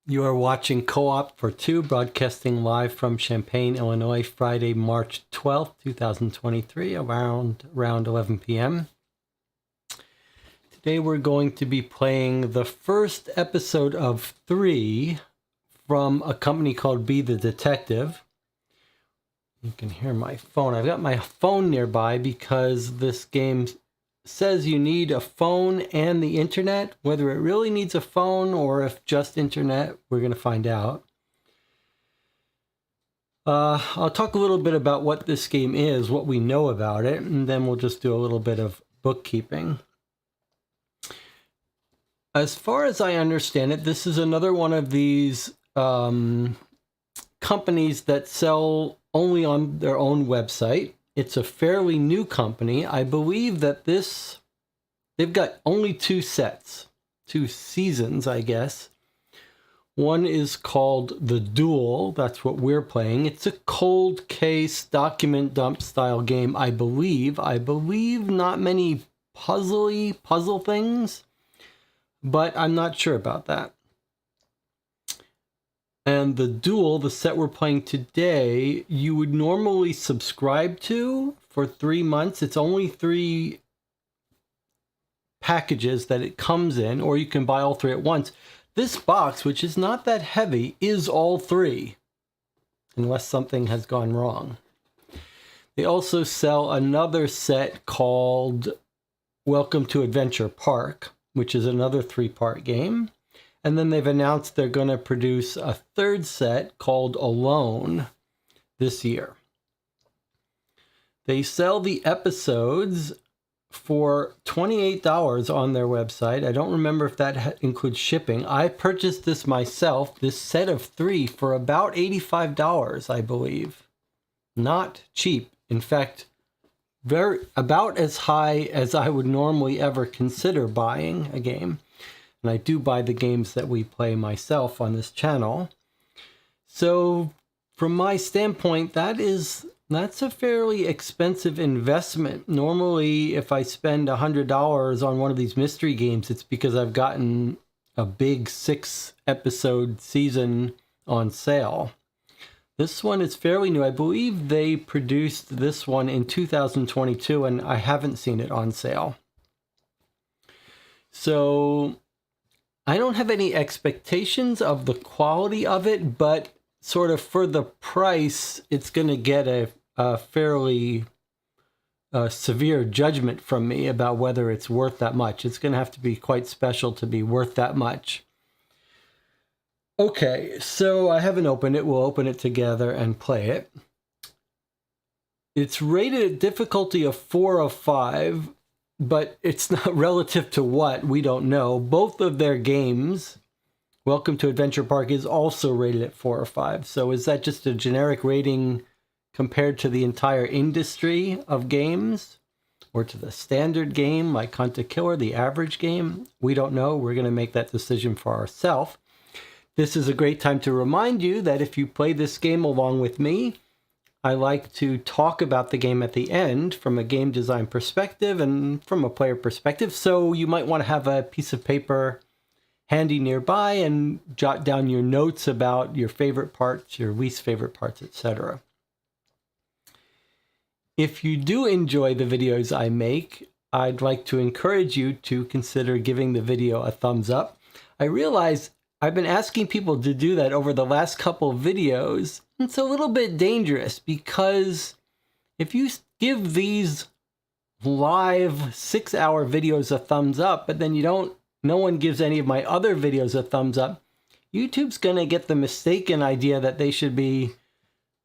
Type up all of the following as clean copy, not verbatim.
You are watching Co-op for Two, broadcasting live from Champaign, Illinois, Friday, March 12th, 2023, around 11 p.m. Today we're going to be playing the first episode of 3 from a company called Be the Detective. You can hear my phone. I've got my phone nearby because this game says you need a phone and the internet. Whether it really needs a phone or if just internet, we're going to find out. I'll talk a little bit about what this game is, what we know about it, and then we'll just do a little bit of bookkeeping. As far as I understand it, this is another one of these companies that sell only on their own website. It's a fairly new company. I believe that they've got only 2 sets, 2 seasons, I guess. One is called The Duel. That's what we're playing. It's a cold case document dump style game, I believe. Not many puzzle things, but I'm not sure about that. And The Duel, the set we're playing today, you would normally subscribe to for 3 months. It's only 3 packages that it comes in, or you can buy all 3 at once. This box, which is not that heavy, is all 3, unless something has gone wrong. They also sell another set called Welcome to Adventure Park, which is another 3-part game. And then they've announced they're going to produce a 3rd set called Alone this year. They sell the episodes for $28 on their website. I don't remember if that includes shipping. I purchased this myself, this set of 3, for about $85, I believe. Not cheap. In fact, about as high as I would normally ever consider buying a game. And I do buy the games that we play myself on this channel. So from my standpoint, that's a fairly expensive investment. Normally, if I spend $100 on one of these mystery games, it's because I've gotten a big 6-episode season on sale. This one is fairly new. I believe they produced this one in 2022, and I haven't seen it on sale. So I don't have any expectations of the quality of it, but sort of for the price, it's going to get a fairly severe judgment from me about whether it's worth that much. It's going to have to be quite special to be worth that much. Okay, so I haven't opened it. We'll open it together and play it. It's rated at difficulty of 4 of 5. But it's not relative to what, we don't know. Both of their games, Welcome to Adventure Park, is also rated at 4 or 5. So is that just a generic rating compared to the entire industry of games? Or to the standard game like Hunt a Killer, the average game? We don't know. We're going to make that decision for ourselves. This is a great time to remind you that if you play this game along with me, I like to talk about the game at the end from a game design perspective and from a player perspective. So you might want to have a piece of paper handy nearby and jot down your notes about your favorite parts, your least favorite parts, etc. If you do enjoy the videos I make, I'd like to encourage you to consider giving the video a thumbs up. I realize I've been asking people to do that over the last couple of videos. It's a little bit dangerous because if you give these live 6-hour videos a thumbs up, but then no one gives any of my other videos a thumbs up, YouTube's going to get the mistaken idea that they should be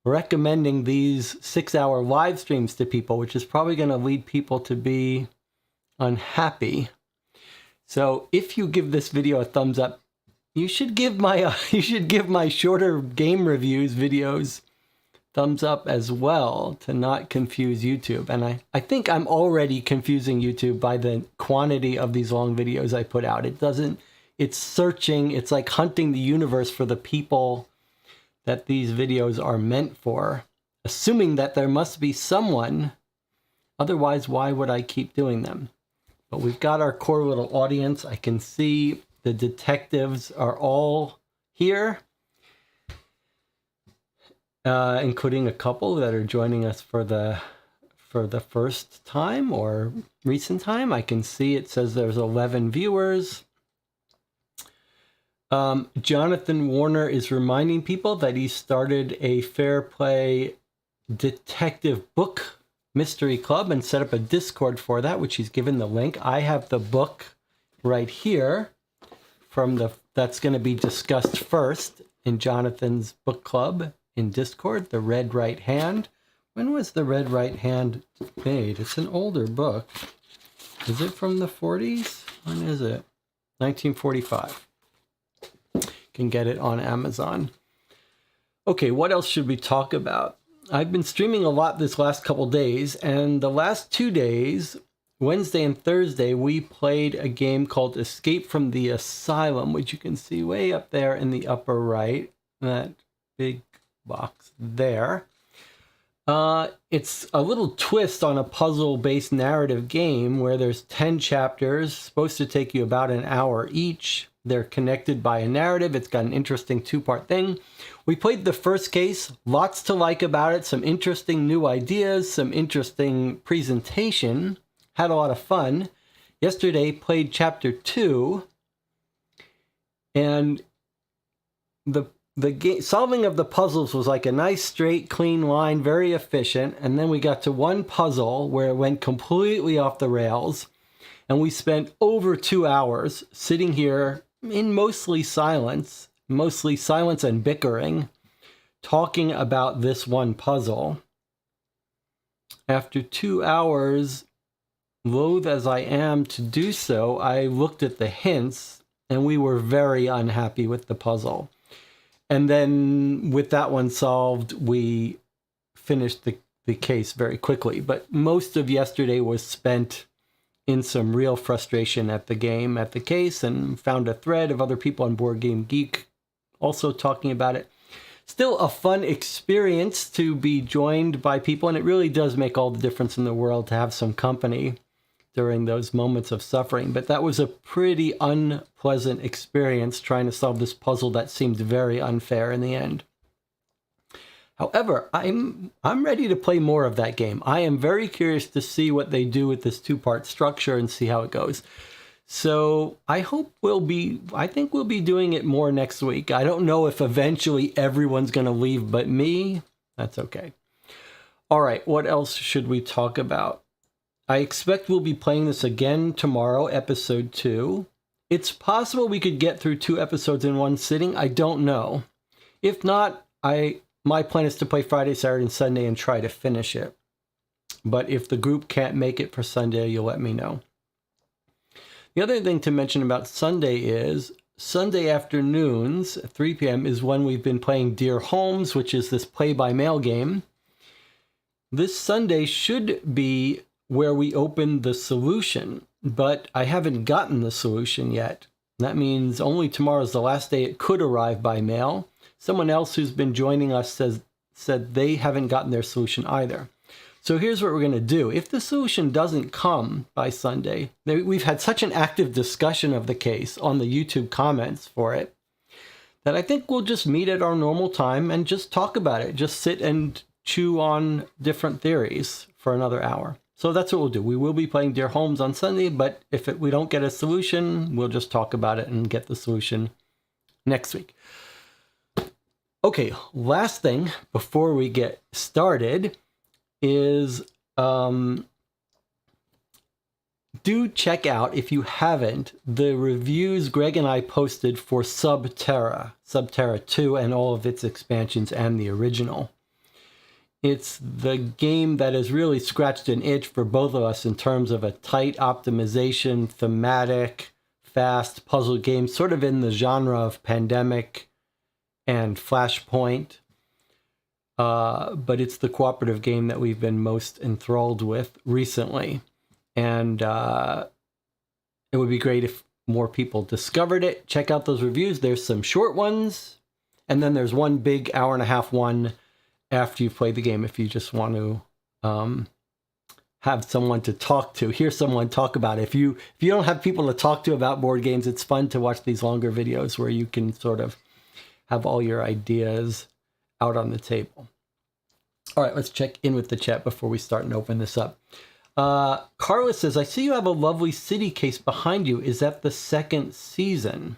recommending these 6-hour live streams to people, which is probably going to lead people to be unhappy. So if you give this video a thumbs up, you should give my shorter game reviews videos thumbs up as well to not confuse YouTube. And I think I'm already confusing YouTube by the quantity of these long videos I put out. It's searching, it's like hunting the universe for the people that these videos are meant for, assuming that there must be someone. Otherwise, why would I keep doing them? But we've got our core little audience. I can see the detectives are all here, including a couple that are joining us for the first time or recent time. I can see it says there's 11 viewers. Jonathan Warner is reminding people that he started a Fair Play detective book mystery club and set up a Discord for that, which he's given the link. I have the book right here that's going to be discussed first in Jonathan's book club in Discord, The Red Right Hand. When was The Red Right Hand made? It's an older book. Is it from the 40s? When is it? 1945. You can get it on Amazon. Okay, what else should we talk about? I've been streaming a lot this last couple days, and the last 2 days, Wednesday and Thursday, we played a game called Escape from the Asylum, which you can see way up there in the upper right, that big box there. It's a little twist on a puzzle-based narrative game where there's 10 chapters, supposed to take you about an hour each. They're connected by a narrative. It's got an interesting two-part thing. We played the first case, lots to like about it, some interesting new ideas, some interesting presentation, had a lot of fun. Yesterday, played chapter 2, and the solving of the puzzles was like a nice straight clean line, very efficient, and then we got to one puzzle where it went completely off the rails, and we spent over 2 hours sitting here in mostly silence and bickering, talking about this one puzzle. After 2 hours, loath as I am to do so, I looked at the hints and we were very unhappy with the puzzle. And then with that one solved, we finished the case very quickly. But most of yesterday was spent in some real frustration at the game, at the case, and found a thread of other people on Board Game Geek also talking about it. Still a fun experience to be joined by people, and it really does make all the difference in the world to have some company during those moments of suffering. But that was a pretty unpleasant experience trying to solve this puzzle that seemed very unfair in the end. However, I'm ready to play more of that game. I am very curious to see what they do with this two-part structure and see how it goes. So I think we'll be doing it more next week. I don't know if eventually everyone's going to leave but me. That's okay. All right, what else should we talk about? I expect we'll be playing this again tomorrow, episode 2. It's possible we could get through 2 episodes in one sitting. I don't know. If not, my plan is to play Friday, Saturday, and Sunday and try to finish it. But if the group can't make it for Sunday, you'll let me know. The other thing to mention about Sunday is Sunday afternoons at 3 p.m. is when we've been playing Dear Holmes, which is this play-by-mail game. This Sunday should be where we open the solution, but I haven't gotten the solution yet. That means only tomorrow's the last day it could arrive by mail. Someone else who's been joining us said they haven't gotten their solution either. So here's what we're going to do. If the solution doesn't come by Sunday, we've had such an active discussion of the case on the YouTube comments for it, that I think we'll just meet at our normal time and just talk about it. Just sit and chew on different theories for another hour. So that's what we'll do. We will be playing Dear Holmes on Sunday, but if we don't get a solution, we'll just talk about it and get the solution next week. Okay, last thing before we get started is do check out, if you haven't, the reviews Greg and I posted for Subterra 2 and all of its expansions and the original. It's the game that has really scratched an itch for both of us in terms of a tight optimization, thematic, fast puzzle game, sort of in the genre of Pandemic and Flashpoint. But it's the cooperative game that we've been most enthralled with recently. And it would be great if more people discovered it. Check out those reviews. There's some short ones, and then there's one big hour-and-a-half one after you've played the game if you just want to have someone to talk to, hear someone talk about it. If you don't have people to talk to about board games, it's fun to watch these longer videos where you can sort of have all your ideas out on the table. All right, let's check in with the chat before we start and open this up. Carla says, I see you have a Lovely City case behind you. Is that the second season?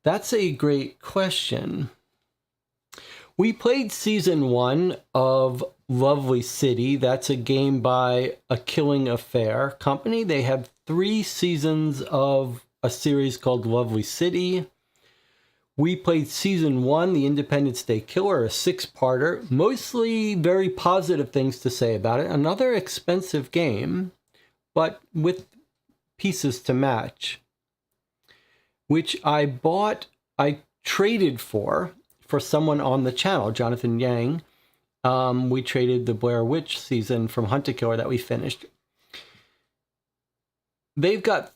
That's a great question. We played season 1 of Lovely City. That's a game by A Killing Affair company. They have 3 seasons of a series called Lovely City. We played season 1, The Independence Day Killer, a 6-parter. Mostly very positive things to say about it. Another expensive game, but with pieces to match, which I traded for someone on the channel, Jonathan Yang. We traded the Blair Witch season from Hunt a Killer that we finished. They've got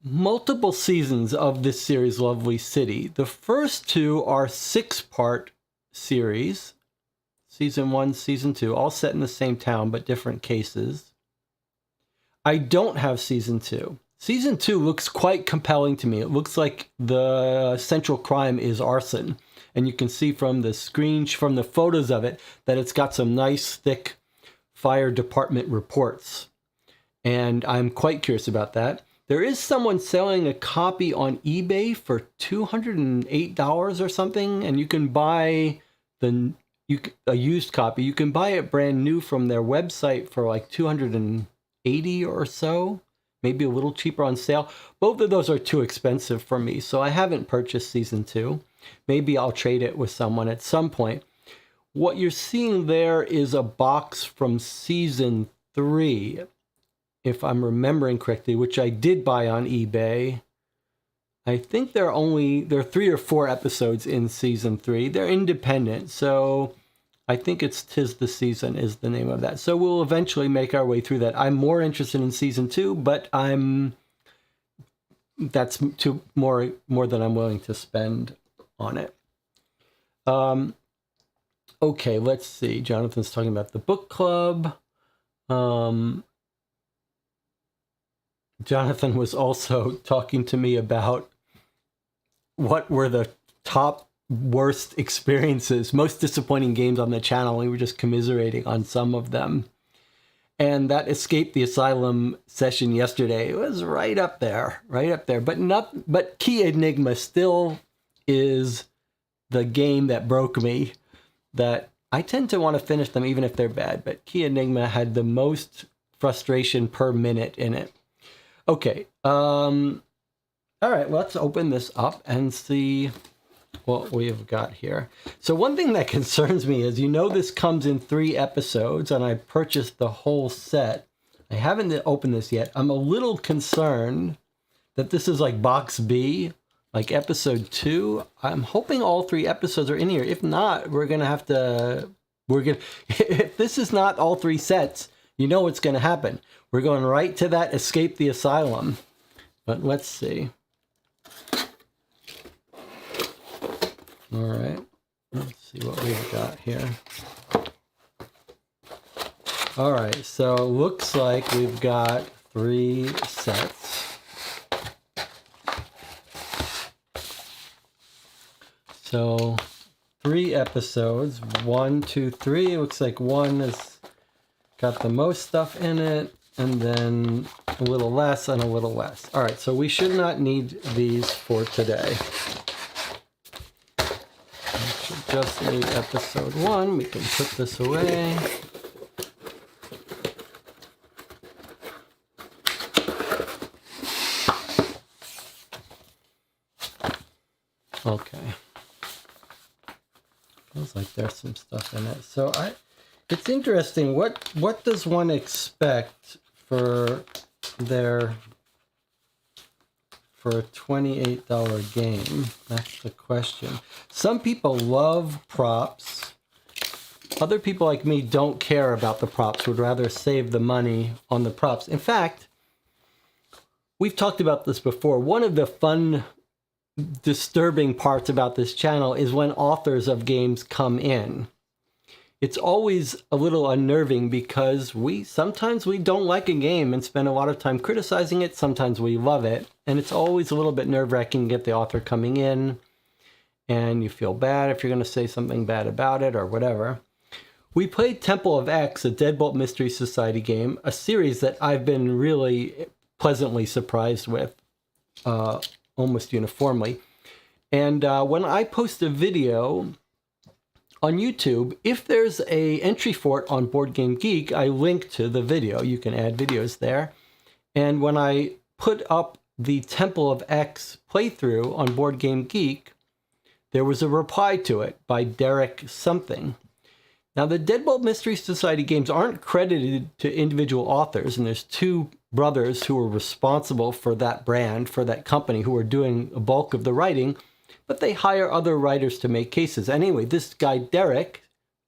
multiple seasons of this series, Lovely City. The first 2 are 6-part series. Season 1, Season 2, all set in the same town, but different cases. I don't have Season 2. Season 2 looks quite compelling to me. It looks like the central crime is arson. And you can see from the from the photos of it, that it's got some nice, thick fire department reports. And I'm quite curious about that. There is someone selling a copy on eBay for $208 or something, and you can buy a used copy. You can buy it brand new from their website for like $280 or so, maybe a little cheaper on sale. Both of those are too expensive for me, so I haven't purchased season 2. Maybe I'll trade it with someone at some point. What you're seeing there is a box from season 3. If I'm remembering correctly, which I did buy on eBay. I think there are 3 or 4 episodes in season 3. They're independent, so I think it's 'Tis the Season is the name of that. So we'll eventually make our way through that. I'm more interested in season 2, but that's more than I'm willing to spend on it. Okay, let's see. Jonathan's talking about the book club. Jonathan was also talking to me about what were the top worst experiences, most disappointing games on the channel. We were just commiserating on some of them. And that Escape the Asylum session yesterday was right up there. But Key Enigma still is the game that broke me. That I tend to want to finish them even if they're bad, but Key Enigma had the most frustration per minute in it. Okay, all right, let's open this up and see what we've got here. So one thing that concerns me is, this comes in 3 episodes, and I purchased the whole set. I haven't opened this yet. I'm a little concerned that this is like box B, like episode 2. I'm hoping all 3 episodes are in here. If not, if this is not all 3 sets, what's going to happen. We're going right to that Escape the Asylum. But let's see. All right. Let's see what we've got here. All right. So looks like we've got 3 sets. So 3 episodes. 1, 2, 3. It looks like 1 has got the most stuff in it. And then a little less and a little less. All right, so we should not need these for today. We should just need episode 1. We can put this away. Okay. Feels like there's some stuff in it. So it's interesting. What does one expect for a $28 game? That's the question. Some people love props. Other people like me don't care about the props, would rather save the money on the props. In fact, we've talked about this before. One of the fun, disturbing parts about this channel is when authors of games come in. it's always a little unnerving because sometimes we don't like a game and spend a lot of time criticizing it. Sometimes we love it. And it's always a little bit nerve-wracking to get the author coming in and you feel bad if you're going to say something bad about it or whatever. We played Temple of X, a Deadbolt Mystery Society game, a series that I've been really pleasantly surprised with almost uniformly. And when I post a video on YouTube, if there's a entry for it on Board Game Geek, I link to the video. You can add videos there. And when I put up the Temple of X playthrough on Board Game Geek, there was a reply to it by Derek something. Now, the Deadbolt Mystery Society games aren't credited to individual authors, and there's two brothers who are responsible for that brand, for that company, who are doing a bulk of the writing, but they hire other writers to make cases. Anyway, this guy, Derek,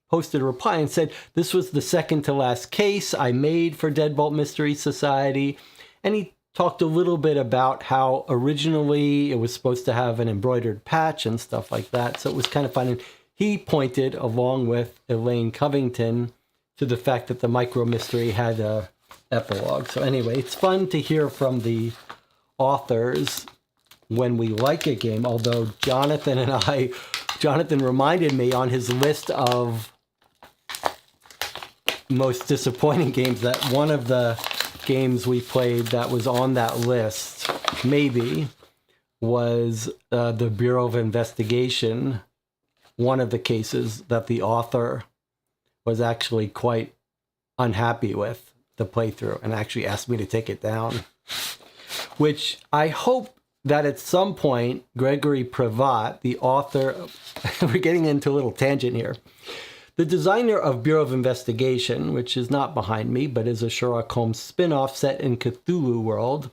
posted a reply and said, this was the second to last case I made for Deadbolt Mystery Society. And he talked a little bit about how originally it was supposed to have an embroidered patch and stuff like that. So it was kind of fun. And he pointed, along with Elaine Covington, to the fact that the Micro Mystery had a epilogue. So anyway, it's fun to hear from the authors when we like a game, although Jonathan reminded me on his list of most disappointing games that one of the games we played that was on that list, maybe, was the Bureau of Investigation, one of the cases that the author was actually quite unhappy with the playthrough and actually asked me to take it down, which I hope that at some point, Gregory Pravat, the author, we're getting into a little tangent here, the designer of Bureau of Investigation, which is not behind me, but is a Sherlock Holmes spin-off set in Cthulhu world,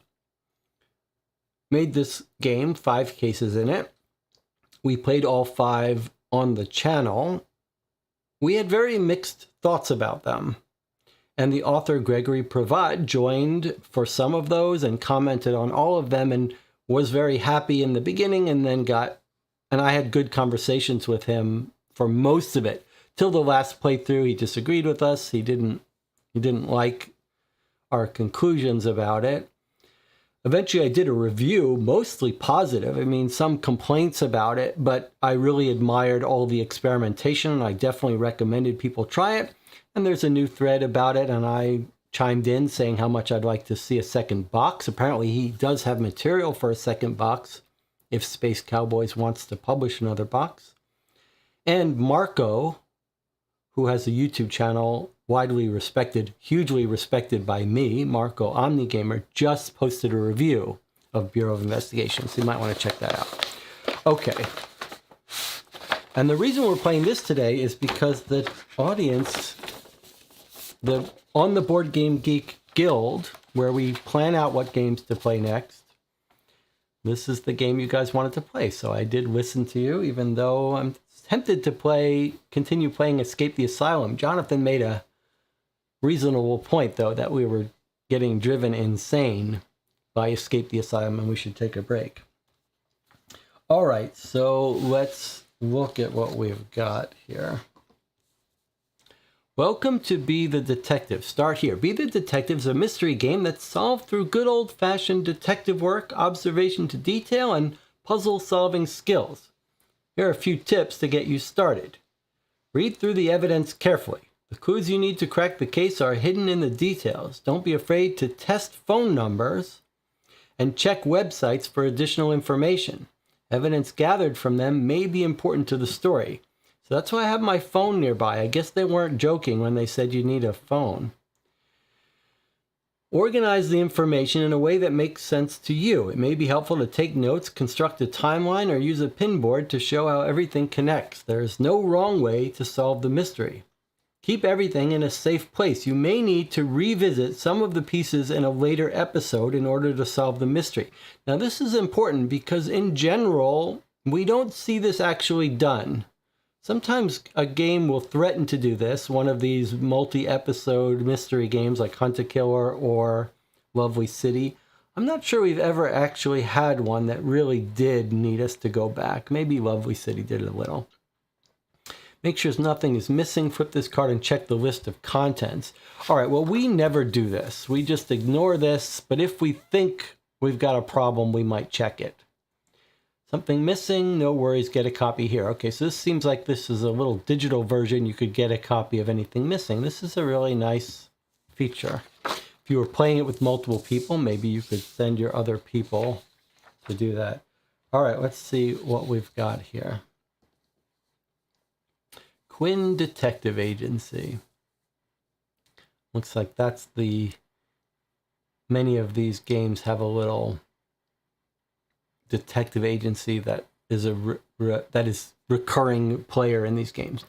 made this game, 5 cases in it. We played all 5 on the channel. We had very mixed thoughts about them. And the author, Gregory Pravat, joined for some of those and commented on all of them and was very happy in the beginning, and then and I had good conversations with him for most of it. Till the last playthrough, he disagreed with us. He didn't like our conclusions about it. Eventually, I did a review, mostly positive. I mean, some complaints about it, but I really admired all the experimentation, and I definitely recommended people try it. And there's a new thread about it, and I chimed in saying how much I'd like to see a second box. Apparently, he does have material for a second box if Space Cowboys wants to publish another box. And Marco, who has a YouTube channel widely respected, hugely respected by me, Marco OmniGamer, just posted a review of Bureau of Investigation, so you might want to check that out. Okay. And the reason we're playing this today is because the audience, on the Board Game Geek Guild, where we plan out what games to play next, this is the game you guys wanted to play. So I did listen to you, even though I'm tempted to continue playing Escape the Asylum. Jonathan made a reasonable point, though, that we were getting driven insane by Escape the Asylum and we should take a break. All right, so let's look at what we've got here. Welcome to Be the Detective. Start here. Be the Detective is a mystery game that's solved through good old-fashioned detective work, observation to detail, and puzzle-solving skills. Here are a few tips to get you started. Read through the evidence carefully. The clues you need to crack the case are hidden in the details. Don't be afraid to test phone numbers and check websites for additional information. Evidence gathered from them may be important to the story. So that's why I have my phone nearby. I guess they weren't joking when they said you need a phone. Organize the information in a way that makes sense to you. It may be helpful to take notes, construct a timeline, or use a pinboard to show how everything connects. There is no wrong way to solve the mystery. Keep everything in a safe place. You may need to revisit some of the pieces in a later episode in order to solve the mystery. Now, this is important because in general, we don't see this actually done. Sometimes a game will threaten to do this, one of these multi-episode mystery games like Hunt a Killer or Lovely City. I'm not sure we've ever actually had one that really did need us to go back. Maybe Lovely City did a little. Make sure nothing is missing. Flip this card and check the list of contents. All right, well, we never do this. We just ignore this, but if we think we've got a problem, we might check it. Something missing, no worries, get a copy here. Okay, so this seems like this is a little digital version. You could get a copy of anything missing. This is a really nice feature. If you were playing it with multiple people, maybe you could send your other people to do that. All right, let's see what we've got here. Quinn Detective Agency. Looks like that's the... Many of these games have a little detective agency that is recurring player in these games.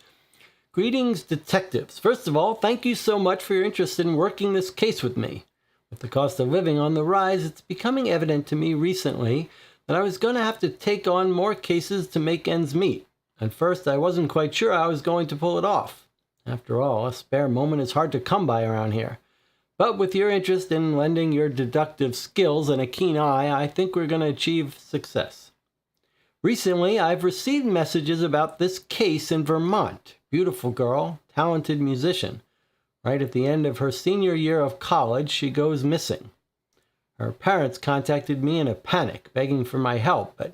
Greetings, detectives. First of all, thank you so much for your interest in working this case with me. With the cost of living on the rise, it's becoming evident to me recently that I was going to have to take on more cases to make ends meet. At first, I wasn't quite sure I was going to pull it off. After all, a spare moment is hard to come by around here. But with your interest in lending your deductive skills and a keen eye, I think we're going to achieve success. Recently, I've received messages about this case in Vermont. Beautiful girl, talented musician. Right at the end of her senior year of college, she goes missing. Her parents contacted me in a panic, begging for my help, but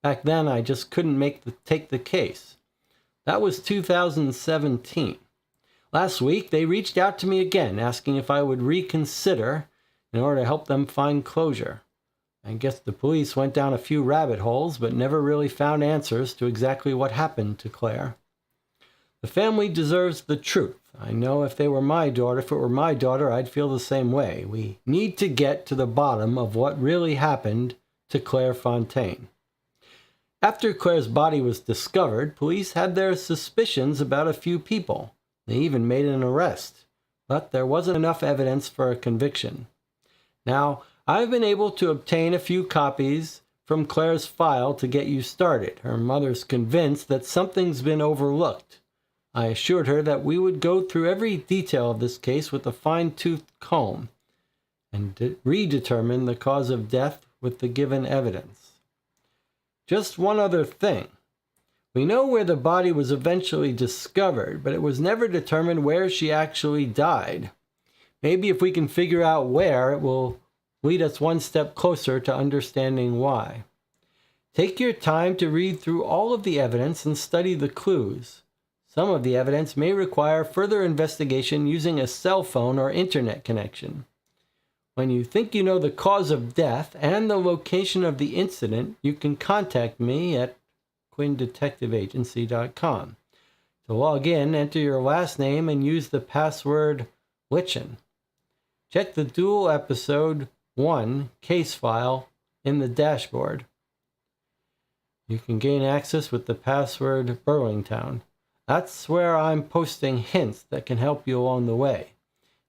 back then I just couldn't take the case. That was 2017. Last week, they reached out to me again, asking if I would reconsider in order to help them find closure. I guess the police went down a few rabbit holes, but never really found answers to exactly what happened to Claire. The family deserves the truth. I know if it were my daughter, I'd feel the same way. We need to get to the bottom of what really happened to Claire Fontaine. After Claire's body was discovered, police had their suspicions about a few people. They even made an arrest, but there wasn't enough evidence for a conviction. Now, I've been able to obtain a few copies from Claire's file to get you started. Her mother's convinced that something's been overlooked. I assured her that we would go through every detail of this case with a fine-toothed comb and redetermine the cause of death with the given evidence. Just one other thing. We know where the body was eventually discovered, but it was never determined where she actually died. Maybe if we can figure out where, it will lead us one step closer to understanding why. Take your time to read through all of the evidence and study the clues. Some of the evidence may require further investigation using a cell phone or internet connection. When you think you know the cause of death and the location of the incident, you can contact me at quinndetectiveagency.com. To log in, enter your last name and use the password Lichen. Check the Dual Episode 1 case file in the dashboard. You can gain access with the password Burlingtown. That's where I'm posting hints that can help you along the way.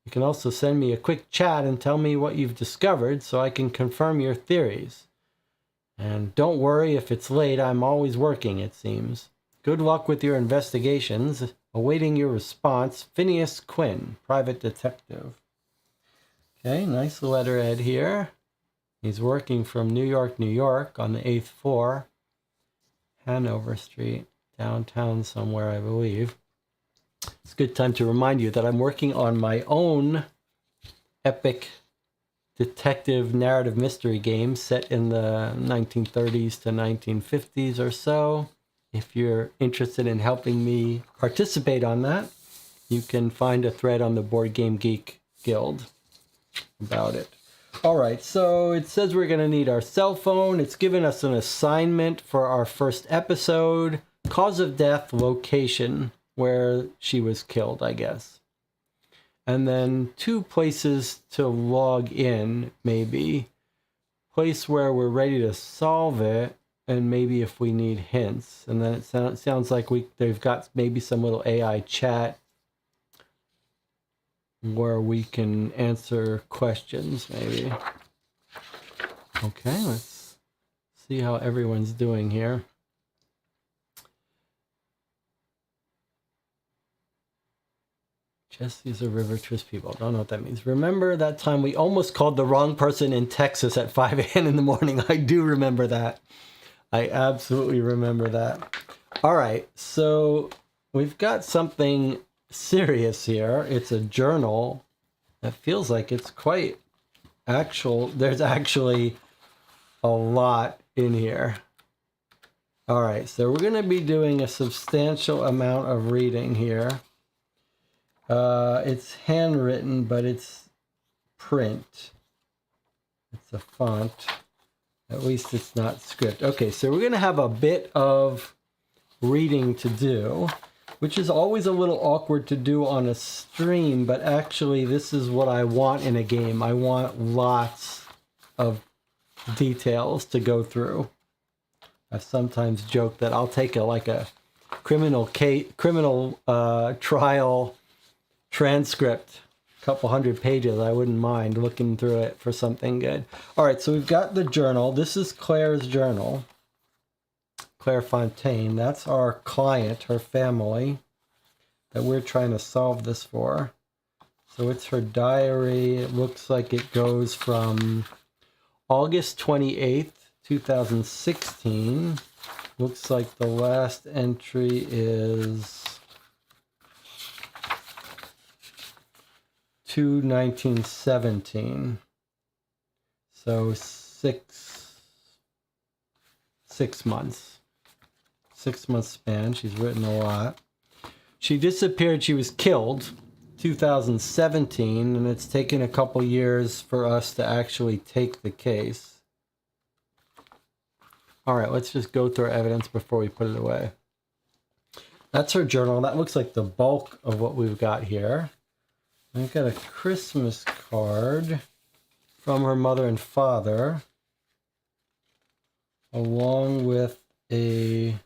You can also send me a quick chat and tell me what you've discovered so I can confirm your theories. And don't worry if it's late, I'm always working, it seems. Good luck with your investigations. Awaiting your response, Phineas Quinn, Private Detective. Okay, nice letterhead here. He's working from New York, New York on the 8th floor, Hanover Street. Downtown somewhere, I believe. It's a good time to remind you that I'm working on my own epic detective narrative mystery game set in the 1930s to 1950s or so. If you're interested in helping me participate on that, you can find a thread on the Board Game Geek Guild about it. All right, so it says we're going to need our cell phone. It's given us an assignment for our first episode. Cause of death, location, where she was killed, I guess. And then 2 places to log in, maybe. Place where we're ready to solve it, and maybe if we need hints. And then it sounds like they've got maybe some little AI chat where we can answer questions, maybe. Okay, let's see how everyone's doing here. Jesse's a River Twist people. Don't know what that means. Remember that time we almost called the wrong person in Texas at 5 a.m. in the morning? I do remember that. I absolutely remember that. All right, so we've got something serious here. It's a journal that feels like it's quite actual. There's actually a lot in here. All right, so we're going to be doing a substantial amount of reading here. It's handwritten, but it's print. It's a font. At least it's not script. Okay, so we're going to have a bit of reading to do, which is always a little awkward to do on a stream, but actually this is what I want in a game. I want lots of details to go through. I sometimes joke that I'll take a criminal trial transcript, a couple hundred pages. I wouldn't mind looking through it for something good. All right, so we've got the journal. This is Claire's journal. Claire Fontaine. That's our client, her family, that we're trying to solve this for. So it's her diary. It looks like it goes from August 28th, 2016. Looks like the last entry is 2/19/17. So six months. 6 month span. She's written a lot. She disappeared. She was killed 2017, and it's taken a couple years for us to actually take the case. All right, let's just go through our evidence before we put it away. That's her journal. That looks like the bulk of what we've got here. We've got a Christmas card from her mother and father, along with a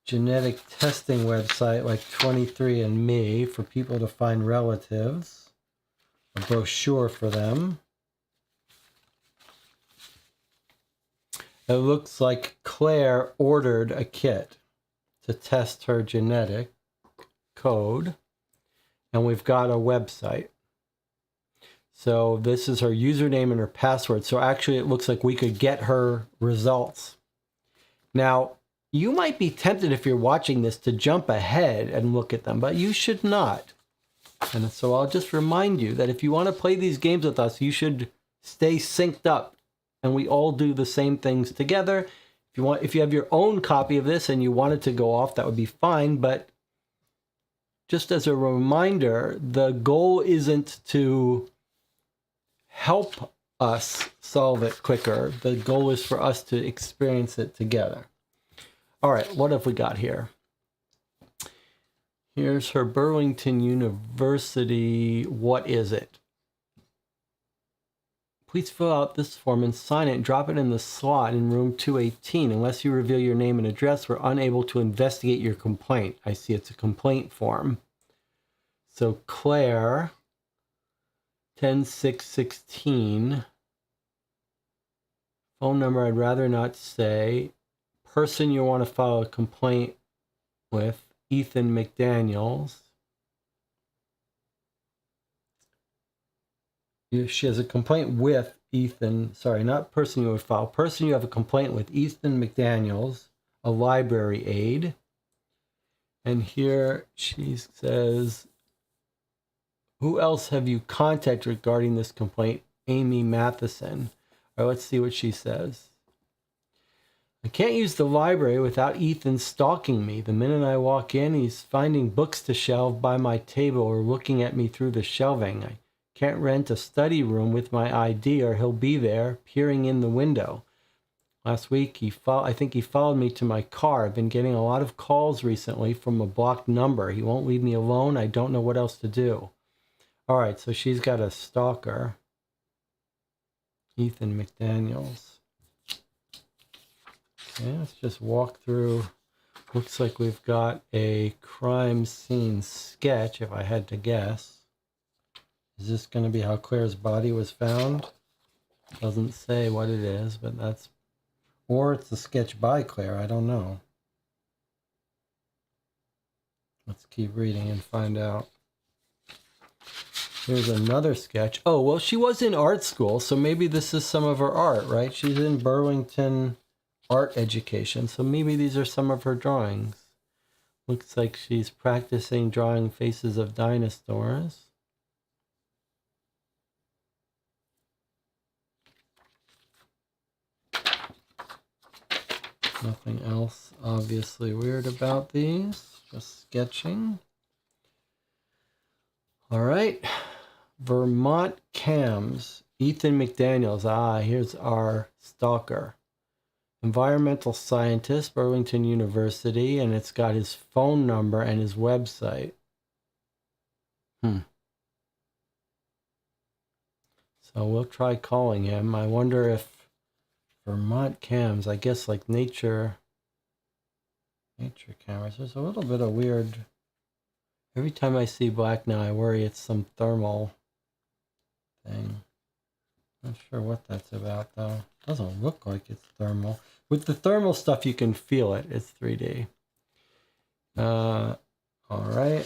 genetic testing website like 23andMe for people to find relatives, a brochure for them. It looks like Claire ordered a kit to test her genetic code, and we've got a website. So this is her username and her password. So actually it looks like we could get her results. Now, you might be tempted if you're watching this to jump ahead and look at them, but you should not. And so I'll just remind you that if you want to play these games with us, you should stay synced up and we all do the same things together. If you have your own copy of this and you want it to go off, that would be fine. But just as a reminder, the goal isn't to help us solve it quicker. The goal is for us to experience it together. All right, what have we got here? Here's her Burlington University. What is it? Please fill out this form and sign it and drop it in the slot in room 218. Unless you reveal your name and address, we're unable to investigate your complaint. I see it's a complaint form. So Claire, 10/6/16. Phone number I'd rather not say. Person you want to file a complaint with, Ethan McDaniels. She has a complaint with Ethan, sorry, not person you would file. Person you have a complaint with, Ethan McDaniels, a library aide. And here she says, who else have you contacted regarding this complaint? Amy Matheson. All right, let's see what she says. I can't use the library without Ethan stalking me. The minute I walk in, he's finding books to shelve by my table or looking at me through the shelving. I can't rent a study room with my ID or he'll be there peering in the window. Last week, I think he followed me to my car. I've been getting a lot of calls recently from a blocked number. He won't leave me alone. I don't know what else to do. All right, so she's got a stalker. Ethan McDaniels. Okay, let's just walk through. Looks like we've got a crime scene sketch, if I had to guess. Is this going to be how Claire's body was found? Doesn't say what it is, but that's... Or it's a sketch by Claire, I don't know. Let's keep reading and find out. Here's another sketch. Oh, well, she was in art school, so maybe this is some of her art, right? She's in Burlington art education, so maybe these are some of her drawings. Looks like she's practicing drawing faces of dinosaurs. Nothing else obviously weird about these, just sketching. All right, Vermont Cams, Ethan McDaniels. Ah, here's our stalker. Environmental scientist, Burlington University, and it's got his phone number and his website. So we'll try calling him. I wonder if Vermont Cams, I guess like nature cameras. There's a little bit of weird. Every time I see black now, I worry it's some thermal thing. Not sure what that's about though. Doesn't look like it's thermal. With the thermal stuff, you can feel it. It's 3D. All right.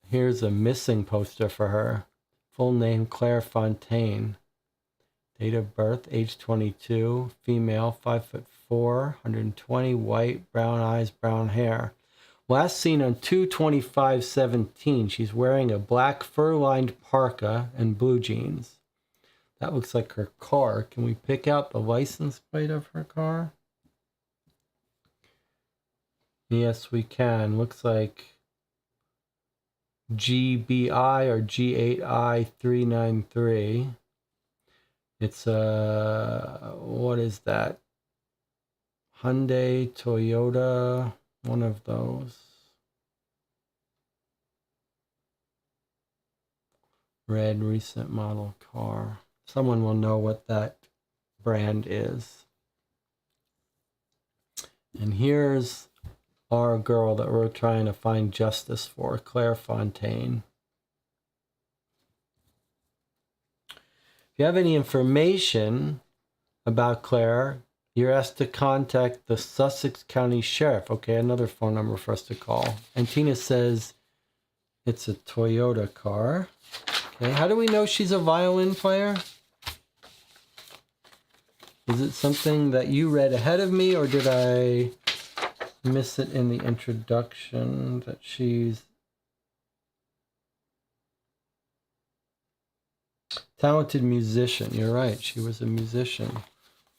Here's a missing poster for her. Full name, Claire Fontaine. Date of birth, age 22. Female, 5'4", 120, white, brown eyes, brown hair. Last seen on 2/25/17. She's wearing a black fur-lined parka and blue jeans. That looks like her car. Can we pick out the license plate of her car? Yes, we can. Looks like GBI or G8I393. It's what is that? Hyundai, Toyota, one of those. Red recent model car. Someone will know what that brand is. And here's our girl that we're trying to find justice for, Claire Fontaine. If you have any information about Claire, you're asked to contact the Sussex County Sheriff. Okay, another phone number for us to call. And Tina says it's a Toyota car. Okay, how do we know she's a violin player? Is it something that you read ahead of me, or did I miss it in the introduction that she's talented musician? You're right, she was a musician.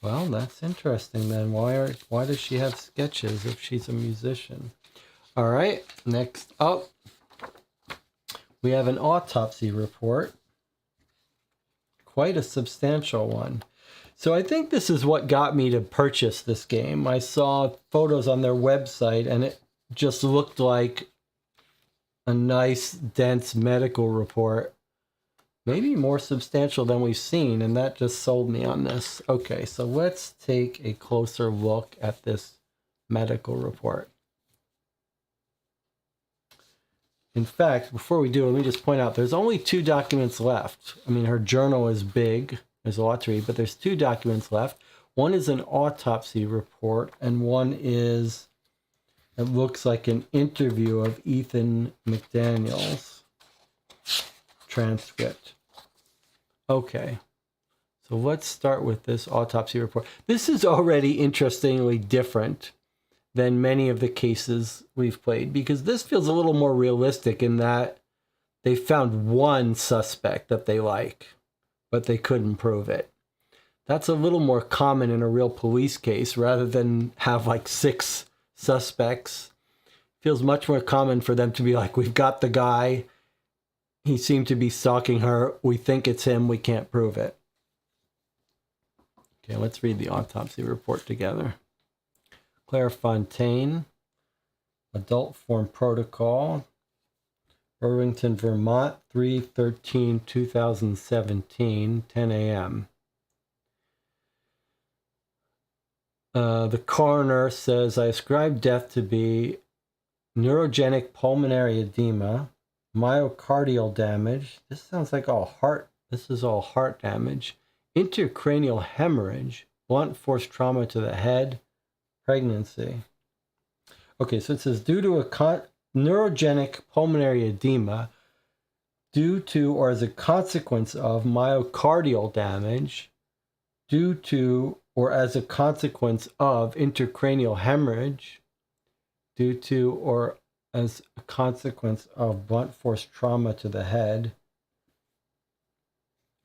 Well, that's interesting then. Why does she have sketches if she's a musician? All right, next up, we have an autopsy report. Quite a substantial one. So I think this is what got me to purchase this game. I saw photos on their website and it just looked like a nice, dense medical report. Maybe more substantial than we've seen, and that just sold me on this. Okay, so let's take a closer look at this medical report. In fact, before we do, let me just point out, there's only 2 documents left. I mean, her journal is big. There's a lot to read, but there's 2 documents left. One is an autopsy report, and one is, it looks like an interview of Ethan McDaniels. Transcript. Okay, so let's start with this autopsy report. This is already interestingly different than many of the cases we've played, because this feels a little more realistic in that they found one suspect that they like, but they couldn't prove it. That's a little more common in a real police case rather than have like 6 suspects. Feels much more common for them to be like, we've got the guy, he seemed to be stalking her, we think it's him, we can't prove it. Okay, let's read the autopsy report together. Claire Fontaine, adult form protocol, Burlington, Vermont, 3/13/2017, 10 a.m. The coroner says, I ascribe death to be neurogenic pulmonary edema, myocardial damage. This sounds like all heart. This is all heart damage. Intracranial hemorrhage, blunt force trauma to the head, pregnancy. Okay, so it says due to a neurogenic pulmonary edema, due to or as a consequence of myocardial damage, due to or as a consequence of intracranial hemorrhage due to or as a consequence of blunt force trauma to the head,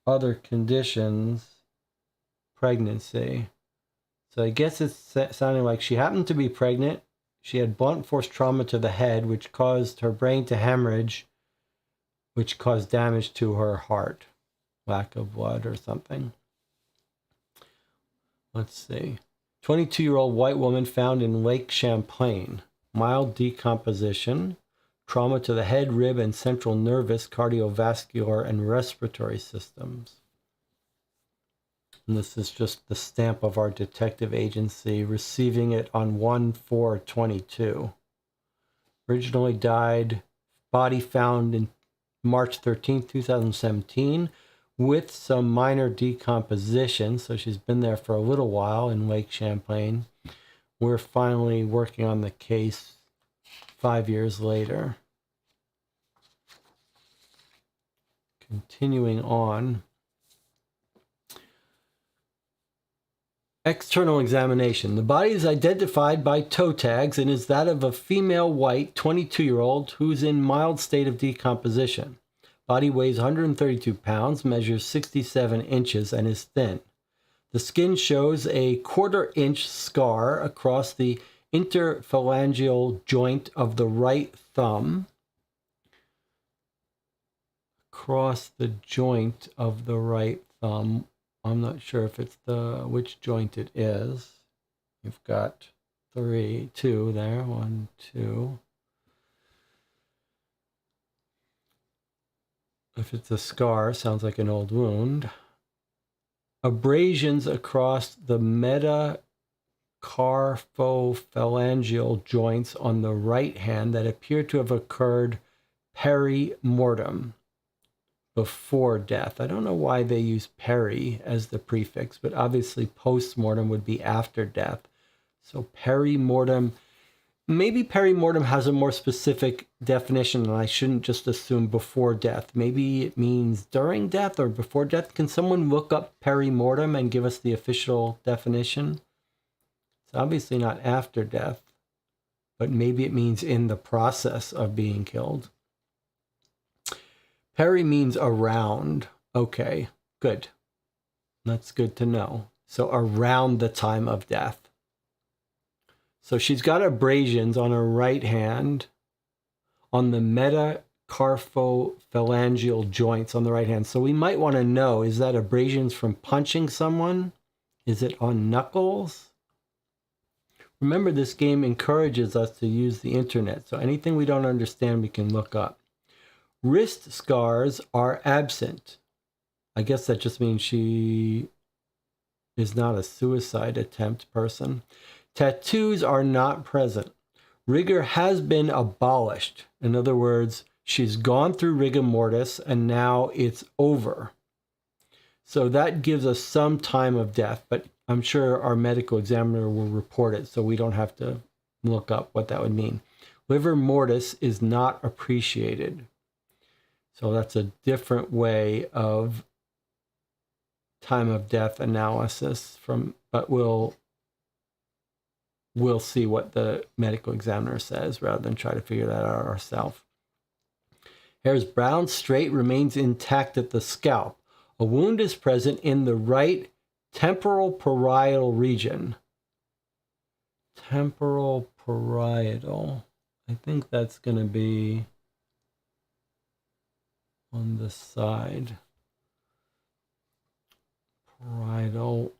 other conditions, pregnancy. So I guess it's sounding like she happened to be pregnant. She had blunt force trauma to the head, which caused her brain to hemorrhage, which caused damage to her heart, lack of blood or something. Let's see. 22-year-old white woman found in Lake Champlain. Mild decomposition, trauma to the head, rib, and central nervous, cardiovascular, and respiratory systems. And this is just the stamp of our detective agency receiving it on 1/4/22. Originally died, body found in March 13th, 2017, with some minor decomposition. So she's been there for a little while in Lake Champlain. We're finally working on the case 5 years later. Continuing on. External examination. The body is identified by toe tags and is that of a female white 22-year-old who's in mild state of decomposition. Body weighs 132 pounds, measures 67 inches, and is thin. The skin shows a 1/4 inch scar across the interphalangeal joint of the right thumb. Across the joint of the right thumb. I'm not sure if it's which joint it is. You've got 2 there. 1, 2. If it's a scar, sounds like an old wound. Abrasions across the metacarpophalangeal joints on the right hand that appear to have occurred peri-mortem, before death. I don't know why they use peri as the prefix, but obviously post-mortem would be after death. So peri-mortem. Maybe peri-mortem has a more specific definition, and I shouldn't just assume before death. Maybe it means during death or before death. Can someone look up peri-mortem and give us the official definition? It's obviously not after death, but maybe it means in the process of being killed. Peri means around. Okay, good. That's good to know. So around the time of death. So she's got abrasions on her right hand, on the metacarpophalangeal joints on the right hand. So we might want to know, is that abrasions from punching someone? Is it on knuckles? Remember, this game encourages us to use the internet. So anything we don't understand, we can look up. Wrist scars are absent. I guess that just means she is not a suicide attempt person. Tattoos are not present. Rigor has been abolished. In other words, she's gone through rigor mortis and now it's over. So that gives us some time of death, but I'm sure our medical examiner will report it so we don't have to look up what that would mean. Livor mortis is not appreciated. So that's a different way of time of death analysis but we'll see what the medical examiner says rather than try to figure that out ourselves. Hair is brown, straight, remains intact at the scalp. A wound is present in the right temporal parietal region. Temporal parietal. I think that's going to be on the side. Parietal,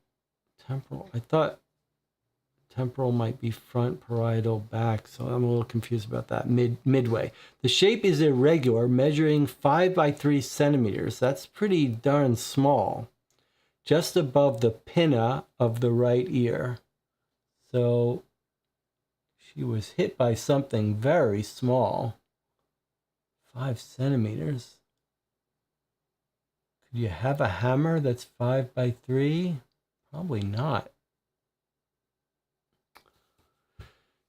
temporal. I thought temporal might be front, parietal back, so I'm a little confused about that. Midway. The shape is irregular, measuring 5 by 3 centimeters. That's pretty darn small. Just above the pinna of the right ear. So she was hit by something very small. 5 centimeters. Could you have a hammer that's 5 by 3? Probably not.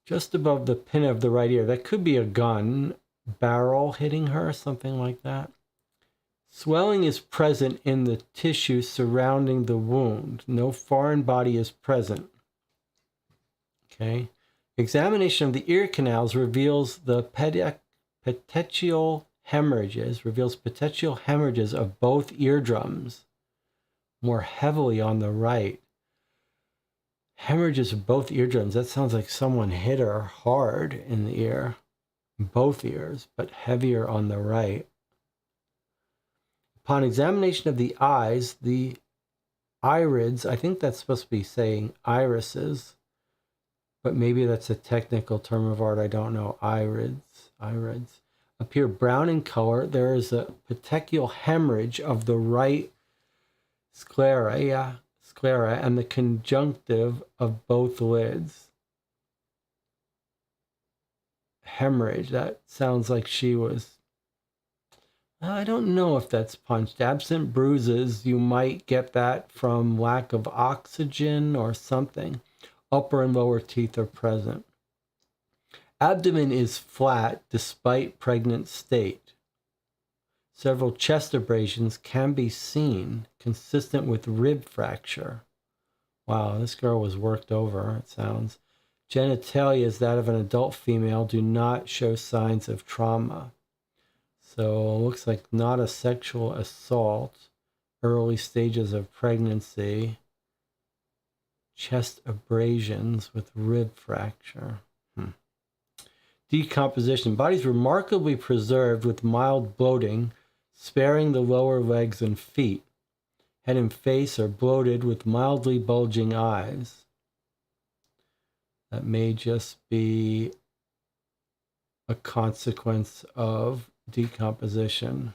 Just above the pinna of the right ear. That could be a gun barrel hitting her, something like that. Swelling is present in the tissue surrounding the wound. No foreign body is present. Okay. Examination of the ear canals reveals the petechial hemorrhages of both eardrums, more heavily on the right. Hemorrhages of both eardrums. That sounds like someone hit her hard in the ear. Both ears, but heavier on the right. Upon examination of the eyes, the irids, I think that's supposed to be saying irises, but maybe that's a technical term of art, I don't know. Irids appear brown in color. There is a petechial hemorrhage of the right sclera and the conjunctive of both lids. Hemorrhage, that sounds like she was, I don't know if that's punched. Absent bruises, you might get that from lack of oxygen or something. Upper and lower teeth are present. Abdomen is flat despite pregnant state. Several chest abrasions can be seen, consistent with rib fracture. Wow, this girl was worked over, it sounds. Genitalia is that of an adult female, do not show signs of trauma. So it looks like not a sexual assault. Early stages of pregnancy. Chest abrasions with rib fracture. Decomposition. Body's remarkably preserved with mild bloating, sparing the lower legs and feet. Head and face are bloated with mildly bulging eyes. That may just be a consequence of decomposition.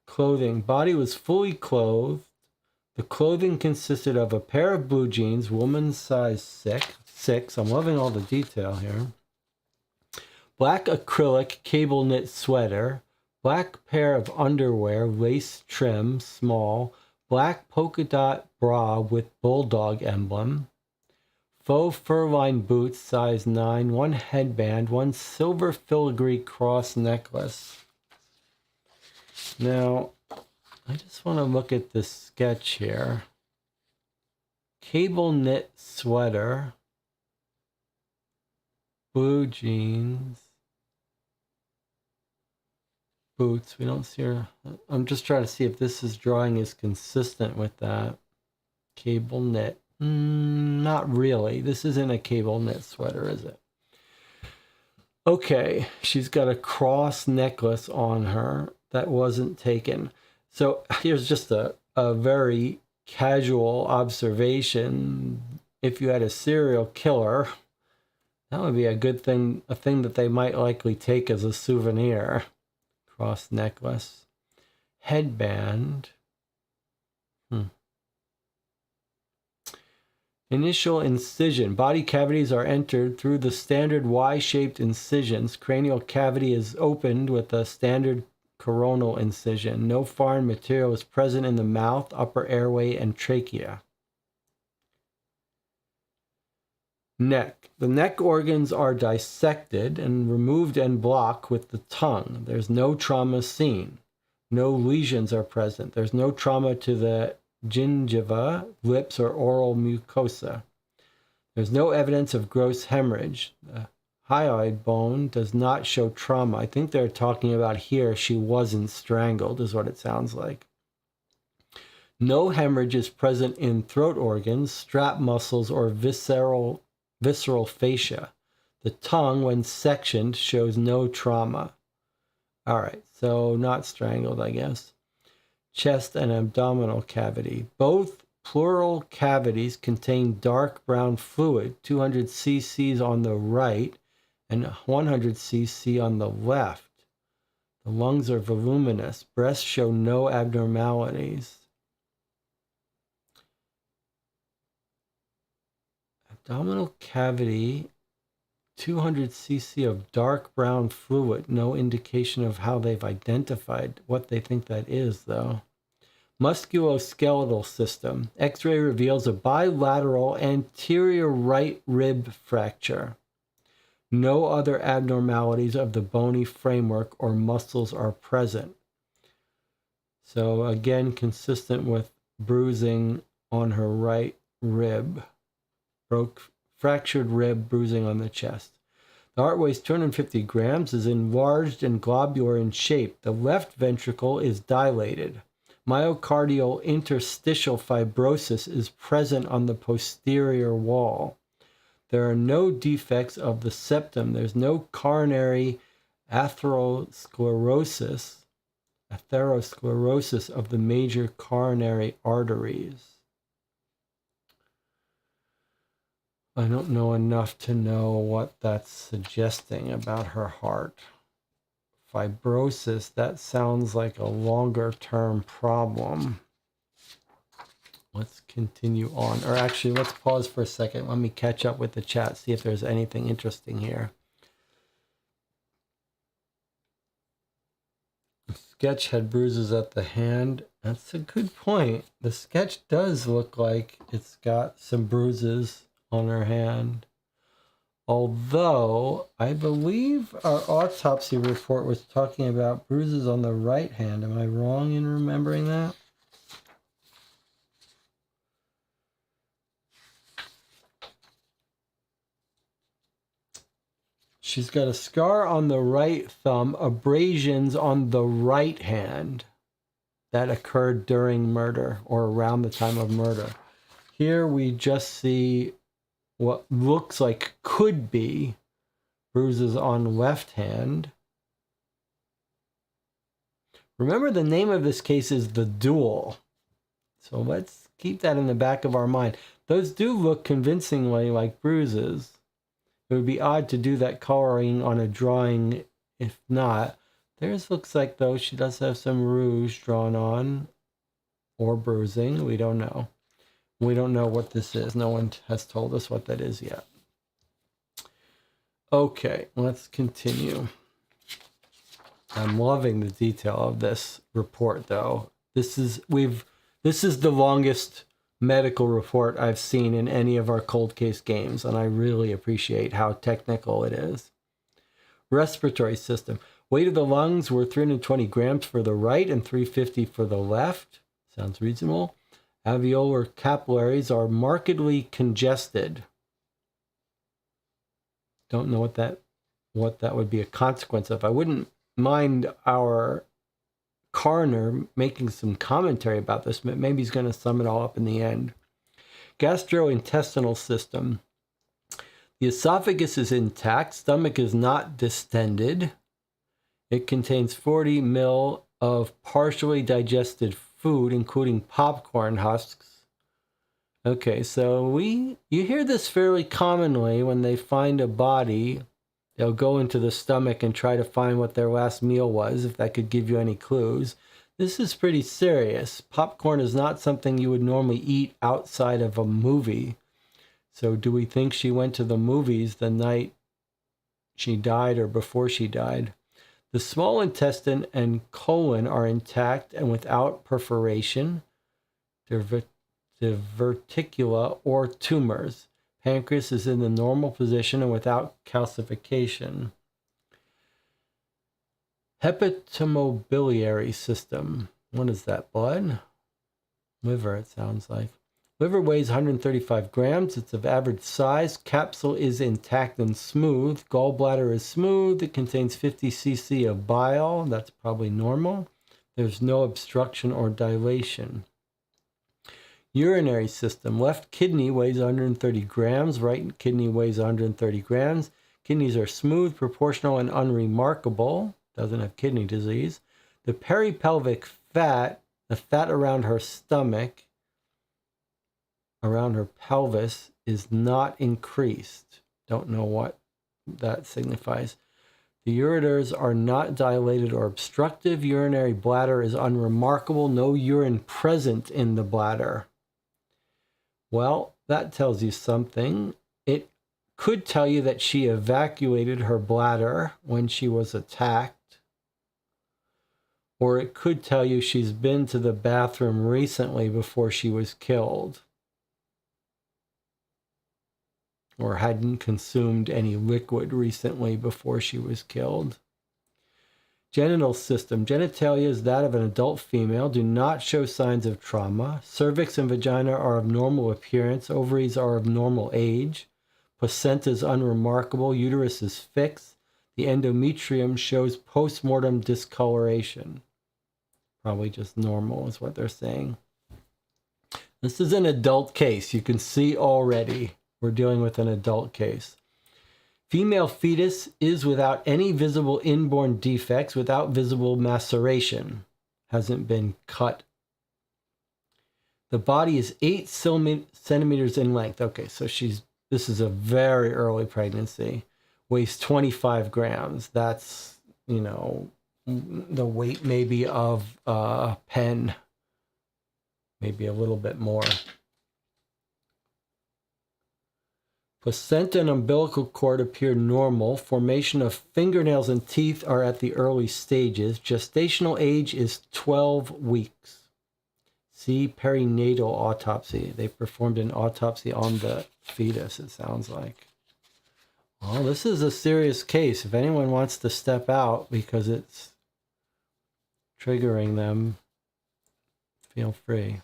Clothing. Body was fully clothed. The clothing consisted of a pair of blue jeans, woman's size 6. I'm loving all the detail here. Black acrylic cable knit sweater. Black pair of underwear, lace trim, small. Black polka dot bra with bulldog emblem. Faux fur-lined boots, size 9, one headband, one silver filigree cross necklace. Now, I just want to look at this sketch here. Cable knit sweater, blue jeans, boots. We don't see her. I'm just trying to see if this drawing is consistent with that. Cable knit. Not really. This isn't a cable knit sweater, is it? Okay, she's got a cross necklace on her that wasn't taken. So here's just a very casual observation. If you had a serial killer, that would be a good thing, a thing that they might likely take as a souvenir. Cross necklace. Headband. Initial incision. Body cavities are entered through the standard Y-shaped incisions. Cranial cavity is opened with a standard coronal incision. No foreign material is present in the mouth, upper airway, and trachea. Neck. The neck organs are dissected and removed en bloc with the tongue. There's no trauma seen. No lesions are present. There's no trauma to the gingiva, lips, or oral mucosa. There's no evidence of gross hemorrhage. The hyoid bone does not show trauma. I think they're talking about here she wasn't strangled, is what it sounds like. No hemorrhage is present in throat organs, strap muscles, or visceral fascia. The tongue, when sectioned, shows no trauma. All right, so not strangled, I guess. Chest and abdominal cavity. Both pleural cavities contain dark brown fluid, 200 cc's on the right and 100 cc on the left. The lungs are voluminous. Breasts show no abnormalities. Abdominal cavity, 200 cc of dark brown fluid. No indication of how they've identified what they think that is, though. Musculoskeletal system. X-ray reveals a bilateral anterior right rib fracture. No other abnormalities of the bony framework or muscles are present. So again, consistent with bruising on her right rib. Fractured rib, bruising on the chest. The heart weighs 250 grams, is enlarged and globular in shape. The left ventricle is dilated. Myocardial interstitial fibrosis is present on the posterior wall. There are no defects of the septum. There's no coronary atherosclerosis of the major coronary arteries. I don't know enough to know what that's suggesting about her heart. Fibrosis, that sounds like a longer term problem. Let's continue on. Or actually, let's pause for a second. Let me catch up with the chat, see if there's anything interesting here. The sketch had bruises at the hand. That's a good point. The sketch does look like it's got some bruises on her hand. Although, I believe our autopsy report was talking about bruises on the right hand. Am I wrong in remembering that? She's got a scar on the right thumb, abrasions on the right hand that occurred during murder or around the time of murder. Here we just see what looks like could be bruises on left hand. Remember, the name of this case is The Duel. So let's keep that in the back of our mind. Those do look convincingly like bruises. It would be odd to do that coloring on a drawing if not. Theirs looks like, though, she does have some rouge drawn on or bruising. We don't know. We don't know what this is. No one has told us what that is yet. Okay, let's continue. I'm loving the detail of this report, though. This is the longest medical report I've seen in any of our cold case games, and I really appreciate how technical it is. Respiratory system. Weight of the lungs were 320 grams for the right and 350 for the left. Sounds reasonable. Alveolar capillaries are markedly congested. Don't know what that would be a consequence of. I wouldn't mind our coroner making some commentary about this, but maybe he's going to sum it all up in the end. Gastrointestinal system. The esophagus is intact. Stomach is not distended. It contains 40 ml of partially digested food, including popcorn husks. Okay, so you hear this fairly commonly when they find a body. They'll go into the stomach and try to find what their last meal was, if that could give you any clues. This is pretty serious. Popcorn is not something you would normally eat outside of a movie. So do we think she went to the movies the night she died or before she died? The small intestine and colon are intact and without perforation, diverticula, or tumors. Pancreas is in the normal position and without calcification. Hepatomobiliary system. What is that, blood? Liver, it sounds like. Liver weighs 135 grams. It's of average size. Capsule is intact and smooth. Gallbladder is smooth. It contains 50 cc of bile. That's probably normal. There's no obstruction or dilation. Urinary system. Left kidney weighs 130 grams. Right kidney weighs 130 grams. Kidneys are smooth, proportional, and unremarkable. Doesn't have kidney disease. The peripelvic fat, the fat around her stomach, around her pelvis, is not increased. Don't know what that signifies. The ureters are not dilated or obstructive. Urinary bladder is unremarkable. No urine present in the bladder. Well, that tells you something. It could tell you that she evacuated her bladder when she was attacked. Or it could tell you she's been to the bathroom recently before she was killed. Or hadn't consumed any liquid recently before she was killed. Genital system. Genitalia is that of an adult female. Do not show signs of trauma. Cervix and vagina are of normal appearance. Ovaries are of normal age. Placenta is unremarkable. Uterus is fixed. The endometrium shows postmortem discoloration. Probably just normal is what they're saying. This is an adult case. You can see already we're dealing with an adult case. Female fetus is without any visible inborn defects, without visible maceration. Hasn't been cut. The body is 8 centimeters in length. Okay, so this is a very early pregnancy. Weighs 25 grams. That's, the weight maybe of a pen. Maybe a little bit more. Placenta and umbilical cord appear normal. Formation of fingernails and teeth are at the early stages. Gestational age is 12 weeks. See perinatal autopsy. They performed an autopsy on the fetus, it sounds like. Well, this is a serious case. If anyone wants to step out because it's triggering them, feel free.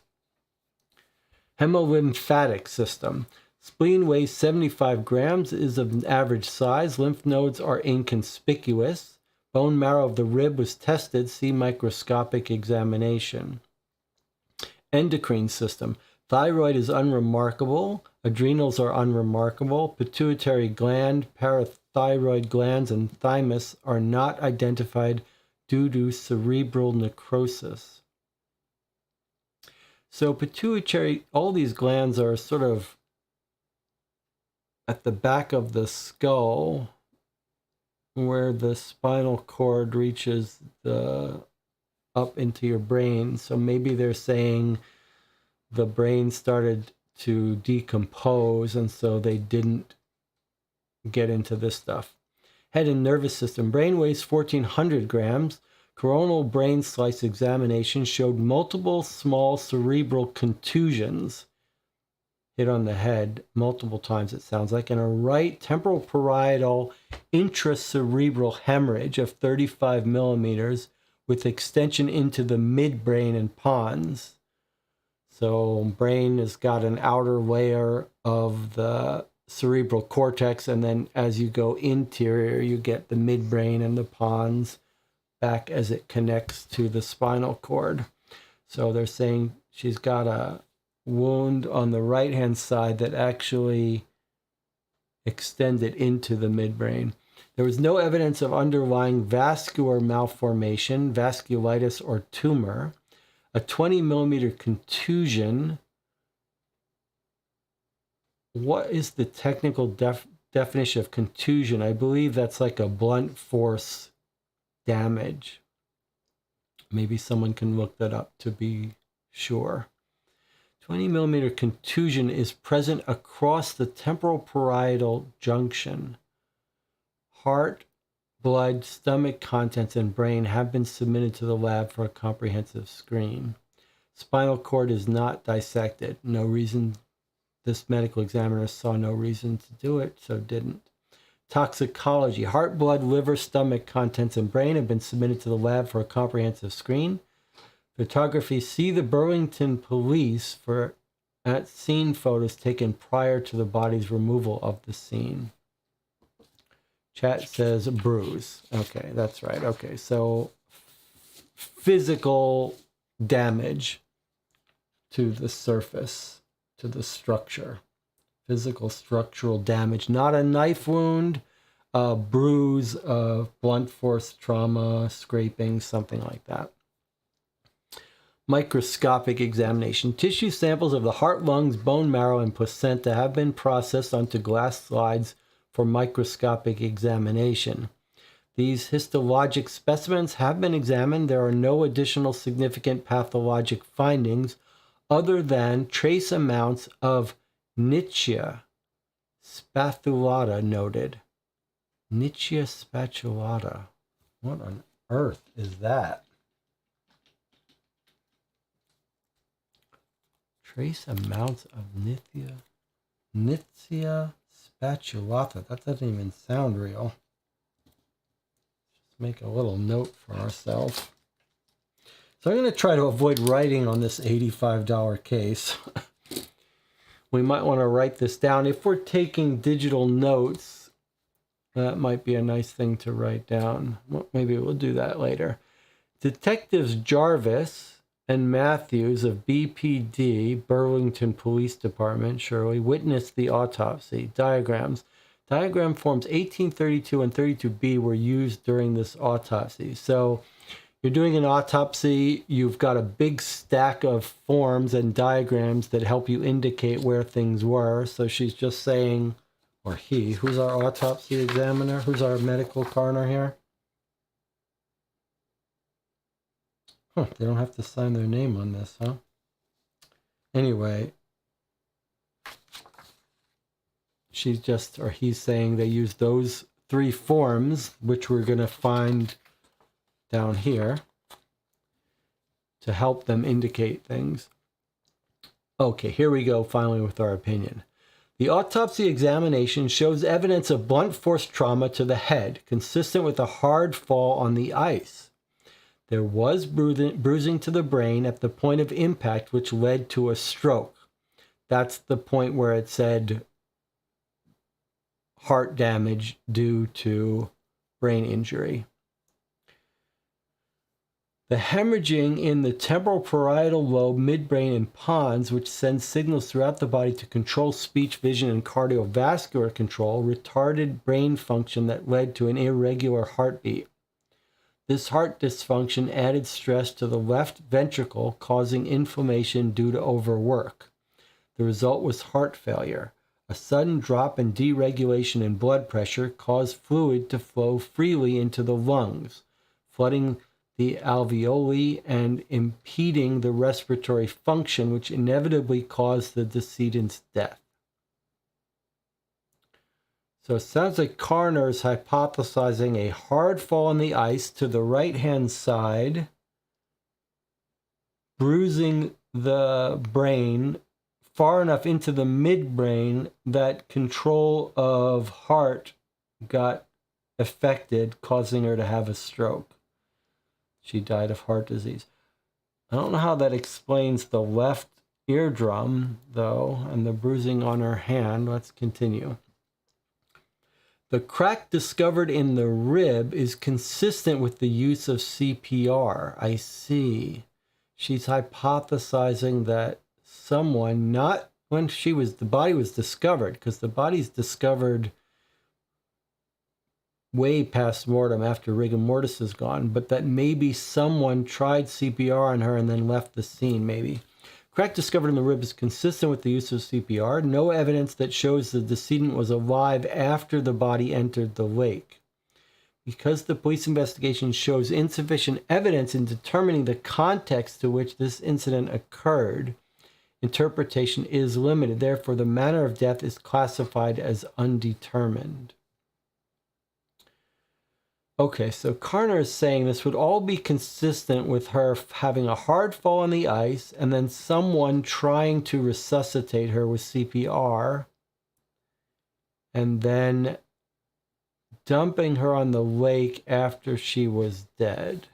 Hemolymphatic system. Spleen weighs 75 grams, is of average size. Lymph nodes are inconspicuous. Bone marrow of the rib was tested. See microscopic examination. Endocrine system. Thyroid is unremarkable. Adrenals are unremarkable. Pituitary gland, parathyroid glands, and thymus are not identified due to cerebral necrosis. So pituitary, all these glands are sort of at the back of the skull where the spinal cord reaches up into your brain. So maybe they're saying the brain started to decompose and so they didn't get into this stuff. Head and nervous system. Brain weighs 1,400 grams. Coronal brain slice examination showed multiple small cerebral contusions. Hit on the head multiple times, it sounds like, and a right temporal parietal intracerebral hemorrhage of 35 millimeters with extension into the midbrain and pons. So brain has got an outer layer of the cerebral cortex, and then as you go interior, you get the midbrain and the pons back as it connects to the spinal cord. So they're saying she's got a wound on the right hand side that actually extended into the midbrain. There was no evidence of underlying vascular malformation, vasculitis, or tumor. A 20 millimeter contusion. What is the technical definition of contusion? I believe that's like a blunt force damage. Maybe someone can look that up to be sure. 20 millimeter contusion is present across the temporal parietal junction. Heart, blood, stomach contents, and brain have been submitted to the lab for a comprehensive screen. Spinal cord is not dissected. No reason. This medical examiner saw no reason to do it, so didn't. Toxicology. Heart, blood, liver, stomach contents, and brain have been submitted to the lab for a comprehensive screen. Photography. See the Burlington Police for at scene photos taken prior to the body's removal of the scene. Chat says bruise. Okay, that's right. Okay, so physical damage to the surface, to the structure. Physical structural damage, not a knife wound, a bruise, a blunt force trauma, scraping, something like that. Microscopic examination. Tissue samples of the heart, lungs, bone marrow, and placenta have been processed onto glass slides for microscopic examination. These histologic specimens have been examined. There are no additional significant pathologic findings other than trace amounts of Nitzschia spatulata noted. Nitzschia spatulata. What on earth is that? Trace amounts of Nitzschia spatulata. That doesn't even sound real. make a little note for ourselves. So I'm going to try to avoid writing on this $85 case. We might want to write this down. If we're taking digital notes, that might be a nice thing to write down. Well, maybe we'll do that later. Detectives Jarvis and Matthews of BPD, Burlington Police Department, Shirley, witnessed the autopsy. Diagrams. Diagram forms 1832 and 32B were used during this autopsy. So you're doing an autopsy, you've got a big stack of forms and diagrams that help you indicate where things were. So she's just saying, or he, who's our autopsy examiner? Who's our medical coroner here? Huh, they don't have to sign their name on this, huh? Anyway, she's just, or he's saying they use those three forms, which we're going to find down here, to help them indicate things. Okay, here we go finally with our opinion. The autopsy examination shows evidence of blunt force trauma to the head, consistent with a hard fall on the ice. There was bruising to the brain at the point of impact, which led to a stroke. That's the point where it said heart damage due to brain injury. The hemorrhaging in the temporal parietal lobe, midbrain, and pons, which sends signals throughout the body to control speech, vision, and cardiovascular control, retarded brain function that led to an irregular heartbeat. This heart dysfunction added stress to the left ventricle, causing inflammation due to overwork. The result was heart failure. A sudden drop in deregulation in blood pressure caused fluid to flow freely into the lungs, flooding the alveoli and impeding the respiratory function, which inevitably caused the decedent's death. So it sounds like coroner is hypothesizing a hard fall on the ice to the right-hand side, bruising the brain far enough into the midbrain that control of heart got affected, causing her to have a stroke. She died of heart disease. I don't know how that explains the left eardrum, though, and the bruising on her hand. Let's continue. The crack discovered in the rib is consistent with the use of CPR. I see. She's hypothesizing that someone, not when the body was discovered, because the body's discovered way past mortem after rigor mortis is gone, but that maybe someone tried CPR on her and then left the scene, maybe. Crack discovered in the rib is consistent with the use of CPR. No evidence that shows the decedent was alive after the body entered the lake. Because the police investigation shows insufficient evidence in determining the context to which this incident occurred, interpretation is limited. Therefore, the manner of death is classified as undetermined. Okay, so coroner is saying this would all be consistent with her having a hard fall on the ice and then someone trying to resuscitate her with CPR and then dumping her on the lake after she was dead.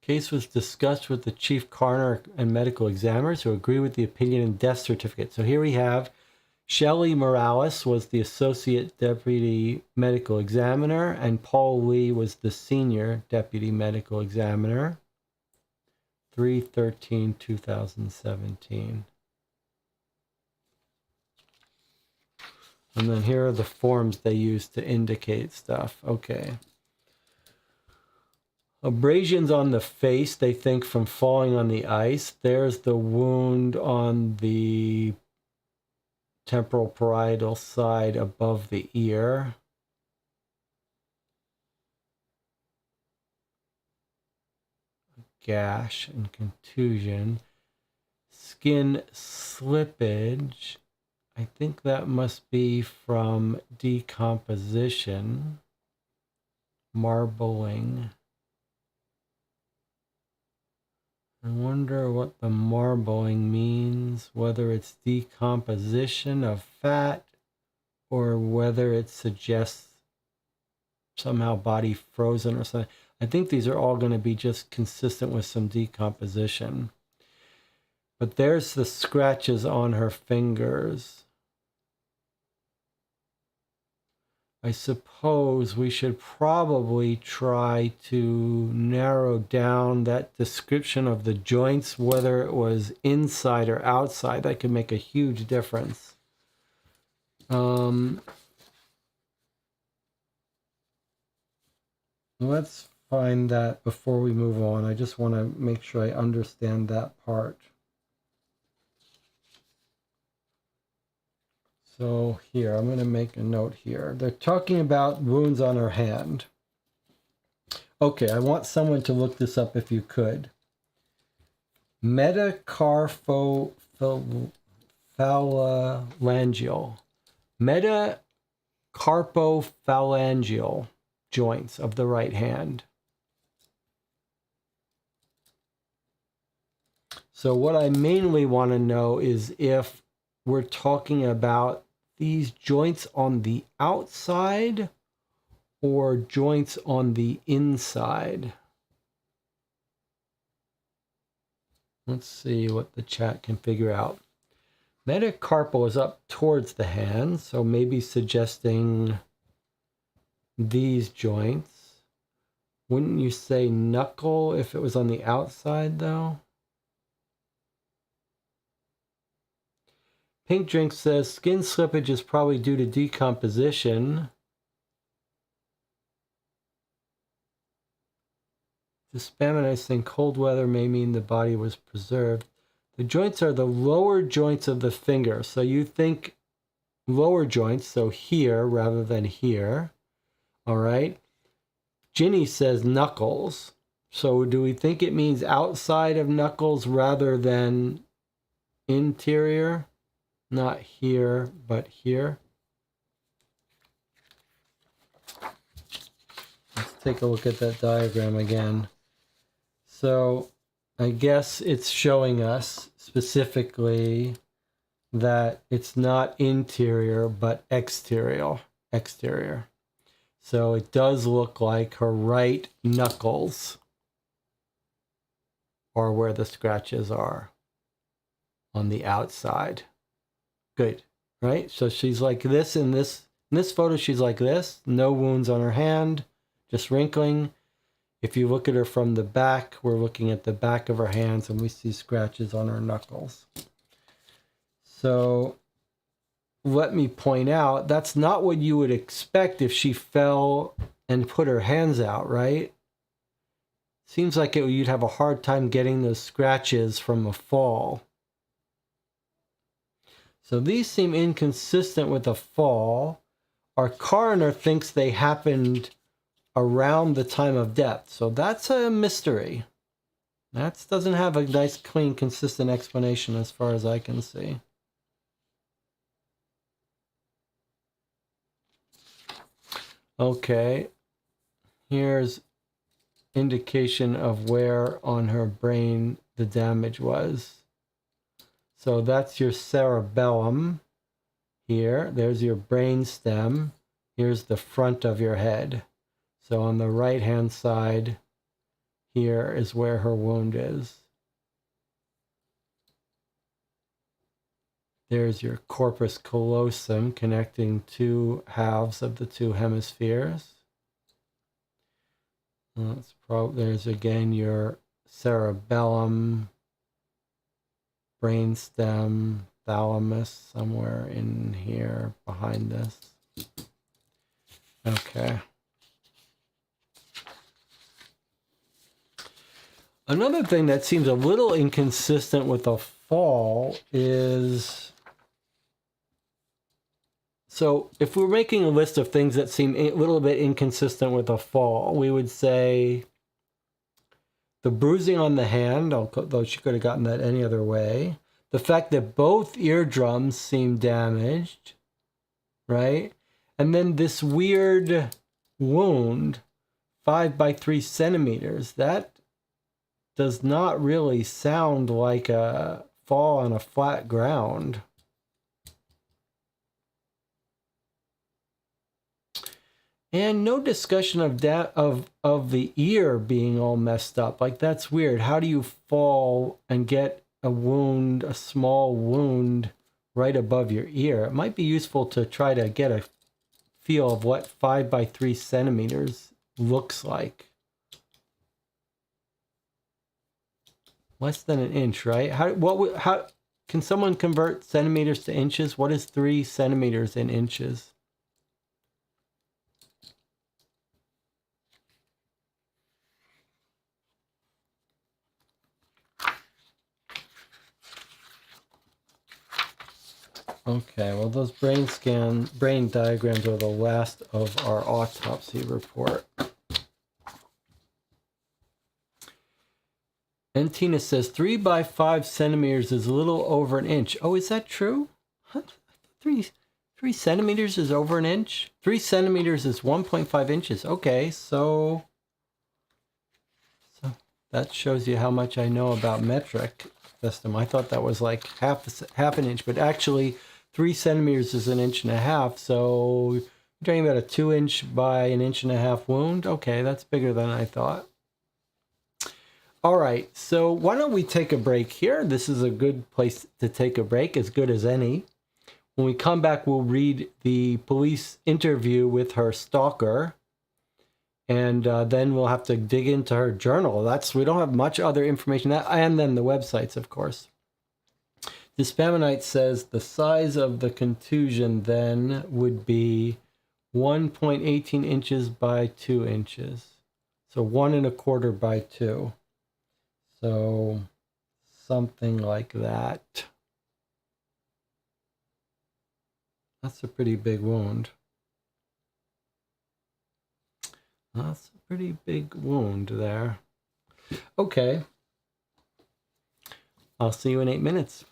Case was discussed with the chief coroner and medical examiners who agree with the opinion and death certificate. So here we have Shelley Morales was the associate deputy medical examiner, and Paul Lee was the senior deputy medical examiner. 3/13/2017. And then here are the forms they use to indicate stuff. Okay. Abrasions on the face, they think from falling on the ice. There's the wound on the temporal parietal side above the ear. Gash and contusion. Skin slippage. I think that must be from decomposition. Marbling. I wonder what the marbling means, whether it's decomposition of fat or whether it suggests somehow body frozen or something. I think these are all going to be just consistent with some decomposition. But there's the scratches on her fingers. I suppose we should probably try to narrow down that description of the joints, whether it was inside or outside. That could make a huge difference. Let's find that before we move on. I just want to make sure I understand that part. So here, I'm going to make a note here. They're talking about wounds on her hand. Okay, I want someone to look this up if you could. Metacarpophalangeal. Metacarpophalangeal joints of the right hand. So what I mainly want to know is if we're talking about these joints on the outside or joints on the inside. Let's see what the chat can figure out. Metacarpal is up towards the hand, so maybe suggesting these joints. Wouldn't you say knuckle if it was on the outside, though? Pink Drink says skin slippage is probably due to decomposition. The Spamonites think cold weather may mean the body was preserved. The joints are the lower joints of the finger. So you think lower joints, so here rather than here. All right. Ginny says knuckles. So do we think it means outside of knuckles rather than interior? Not here, but here. Let's take a look at that diagram again. So I guess it's showing us specifically that it's not interior, but exterior. So it does look like her right knuckles are where the scratches are on the outside. Good, right? So she's like this in this photo, she's like this, no wounds on her hand, just wrinkling. If you look at her from the back, we're looking at the back of her hands and we see scratches on her knuckles. So let me point out, that's not what you would expect if she fell and put her hands out, right? Seems like you'd have a hard time getting those scratches from a fall. So these seem inconsistent with a fall. Our coroner thinks they happened around the time of death. So that's a mystery. That doesn't have a nice, clean, consistent explanation as far as I can see. Okay, here's indication of where on her brain the damage was. So that's your cerebellum here. There's your brain stem. Here's the front of your head. So on the right-hand side, here is where her wound is. There's your corpus callosum connecting two halves of the two hemispheres. There's again your cerebellum, brainstem, thalamus, somewhere in here behind this. Okay. Another thing that seems a little inconsistent with a fall is, so if we're making a list of things that seem a little bit inconsistent with a fall, we would say the bruising on the hand, though she could have gotten that any other way. The fact that both eardrums seem damaged, right? And then this weird wound, 5 by 3 centimeters, that does not really sound like a fall on a flat ground. And no discussion of of the ear being all messed up. Like, that's weird. How do you fall and get a wound, a small wound, right above your ear? It might be useful to try to get a feel of what 5 by 3 centimeters looks like. Less than an inch, right? How can someone convert centimeters to inches? What is 3 centimeters in inches? Okay, well, those brain diagrams are the last of our autopsy report. And Tina says 3 by 5 centimeters is a little over an inch. Oh, is that true? Huh? 3 centimeters is over an inch? 3 centimeters is 1.5 inches. Okay, so that shows you how much I know about metric system. I thought that was like half an inch, but actually 3 centimeters is an inch and a half. So you're talking about a 2-inch by an inch and a half wound. Okay, that's bigger than I thought. All right, so why don't we take a break here? This is a good place to take a break, as good as any. When we come back, we'll read the police interview with her stalker. And then we'll have to dig into her journal. We don't have much other information. And then the websites, of course. The Spamonite says the size of the contusion then would be 1.18 inches by 2 inches. So 1 1/4 by 2. So something like that. That's a pretty big wound. That's a pretty big wound there. Okay. I'll see you in 8 minutes.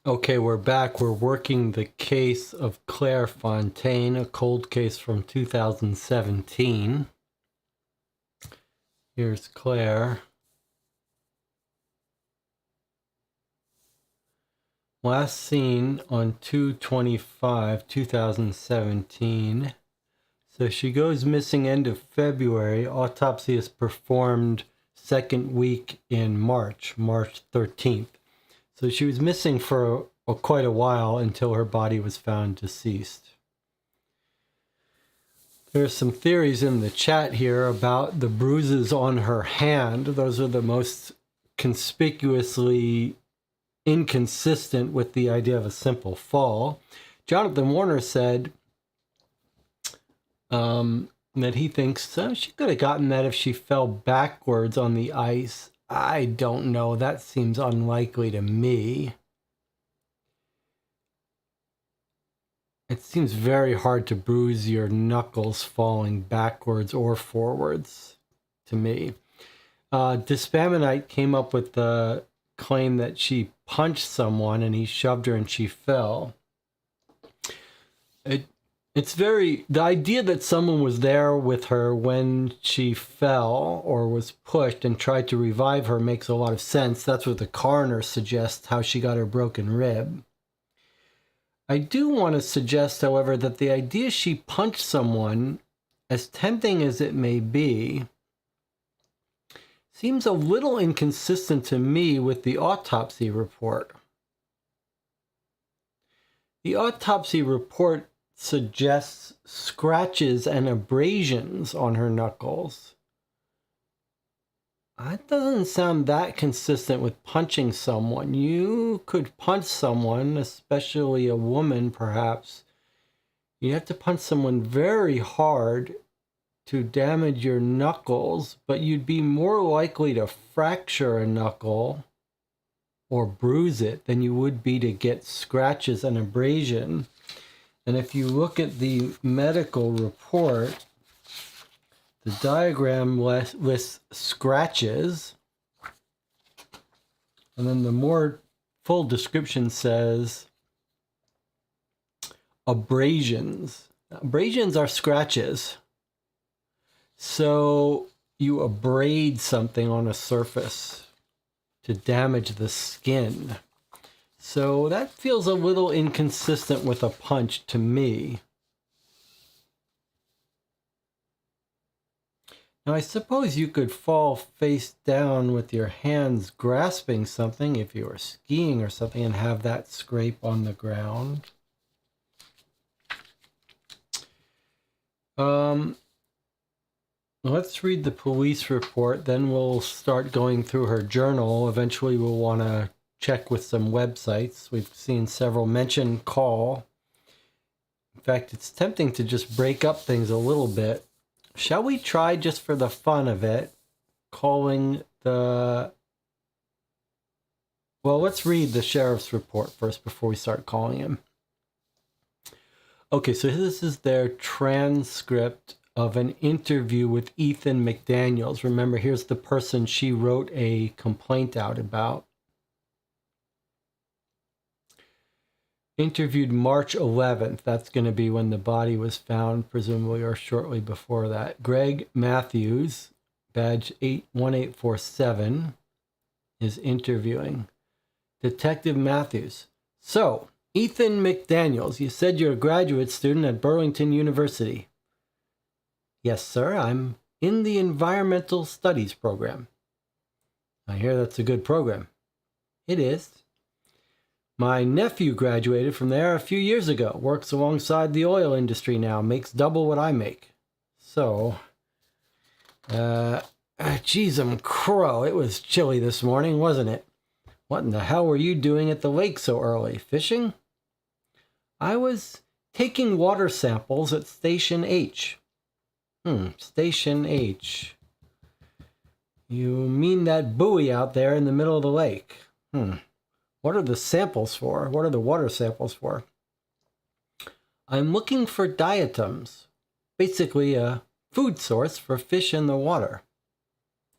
Okay, we're back. We're working the case of Claire Fontaine, a cold case from 2017. Here's Claire. Last seen on 2/25/2017. So she goes missing end of February. Autopsy is performed second week in March 13th. So she was missing for quite a while until her body was found deceased. There's some theories in the chat here about the bruises on her hand. Those are the most conspicuously inconsistent with the idea of a simple fall. Jonathan Warner said that he thinks she could have gotten that if she fell backwards on the ice. I don't know. That seems unlikely to me. It seems very hard to bruise your knuckles falling backwards or forwards to me. Dispaminite came up with the claim that she punched someone and he shoved her and she fell. It's the idea that someone was there with her when she fell or was pushed and tried to revive her makes a lot of sense. That's what the coroner suggests, how she got her broken rib. I do want to suggest, however, that the idea she punched someone, as tempting as it may be, seems a little inconsistent to me with the autopsy report. The autopsy report suggests scratches and abrasions on her knuckles. That doesn't sound that consistent with punching someone. You could punch someone, especially a woman perhaps. You have to punch someone very hard to damage your knuckles, but you'd be more likely to fracture a knuckle or bruise it than you would be to get scratches and abrasion. And if you look at the medical report, the diagram lists scratches, and then the more full description says abrasions. Abrasions are scratches. So you abrade something on a surface to damage the skin. So that feels a little inconsistent with a punch to me. Now, I suppose you could fall face down with your hands grasping something if you were skiing or something and have that scrape on the ground. Let's read the police report, then we'll start going through her journal. Eventually we'll want to check with some websites. We've seen several mention call. In fact, it's tempting to just break up things a little bit. Shall we try, just for the fun of it, calling the... Well, let's read the sheriff's report first before we start calling him. Okay, so this is their transcript of an interview with Ethan McDaniels. Remember, here's the person she wrote a complaint out about. Interviewed March 11th. That's going to be when the body was found, presumably, or shortly before that. Greg Matthews, badge 1847, is interviewing. Detective Matthews. So, Ethan McDaniels, you said you're a graduate student at Burlington University. Yes, sir. I'm in the Environmental Studies program. I hear that's a good program. It is. My nephew graduated from there a few years ago. Works alongside the oil industry now. Makes double what I make. So, geez, crow. It was chilly this morning, wasn't it? What in the hell were you doing at the lake so early? Fishing? I was taking water samples at Station H. Station H. You mean that buoy out there in the middle of the lake? What are the samples for? What are the water samples for? I'm looking for diatoms. Basically a food source for fish in the water.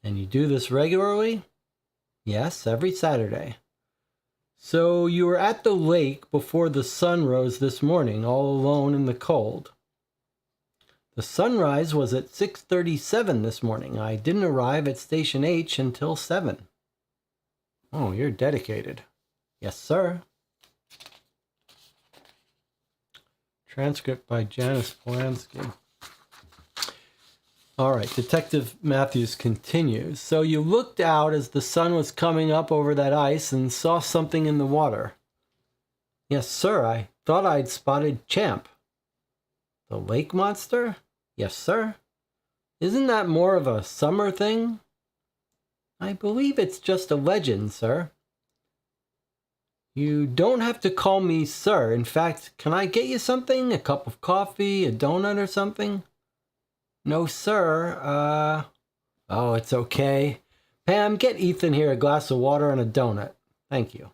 And you do this regularly? Yes, every Saturday. So you were at the lake before the sun rose this morning, all alone in the cold. The sunrise was at 6:37 this morning. I didn't arrive at Station H until 7. Oh, you're dedicated. Yes, sir. Transcript by Janice Polanski. All right, Detective Matthews continues. So you looked out as the sun was coming up over that ice and saw something in the water. Yes, sir, I thought I'd spotted Champ. The lake monster? Yes, sir. Isn't that more of a summer thing? I believe it's just a legend, sir. You don't have to call me sir. In fact, can I get you something? A cup of coffee, a donut or something? No, sir. Oh, it's okay. Pam, get Ethan here a glass of water and a donut. Thank you.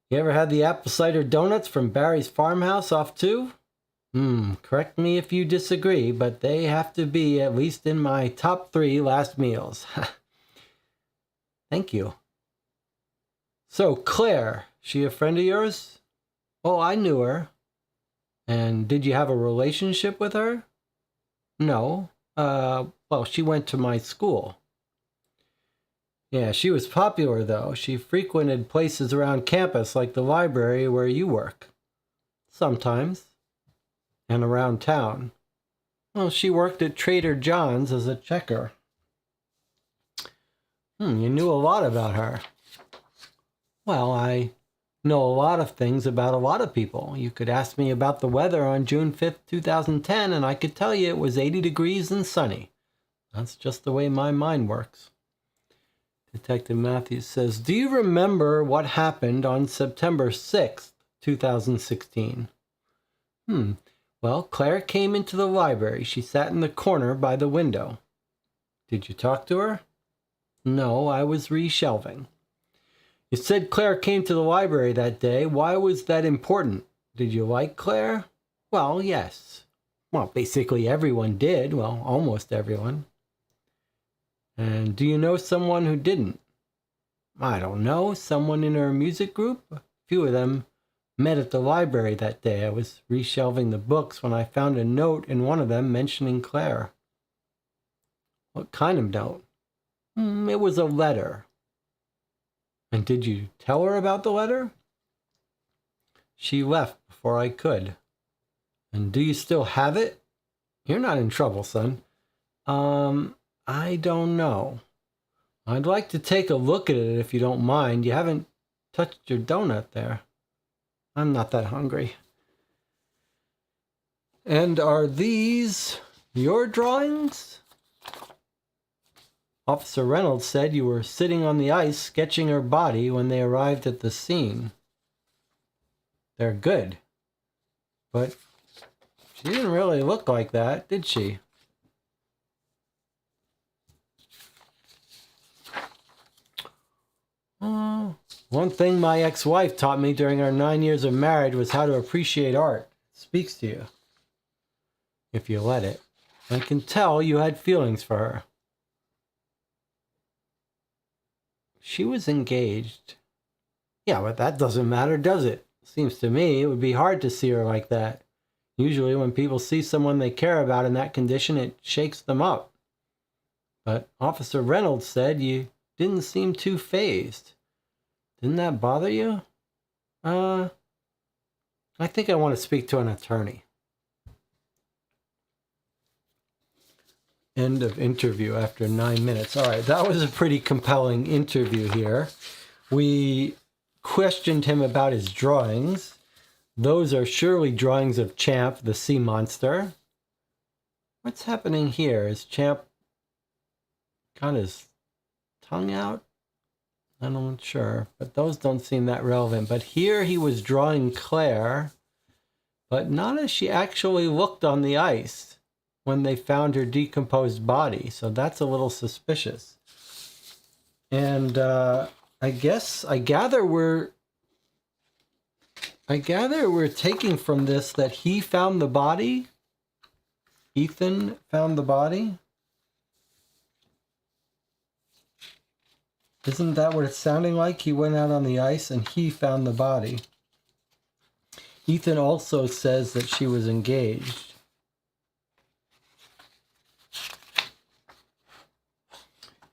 You ever had the apple cider donuts from Barry's farmhouse off 2? Correct me if you disagree, but they have to be at least in my top 3 last meals. Thank you. So, Claire, she a friend of yours? Oh, I knew her. And did you have a relationship with her? No. Well, she went to my school. Yeah, she was popular, though. She frequented places around campus, like the library where you work. Sometimes. And around town. Well, she worked at Trader John's as a checker. You knew a lot about her. Well, I know a lot of things about a lot of people. You could ask me about the weather on June 5th, 2010, and I could tell you it was 80 degrees and sunny. That's just the way my mind works. Detective Matthews says, do you remember what happened on September 6th, 2016? Well, Claire came into the library. She sat in the corner by the window. Did you talk to her? No, I was reshelving. You said Claire came to the library that day. Why was that important? Did you like Claire? Well, yes. Well, basically everyone did. Well, almost everyone. And do you know someone who didn't? I don't know. Someone in her music group? A few of them met at the library that day. I was reshelving the books when I found a note in one of them mentioning Claire. What kind of note? It was a letter. And did you tell her about the letter? She left before I could. And do you still have it? You're not in trouble, son. I don't know. I'd like to take a look at it if you don't mind. You haven't touched your donut there. I'm not that hungry. And are these your drawings? Officer Reynolds said you were sitting on the ice sketching her body when they arrived at the scene. They're good. But she didn't really look like that, did she? One thing my ex-wife taught me during our 9 years of marriage was how to appreciate art. It speaks to you. If you let it. I can tell you had feelings for her. She was engaged. Yeah, but that doesn't matter, does it? Seems to me it would be hard to see her like that. Usually when people see someone they care about in that condition, it shakes them up. But Officer Reynolds said you didn't seem too fazed. Didn't that bother you? I think I want to speak to an attorney. End of interview after 9 minutes. All right, that was a pretty compelling interview here. We questioned him about his drawings. Those are surely drawings of Champ, the sea monster. What's happening here? Is Champ got his tongue out? I'm not sure, but those don't seem that relevant. But here he was drawing Claire, but not as she actually looked on the ice when they found her decomposed body. So that's a little suspicious. And I gather we're taking from this that he found the body. Ethan found the body. Isn't that what it's sounding like? He went out on the ice and he found the body. Ethan also says that she was engaged.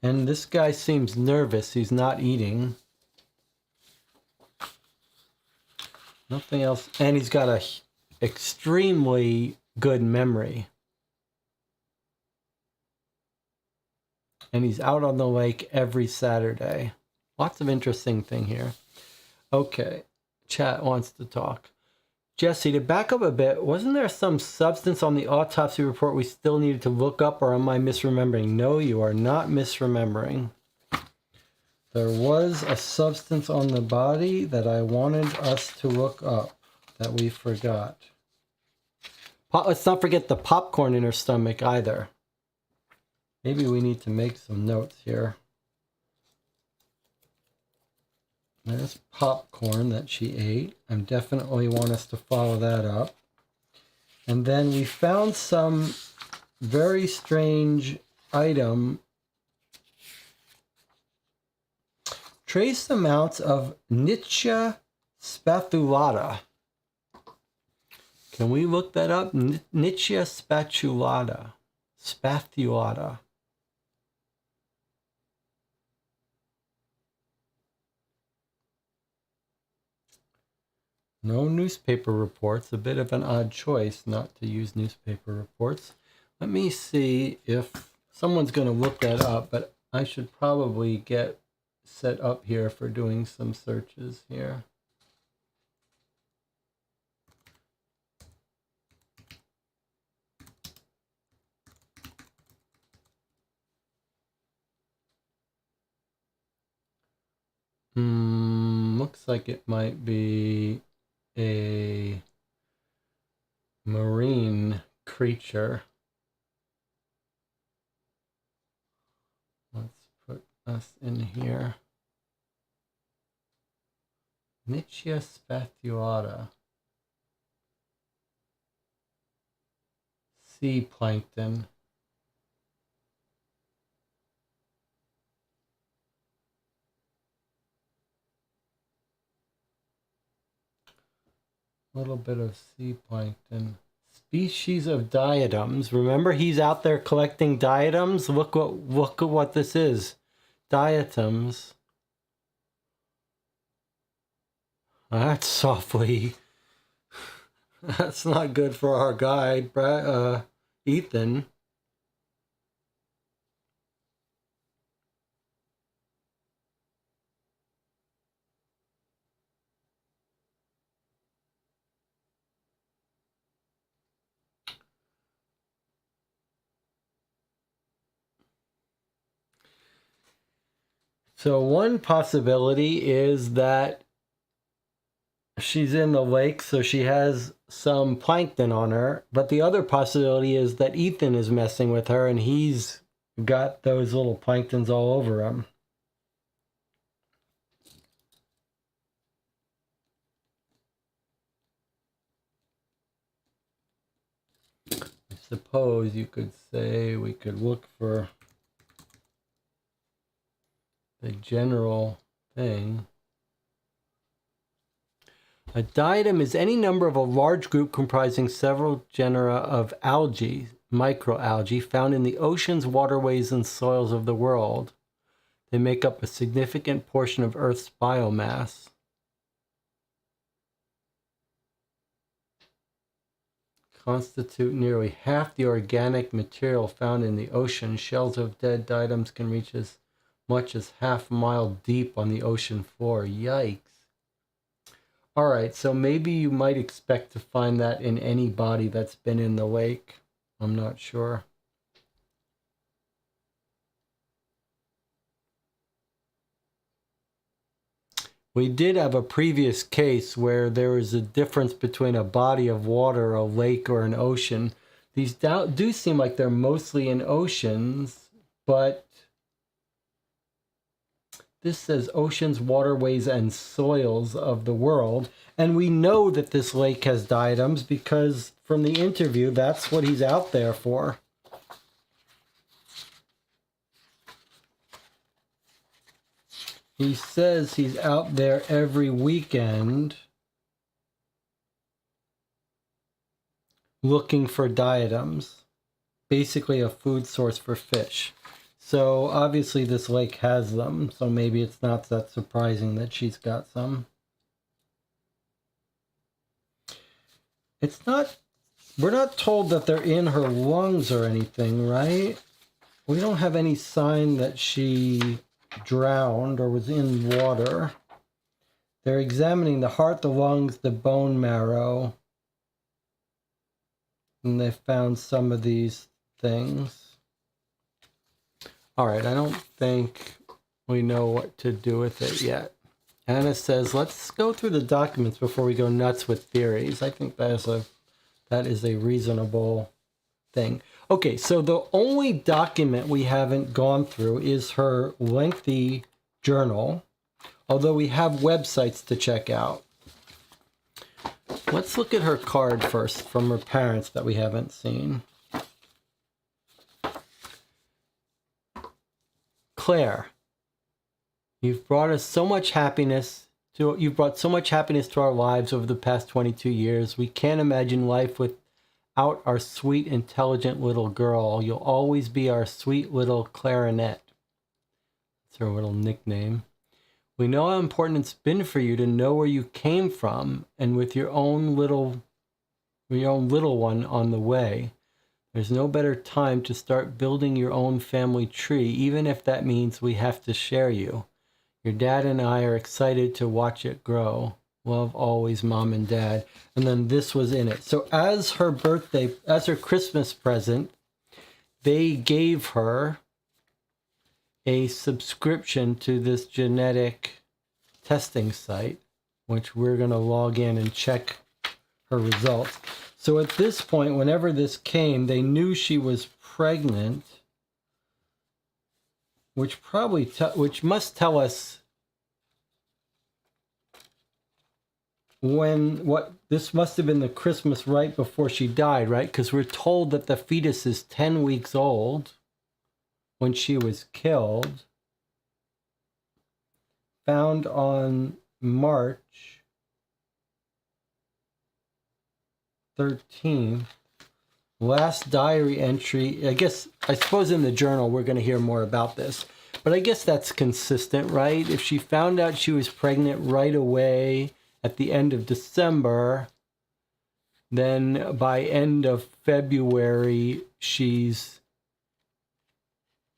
And this guy seems nervous. He's not eating. Nothing else. And he's got a extremely good memory. And he's out on the lake every Saturday. Lots of interesting thing here. Okay, chat wants to talk. Jesse, to back up a bit, wasn't there some substance on the autopsy report we still needed to look up, or am I misremembering? No, you are not misremembering. There was a substance on the body that I wanted us to look up that we forgot. Let's not forget the popcorn in her stomach either. Maybe we need to make some notes here. There's popcorn that she ate. I definitely want us to follow that up. And then we found some very strange item. Trace amounts of Nitzschia spatulata. Can we look that up? Nitzschia spatulata. Spatulata. No newspaper reports. A bit of an odd choice not to use newspaper reports. Let me see if someone's going to look that up, but I should probably get set up here for doing some searches here. Looks like it might be a marine creature. Let's put us in here. Nitzschia spatulata. Sea plankton. A little bit of sea plankton. Species of diatoms. Remember, he's out there collecting diatoms. Look at what this is. Diatoms. That's softly. That's not good for our guy, Ethan. So one possibility is that she's in the lake, so she has some plankton on her. But the other possibility is that Ethan is messing with her and he's got those little planktons all over him. I suppose you could say we could look for the general thing. A diatom is any number of a large group comprising several genera of algae, microalgae, found in the oceans, waterways, and soils of the world. They make up a significant portion of Earth's biomass. Constitute nearly half the organic material found in the ocean. Shells of dead diatoms can reach as much as half a mile deep on the ocean floor. Yikes. All right, so maybe you might expect to find that in any body that's been in the lake. I'm not sure. We did have a previous case where there was a difference between a body of water, a lake, or an ocean. These do seem like they're mostly in oceans, but this says oceans, waterways, and soils of the world. And we know that this lake has diatoms because from the interview, that's what he's out there for. He says he's out there every weekend looking for diatoms, basically a food source for fish. So obviously this lake has them, so maybe it's not that surprising that she's got some. It's not, we're not told that they're in her lungs or anything, right? We don't have any sign that she drowned or was in water. They're examining the heart, the lungs, the bone marrow. And they found some of these things. All right, I don't think we know what to do with it yet. Anna says, let's go through the documents before we go nuts with theories. I think that is a reasonable thing. Okay, so the only document we haven't gone through is her lengthy journal, although we have websites to check out. Let's look at her card first from her parents that we haven't seen. Claire, you've brought so much happiness to our lives over the past 22 years. We can't imagine life without our sweet, intelligent little girl. You'll always be our sweet little clarinet. That's her little nickname. We know how important it's been for you to know where you came from, and with your own little one on the way. There's no better time to start building your own family tree, even if that means we have to share you. Your dad and I are excited to watch it grow. Love always, Mom and Dad. And then this was in it. So as her Christmas present, they gave her a subscription to this genetic testing site, which we're going to log in and check her results. So at this point, whenever this came, they knew she was pregnant, which must tell us this must have been the Christmas right before she died, right? Because we're told that the fetus is 10 weeks old when she was killed. Found on March 13th. Last diary entry. I suppose in the journal we're going to hear more about this. But I guess that's consistent, right? If she found out she was pregnant right away at the end of December, then by end of February, she's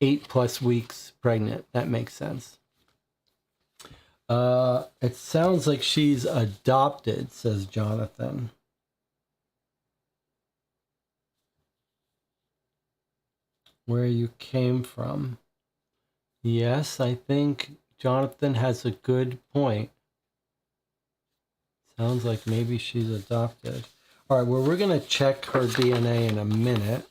8+ weeks pregnant. That makes sense. It sounds like she's adopted, says Jonathan. Where you came from. Yes, I think Jonathan has a good point. Sounds like maybe she's adopted. All right, well, we're going to check her DNA in a minute.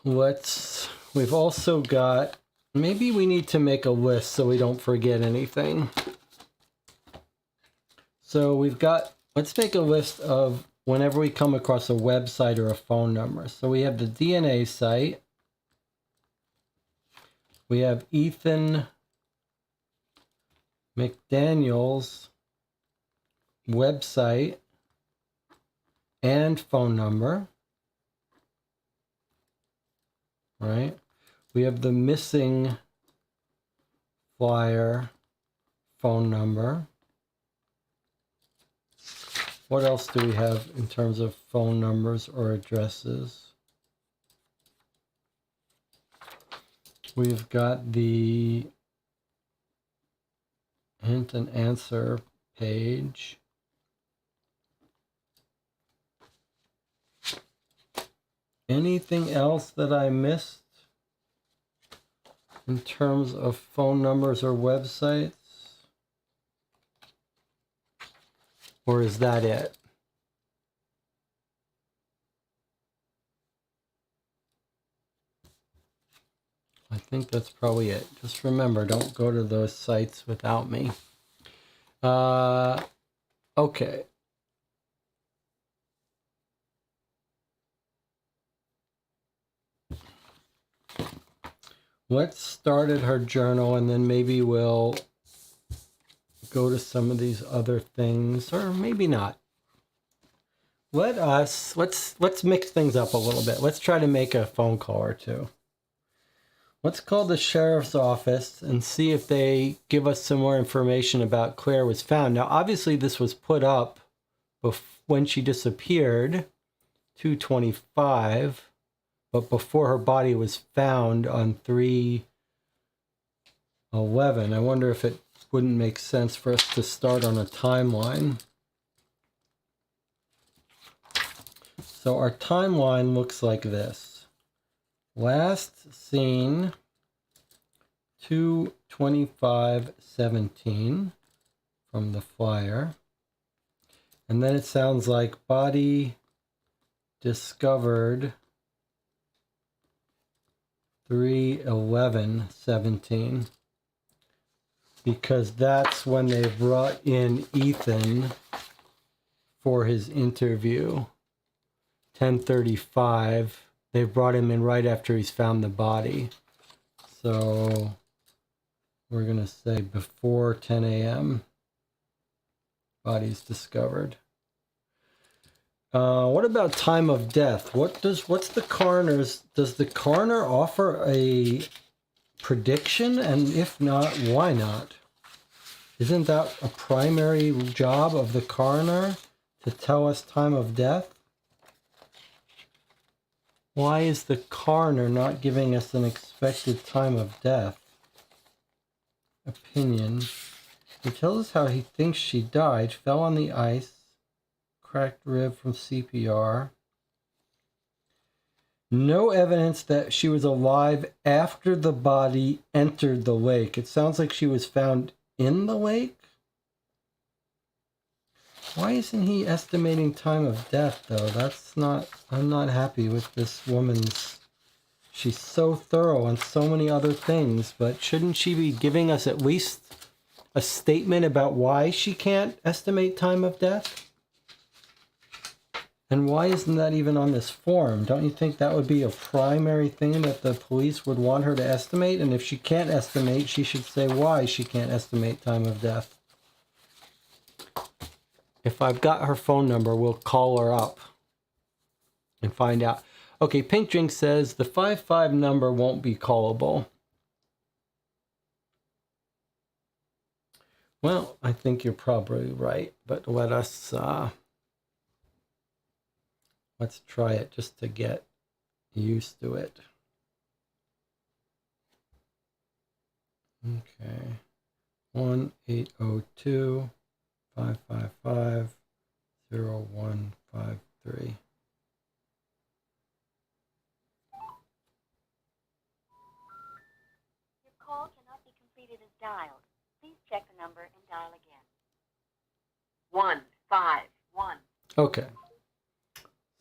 We've also got, maybe we need to make a list so we don't forget anything. So let's make a list of whenever we come across a website or a phone number. So we have the DNA site. We have Ethan McDaniel's website and phone number. Right? We have the missing flyer phone number. What else do we have in terms of phone numbers or addresses? We've got the hint and answer page. Anything else that I missed in terms of phone numbers or websites? Or is that it? I think that's probably it. Just remember, don't go to those sites without me. Okay. Let's start at her journal, and then maybe we'll go to some of these other things, or maybe not. Let's mix things up a little bit. Let's try to make a phone call or two. Let's call the sheriff's office and see if they give us some more information about Claire was found. Now, obviously, this was put up when she disappeared, 225, but before her body was found on 3/11. I wonder if it wouldn't make sense for us to start on a timeline. So our timeline looks like this. Last seen 2/25/17 from the flyer. And then it sounds like body discovered 3/11/17, because that's when they brought in Ethan for his interview. 10:35. They brought him in right after he's found the body. So we're going to say before 10 a.m. body's discovered. What about time of death? Does the coroner offer a prediction? And if not, why not? Isn't that a primary job of the coroner to tell us time of death? Why is the coroner not giving us an expected time of death? Opinion. He tells us how he thinks she died, fell on the ice, cracked rib from CPR. No evidence that she was alive after the body entered the lake. It sounds like she was found in the lake. Why isn't he estimating time of death, though? I'm not happy with this woman's. She's so thorough on so many other things, but shouldn't she be giving us at least a statement about why she can't estimate time of death? And why isn't that even on this form? Don't you think that would be a primary thing that the police would want her to estimate? And if she can't estimate, she should say why she can't estimate time of death. If I've got her phone number, we'll call her up and find out. Okay, Pink Drink says the 55 number won't be callable. Well, I think you're probably right, but let's try it just to get used to it. Okay, 1-802-555-0153. Your call cannot be completed as dialed. Please check the number and dial again. 151. Okay.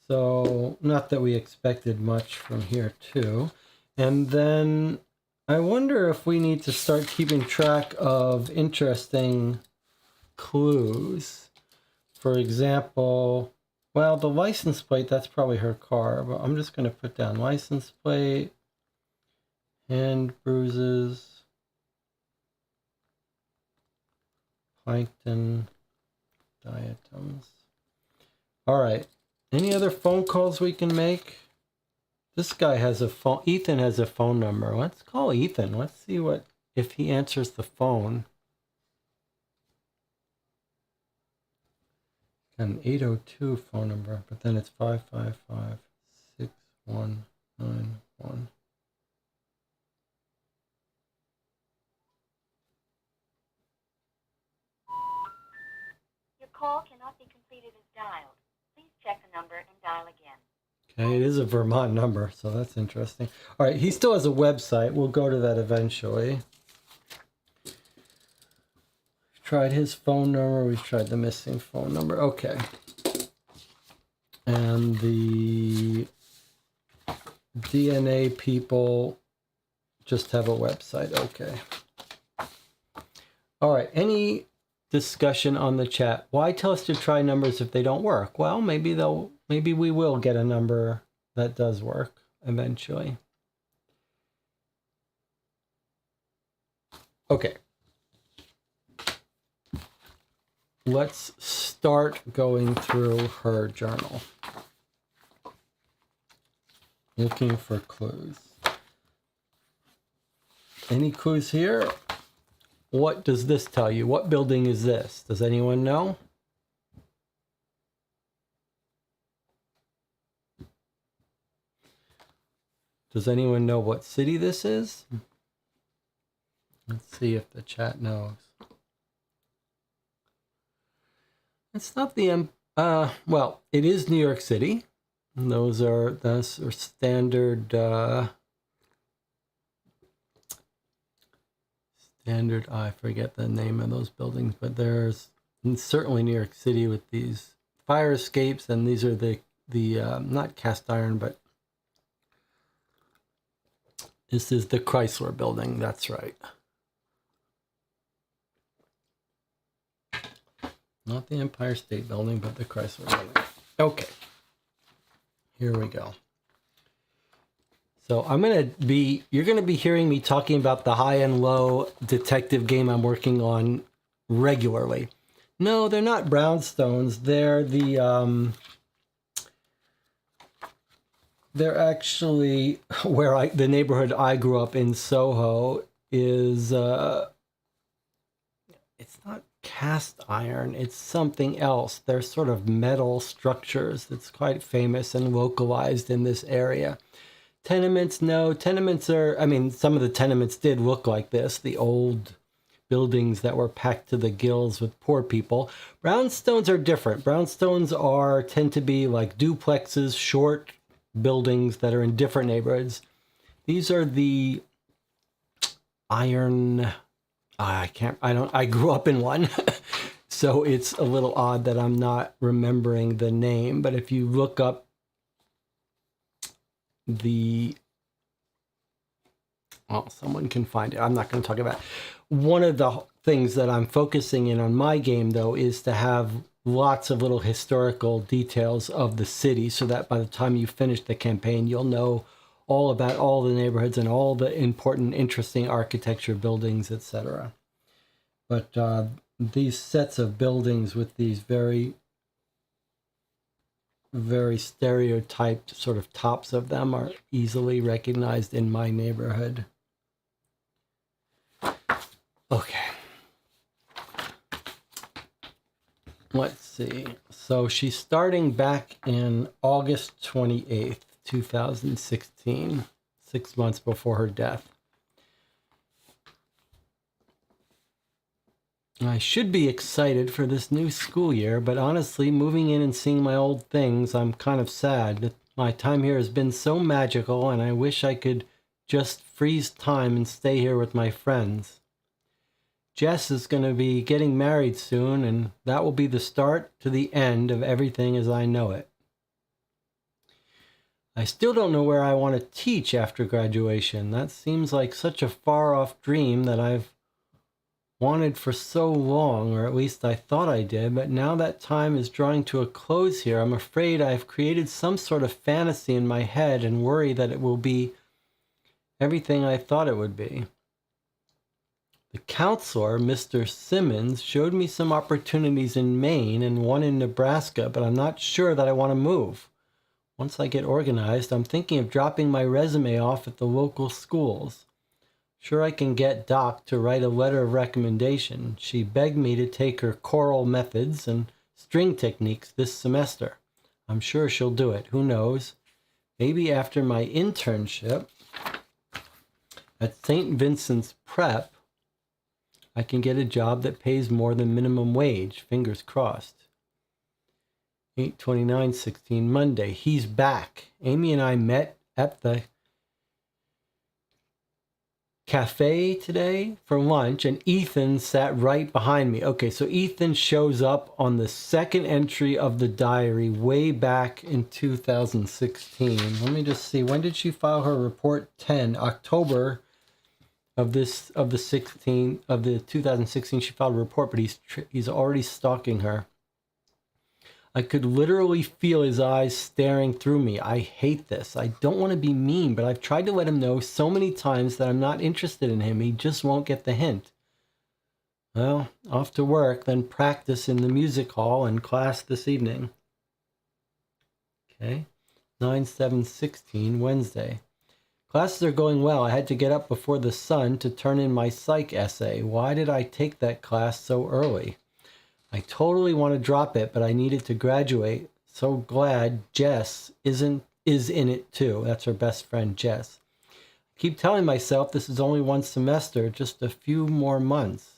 So, not that we expected much from here, too. And then I wonder if we need to start keeping track of interesting clues. For example, well, the license plate, that's probably her car, but I'm just going to put down license plate, hand bruises, plankton, diatoms. All right. Any other phone calls we can make? This guy has a phone. Ethan has a phone number. Let's call Ethan. Let's see if he answers the phone. An 802 phone number, but then it's 555-6191. Your call cannot be completed as dialed. Please check the number and dial again. Okay, it is a Vermont number, so that's interesting. All right, he still has a website. We'll go to that eventually. We've tried his phone number. We've tried the missing phone number. Okay. And the DNA people just have a website. Okay. All right, any discussion on the chat? Why tell us to try numbers if they don't work? Well, maybe we will get a number that does work eventually. Okay. Let's start going through her journal. Looking for clues. Any clues here? What does this tell you? What building is this? Does anyone know? Does anyone know what city this is? Let's see if the chat knows. It's not the well, it is New York City. Those are standard I forget the name of those buildings, but there's certainly New York City with these fire escapes, and these are the not cast iron, but this is the Chrysler Building. That's right. Not the Empire State Building, but the Chrysler Building. Okay. Here we go. So you're going to be hearing me talking about the high and low detective game I'm working on regularly. No, they're not brownstones. They're they're actually the neighborhood I grew up in, Soho, is, it's not cast iron, it's something else. They're sort of metal structures that's quite famous and localized in this area. Tenements, no. Tenements are, I mean, some of the tenements did look like this, the old buildings that were packed to the gills with poor people. Brownstones are different. Brownstones tend to be like duplexes, short buildings that are in different neighborhoods. These are the iron, I grew up in one. So it's a little odd that I'm not remembering the name, but if you look up someone can find it. I'm not going to talk about it. One of the things that I'm focusing in on my game, though, is to have lots of little historical details of the city so that by the time you finish the campaign, you'll know all about all the neighborhoods and all the important, interesting architecture, buildings, etc. But these sets of buildings with these very, very stereotyped sort of tops of them are easily recognized in my neighborhood. Okay. Let's see. So she's starting back in August 28th, 2016, 6 months before her death. I should be excited for this new school year, but honestly, moving in and seeing my old things, I'm kind of sad. My time here has been so magical, and I wish I could just freeze time and stay here with my friends. Jess is going to be getting married soon, and that will be the start to the end of everything as I know it. I still don't know where I want to teach after graduation. That seems like such a far-off dream that I've wanted for so long, or at least I thought I did, but now that time is drawing to a close here, I'm afraid I've created some sort of fantasy in my head and worry that it will be everything I thought it would be. The counselor, Mr. Simmons, showed me some opportunities in Maine and one in Nebraska, but I'm not sure that I want to move. Once I get organized, I'm thinking of dropping my resume off at the local schools. Sure, I can get Doc to write a letter of recommendation. She begged me to take her choral methods and string techniques this semester. I'm sure she'll do it. Who knows? Maybe after my internship at St. Vincent's Prep, I can get a job that pays more than minimum wage. Fingers crossed. 8/29/16, Monday. He's back. Amy and I met at the cafe today for lunch, and Ethan sat right behind me. Okay, so Ethan shows up on the second entry of the diary way back in 2016. Let me just see. When did she file her report? October of the 2016 she filed a report, but he's already stalking her. I could literally feel his eyes staring through me. I hate this. I don't want to be mean, but I've tried to let him know so many times that I'm not interested in him. He just won't get the hint. Well, off to work, then practice in the music hall and class this evening. Okay, 9/7/16, Wednesday. Classes are going well. I had to get up before the sun to turn in my psych essay. Why did I take that class so early? I totally want to drop it, but I needed to graduate. So glad Jess is in it too. That's her best friend, Jess. I keep telling myself this is only one semester, just a few more months.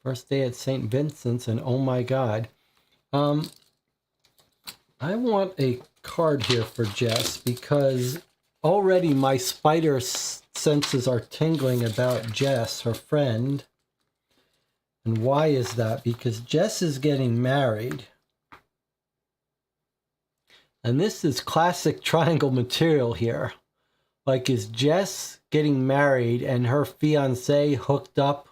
First day at St. Vincent's, and oh my God. I want a card here for Jess because already my spider senses are tingling about Jess, her friend. And why is that? Because Jess is getting married. And this is classic triangle material here. Like, is Jess getting married and her fiancé hooked up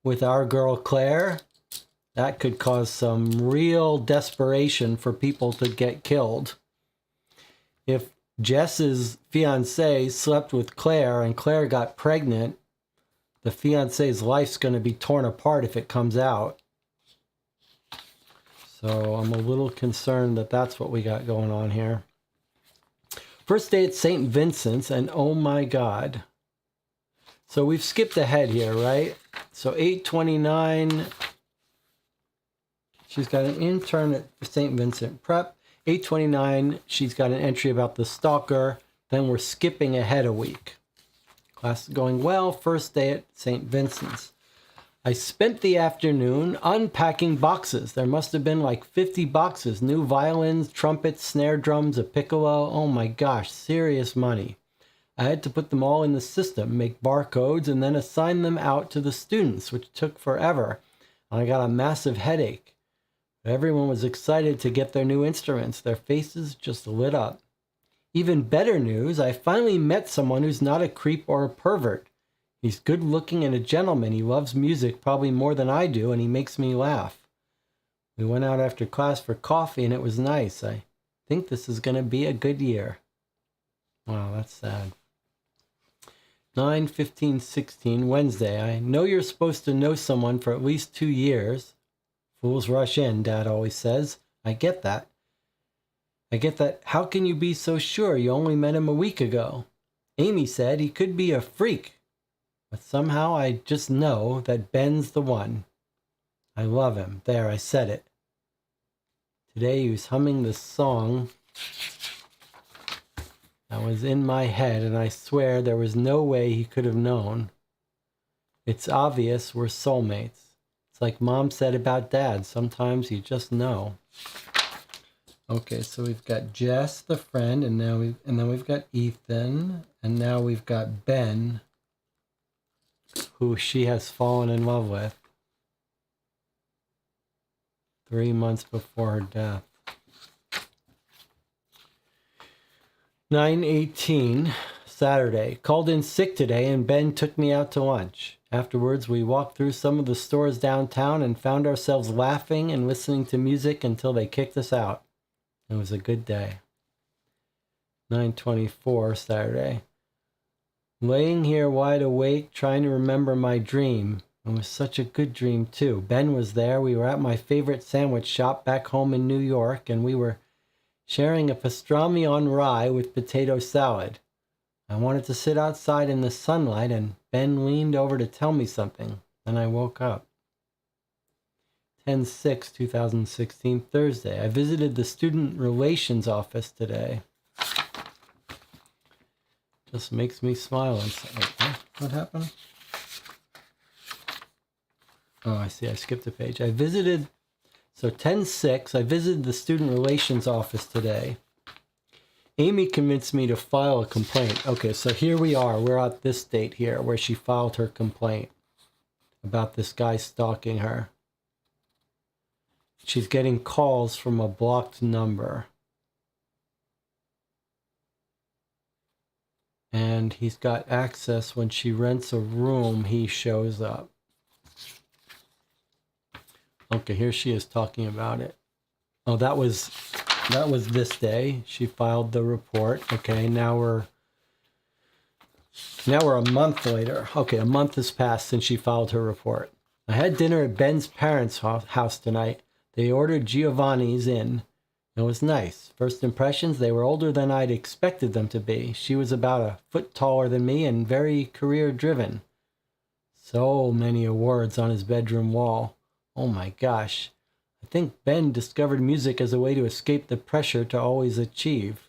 with our girl Claire? That could cause some real desperation for people to get killed. If Jess's fiancé slept with Claire and Claire got pregnant, the fiancé's life's going to be torn apart if it comes out. So I'm a little concerned that that's what we got going on here. First day at St. Vincent's, and oh my God. So we've skipped ahead here, right? So 8:29, she's got an intern at St. Vincent Prep. 8:29, she's got an entry about the stalker. Then we're skipping ahead a week. Class is going well. First day at St. Vincent's. I spent the afternoon unpacking boxes. There must have been like 50 boxes. New violins, trumpets, snare drums, a piccolo. Oh my gosh, serious money. I had to put them all in the system, make barcodes, and then assign them out to the students, which took forever. And I got a massive headache. But everyone was excited to get their new instruments. Their faces just lit up. Even better news, I finally met someone who's not a creep or a pervert. He's good looking and a gentleman. He loves music probably more than I do, and he makes me laugh. We went out after class for coffee, and it was nice. I think this is going to be a good year. Wow, that's sad. 9/15/16, Wednesday. I know you're supposed to know someone for at least 2 years. Fools rush in, Dad always says. I get that. How can you be so sure? You only met him a week ago. Amy said he could be a freak. But somehow I just know that Ben's the one. I love him. There, I said it. Today he was humming the song that was in my head, and I swear there was no way he could have known. It's obvious we're soulmates. It's like Mom said about Dad. Sometimes you just know. Okay, so we've got Jess, the friend, and then we've got Ethan, and now we've got Ben, who she has fallen in love with 3 months before her death. 9/18, Saturday. Called in sick today, and Ben took me out to lunch. Afterwards, we walked through some of the stores downtown and found ourselves laughing and listening to music until they kicked us out. It was a good day. 9/24, Saturday. Laying here wide awake, trying to remember my dream. It was such a good dream, too. Ben was there. We were at my favorite sandwich shop back home in New York, and we were sharing a pastrami on rye with potato salad. I wanted to sit outside in the sunlight, and Ben leaned over to tell me something. Then I woke up. 10/6/2016, Thursday. I visited the Student Relations office today. Just makes me smile inside. What happened? Oh, I see. I skipped a page. 10/6, I visited the Student Relations office today. Amy convinced me to file a complaint. Okay, so here we are. We're at this date here where she filed her complaint about this guy stalking her. She's getting calls from a blocked number. And he's got access. When she rents a room, he shows up. Okay, here she is talking about it. Oh, that was this day. She filed the report. Okay, now we're a month later. Okay, a month has passed since she filed her report. I had dinner at Ben's parents' house tonight. They ordered Giovanni's in. It was nice. First impressions, they were older than I'd expected them to be. She was about a foot taller than me and very career-driven. So many awards on his bedroom wall. Oh my gosh. I think Ben discovered music as a way to escape the pressure to always achieve.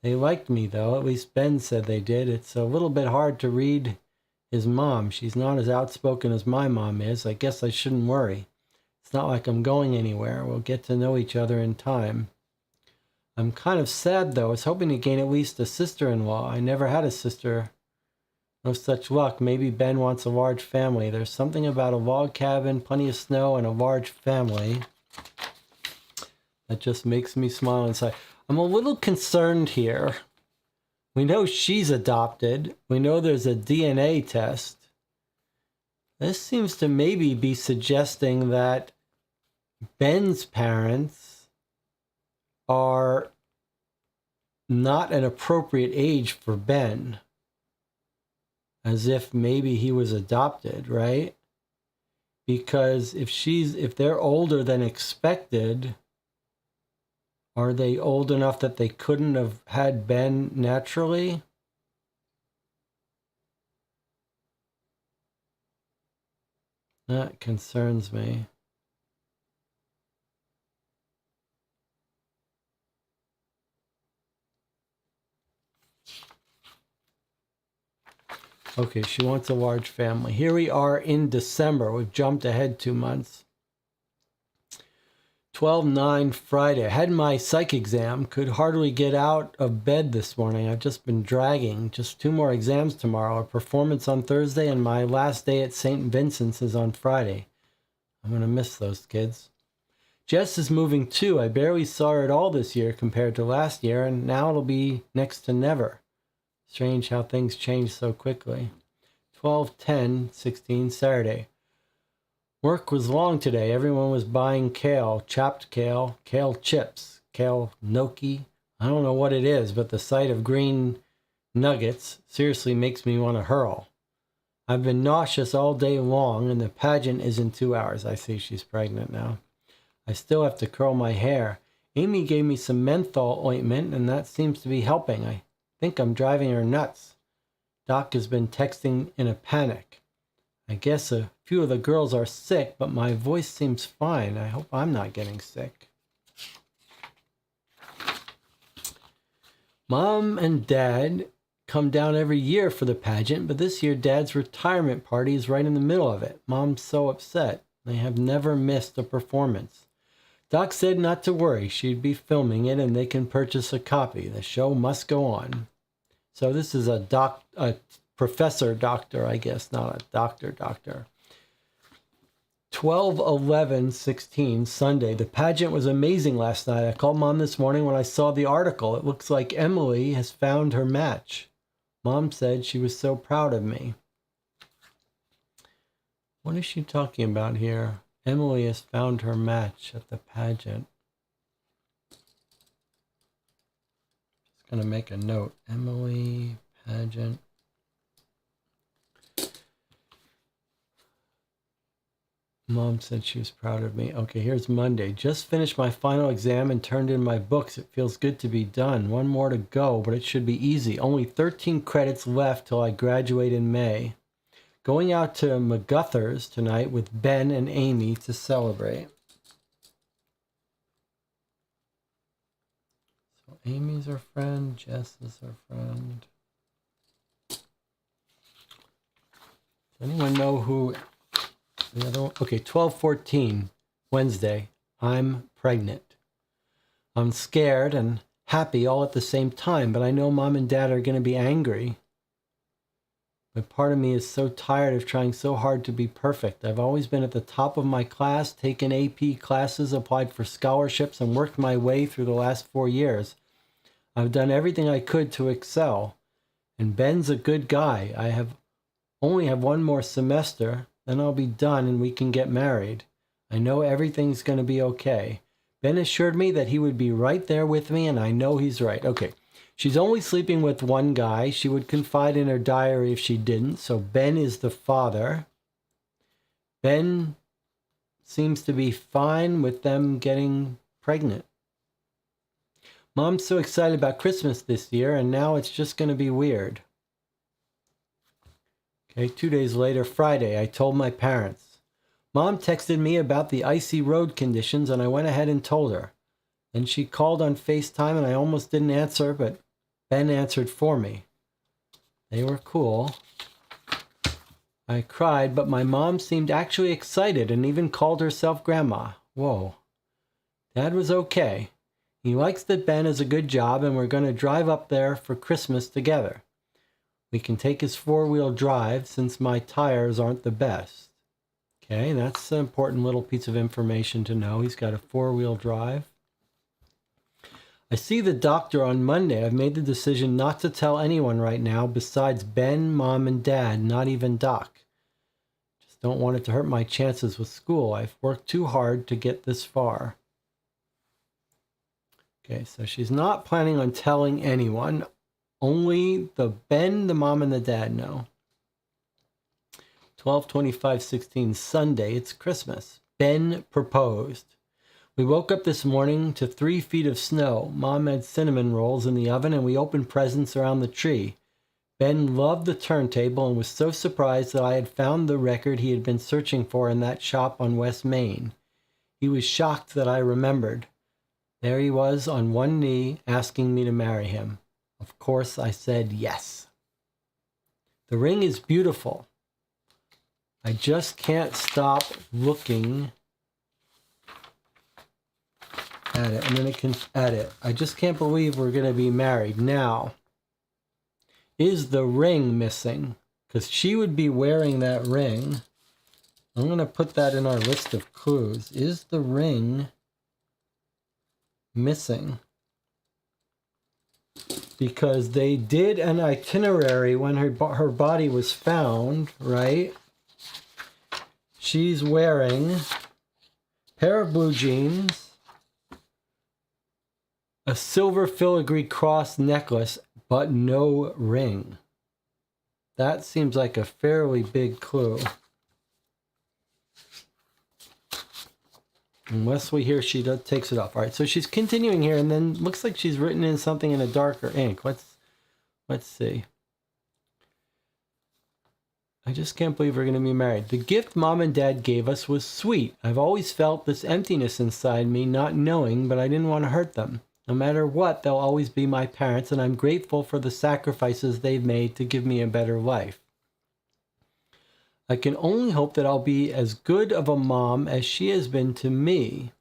They liked me, though. At least Ben said they did. It's a little bit hard to read his mom. She's not as outspoken as my mom is. I guess I shouldn't worry. It's not like I'm going anywhere. We'll get to know each other in time. I'm kind of sad, though. I was hoping to gain at least a sister-in-law. I never had a sister. No such luck. Maybe Ben wants a large family. There's something about a log cabin, plenty of snow, and a large family that just makes me smile inside. I'm a little concerned here. We know she's adopted. We know there's a DNA test. This seems to maybe be suggesting that Ben's parents are not an appropriate age for Ben. As if maybe he was adopted, right? Because if they're older than expected, are they old enough that they couldn't have had Ben naturally? That concerns me. Okay, she wants a large family. Here we are in December. We've jumped ahead 2 months. 12/9 Friday. I had my psych exam. Could hardly get out of bed this morning. I've just been dragging. Just 2 more exams tomorrow. A performance on Thursday, and my last day at St. Vincent's is on Friday. I'm going to miss those kids. Jess is moving too. I barely saw her at all this year compared to last year, and now it'll be next to never. Strange how things change so quickly. 12/10/16 Saturday. Work was long today. Everyone was buying kale, chopped kale, kale chips, kale gnocchi. I don't know what it is, but the sight of green nuggets seriously makes me want to hurl. I've been nauseous all day long, and the pageant is in 2 hours. I see she's pregnant now. I still have to curl my hair. Amy gave me some menthol ointment, and that seems to be helping. I think I'm driving her nuts. Doc has been texting in a panic. I guess a few of the girls are sick, but my voice seems fine. I hope I'm not getting sick. Mom and Dad come down every year for the pageant, but this year Dad's retirement party is right in the middle of it. Mom's so upset. They have never missed a performance. Doc said not to worry. She'd be filming it and they can purchase a copy. The show must go on. So this is a professor doctor, I guess, not a doctor. 12/11/16 Sunday. The pageant was amazing last night. I called Mom this morning when I saw the article. It looks like Emily has found her match. Mom said she was so proud of me. What is she talking about here? Emily has found her match at the pageant. Just going to make a note. Emily, pageant. Mom said she was proud of me. Okay, here's Monday. Just finished my final exam and turned in my books. It feels good to be done. 1 more to go, but it should be easy. Only 13 credits left till I graduate in May. Going out to McGuthers tonight with Ben and Amy to celebrate. So Amy's her friend. Jess is her friend. Does anyone know who... The other one? Okay, 12/14, Wednesday. I'm pregnant. I'm scared and happy all at the same time, but I know Mom and Dad are going to be angry. But part of me is so tired of trying so hard to be perfect. I've always been at the top of my class, taken AP classes, applied for scholarships, and worked my way through the last 4 years. I've done everything I could to excel. And Ben's a good guy. I only have 1 more semester. Then I'll be done and we can get married. I know everything's going to be okay. Ben assured me that he would be right there with me, and I know he's right. Okay, she's only sleeping with 1 guy. She would confide in her diary if she didn't, so Ben is the father. Ben seems to be fine with them getting pregnant. Mom's so excited about Christmas this year, and now it's just going to be weird. Okay, 2 days later, Friday, I told my parents. Mom texted me about the icy road conditions, and I went ahead and told her. Then she called on FaceTime, and I almost didn't answer, but Ben answered for me. They were cool. I cried, but my mom seemed actually excited and even called herself Grandma. Whoa. Dad was okay. He likes that Ben has a good job, and we're going to drive up there for Christmas together. We can take his four-wheel drive since my tires aren't the best. Okay, that's an important little piece of information to know. He's got a four-wheel drive. I see the doctor on Monday. I've made the decision not to tell anyone right now besides Ben, Mom, and Dad, not even Doc. Just don't want it to hurt my chances with school. I've worked too hard to get this far. Okay, so she's not planning on telling anyone. Only the Ben, the Mom, and the Dad know. 12/25/16, Sunday. It's Christmas. Ben proposed. We woke up this morning to 3 feet of snow. Mom had cinnamon rolls in the oven, and we opened presents around the tree. Ben loved the turntable and was so surprised that I had found the record he had been searching for in that shop on West Main. He was shocked that I remembered. There he was on one knee asking me to marry him. Of course, I said yes. The ring is beautiful. I just can't stop looking at it. I'm going to at it. I just can't believe we're going to be married. Now, is the ring missing? Because she would be wearing that ring. I'm going to put that in our list of clues. Is the ring missing? Because they did an itinerary when her body was found, right? She's wearing a pair of blue jeans, a silver filigree cross necklace, but no ring. That seems like a fairly big clue. Unless we hear she takes it off. All right, so she's continuing here, and then looks like she's written in something in a darker ink. Let's see. I just can't believe we're going to be married. The gift Mom and Dad gave us was sweet. I've always felt this emptiness inside me, not knowing, but I didn't want to hurt them. No matter what, they'll always be my parents, and I'm grateful for the sacrifices they've made to give me a better life. I can only hope that I'll be as good of a mom as she has been to me.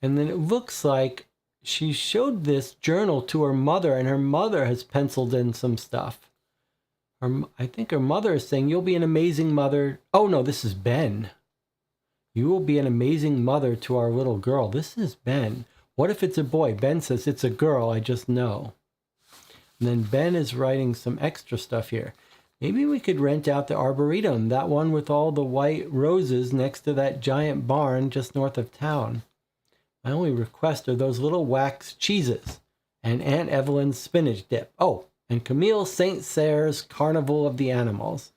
And then it looks like she showed this journal to her mother, and her mother has penciled in some stuff. I think her mother is saying, you'll be an amazing mother. Oh, no, this is Ben. You will be an amazing mother to our little girl. This is Ben. What if it's a boy? Ben says, it's a girl, I just know. And then Ben is writing some extra stuff here. Maybe we could rent out the Arboretum, that one with all the white roses next to that giant barn just north of town. My only request are those little wax cheeses and Aunt Evelyn's spinach dip. Oh, and Camille Saint-Cyr's Carnival of the Animals.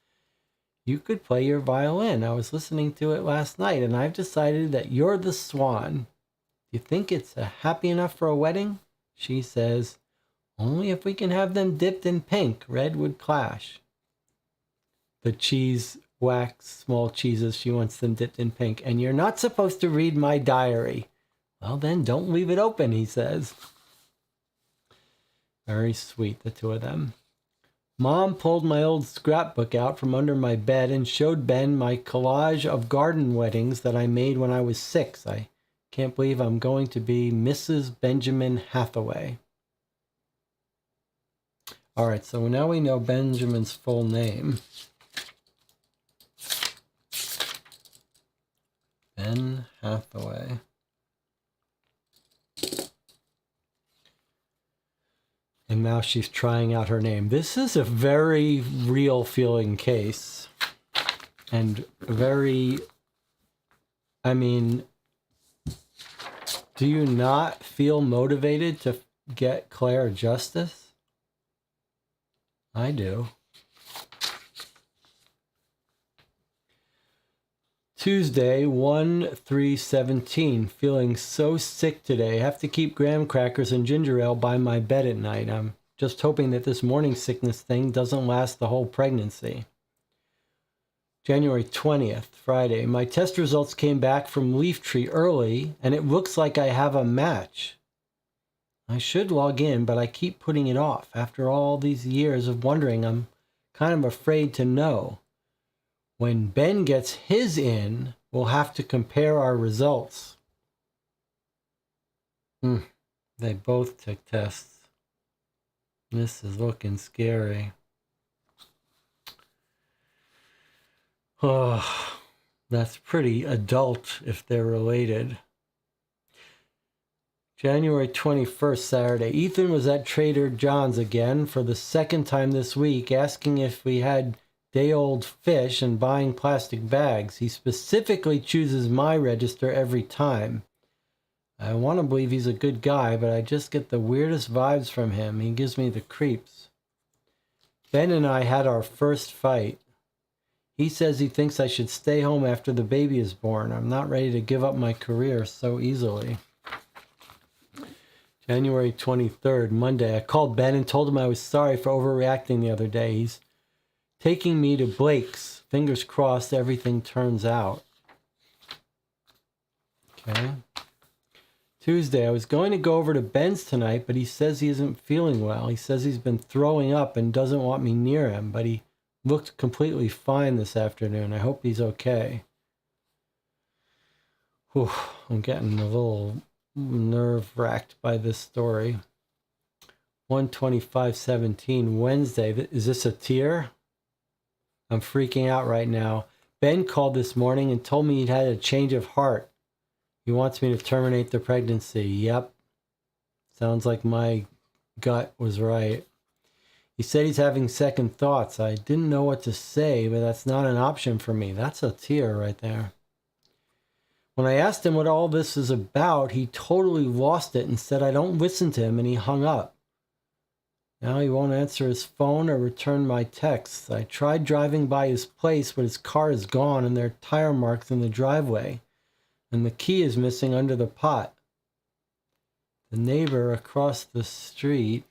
You could play your violin. I was listening to it last night, and I've decided that you're the swan. You think it's happy enough for a wedding? She says, only if we can have them dipped in pink. Red would clash. The cheese wax, small cheeses, she wants them dipped in pink. And you're not supposed to read my diary. Well, then don't leave it open, he says. Very sweet, the two of them. Mom pulled my old scrapbook out from under my bed and showed Ben my collage of garden weddings that I made when I was 6. I can't believe I'm going to be Mrs. Benjamin Hathaway. All right, so now we know Benjamin's full name. Ben Hathaway. And now she's trying out her name. This is a very real feeling case. And very, I mean, do you not feel motivated to get Claire justice? I do. Tuesday, 1/3/17. Feeling so sick today. Have to keep graham crackers and ginger ale by my bed at night. I'm just hoping that this morning sickness thing doesn't last the whole pregnancy. January 20th, Friday. My test results came back from Leaftree early, and it looks like I have a match. I should log in, but I keep putting it off. After all these years of wondering, I'm kind of afraid to know. When Ben gets his in, we'll have to compare our results. They both took tests. This is looking scary. Oh, that's pretty adult if they're related. January 21st, Saturday. Ethan was at Trader John's again for the second time this week, asking if we had day-old fish and buying plastic bags. He specifically chooses my register every time. I want to believe he's a good guy, but I just get the weirdest vibes from him. He gives me the creeps. Ben and I had our first fight. He says he thinks I should stay home after the baby is born. I'm not ready to give up my career so easily. January 23rd, Monday. I called Ben and told him I was sorry for overreacting the other day. He's taking me to Blake's. Fingers crossed everything turns out. Okay. Tuesday, I was going to go over to Ben's tonight, but he says he isn't feeling well. He says he's been throwing up and doesn't want me near him, but he looked completely fine this afternoon. I hope he's okay. Whew, I'm getting a little nerve-wracked by this story. 1/25/17, Wednesday. Is this a tear? I'm freaking out right now. Ben called this morning and told me he'd had a change of heart. He wants me to terminate the pregnancy. Yep. Sounds like my gut was right. He said he's having second thoughts. I didn't know what to say, but that's not an option for me. That's a tear right there. When I asked him what all this is about, he totally lost it and said I don't listen to him, and he hung up. Now he won't answer his phone or return my texts. I tried driving by his place, but his car is gone and there are tire marks in the driveway, and the key is missing under the pot. The neighbor across the street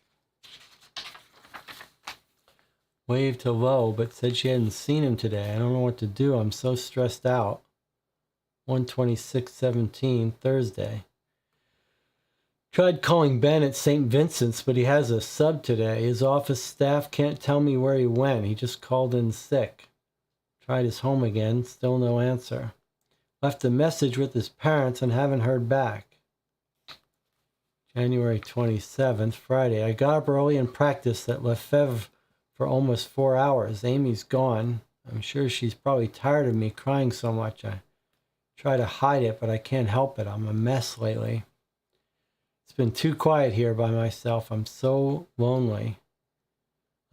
waved hello, but said she hadn't seen him today. I don't know what to do. I'm so stressed out. 1/26/17, Thursday. Tried calling Ben at St. Vincent's, but he has a sub today. His office staff can't tell me where he went. He just called in sick. Tried his home again, still no answer. Left a message with his parents and haven't heard back. January 27th, Friday. I got up early and practiced at Lefebvre for almost 4 hours. Amy's gone. I'm sure she's probably tired of me crying so much. I try to hide it, but I can't help it. I'm a mess lately. It's been too quiet here by myself. I'm so lonely.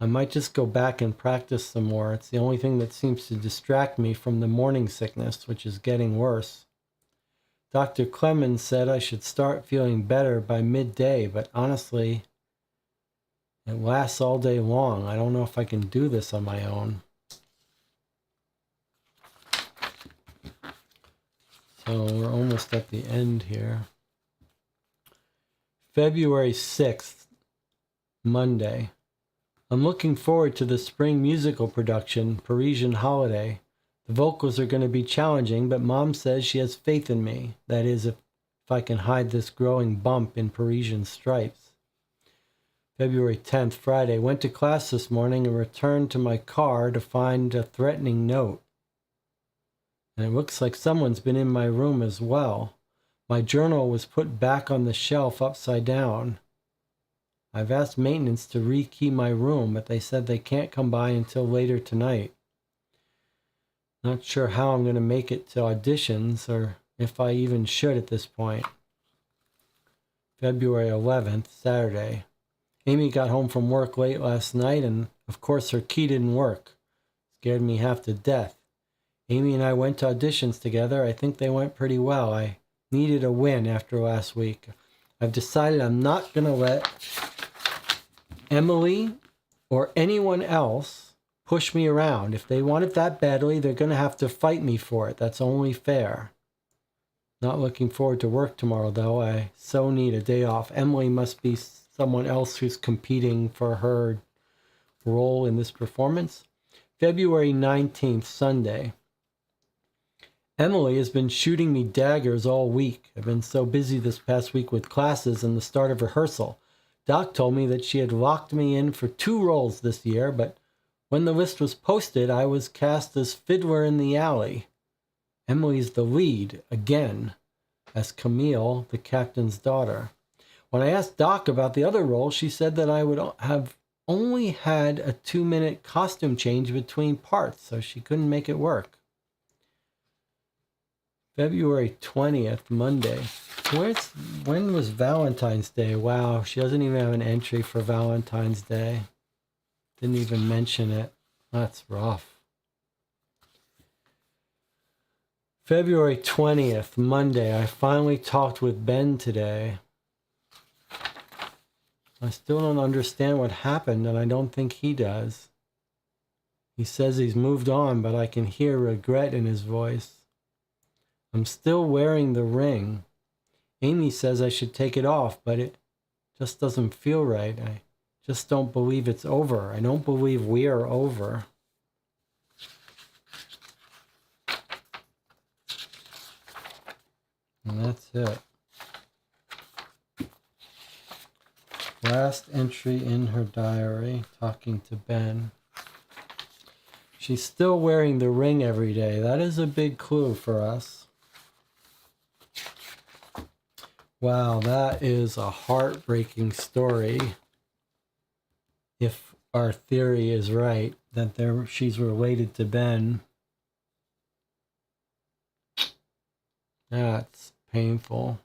I might just go back and practice some more. It's the only thing that seems to distract me from the morning sickness, which is getting worse. Dr. Clemens said I should start feeling better by midday, but honestly, it lasts all day long. I don't know if I can do this on my own. So we're almost at the end here. February 6th, Monday. I'm looking forward to the spring musical production, Parisian Holiday. The vocals are going to be challenging, but Mom says she has faith in me. That is, if I can hide this growing bump in Parisian stripes. February 10th, Friday. Went to class this morning and returned to my car to find a threatening note. And it looks like someone's been in my room as well. My journal was put back on the shelf upside down. I've asked maintenance to rekey my room, but they said they can't come by until later tonight. Not sure how I'm going to make it to auditions, or if I even should at this point. February 11th, Saturday. Amy got home from work late last night, and of course her key didn't work. Scared me half to death. Amy and I went to auditions together. I think they went pretty well. I needed a win after last week. I've decided I'm not going to let Emily or anyone else push me around. If they want it that badly, they're going to have to fight me for it. That's only fair. Not looking forward to work tomorrow, though. I so need a day off. Emily must be someone else who's competing for her role in this performance. February 19th, Sunday. Emily has been shooting me daggers all week. I've been so busy this past week with classes and the start of rehearsal. Doc told me that she had locked me in for 2 roles this year, but when the list was posted, I was cast as Fiddler in the Alley. Emily's the lead, again, as Camille, the captain's daughter. When I asked Doc about the other role, she said that I would have only had a 2-minute costume change between parts, so she couldn't make it work. February 20th, Monday. When was Valentine's Day? Wow, she doesn't even have an entry for Valentine's Day. Didn't even mention it. That's rough. February 20th, Monday. I finally talked with Ben today. I still don't understand what happened, and I don't think he does. He says he's moved on, but I can hear regret in his voice. I'm still wearing the ring. Amy says I should take it off, but it just doesn't feel right. I just don't believe it's over. I don't believe we are over. And that's it. Last entry in her diary, talking to Ben. She's still wearing the ring every day. That is a big clue for us. Wow, that is a heartbreaking story. If our theory is right, that she's related to Ben. That's painful.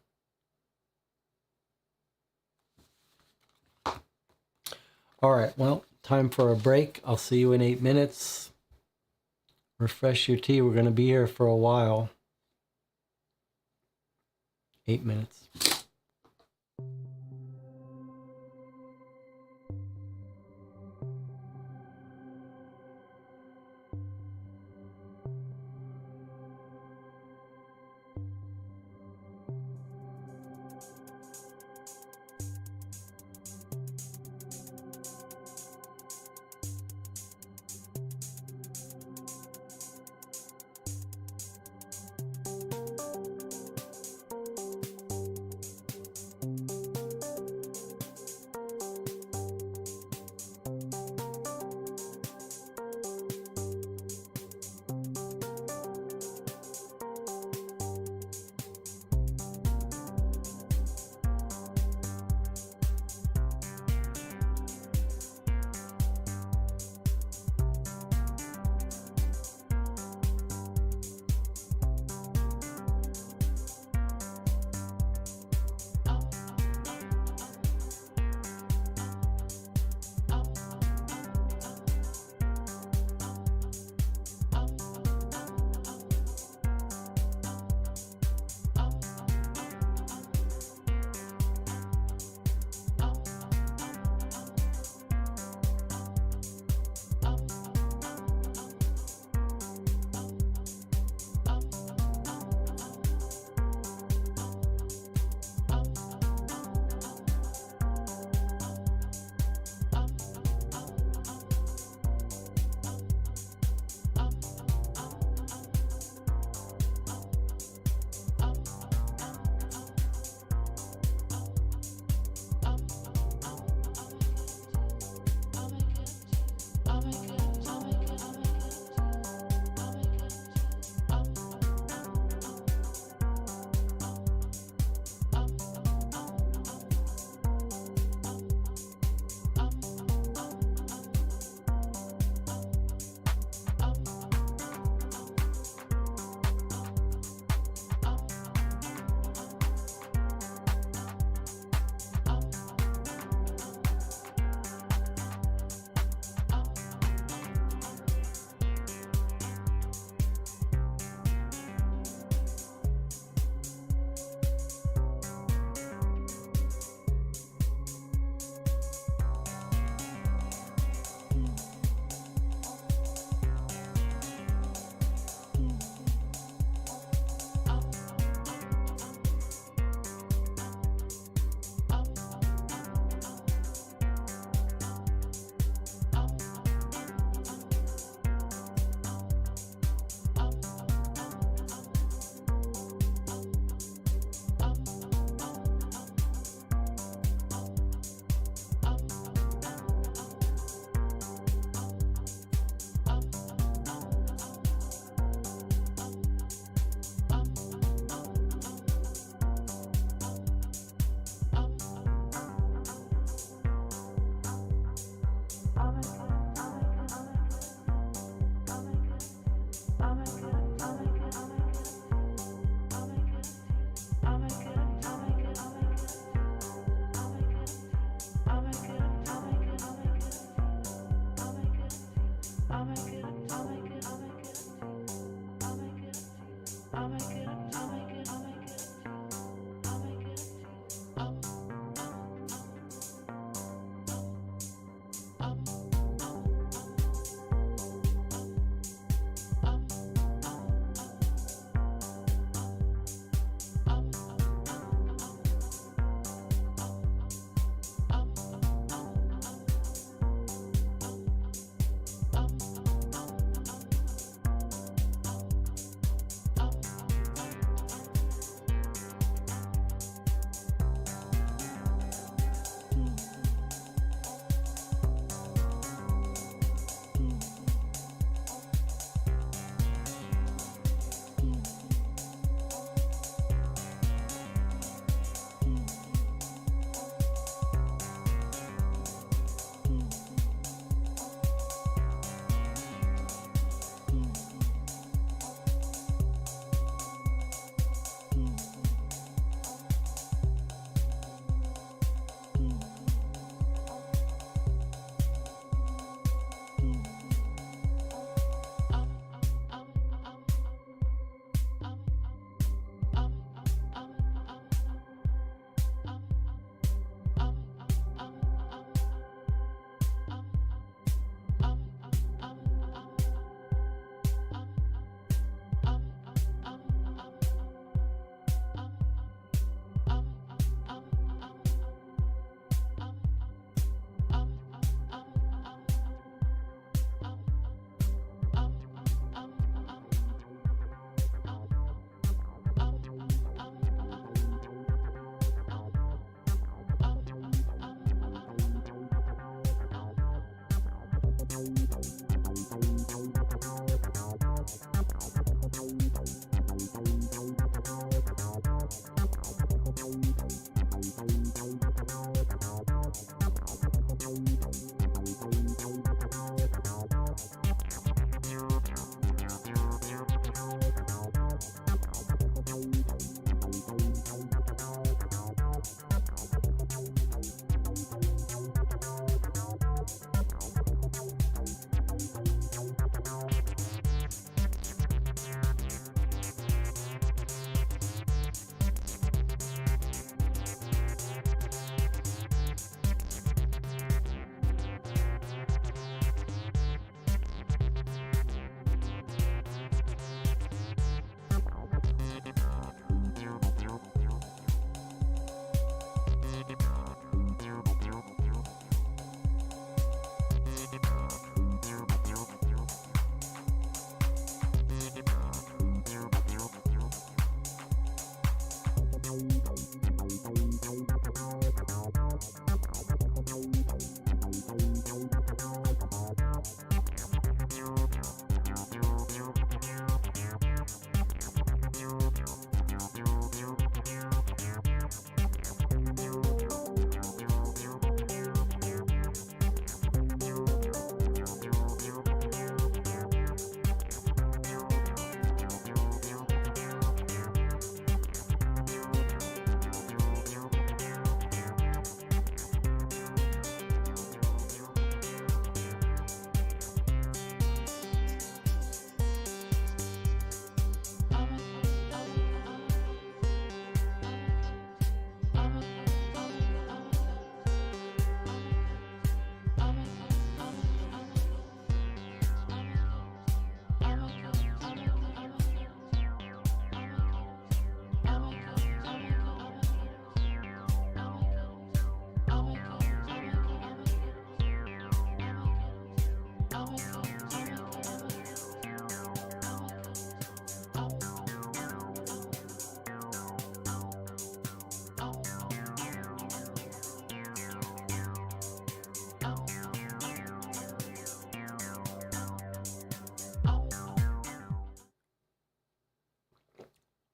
All right, well, time for a break. I'll see you in 8 minutes. Refresh your tea. We're going to be here for a while. 8 minutes.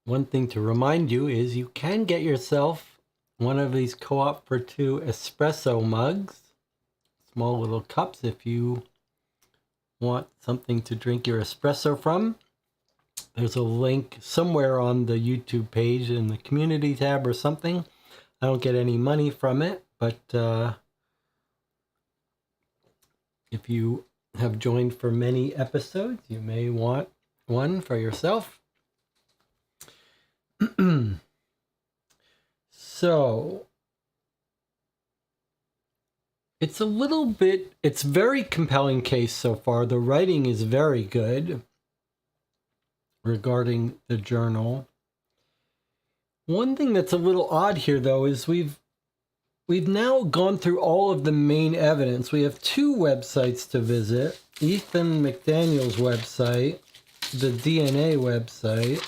One thing to remind you is you can get yourself one of these Co-op for Two espresso mugs, small little cups if you want something to drink your espresso from. There's a link somewhere on the YouTube page in the community tab or something. I don't get any money from it, but if you have joined for many episodes, you may want one for yourself. So it's very compelling case so far. The writing is very good regarding the journal. One thing that's a little odd here, though, is we've now gone through all of the main evidence. We have two websites to visit: Ethan McDaniel's website, the DNA website.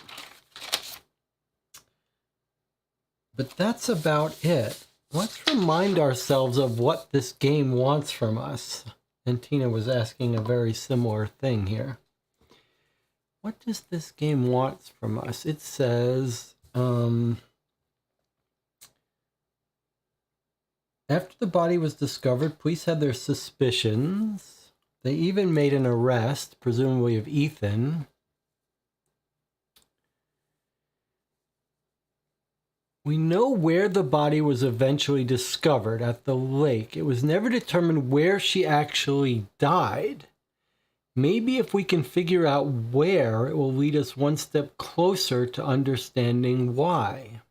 But that's about it. Let's remind ourselves of what this game wants from us. And Tina was asking a very similar thing here. What does this game want from us? It says, after the body was discovered, police had their suspicions. They even made an arrest, presumably of Ethan. We know where the body was eventually discovered, at the lake. It was never determined where she actually died. Maybe if we can figure out where, it will lead us one step closer to understanding why.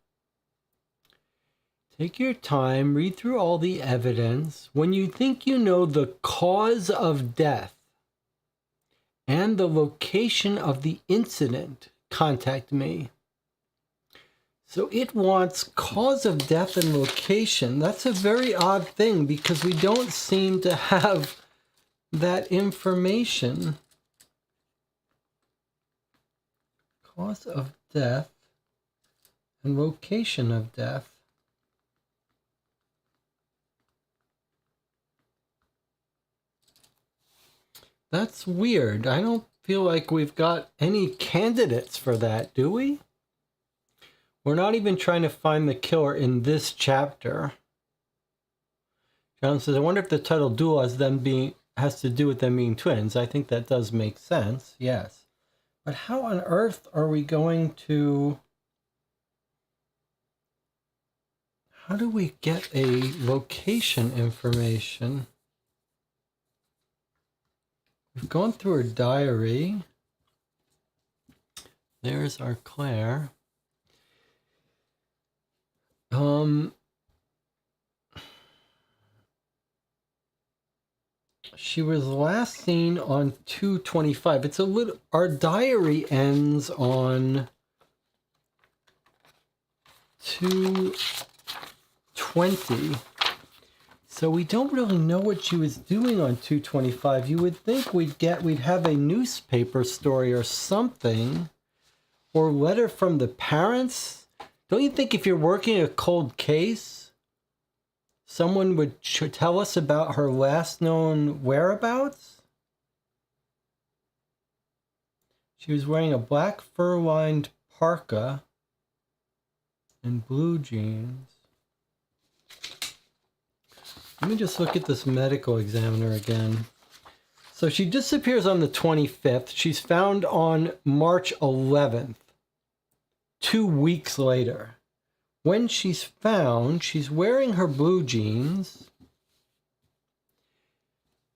Take your time, read through all the evidence. When you think you know the cause of death and the location of the incident, contact me. So it wants cause of death and location. That's a very odd thing because we don't seem to have that information. Cause of death and location of death. That's weird. I don't feel like we've got any candidates for that, do we? We're not even trying to find the killer in this chapter. John says, I wonder if the title Duel has to do with them being twins. I think that does make sense, yes. But how on earth are we going to... How do we get a location information? We've gone through her diary. There's our Claire. She was last seen on 2/25. It's a little, our diary ends on 2/20. So we don't really know what she was doing on 2/25. You would think we'd have a newspaper story or something, or letter from the parents. Don't you think if you're working a cold case, someone would tell us about her last known whereabouts? She was wearing a black fur-lined parka and blue jeans. Let me just look at this medical examiner again. So she disappears on the 25th. She's found on March 11th, 2 weeks later. When she's found, she's wearing her blue jeans,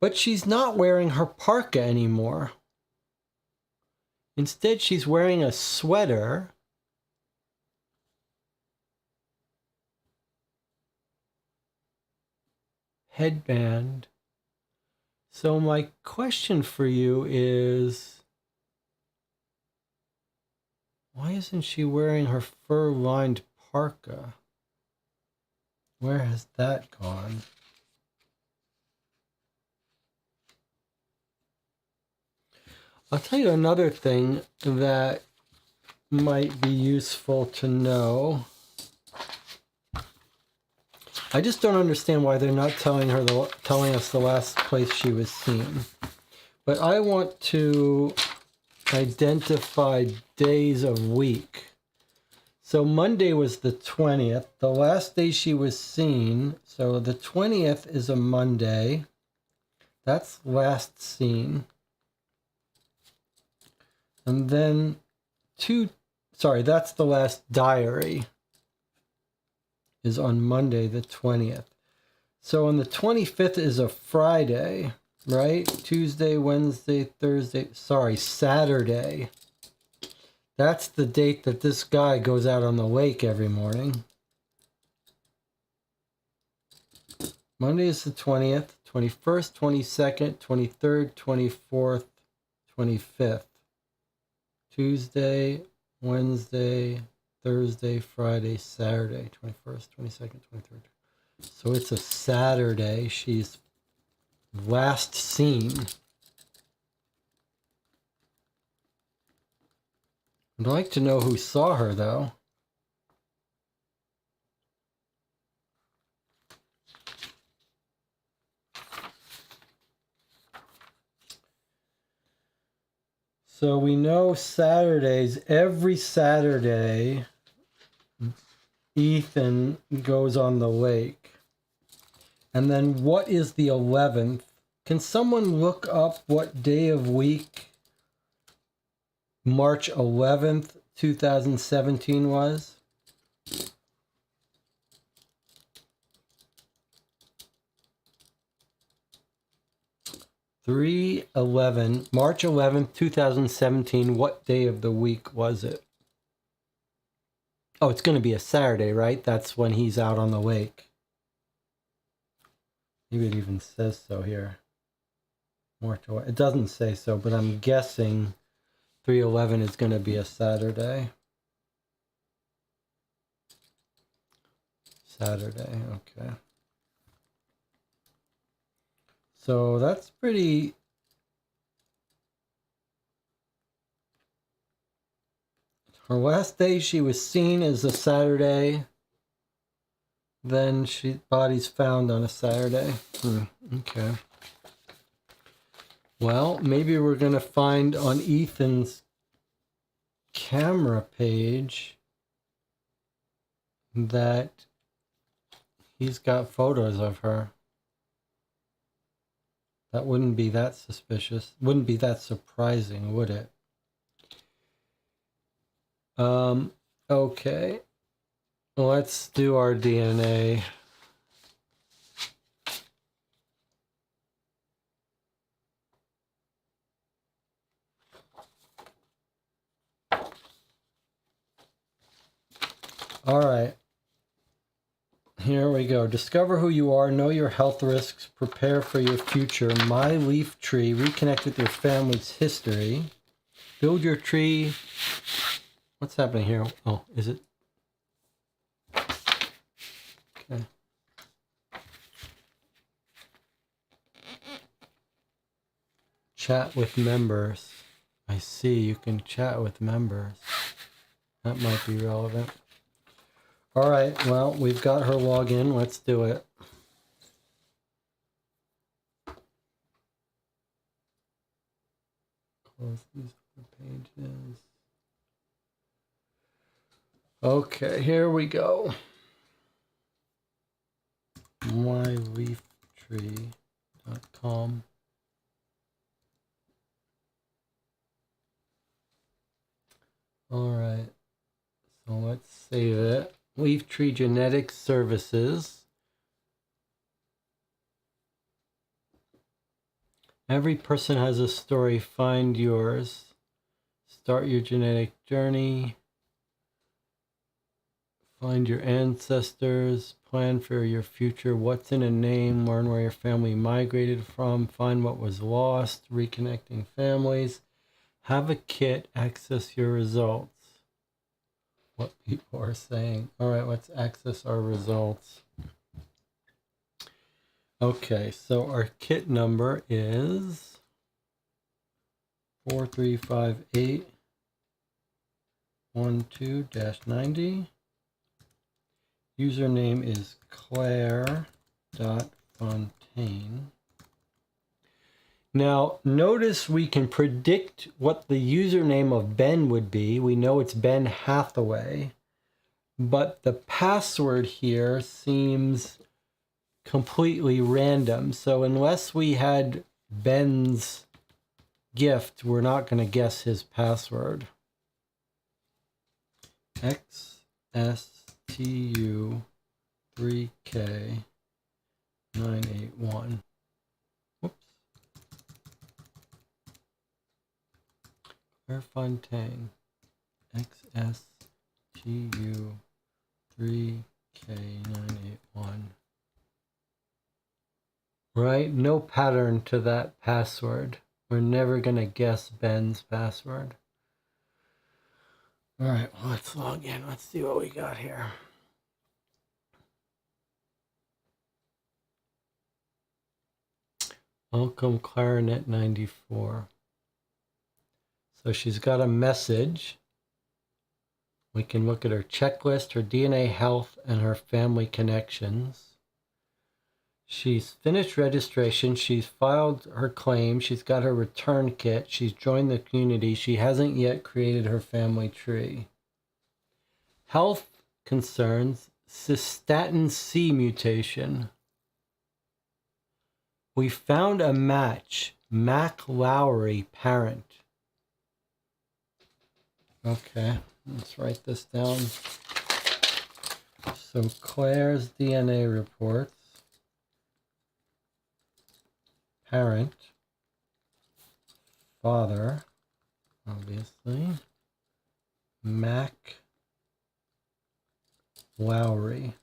but she's not wearing her parka anymore. Instead, she's wearing a sweater headband. So my question for you is, why isn't she wearing her fur-lined parka? Where has that gone? I'll tell you another thing that might be useful to know. I just don't understand why they're not telling us the last place she was seen. But I want to identify days of week. So Monday was the 20th, the last day she was seen. So the 20th is a Monday. That's last seen. And then that's the last diary, is on Monday the 20th. So on the 25th is a Friday, right? Tuesday, Wednesday, Thursday, Saturday. That's the date that this guy goes out on the lake every morning. Monday is the 20th, 21st, 22nd, 23rd, 24th, 25th. Tuesday, Wednesday, Thursday, Friday, Saturday, 21st, 22nd, 23rd. So it's a Saturday. She's last seen. I'd like to know who saw her, though. So we know Saturdays, every Saturday, Ethan goes on the lake. And then what is the 11th? Can someone look up what day of week March 11th, 2017 was? March 11th, 2017. What day of the week was it? Oh, it's going to be a Saturday, right? That's when he's out on the lake. Maybe it even says so here. It doesn't say so, but I'm guessing 3/11 is going to be a Saturday. Saturday, okay. So that's pretty... Her last day she was seen is a Saturday. Then body's found on a Saturday. Okay. Well, maybe we're going to find on Ethan's camera page that he's got photos of her. That wouldn't be that suspicious. Wouldn't be that surprising, would it? Okay. Let's do our DNA. All right. Here we go. Discover who you are, know your health risks, prepare for your future. My Leaf Tree, reconnect with your family's history. Build your tree. What's happening here? Oh, is it? Okay. Chat with members. I see, you can chat with members. That might be relevant. All right, well, we've got her login. Let's do it. Close these pages. Okay, here we go. myleaftree.com. All right, so let's save it. Leaf Tree Genetic Services. Every person has a story. Find yours. Start your genetic journey. Find your ancestors. Plan for your future. What's in a name? Learn where your family migrated from. Find what was lost. Reconnecting families. Have a kit. Access your results. What people are saying. All right, let's access our results. Okay, so our kit number is 435812-90. Username is Claire.Fontaine. Now, notice we can predict what the username of Ben would be. We know it's Ben Hathaway, but the password here seems completely random. So unless we had Ben's gift, we're not going to guess his password. XSTU3K981. Whoops. Claire Fontaine. XSGU3K981. Right? No pattern to that password. We're never going to guess Ben's password. All right, well, let's log in. Let's see what we got here. Welcome, Clarinet 94. So she's got a message. We can look at her checklist, her DNA health, and her family connections. She's finished registration. She's filed her claim. She's got her return kit. She's joined the community. She hasn't yet created her family tree. Health concerns, cystatin C mutation. We found a match, Mac Lowry, parent. Okay, let's write this down. So Claire's DNA reports. Parent, father, obviously, Mac Lowry.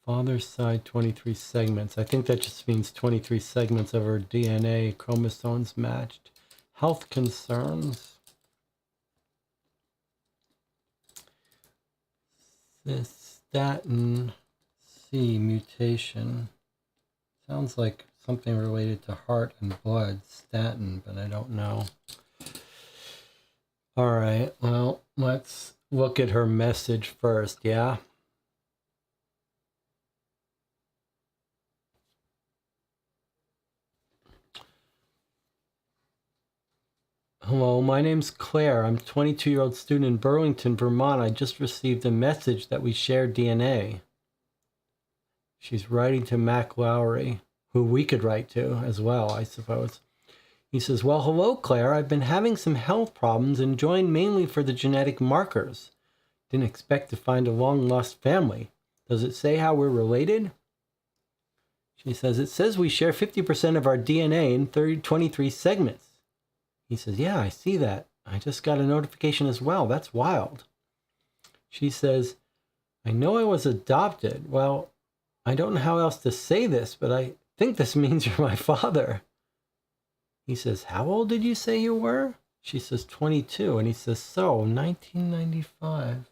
Father's side 23 segments. I think that just means 23 segments of her DNA chromosomes matched. Health concerns. Cystatin C mutation. Sounds like something related to heart and blood. Statin, but I don't know. All right, well, let's look at her message first, yeah? Hello, my name's Claire. I'm a 22-year-old student in Burlington, Vermont. I just received a message that we share DNA. She's writing to Mac Lowry, who we could write to as well, I suppose. He says, well, hello, Claire. I've been having some health problems and joined mainly for the genetic markers. Didn't expect to find a long-lost family. Does it say how we're related? She says, it says we share 50% of our DNA in 23 segments. He says, yeah, I see that. I just got a notification as well. That's wild. She says, I know I was adopted. Well, I don't know how else to say this, but I think this means you're my father. He says, how old did you say you were? She says, 22. And he says, so, 1995.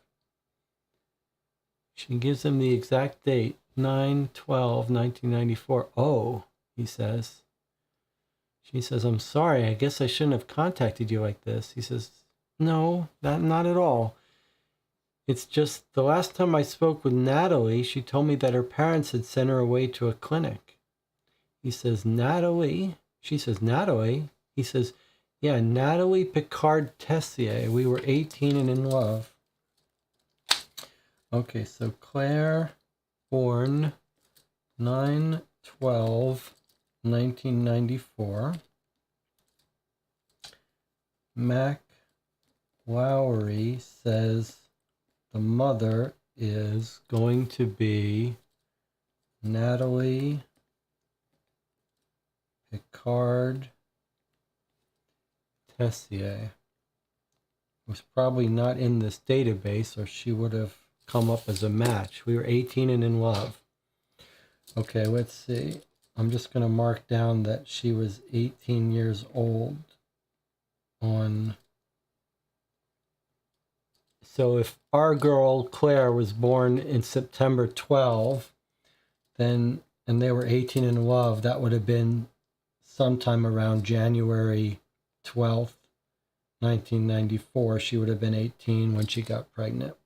She gives him the exact date, 9/12/1994. Oh, he says. She says, I'm sorry, I guess I shouldn't have contacted you like this. He says, no, not at all. It's just the last time I spoke with Natalie, she told me that her parents had sent her away to a clinic. He says, Natalie? She says, Natalie? He says, yeah, Natalie Picard Tessier. We were 18 and in love. Okay, so Claire, born 9/12/1994. Mac Lowry says the mother is going to be Natalie Picard Tessier. Was probably not in this database or she would have come up as a match. We were 18 and in love. Okay, let's see. I'm just going to mark down that she was 18 years old on... So if our girl Claire was born in September 12, then, and they were 18 and in love, that would have been sometime around January 12th, 1994. She would have been 18 when she got pregnant.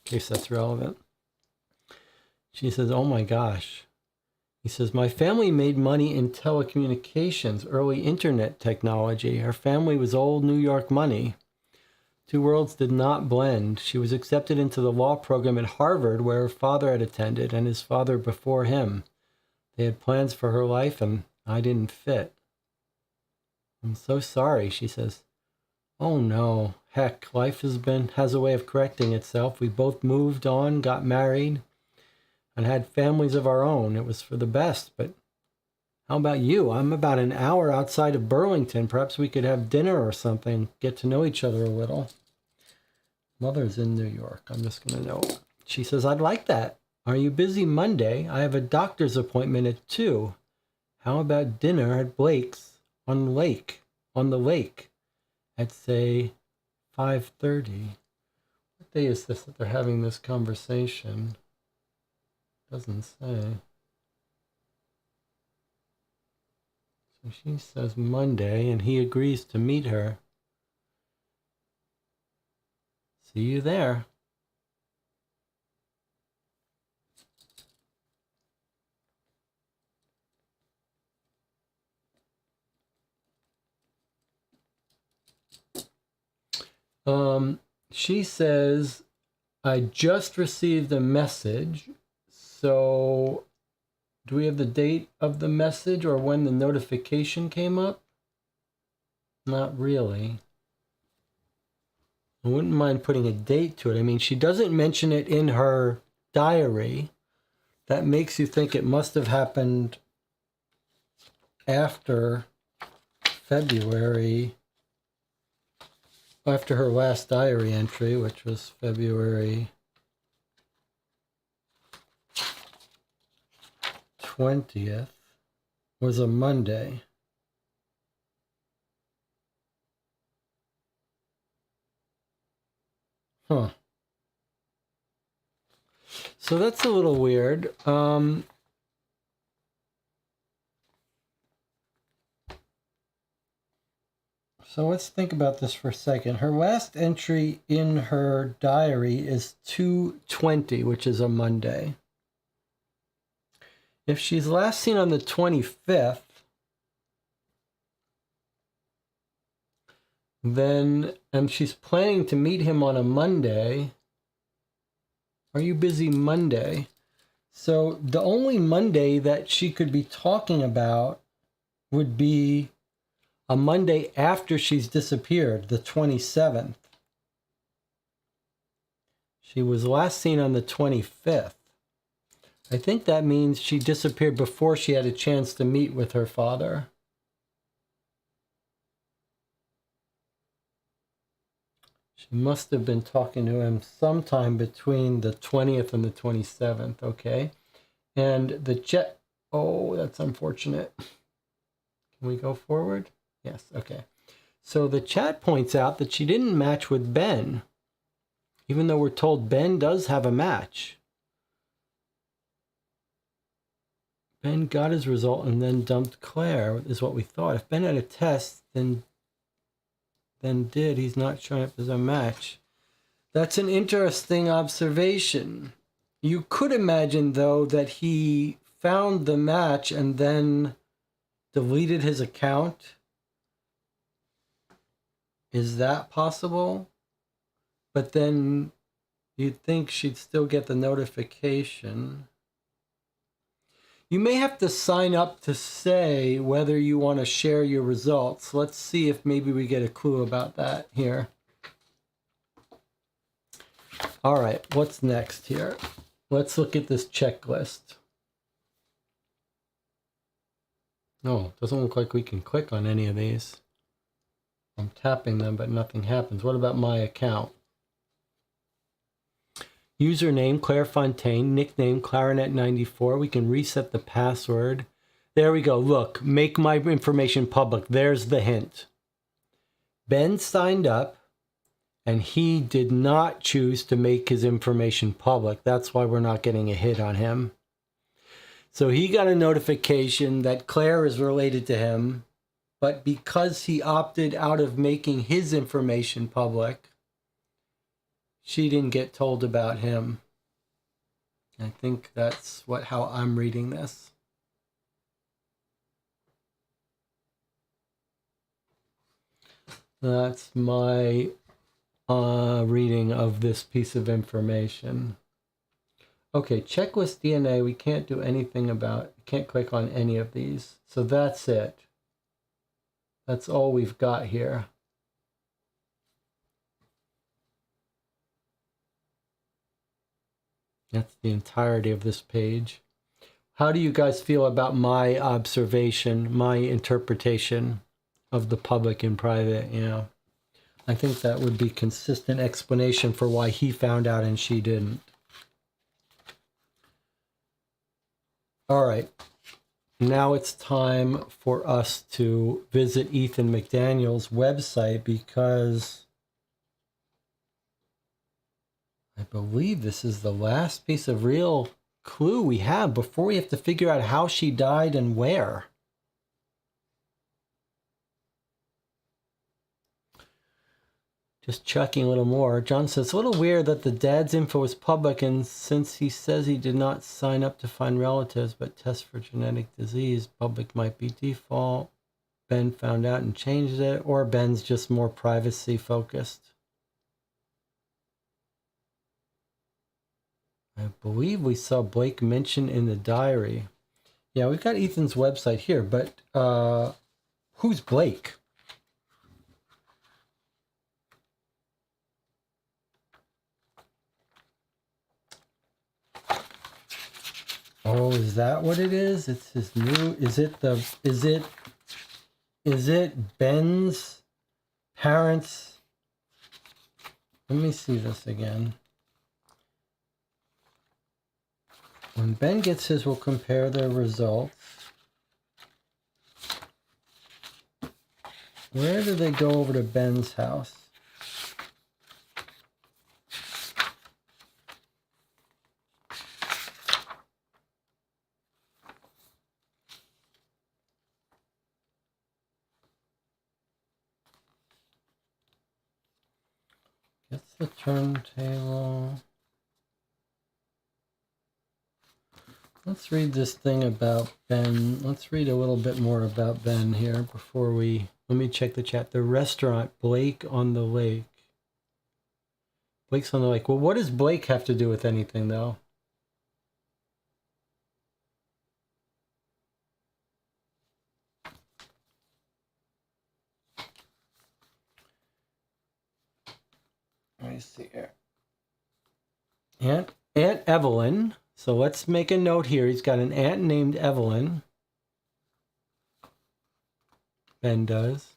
In case that's relevant. She says, oh my gosh. He says, my family made money in telecommunications, early internet technology. Her family was old New York money. Two worlds did not blend. She was accepted into the law program at Harvard, where her father had attended, and his father before him. They had plans for her life, and I didn't fit. I'm so sorry, she says. Oh no, heck, life has a way of correcting itself. We both moved on, got married. and had families of our own. It was for the best. But how about you? I'm about an hour outside of Burlington. Perhaps we could have dinner or something, get to know each other a little. Mother's in New York. I'm just going to know. She says, I'd like that. Are you busy Monday? I have a doctor's appointment at 2. How about dinner at Blake's on the lake at, say, 5:30? What day is this that they're having this conversation? Doesn't say. So she says Monday, and he agrees to meet her. See you there. She says, I just received a message. So do we have the date of the message or when the notification came up? Not really. I wouldn't mind putting a date to it. I mean, she doesn't mention it in her diary. That makes you think it must have happened after February, after her last diary entry, which was February 20th, was a Monday. Huh. So that's a little weird. So let's think about this for a second. Her last entry in her diary is 2/20, which is a Monday. If she's last seen on the 25th, then, and she's planning to meet him on a Monday, are you busy Monday? So the only Monday that she could be talking about would be a Monday after she's disappeared, the 27th. She was last seen on the 25th. I think that means she disappeared before she had a chance to meet with her father. She must have been talking to him sometime between the 20th and the 27th, okay? And the chat, oh, that's unfortunate. Can we go forward? Yes, okay. So the chat points out that she didn't match with Ben, even though we're told Ben does have a match. Ben got his result and then dumped Claire, is what we thought. If Ben had a test, then he's not showing up as a match. That's an interesting observation. You could imagine, though, that he found the match and then deleted his account. Is that possible? But then you'd think she'd still get the notification. You may have to sign up to say whether you want to share your results. Let's see if maybe we get a clue about that here. All right, what's next here? Let's look at this checklist. No, doesn't look like we can click on any of these. I'm tapping them, but nothing happens. What about my account? Username, Claire Fontaine. Nickname, Clarinet94. We can reset the password. There we go. Look, make my information public. There's the hint. Ben signed up, and he did not choose to make his information public. That's why we're not getting a hit on him. So he got a notification that Claire is related to him, but because he opted out of making his information public, she didn't get told about him. I think that's how I'm reading this. That's my reading of this piece of information. Okay, checklist DNA, we can't do anything about, can't click on any of these. So that's it. That's all we've got here. That's the entirety of this page. How do you guys feel about my observation, my interpretation of the public and private? You know, I think that would be consistent explanation for why he found out and she didn't. All right. Now it's time for us to visit Ethan McDaniel's website because I believe this is the last piece of real clue we have before we have to figure out how she died and where. Just checking a little more. John says, it's a little weird that the dad's info is public, and since he says he did not sign up to find relatives but test for genetic disease, public might be default. Ben found out and changed it, or Ben's just more privacy focused. I believe we saw Blake mentioned in the diary. Yeah, we've got Ethan's website here, but who's Blake? Oh, is that what it is? It's his new, is it Ben's parents? Let me see this again. When Ben gets his, we'll compare their results. Where do they go over to Ben's house? Gets the turntable. Let's read this thing about Ben. Let's read a little bit more about Ben here before we... Let me check the chat. The restaurant, Blake on the Lake. Blake's on the Lake. Well, what does Blake have to do with anything, though? Let me see here. Aunt Evelyn. So let's make a note here. He's got an aunt named Evelyn. Ben does.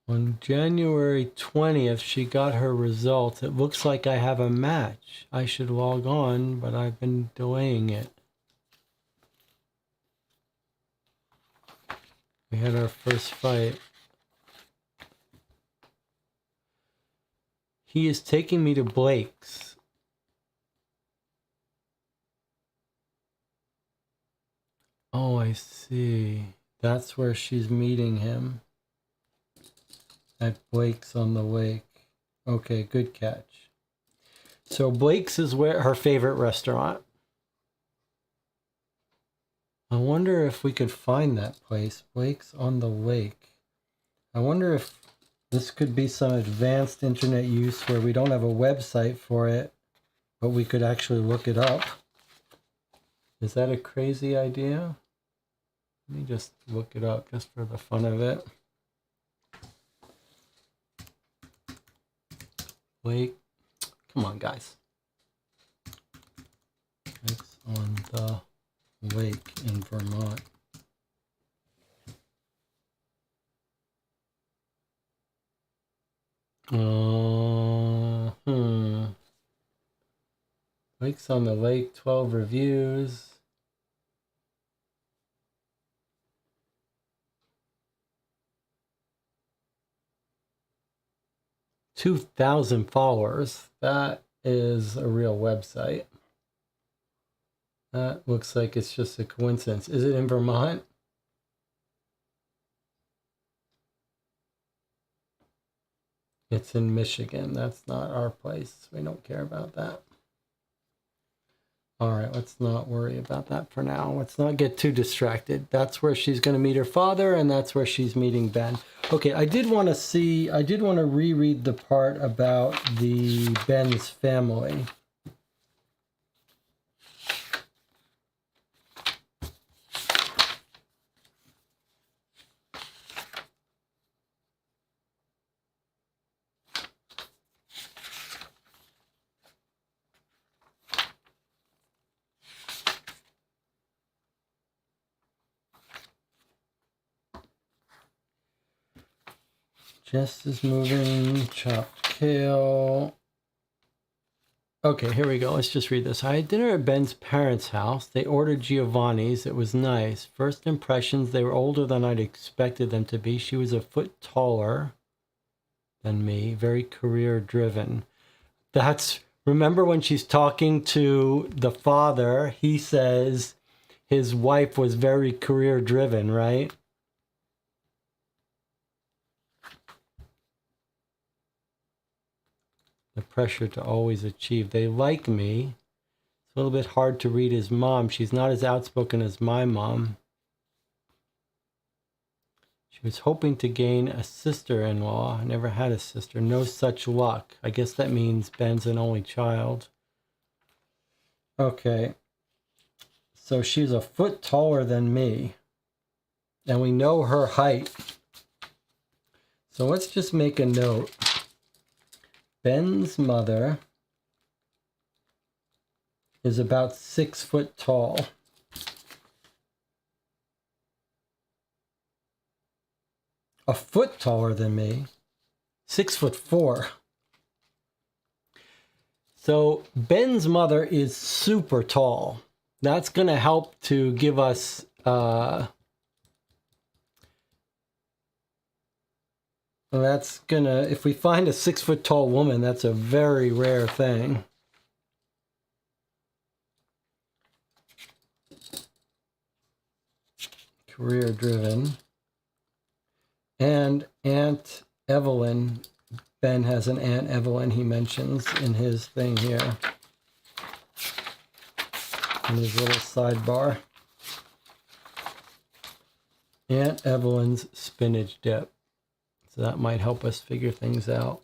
On January 20th, she got her results. It looks like I have a match. I should log on, but I've been delaying it. We had our first fight. He is taking me to Blake's. Oh, I see. That's where she's meeting him. At Blake's on the Lake. Okay, good catch. So Blake's is where her favorite restaurant. I wonder if we could find that place. Blake's on the Lake. I wonder if this could be some advanced internet use where we don't have a website for it, but we could actually look it up. Is that a crazy idea? Let me just look it up just for the fun of it. Lake. Come on, guys. Blake's on the Lake in Vermont. Blake's on the Lake, 12 reviews. $2,000 followers. That is a real website. That looks like it's just a coincidence. Is it in Vermont? It's in Michigan. That's not our place. We don't care about that. All right, let's not worry about that for now. Let's not get too distracted. That's where she's going to meet her father, and that's where she's meeting Ben. Okay, I did want to reread the part about the Ben's family. Jess is moving, chopped kale. Okay, here we go. Let's just read this. I had dinner at Ben's parents' house. They ordered Giovanni's. It was nice. First impressions, they were older than I'd expected them to be. She was a foot taller than me, very career driven. Remember when she's talking to the father, he says his wife was very career driven, right? The pressure to always achieve. They like me. It's a little bit hard to read his mom. She's not as outspoken as my mom. She was hoping to gain a sister-in-law. I never had a sister. No such luck. I guess that means Ben's an only child. Okay. So she's a foot taller than me. And we know her height. So let's just make a note. Ben's mother is about 6 foot tall. A foot taller than me. 6'4". So Ben's mother is super tall. That's going to help to give us if we find a 6 foot tall woman, that's a very rare thing. Career driven. And Aunt Evelyn, Ben has an Aunt Evelyn he mentions in his thing here. In his little sidebar. Aunt Evelyn's spinach dip. So that might help us figure things out.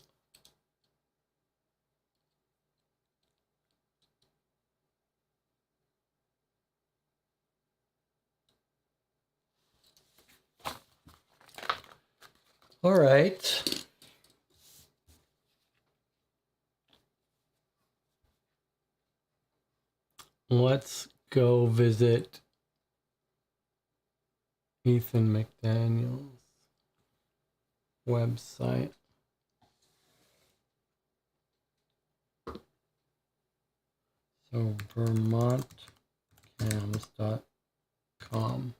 All right. Let's go visit Ethan McDaniel's website. So vermontcams.com.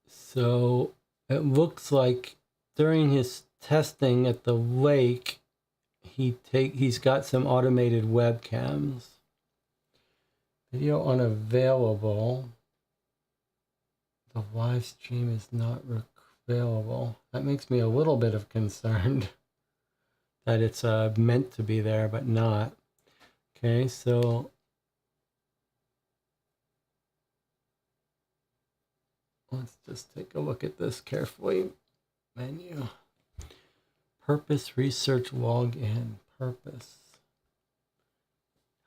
So it looks like during his testing at the lake, he's got some automated webcams. Video unavailable. The live stream is not available. That makes me a little bit of concerned that it's meant to be there, but not. Okay, so let's just take a look at this carefully. Menu. Purpose, research, log in. Purpose.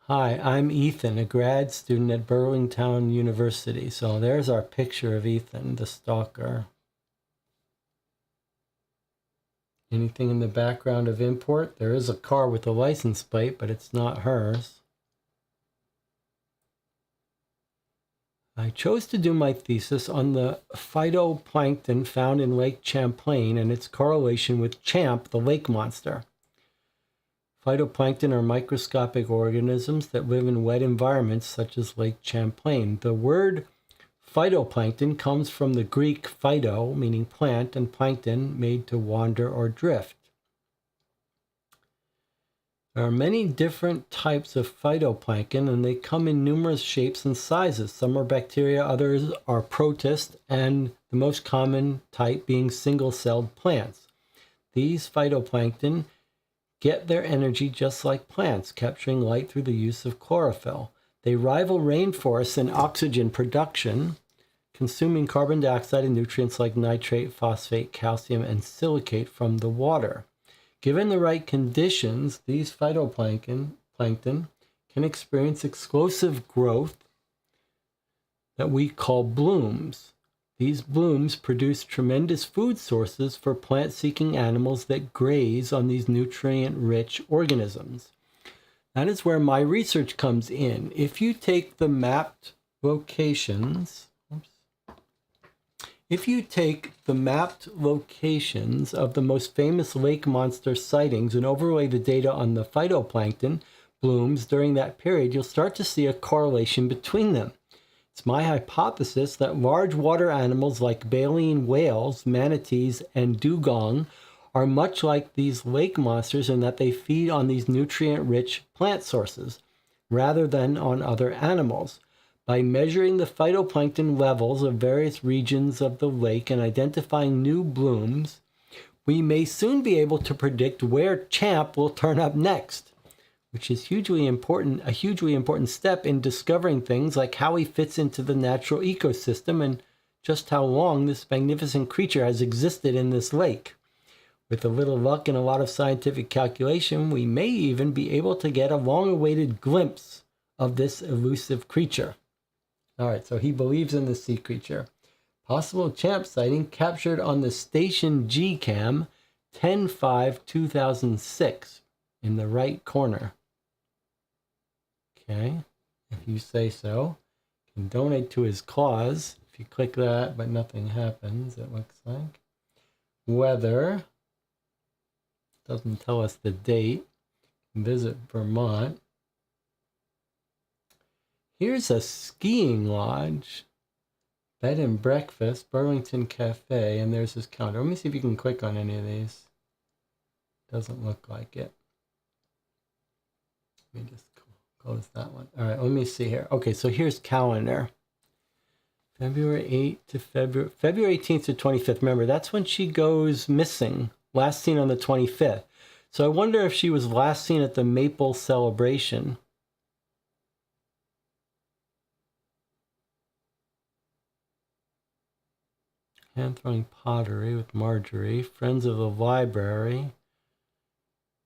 Hi, I'm Ethan, a grad student at Burlington University. So there's our picture of Ethan, the stalker. Anything in the background of import? There is a car with a license plate, but it's not hers. I chose to do my thesis on the phytoplankton found in Lake Champlain and its correlation with Champ, the lake monster. Phytoplankton are microscopic organisms that live in wet environments such as Lake Champlain. The word phytoplankton comes from the Greek phyto, meaning plant, and plankton, made to wander or drift. There are many different types of phytoplankton, and they come in numerous shapes and sizes. Some are bacteria, others are protists, and the most common type being single-celled plants. These phytoplankton get their energy just like plants, capturing light through the use of chlorophyll. They rival rainforests in oxygen production, consuming carbon dioxide and nutrients like nitrate, phosphate, calcium, and silicate from the water. Given the right conditions, these phytoplankton can experience explosive growth that we call blooms. These blooms produce tremendous food sources for plant-seeking animals that graze on these nutrient-rich organisms. That is where my research comes in. If you take the mapped locations, of the most famous lake monster sightings and overlay the data on the phytoplankton blooms during that period, you'll start to see a correlation between them. It's my hypothesis that large water animals like baleen whales, manatees, and dugong are much like these lake monsters in that they feed on these nutrient-rich plant sources rather than on other animals. By measuring the phytoplankton levels of various regions of the lake and identifying new blooms, we may soon be able to predict where Champ will turn up next, which is a hugely important step in discovering things like how he fits into the natural ecosystem and just how long this magnificent creature has existed in this lake. With a little luck and a lot of scientific calculation, we may even be able to get a long-awaited glimpse of this elusive creature. All right, so he believes in the sea creature. Possible Champ sighting captured on the Station G-Cam 10/5/2006 in the right corner. Okay, if you say so. You can donate to his cause. If you click that, but nothing happens, it looks like. Weather. Doesn't tell us the date. Visit Vermont. Here's a skiing lodge. Bed and breakfast, Burlington Cafe, and there's his calendar. Let me see if you can click on any of these. Doesn't look like it. Let me just close that one. All right, let me see here. Okay, so here's calendar. February 8th to February 18th to 25th. Remember, that's when she goes missing. Last seen on the 25th. So I wonder if she was last seen at the Maple celebration. Hand-throwing pottery with Marjorie. Friends of the library.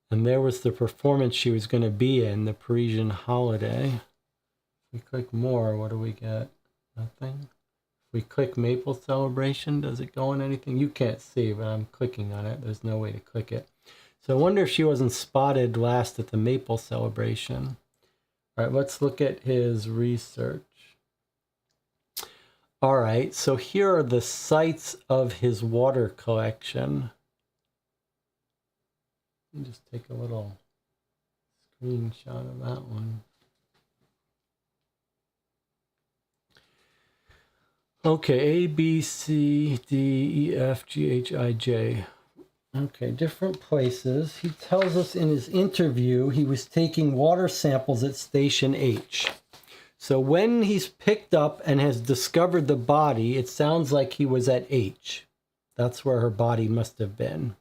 And there was the performance she was going to be in, the Parisian holiday. If we click more, what do we get? Nothing. If we click Maple celebration, does it go on anything? You can't see, but I'm clicking on it. There's no way to click it. So I wonder if she wasn't spotted last at the Maple celebration. All right, let's look at his research. All right, so here are the sites of his water collection. Let me just take a little screenshot of that one. Okay, A, B, C, D, E, F, G, H, I, J. Okay, different places. He tells us in his interview he was taking water samples at Station H. So when he's picked up and has discovered the body, it sounds like he was at H. That's where her body must have been.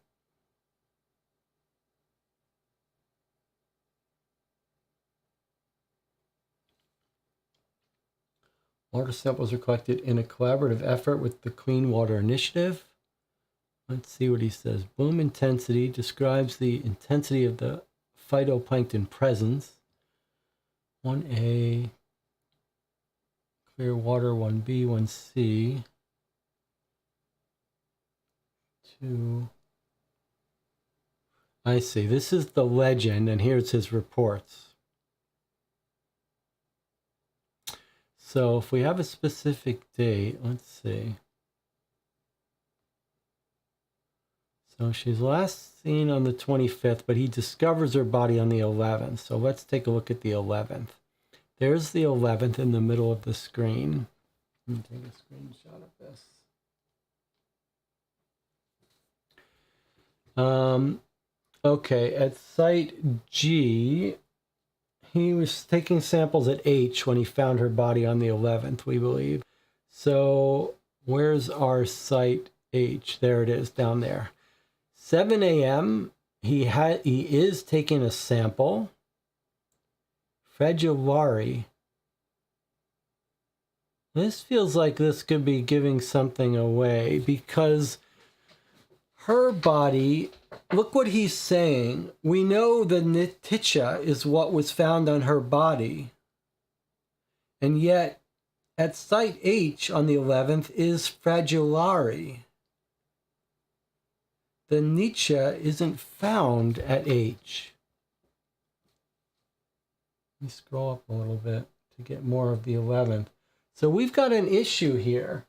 Water samples are collected in a collaborative effort with the Clean Water Initiative. Let's see what he says. Bloom intensity describes the intensity of the phytoplankton presence. 1A, clear water, 1B, 1C. 2. I see. This is the legend, and here's his reports. So if we have a specific date, let's see. So she's last seen on the 25th, but he discovers her body on the 11th. So let's take a look at the 11th. There's the 11th in the middle of the screen. Let me take a screenshot of this. Okay, at site G, he was taking samples at H when he found her body on the 11th, we believe. So where's our site H? There it is, down there. 7 a.m., he is taking a sample. Fregillari. This feels like this could be giving something away because her body, look what he's saying. We know the Niticha is what was found on her body. And yet, at site H on the 11th is Fragilari. The Nietzsche isn't found at H. Let me scroll up a little bit to get more of the 11th. So we've got an issue here.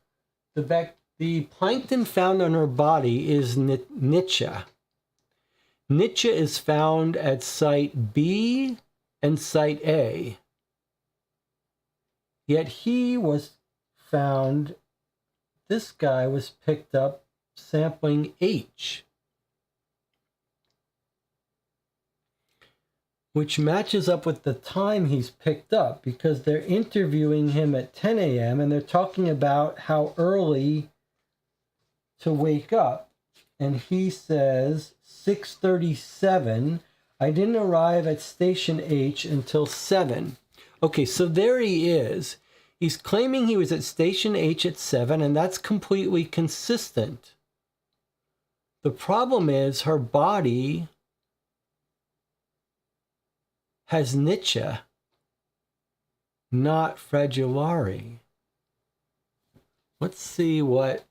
The plankton found on her body is Nietzsche. Nietzsche is found at site B and site A. Yet he was found, this guy was picked up sampling H, which matches up with the time he's picked up because they're interviewing him at 10 a.m. and they're talking about how early to wake up. And he says 6:37. I didn't arrive at station H until 7. Okay, so there he is. He's claiming he was at station H at 7, and that's completely consistent. The problem is her body has Nietzsche, not Fragilari. Let's see what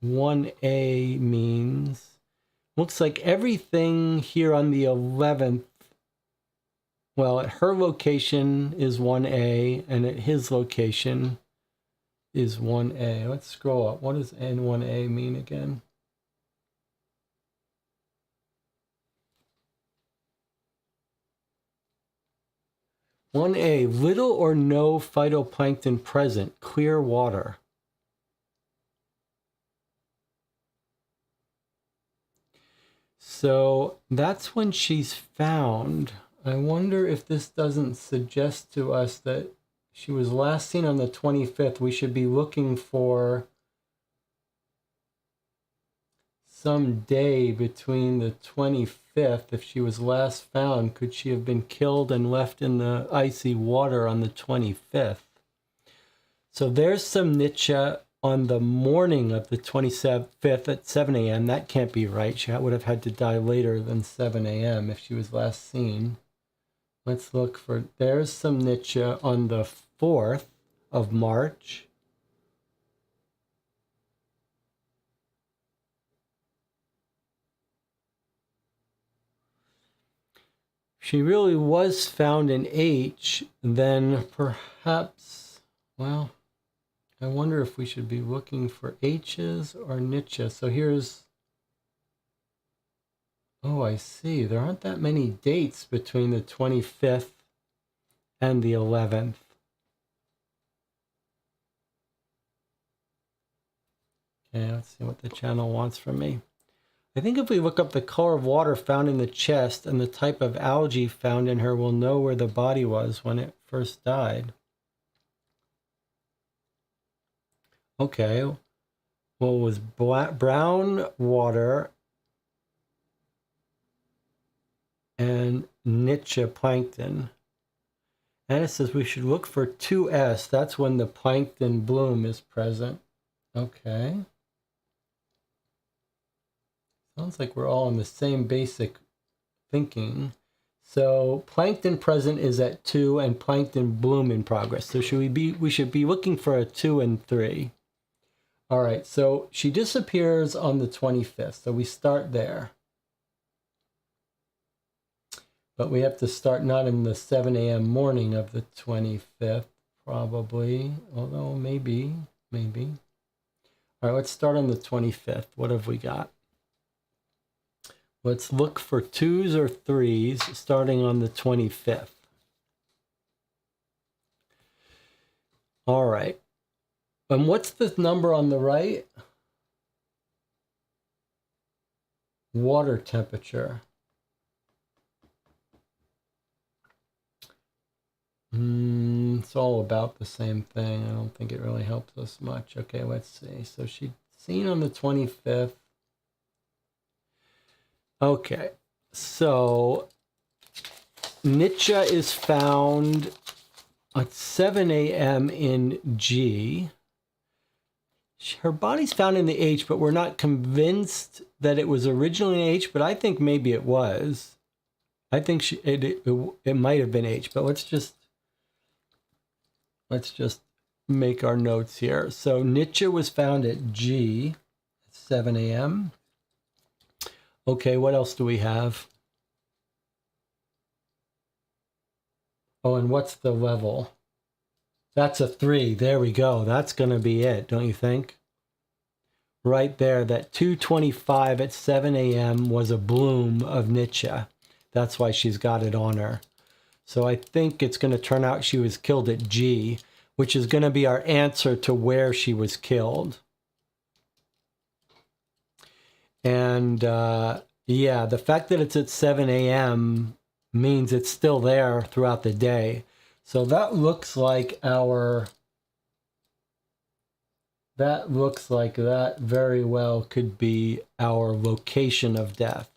1A means. Looks like everything here on the 11th, well, at her location is 1A, and at his location is 1A. Let's scroll up. What does N1A mean again? "1A, little or no phytoplankton present, clear water." So that's when she's found. I wonder if this doesn't suggest to us that she was last seen on the 25th. We should be looking for some day between the 25th. If she was last found, could she have been killed and left in the icy water on the 25th? So there's some Nietzsche on the morning of the 25th at 7 a.m. That can't be right. She would have had to die later than 7 a.m. if she was last seen. Let's look for, there's some Nietzsche on the 4th of March. She really was found in H, then perhaps, well, I wonder if we should be looking for H's or Nietzsche. So here's, oh, I see. There aren't that many dates between the 25th and the 11th. Okay, let's see what the channel wants from me. I think if we look up the color of water found in the chest and the type of algae found in her, we'll know where the body was when it first died. Okay, well, it was brown water and Nietzsche plankton. And it says we should look for 2S. That's when the plankton bloom is present. Okay. Sounds like we're all on the same basic thinking. So plankton present is at 2 and plankton bloom in progress. So we should be looking for a 2 and 3. All right, so she disappears on the 25th. So we start there. But we have to start not in the 7 a.m. morning of the 25th, probably. Although maybe. All right, let's start on the 25th. What have we got? Let's look for 2s or 3s starting on the 25th. All right. And what's the number on the right? Water temperature. It's all about the same thing. I don't think it really helps us much. Okay, let's see. So she's seen on the 25th. Okay, so Nietzsche is found at 7 a.m. in G. Her body's found in the H, but we're not convinced that it was originally in H, but I think maybe it was. I think it might have been H, but let's just make our notes here. So Nietzsche was found at G at 7 a.m. Okay, what else do we have? Oh, and what's the level? That's a 3. There we go. That's going to be it, don't you think? Right there, that 2:25 at 7 a.m. was a bloom of Nietzsche. That's why she's got it on her. So I think it's going to turn out she was killed at G, which is going to be our answer to where she was killed. And yeah, the fact that it's at 7 a.m. means it's still there throughout the day. So that looks like that very well could be our location of death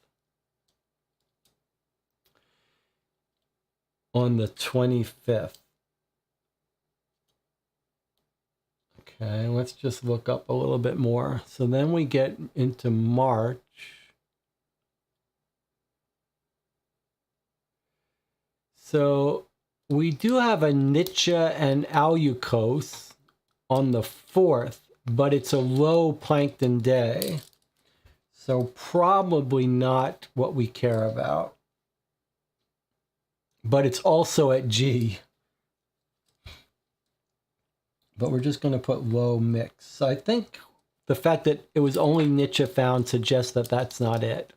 on the 25th. Okay, let's just look up a little bit more. So then we get into March. So we do have a Nietzsche and Alucos on the 4th, but it's a low plankton day. So probably not what we care about. But it's also at G. But we're just going to put low mix. So I think the fact that it was only Nietzsche found suggests that that's not it.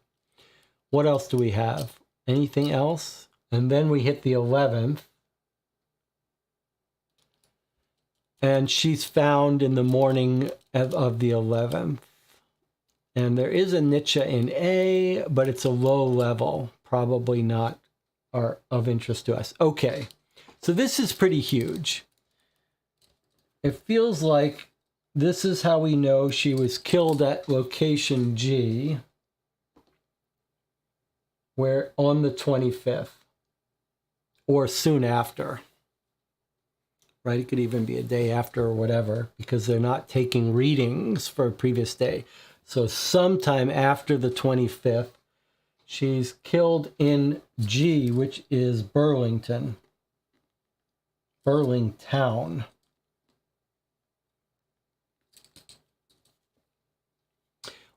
What else do we have? Anything else? And then we hit the 11th. And she's found in the morning of the 11th. And there is a Nietzsche in A, but it's a low level. Probably not of interest to us. Okay, so this is pretty huge. It feels like this is how we know she was killed at location G, where on the 25th, or soon after. Right? It could even be a day after or whatever, because they're not taking readings for a previous day. So sometime after the 25th, she's killed in G, which is Burlington. Burlingtown.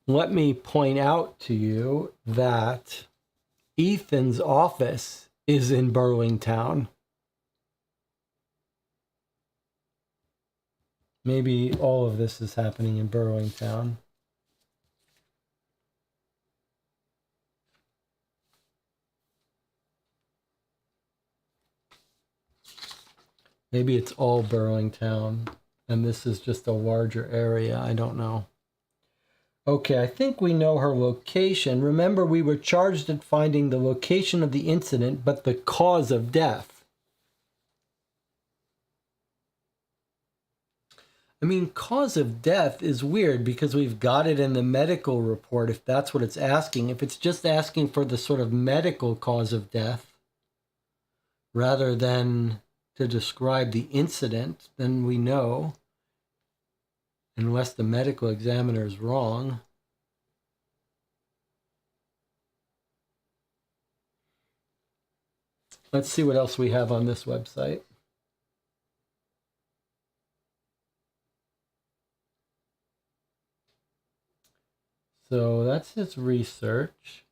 Let me point out to you that Ethan's office is in Burlingtown. Maybe all of this is happening in Burlingtown. Maybe it's all Burlingtown, and this is just a larger area. I don't know. Okay, I think we know her location. Remember, we were charged at finding the location of the incident, but the cause of death. I mean, cause of death is weird because we've got it in the medical report if that's what it's asking. If it's just asking for the sort of medical cause of death rather than to describe the incident, then we know, unless the medical examiner is wrong. Let's see what else we have on this website. So that's his research.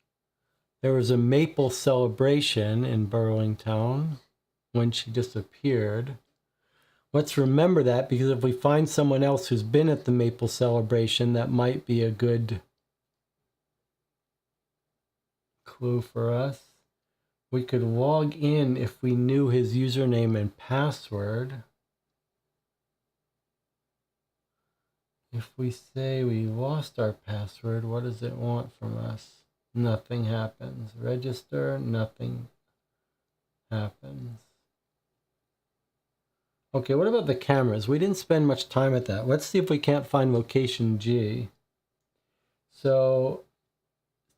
There was a maple celebration in Burlingtown when she disappeared. Let's remember that, because if we find someone else who's been at the maple celebration, that might be a good clue for us. We could log in if we knew his username and password. If we say we lost our password, what does it want from us? Nothing happens. Register, nothing happens. Okay, what about the cameras? We didn't spend much time at that. Let's see if we can't find location G. So,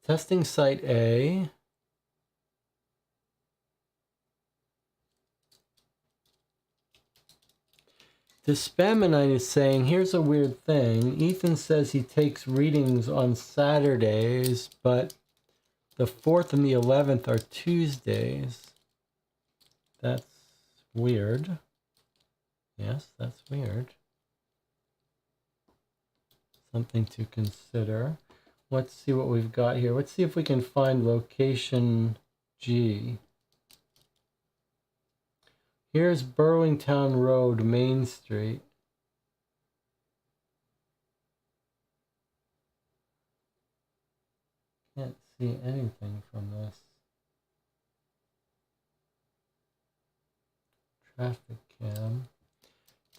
testing site A. Dispaminine is saying, here's a weird thing. Ethan says he takes readings on Saturdays, but the 4th and the 11th are Tuesdays. That's weird. Yes, that's weird. Something to consider. Let's see what we've got here. Let's see if we can find location G. Here's Burlington Road, Main Street. Can't see anything from this. Traffic cam.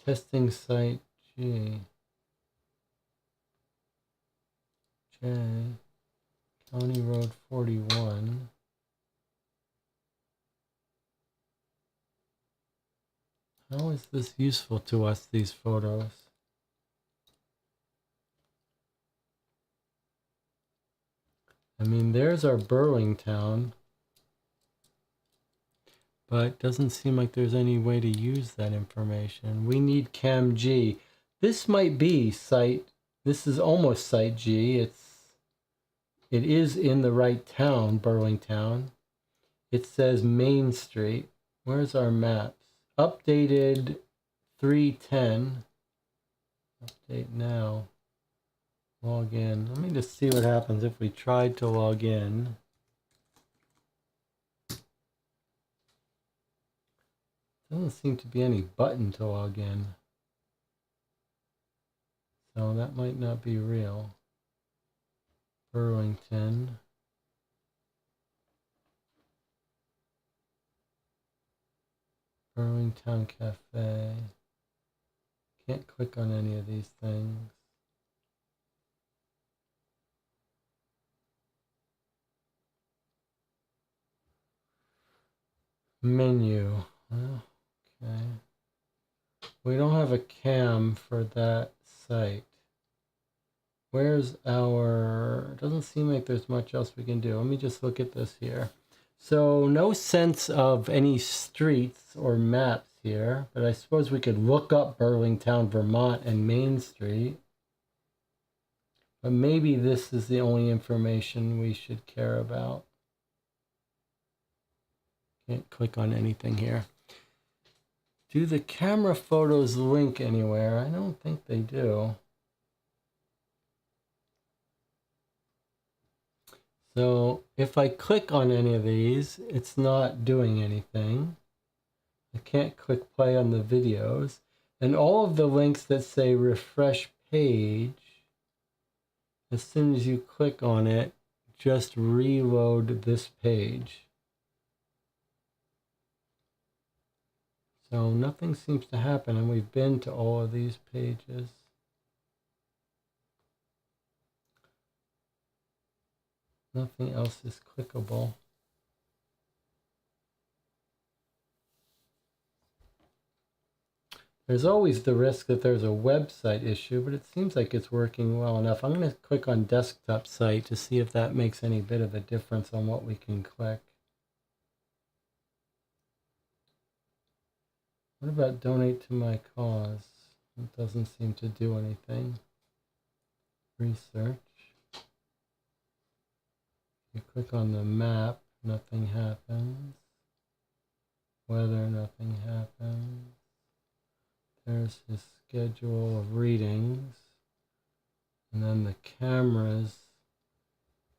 Testing site G. J. County Road 41. How is this useful to us, these photos? I mean, there's our Burlington, but it doesn't seem like there's any way to use that information. We need Cam G. This might be site, this is almost site G. It is in the right town, Burlington. It says Main Street. Where's our maps? Updated 310. Update now. Log in. Let me just see what happens if we tried to log in. Doesn't seem to be any button to log in. So that might not be real. Burlington. Burlington Cafe. Can't click on any of these things. Menu. Okay. We don't have a cam for that site. Where's our... It doesn't seem like there's much else we can do. Let me just look at this here. So no sense of any streets or maps here, but I suppose we could look up Burlington, Vermont and Main Street. But maybe this is the only information we should care about. Can't click on anything here. Do the camera photos link anywhere? I don't think they do. So if I click on any of these, it's not doing anything. I can't click play on the videos. And all of the links that say refresh page, as soon as you click on it, just reload this page. So nothing seems to happen, and we've been to all of these pages. Nothing else is clickable. There's always the risk that there's a website issue, but it seems like it's working well enough. I'm going to click on desktop site to see if that makes any bit of a difference on what we can click. What about donate to my cause? It doesn't seem to do anything. Research. You click on the map, nothing happens. Weather, nothing happens. There's his schedule of readings. And then the cameras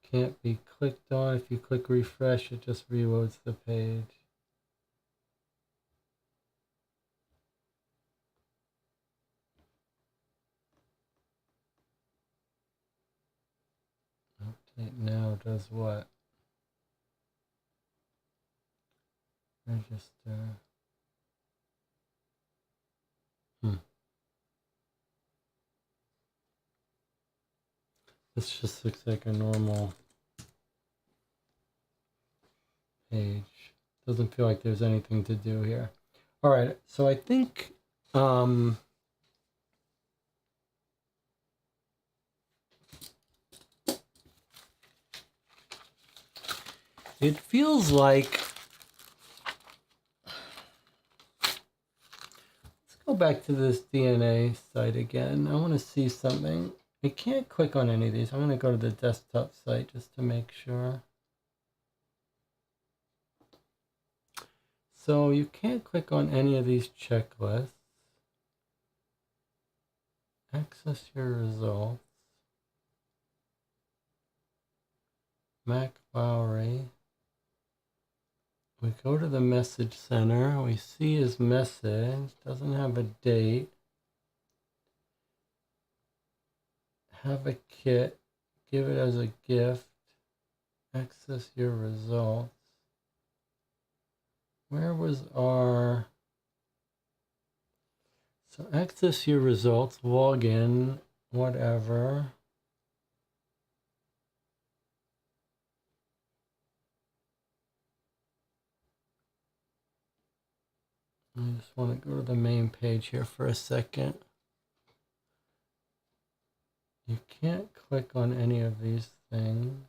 can't be clicked on. If you click refresh, it just reloads the page. Update now does what? Register. This just looks like a normal page. Doesn't feel like there's anything to do here. All right, so I think it feels like, let's go back to this DNA site again. I want to see something. I can't click on any of these. I'm going to go to the desktop site just to make sure. So you can't click on any of these checklists. Access your results. Mac Lowry. We go to the message center. We see his message. Doesn't have a date. Have a kit. Give it as a gift. Access your results. Where was our... So access your results, log in, whatever. I just want to go to the main page here for a second. You can't click on any of these things.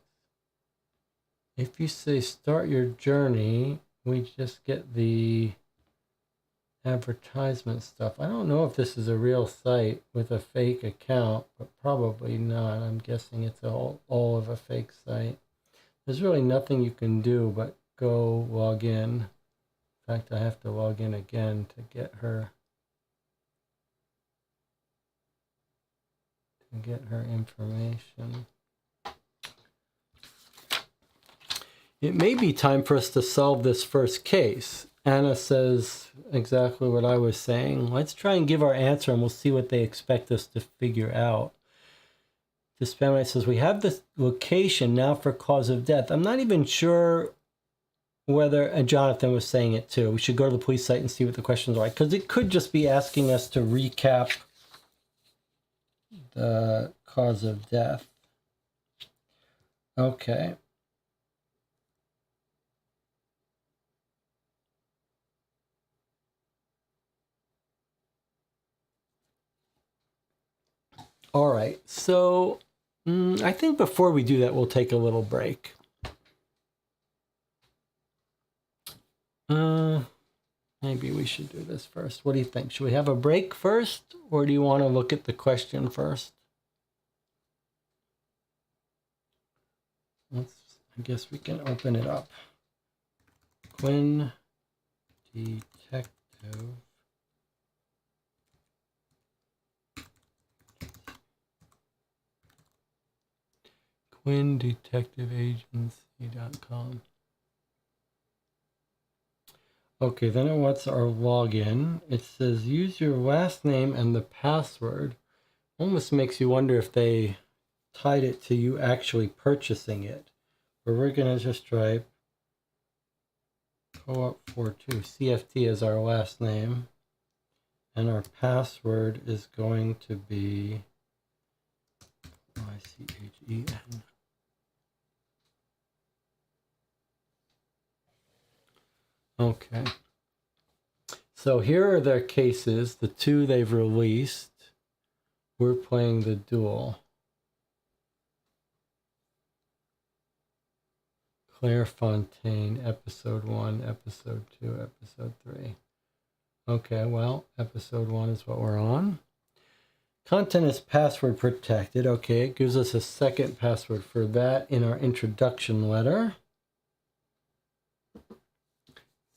If you say start your journey, we just get the advertisement stuff. I don't know if this is a real site with a fake account, but probably not. I'm guessing it's all of a fake site. There's really nothing you can do but go log in. In fact, I have to log in again to get her information. It may be time for us to solve this first case. Anna says exactly what I was saying. Let's try and give our answer and we'll see what they expect us to figure out. This family says, we have the location now for cause of death. I'm not even sure whether, and Jonathan was saying it too, we should go to the police site and see what the questions are, because it could just be asking us to recap the cause of death. Okay. All right, so I think before we do that, we'll take a little break. Maybe we should do this first. What do you think? Should we have a break first, or do you want to look at the question first? I guess we can open it up. Quinn Detective. QuinnDetectiveAgency.com. Okay, then it wants our login. It says use your last name and the password. Almost makes you wonder if they tied it to you actually purchasing it. But we're going to just try Co-op42. CFT is our last name. And our password is going to be ICHEN. Okay. So here are their cases, the two they've released. We're playing the duel. Claire Fontaine, episode 1, episode 2, episode 3. Okay, well, episode 1 is what we're on. Content is password protected. Okay, it gives us a second password for that in our introduction letter.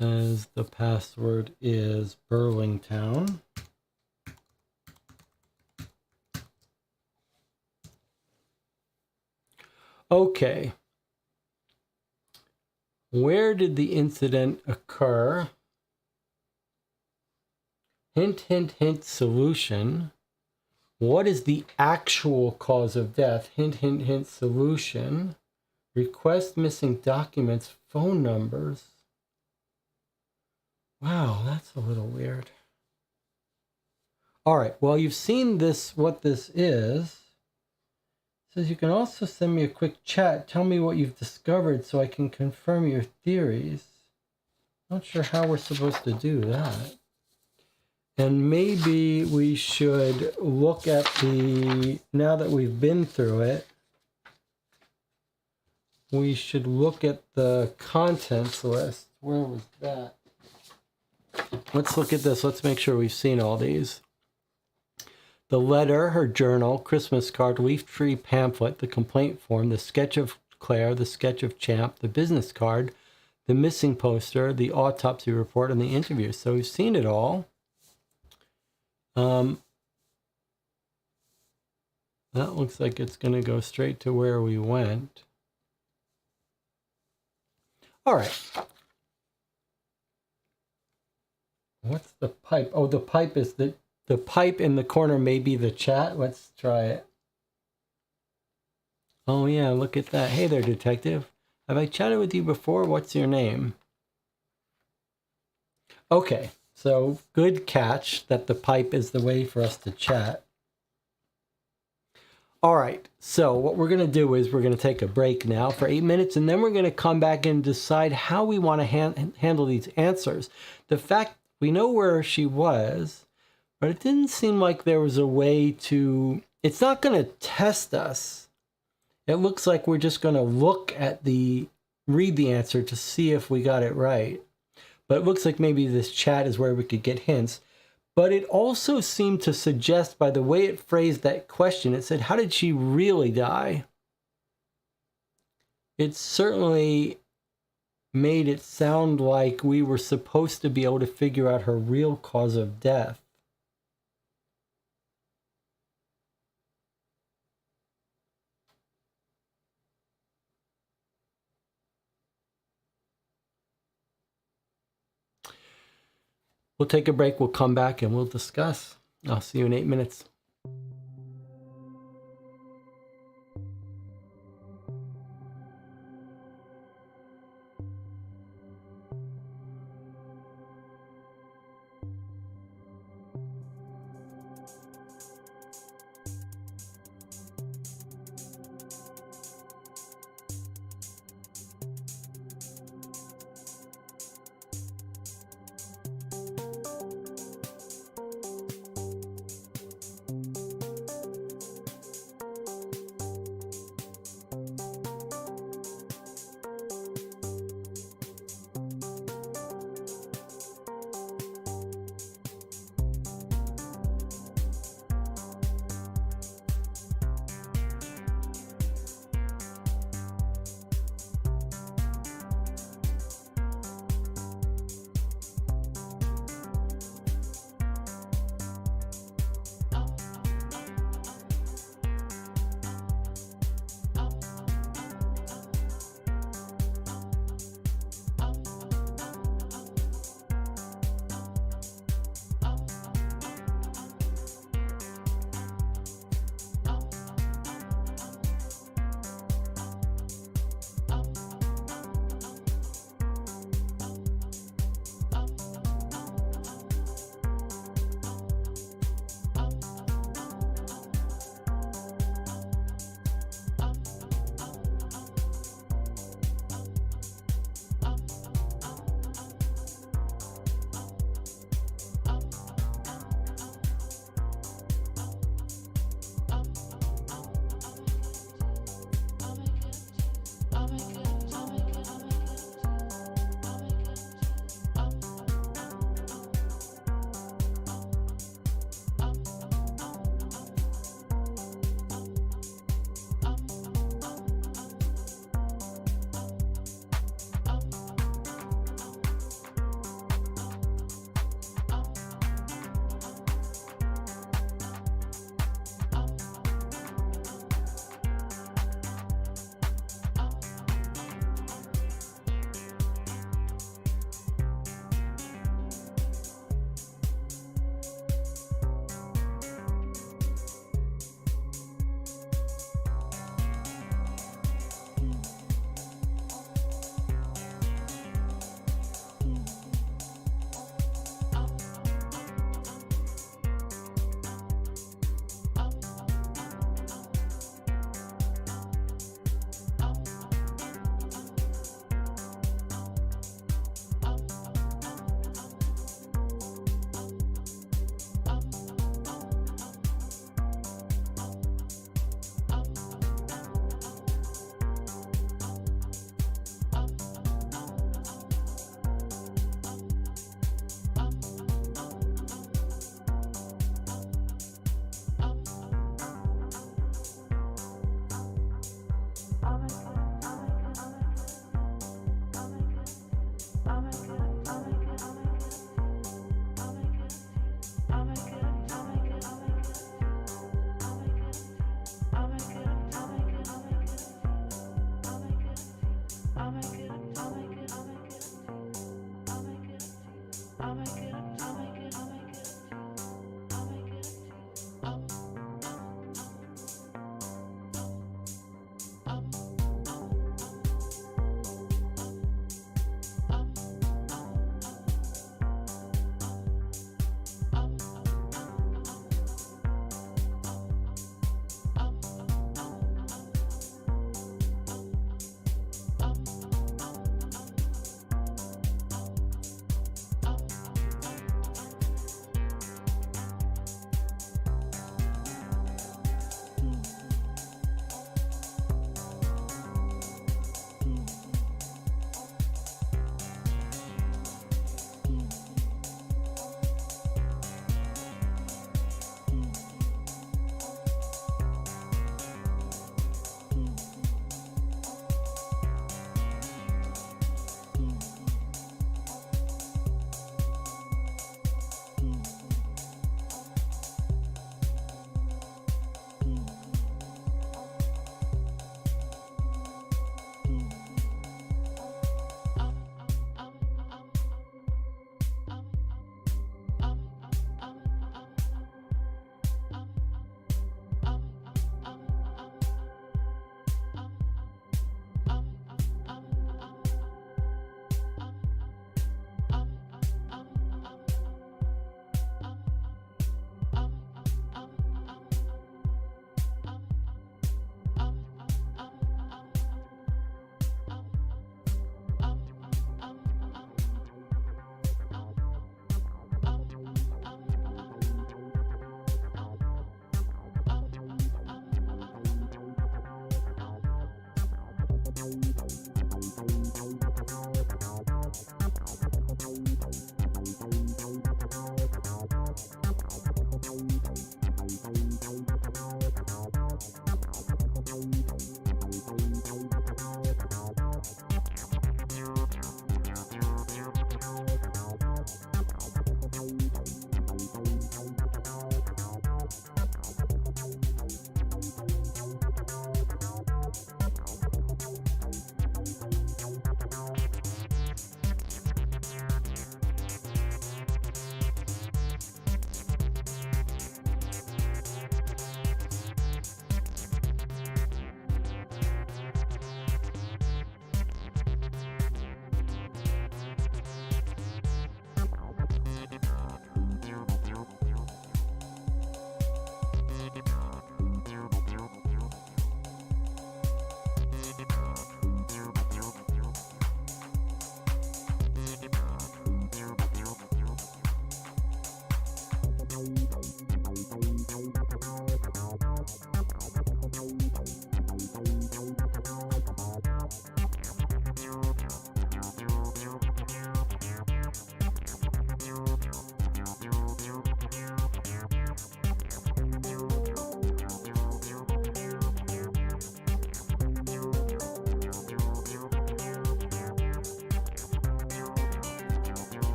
Says the password is Burlingtown. Okay. Where did the incident occur? Hint, hint, hint, solution. What is the actual cause of death? Hint, hint, hint, solution. Request missing documents, phone numbers. Wow, that's a little weird. All right, well, you've seen this, what this is. It says you can also send me a quick chat. Tell me what you've discovered so I can confirm your theories. Not sure how we're supposed to do that. And maybe we should look at the, now that we've been through it, we should look at the contents list. Where was that? Let's look at this. Let's make sure we've seen all these. The letter, her journal, Christmas card, leaf tree pamphlet, the complaint form, the sketch of Claire, the sketch of Champ, the business card, the missing poster, the autopsy report, and the interview. So we've seen it all. That looks like it's going to go straight to where we went. All right. What's the pipe? Oh, the pipe is the pipe in the corner may be the chat. Let's try it. Oh yeah, look at that. Hey there, detective. Have I chatted with you before? What's your name? Okay, so good catch that the pipe is the way for us to chat. All right, so what we're going to do is we're going to take a break now for 8 minutes, and then we're going to come back and decide how we want to handle these answers. The fact we know where she was, but it didn't seem like there was a way to... It's not going to test us. It looks like we're just going to read the answer to see if we got it right. But it looks like maybe this chat is where we could get hints. But it also seemed to suggest, by the way it phrased that question, it said, how did she really die? It certainly made it sound like we were supposed to be able to figure out her real cause of death. We'll take a break, we'll come back, and we'll discuss. I'll see you in 8 minutes.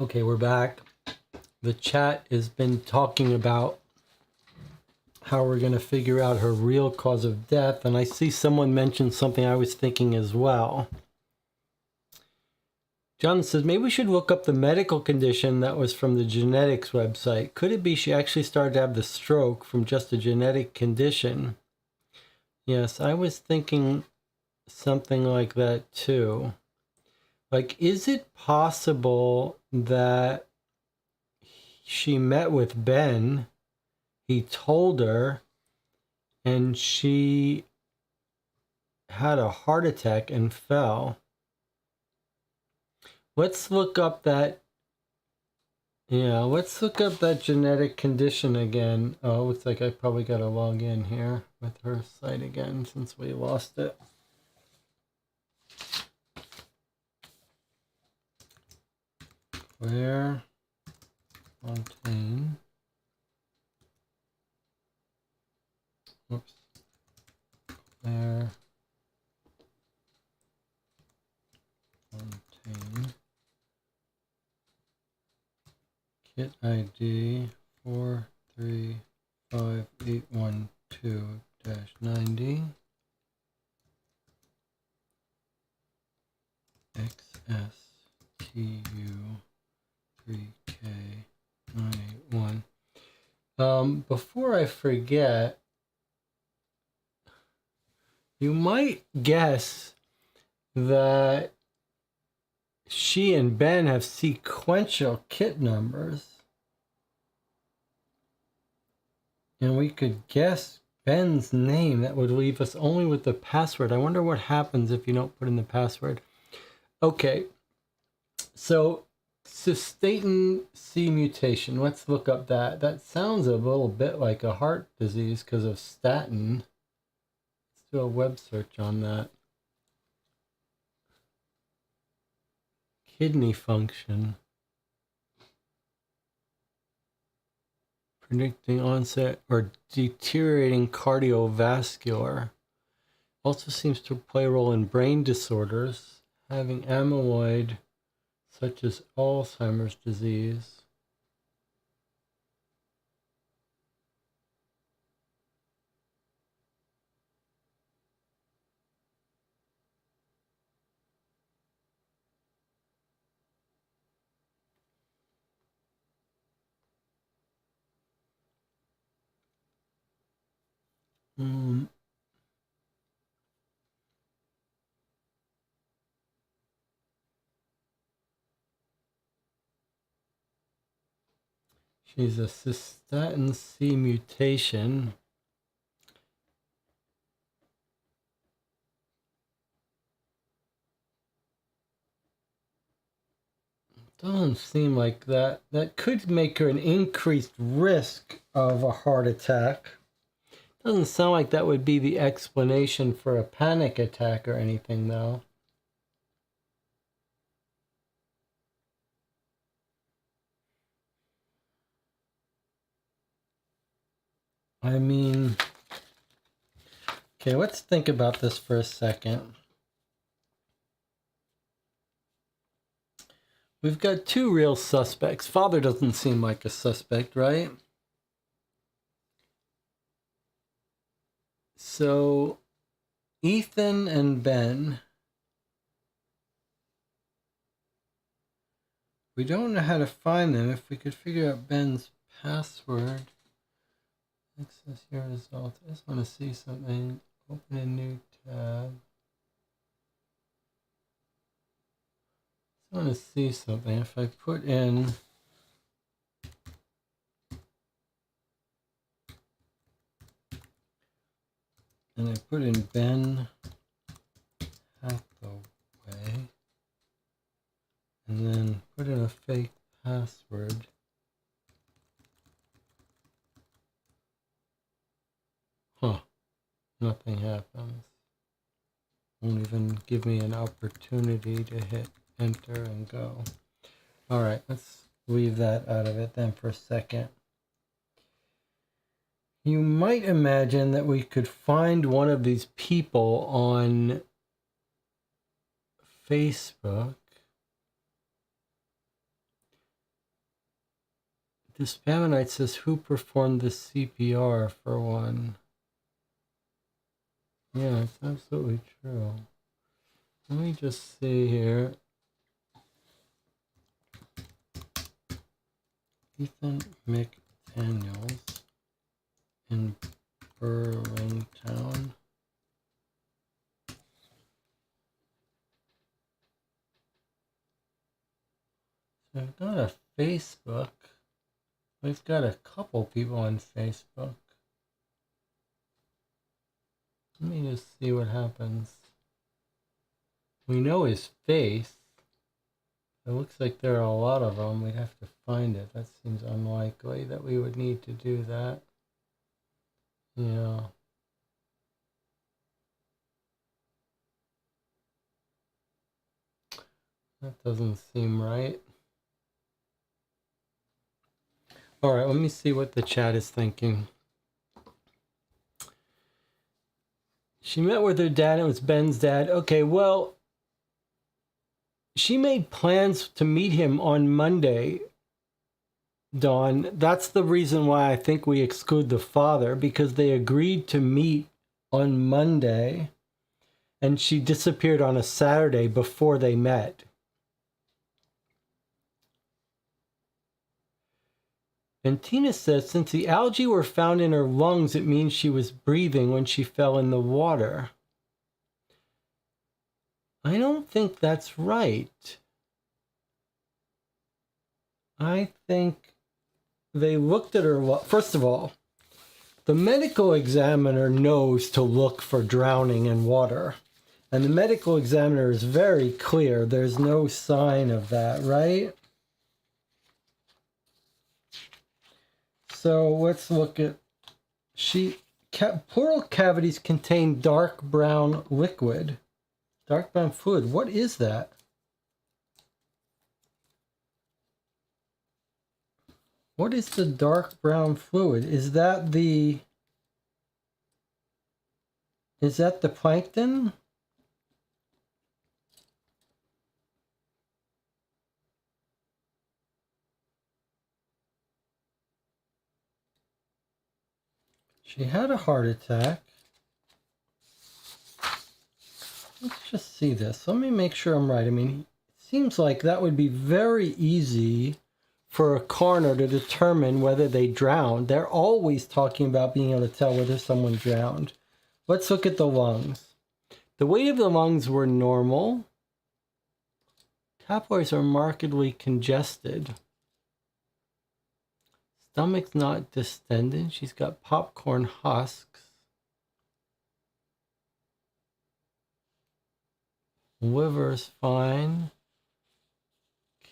Okay, we're back. The chat has been talking about how we're going to figure out her real cause of death, and I see someone mention something I was thinking as well. John says, maybe we should look up the medical condition that was from the genetics website. Could it be she actually started to have the stroke from just a genetic condition? Yes, I was thinking something like that too. Like, is it possible that she met with Ben, he told her, and she had a heart attack and fell? Let's look up that. Yeah, let's look up that genetic condition again. Oh, looks like I probably got to log in here with her site again since we lost it. Claire Fontaine. Oops. Claire Fontaine. Kit ID 435812-90 XSTU3K981. Before I forget, you might guess that she and Ben have sequential kit numbers. And we could guess Ben's name. That would leave us only with the password. I wonder what happens if you don't put in the password. Okay. So, cystatin C mutation. Let's look up that. That sounds a little bit like a heart disease because of statin. Let's do a web search on that. Kidney function. Predicting onset or deteriorating cardiovascular. Also seems to play a role in brain disorders, having amyloid such as Alzheimer's disease. She's a cystatin C mutation. Doesn't seem like that. That could make her an increased risk of a heart attack. Doesn't sound like that would be the explanation for a panic attack or anything, though. I mean, okay, let's think about this for a second. We've got two real suspects. Father doesn't seem like a suspect, right? So, Ethan and Ben. We don't know how to find them. If we could figure out Ben's password. Access your results. I just want to see something. Open a new tab. I want to see something. If I put in and I put in Ben Hathaway and then put in a fake password. Huh. Nothing happens. Won't even give me an opportunity to hit enter and go. All right, let's leave that out of it then for a second. You might imagine that we could find one of these people on Facebook. The Spamanite says, who performed the CPR for one? Yeah, it's absolutely true. Let me just see here. Ethan McDaniels in Burlington. So I've got a Facebook. We've got a couple people on Facebook. Let me just see what happens. We know his face. It looks like there are a lot of them. We'd have to find it. That seems unlikely that we would need to do that. Yeah. That doesn't seem right. All right, let me see what the chat is thinking. She met with her dad. It was Ben's dad. Okay, well, she made plans to meet him on Monday, Dawn. That's the reason why I think we exclude the father, because they agreed to meet on Monday, and she disappeared on a Saturday before they met. And Tina says, since the algae were found in her lungs, it means she was breathing when she fell in the water. I don't think that's right. I think they looked at her. First of all, the medical examiner knows to look for drowning in water. And the medical examiner is very clear. There's no sign of that, right? So let's look at, pleural cavities contain dark brown liquid, dark brown fluid. What is that? What is the dark brown fluid? Is that the plankton? She had a heart attack. Let's just see this. Let me make sure I'm right. I mean, it seems like that would be very easy for a coroner to determine whether they drowned. They're always talking about being able to tell whether someone drowned. Let's look at the lungs. The weight of the lungs were normal. Capillaries are markedly congested. Stomach's not distended. She's got popcorn husks. Liver's fine.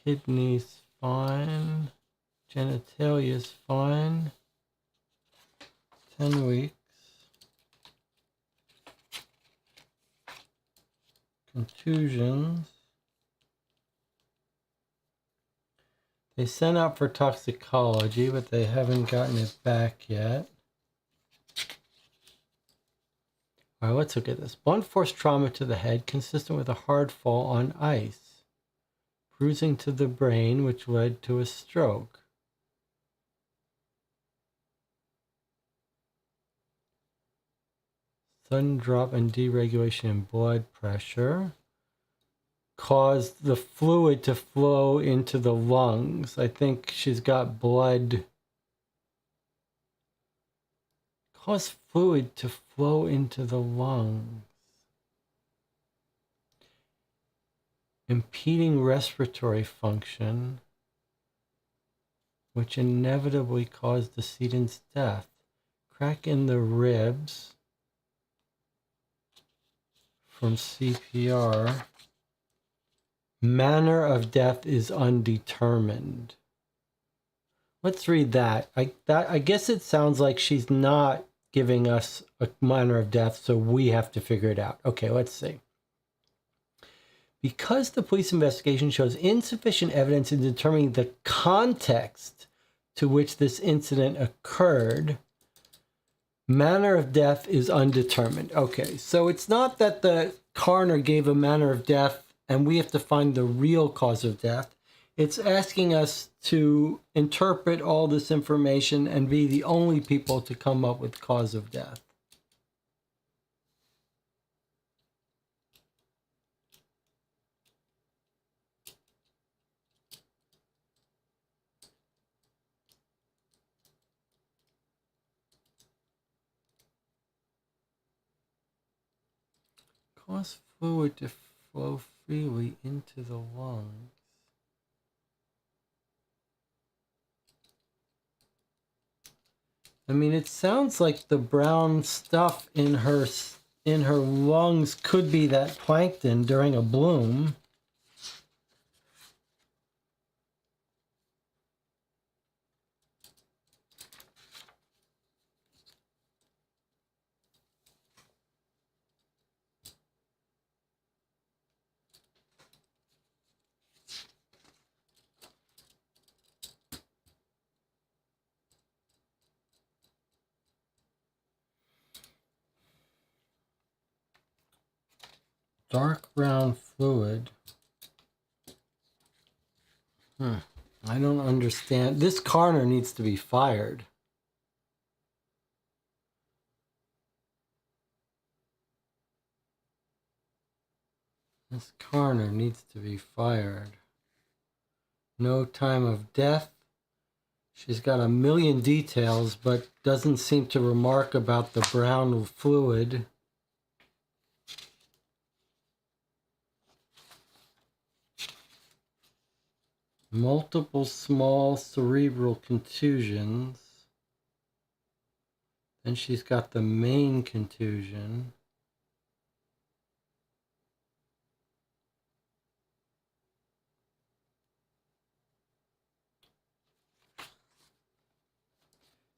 Kidneys fine. Genitalia's fine. 10 weeks. Contusions. They sent out for toxicology, but they haven't gotten it back yet. All right, let's look at this. Blunt force trauma to the head, consistent with a hard fall on ice. Bruising to the brain, which led to a stroke. Sudden drop and deregulation in blood pressure caused the fluid to flow into the lungs. I think she's got blood. Caused fluid to flow into the lungs. Impeding respiratory function, which inevitably caused the decedent's death. Crack in the ribs from CPR. Manner of death is undetermined. Let's read that. I guess it sounds like she's not giving us a manner of death, so we have to figure it out. Okay, let's see. Because the police investigation shows insufficient evidence in determining the context to which this incident occurred, manner of death is undetermined. Okay, so it's not that the coroner gave a manner of death and we have to find the real cause of death. It's asking us to interpret all this information and be the only people to come up with cause of death. Cause fluid to flow freely into the lungs. I mean, it sounds like the brown stuff in her lungs could be that plankton during a bloom. Dark brown fluid. I don't understand. This coroner needs to be fired. This coroner needs to be fired. No time of death. She's got a million details, but doesn't seem to remark about the brown fluid. Multiple small cerebral contusions. Then she's got the main contusion.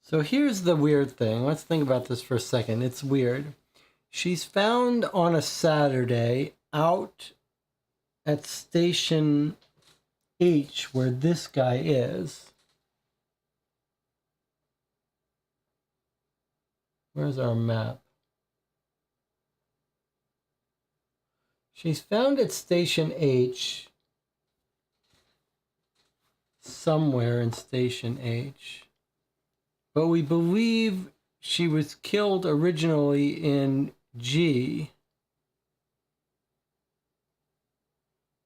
So here's the weird thing. Let's think about this for a second. It's weird. She's found on a Saturday out at Station H, where this guy is. Where's our map? She's found at Station H, somewhere in Station H, but we believe she was killed originally in G,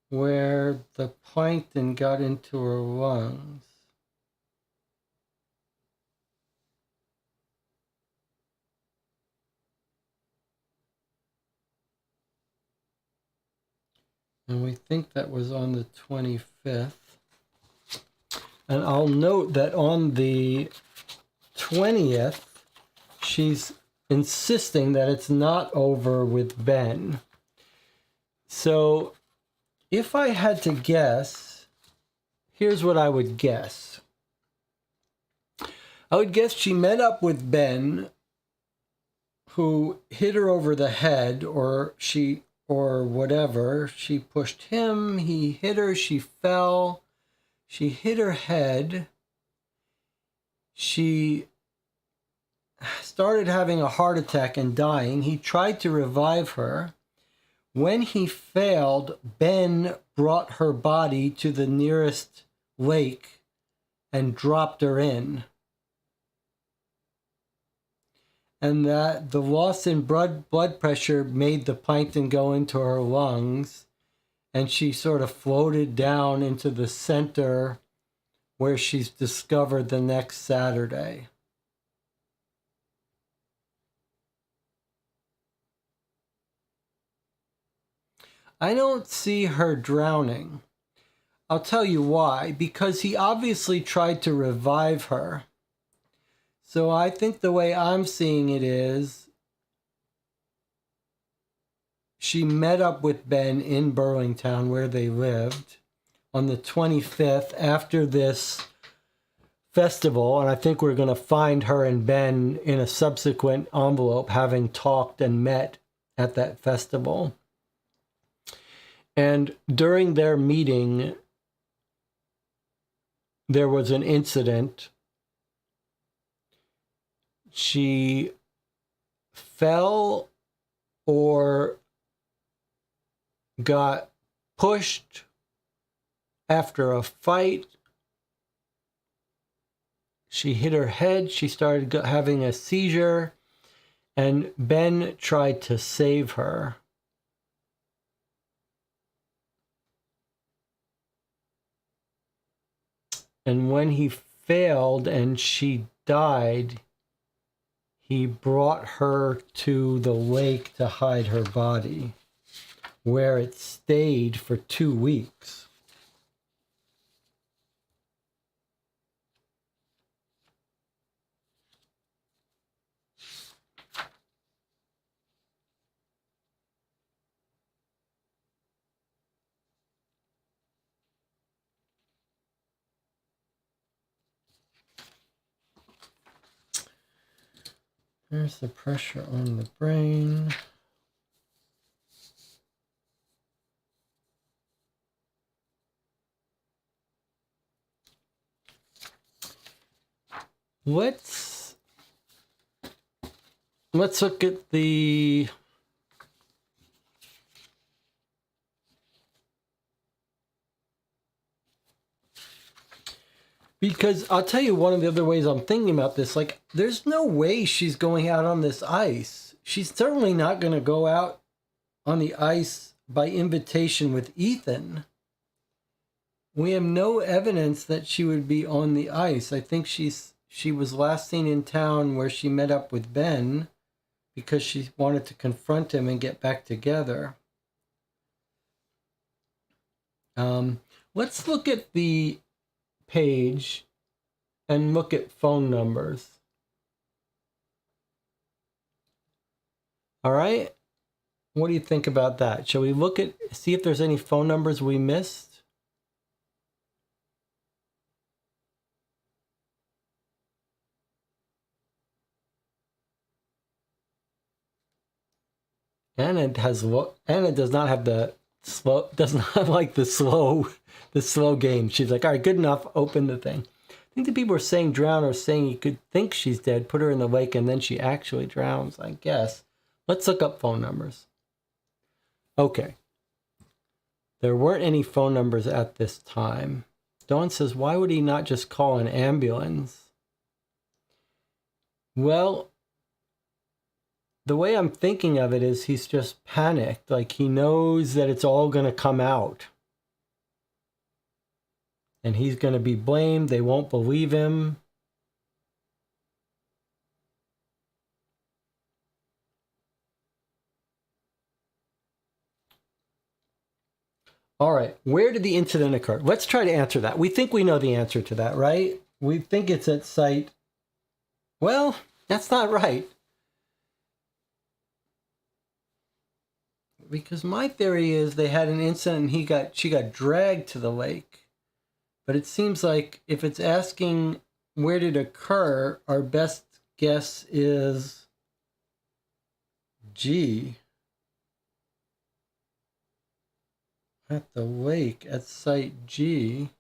where the plankton got into her lungs. And we think that was on the 25th. And I'll note that on the 20th, she's insisting that it's not over with Ben. So if I had to guess, here's what I would guess. I would guess she met up with Ben, who hit her over the head, or whatever. She pushed him, he hit her, she fell, she hit her head. She started having a heart attack and dying. He tried to revive her. When he failed, Ben brought her body to the nearest lake and dropped her in. And that the loss in blood pressure made the plankton go into her lungs, and she sort of floated down into the center where she's discovered the next Saturday. I don't see her drowning. I'll tell you why. Because he obviously tried to revive her. So I think the way I'm seeing it is she met up with Ben in Burlington, where they lived, on the 25th after this festival. And I think we're going to find her and Ben in a subsequent envelope, having talked and met at that festival. And during their meeting, there was an incident. She fell or got pushed after a fight, she hit her head. She started having a seizure, and Ben tried to save her. And when he failed and she died, he brought her to the lake to hide her body, where it stayed for 2 weeks. There's the pressure on the brain. Let's look at the because I'll tell you one of the other ways I'm thinking about this. Like, there's no way she's going out on this ice. She's certainly not going to go out on the ice by invitation with Ethan. We have no evidence that she would be on the ice. I think she was last seen in town where she met up with Ben because she wanted to confront him and get back together. Let's look at the page and look at phone numbers. All right? What do you think about that? Shall we see if there's any phone numbers we missed? Anna does not have the slow game. She's like, all right, good enough. Open the thing. I think the people are saying drown are saying you could think she's dead, put her in the lake, and then she actually drowns, I guess. Let's look up phone numbers. Okay. There weren't any phone numbers at this time. Dawn says, why would he not just call an ambulance? Well, the way I'm thinking of it is he's just panicked. Like, he knows that it's all going to come out. And he's going to be blamed. They won't believe him. All right. Where did the incident occur? Let's try to answer that. We think we know the answer to that, right? We think it's at site. Well, that's not right. Because my theory is they had an incident and she got dragged to the lake. But it seems like if it's asking where did it occur, our best guess is G. At the lake, at site G.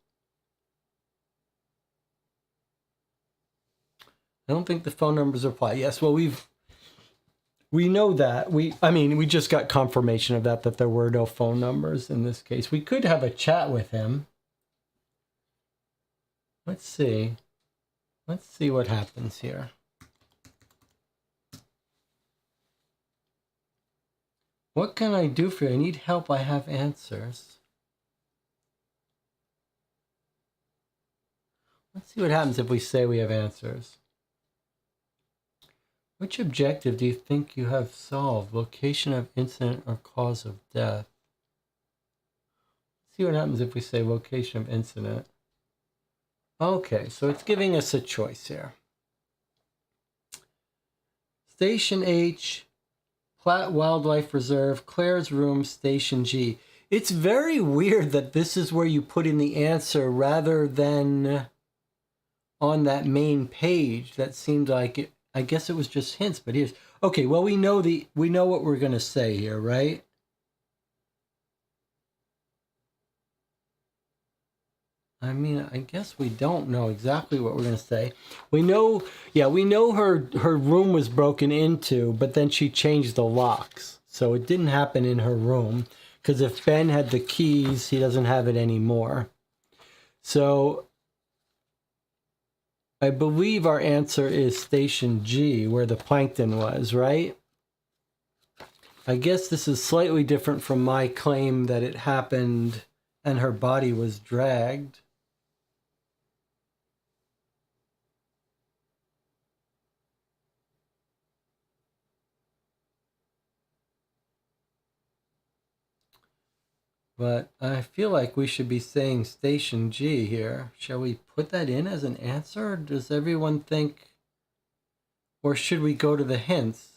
I don't think the phone numbers apply. Yes, well, we know that. We just got confirmation of that there were no phone numbers in this case. We could have a chat with him. Let's see. Let's see what happens here. What can I do for you? I need help. I have answers. Let's see what happens if we say we have answers. Which objective do you think you have solved? Location of incident or cause of death? Let's see what happens if we say location of incident. Okay, so it's giving us a choice here. Station H, Platt Wildlife Reserve, Claire's room, Station G. It's very weird that this is where you put in the answer rather than on that main page. That seemed like it. I guess it was just hints, but here's okay. Well, we know what we're gonna say here, right? I mean, I guess we don't know exactly what we're going to say. We know her room was broken into, but then she changed the locks. So it didn't happen in her room, because if Ben had the keys, he doesn't have it anymore. So I believe our answer is station G, where the plankton was, right? I guess this is slightly different from my claim that it happened and her body was dragged. But I feel like we should be saying station G here. Shall we put that in as an answer? Or does everyone think, or should we go to the hints?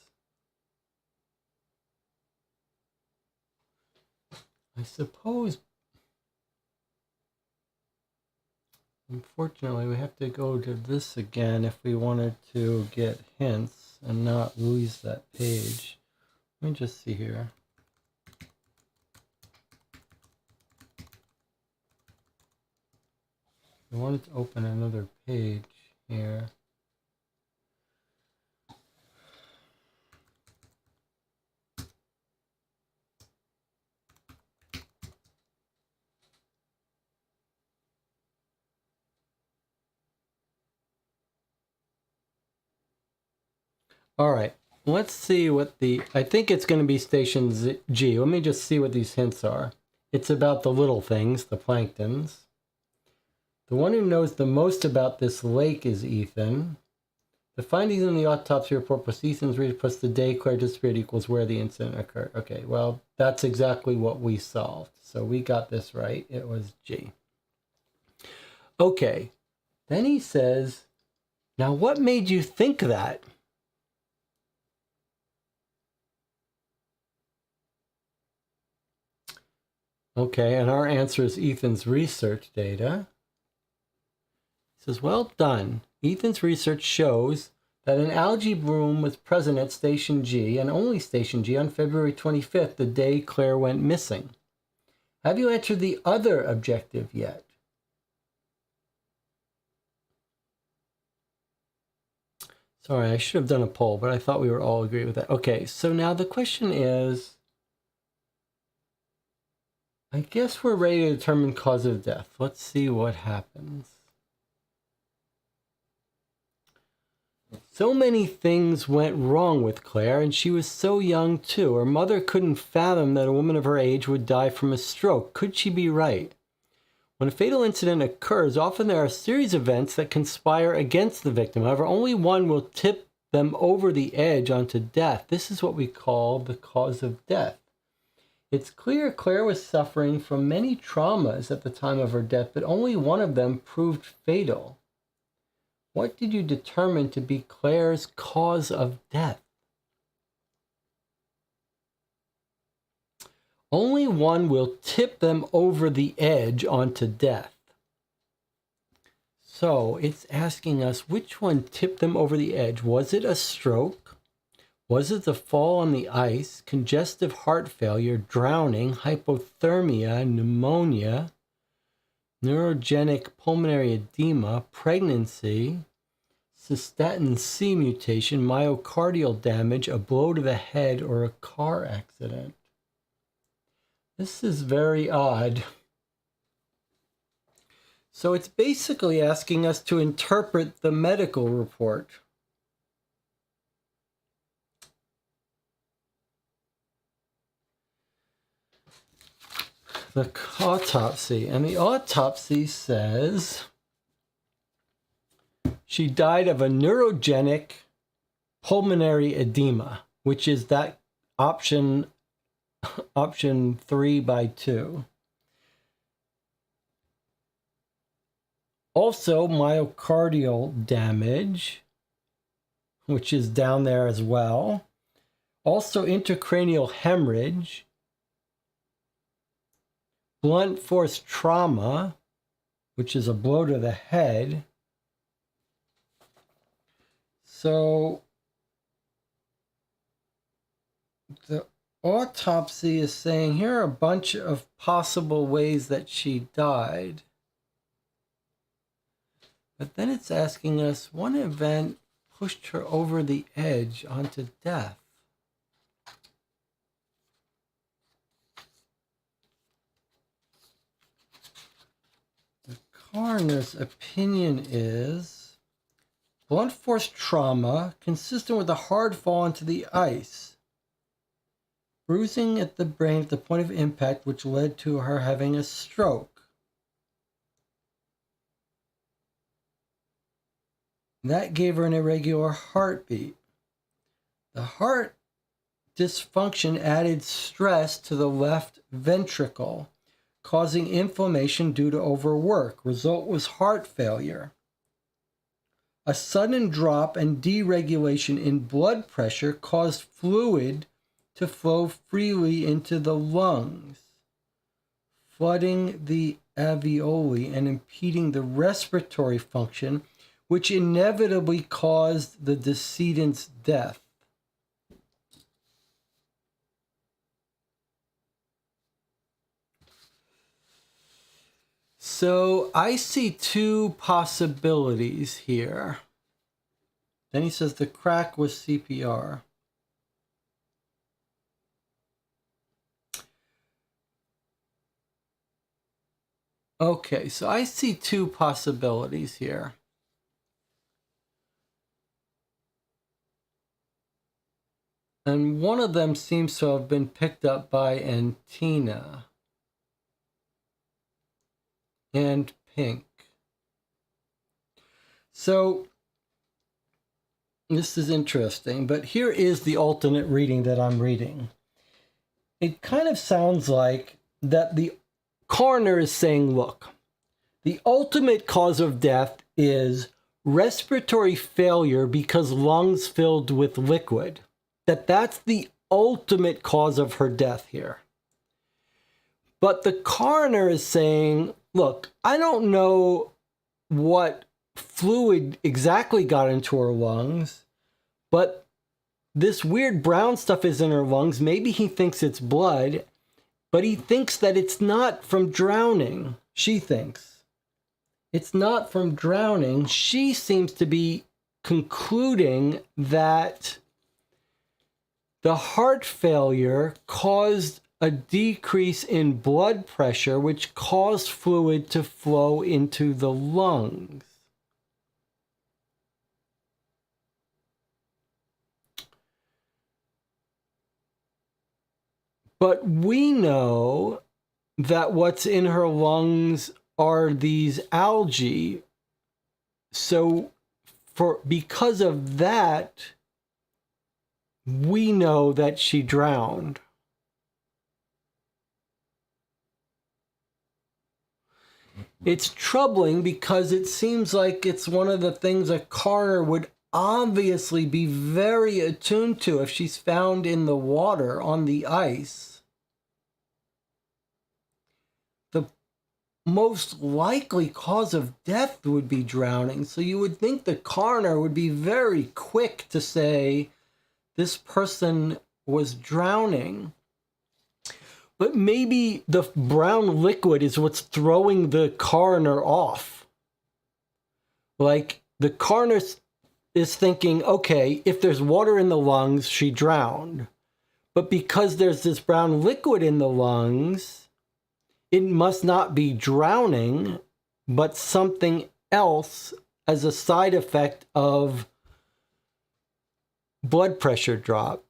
I suppose, unfortunately, we have to go to this again if we wanted to get hints and not lose that page. Let me just see here. I wanted to open another page here. All right, let's see what I think it's going to be station G. Let me just see what these hints are. It's about the little things, the planktons. The one who knows the most about this lake is Ethan. The findings in the autopsy report plus Ethan's read plus the day Claire disappeared equals where the incident occurred. Okay, well, that's exactly what we solved. So we got this right. It was G. Okay, then he says, now what made you think that? Okay, and our answer is Ethan's research data. He says, well done. Ethan's research shows that an algae bloom was present at Station G and only Station G on February 25th, the day Claire went missing. Have you answered the other objective yet? Sorry, I should have done a poll, but I thought we were all agree with that. Okay, so now the question is, I guess we're ready to determine cause of death. Let's see what happens. So many things went wrong with Claire, and she was so young too. Her mother couldn't fathom that a woman of her age would die from a stroke. Could she be right? When a fatal incident occurs, often there are a series of events that conspire against the victim. However, only one will tip them over the edge onto death. This is what we call the cause of death. It's clear Claire was suffering from many traumas at the time of her death, but only one of them proved fatal. What did you determine to be Claire's cause of death? Only one will tip them over the edge onto death. So it's asking us which one tipped them over the edge. Was it a stroke? Was it the fall on the ice, congestive heart failure, drowning, hypothermia, pneumonia, neurogenic pulmonary edema, pregnancy, cystatin C mutation, myocardial damage, a blow to the head, or a car accident? This is very odd. So it's basically asking us to interpret the medical report. The autopsy, and the autopsy says she died of a neurogenic pulmonary edema, which is that option 3 by 2. Also myocardial damage, which is down there as well. Also intracranial hemorrhage, blunt force trauma, which is a blow to the head. So the autopsy is saying here are a bunch of possible ways that she died. But then it's asking us, one event pushed her over the edge onto death. The coroner's opinion is blunt force trauma consistent with a hard fall into the ice. Bruising at the brain at the point of impact, which led to her having a stroke. That gave her an irregular heartbeat. The heart dysfunction added stress to the left ventricle, causing inflammation due to overwork. Result was heart failure. A sudden drop and deregulation in blood pressure caused fluid to flow freely into the lungs, flooding the alveoli and impeding the respiratory function, which inevitably caused the decedent's death. So I see two possibilities here. Then he says the crack was CPR. Okay, so I see two possibilities here. And one of them seems to have been picked up by Antina and Pink. So this is interesting, but here is the alternate reading that I'm reading. It kind of sounds like that the coroner is saying, look, the ultimate cause of death is respiratory failure because lungs filled with liquid. That's the ultimate cause of her death here. But the coroner is saying, look, I don't know what fluid exactly got into her lungs, but this weird brown stuff is in her lungs. Maybe he thinks it's blood, but he thinks that it's not from drowning. She thinks it's not from drowning. She seems to be concluding that the heart failure caused a decrease in blood pressure, which caused fluid to flow into the lungs. But we know that what's in her lungs are these algae. So because of that, we know that she drowned. It's troubling because it seems like it's one of the things a coroner would obviously be very attuned to if she's found in the water on the ice. The most likely cause of death would be drowning, so you would think the coroner would be very quick to say this person was drowning. But maybe the brown liquid is what's throwing the coroner off. Like, the coroner is thinking, okay, if there's water in the lungs, she drowned. But because there's this brown liquid in the lungs, it must not be drowning, but something else as a side effect of blood pressure drop.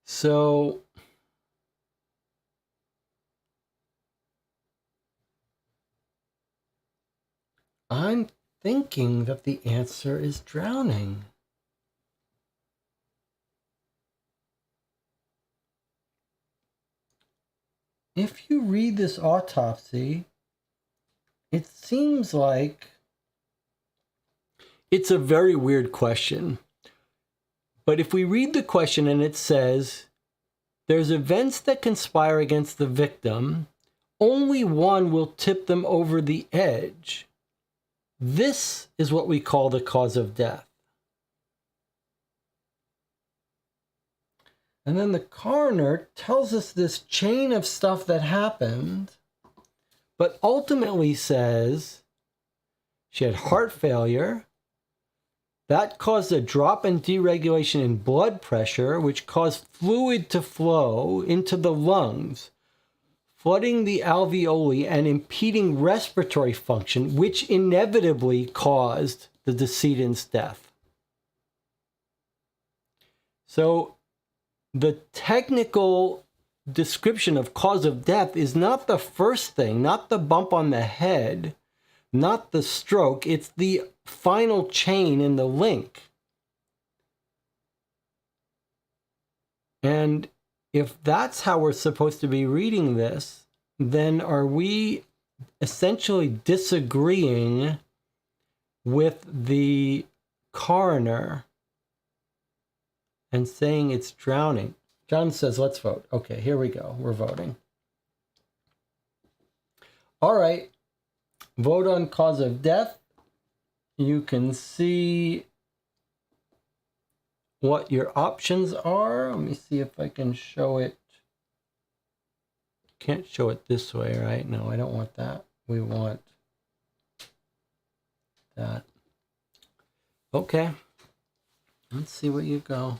So I'm thinking that the answer is drowning. If you read this autopsy, it seems like it's a very weird question. But if we read the question and it says, there's events that conspire against the victim, only one will tip them over the edge. This is what we call the cause of death. And then the coroner tells us this chain of stuff that happened, but ultimately says she had heart failure. That caused a drop in deregulation in blood pressure, which caused fluid to flow into the lungs, flooding the alveoli and impeding respiratory function, which inevitably caused the decedent's death. So the technical description of cause of death is not the first thing, not the bump on the head, not the stroke. It's the final chain in the link. And if that's how we're supposed to be reading this, then are we essentially disagreeing with the coroner and saying it's drowning? John says, let's vote. Okay, here we go. We're voting. All right. Vote on cause of death. You can see what your options are. Let me see if I can show it. Can't show it this way, right? No, I don't want that. We want that. Okay. Let's see what you go.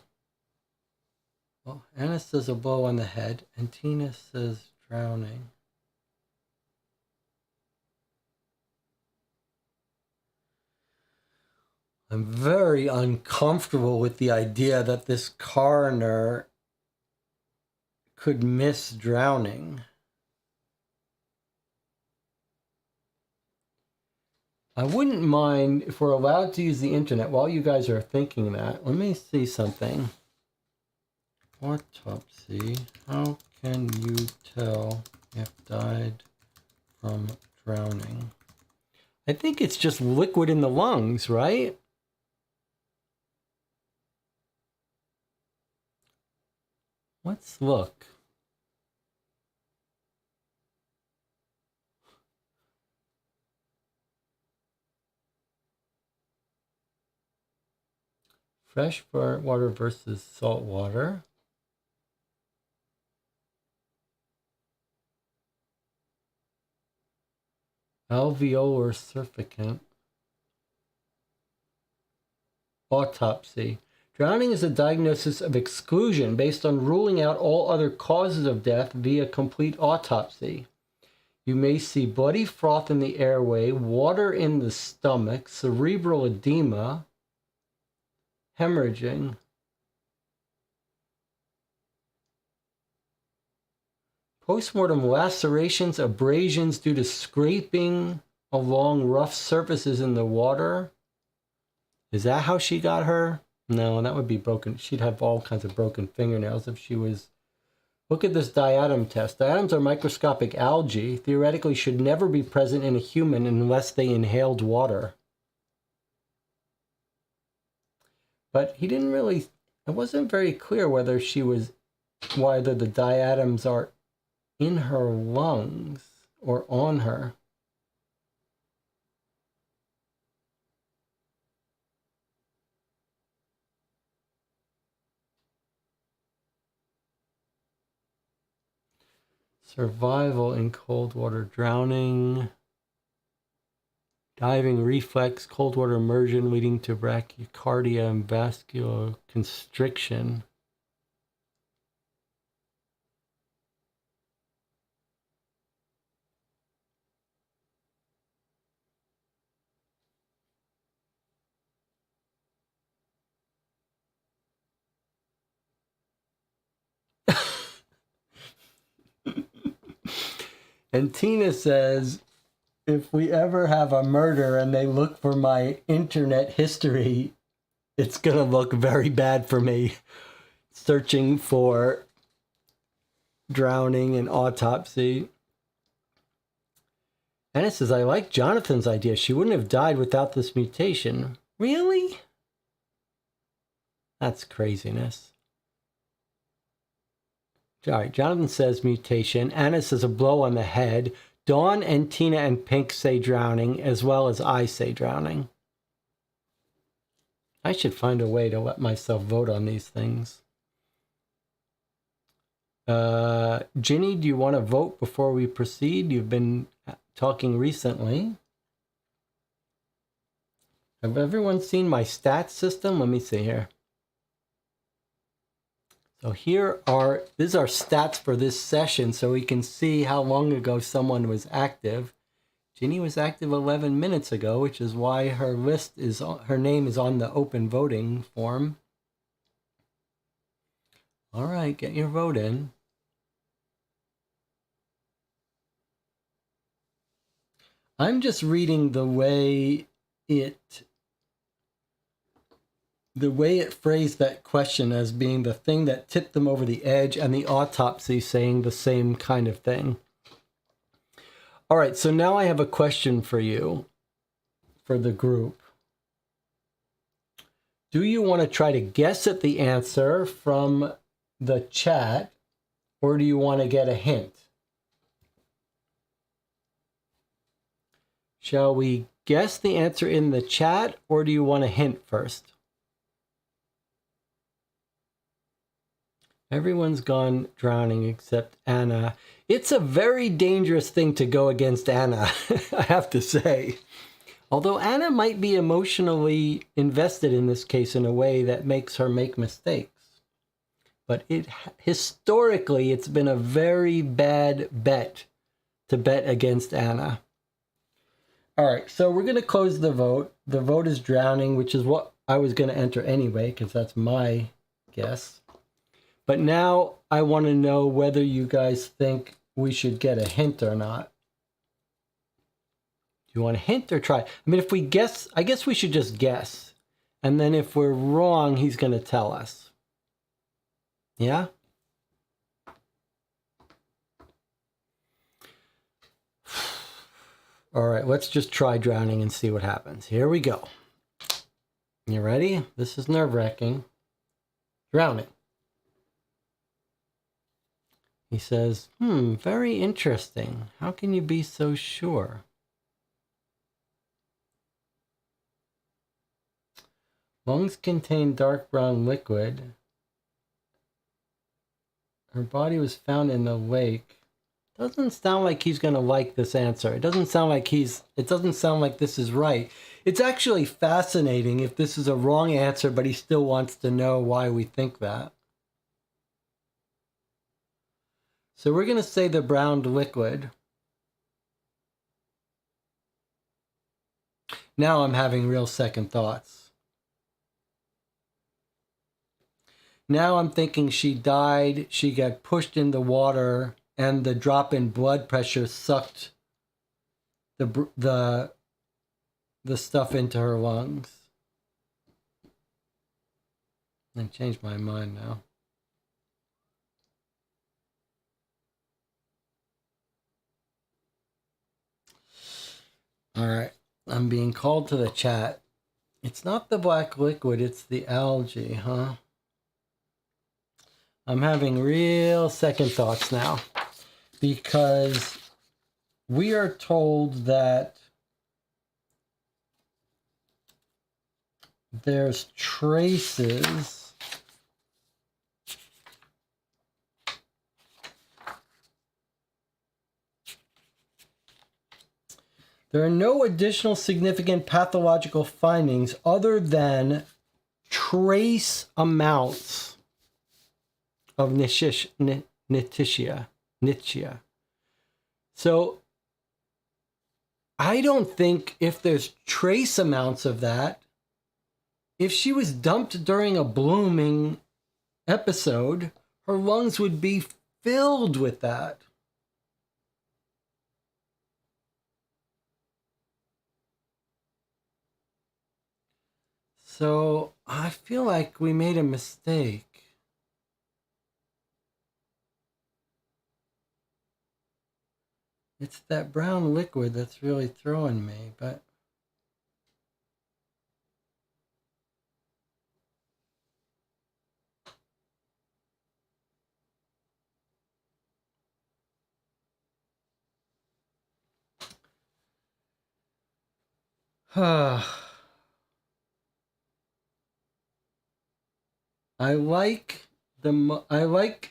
Well, Anna says a blow on the head, and Tina says drowning. I'm very uncomfortable with the idea that this coroner could miss drowning. I wouldn't mind if we're allowed to use the internet while you guys are thinking that. Let me see something. Autopsy. How can you tell if died from drowning? I think it's just liquid in the lungs, right? Let's look. Fresh water versus salt water. Alveolar surfactant. Autopsy. Drowning is a diagnosis of exclusion based on ruling out all other causes of death via complete autopsy. You may see bloody froth in the airway, water in the stomach, cerebral edema, hemorrhaging. Postmortem lacerations, abrasions due to scraping along rough surfaces in the water. Is that how she got her? No, that would be broken. She'd have all kinds of broken fingernails if she was... Look at this diatom test. Diatoms are microscopic algae. Theoretically should never be present in a human unless they inhaled water. But he didn't really... It wasn't very clear whether whether the diatoms are in her lungs or on her. Survival in cold water, drowning, diving reflex, cold water immersion leading to bradycardia and vascular constriction. And Tina says, if we ever have a murder and they look for my internet history, it's going to look very bad for me. Searching for drowning and autopsy. Anna says, I like Jonathan's idea. She wouldn't have died without this mutation. Really? That's craziness. All right, Jonathan says mutation. Anna says a blow on the head. Dawn and Tina and Pink say drowning, as well as I say drowning. I should find a way to let myself vote on these things. Ginny, do you want to vote before we proceed? You've been talking recently. Have everyone seen my stats system? Let me see here. So these are stats for this session, so we can see how long ago someone was active. Ginny was active 11 minutes ago, which is why her name is on the open voting form. All right, get your vote in. I'm just reading the way it phrased that question as being the thing that tipped them over the edge, and the autopsy saying the same kind of thing. All right, so now I have a question for you, for the group. Do you want to try to guess at the answer from the chat, or do you want to get a hint? Shall we guess the answer in the chat, or do you want a hint first? Everyone's gone drowning except Anna. It's a very dangerous thing to go against Anna, I have to say. Although Anna might be emotionally invested in this case in a way that makes her make mistakes. But historically, it's been a very bad bet to bet against Anna. All right, so we're going to close the vote. The vote is drowning, which is what I was going to enter anyway, because that's my guess. But now I want to know whether you guys think we should get a hint or not. Do you want a hint or try? I mean, if we guess, I guess we should just guess. And then if we're wrong, he's going to tell us. Yeah? All right, let's just try drowning and see what happens. Here we go. You ready? This is nerve-wracking. Drowning. He says, very interesting. How can you be so sure? Lungs contain dark brown liquid. Her body was found in the lake. Doesn't sound like he's going to like this answer. It doesn't sound like this is right. It's actually fascinating if this is a wrong answer, but he still wants to know why we think that. So we're going to say the brown liquid. Now I'm having real second thoughts. Now I'm thinking she died, she got pushed in the water, and the drop in blood pressure sucked the stuff into her lungs. I changed my mind now. All right, I'm being called to the chat. It's not the black liquid, it's the algae, huh? I'm having real second thoughts now, because we are told that there's traces There are no additional significant pathological findings other than trace amounts of Nitzschia. So I don't think if there's trace amounts of that, if she was dumped during a blooming episode, her lungs would be filled with that. So I feel like we made a mistake. It's that brown liquid that's really throwing me, but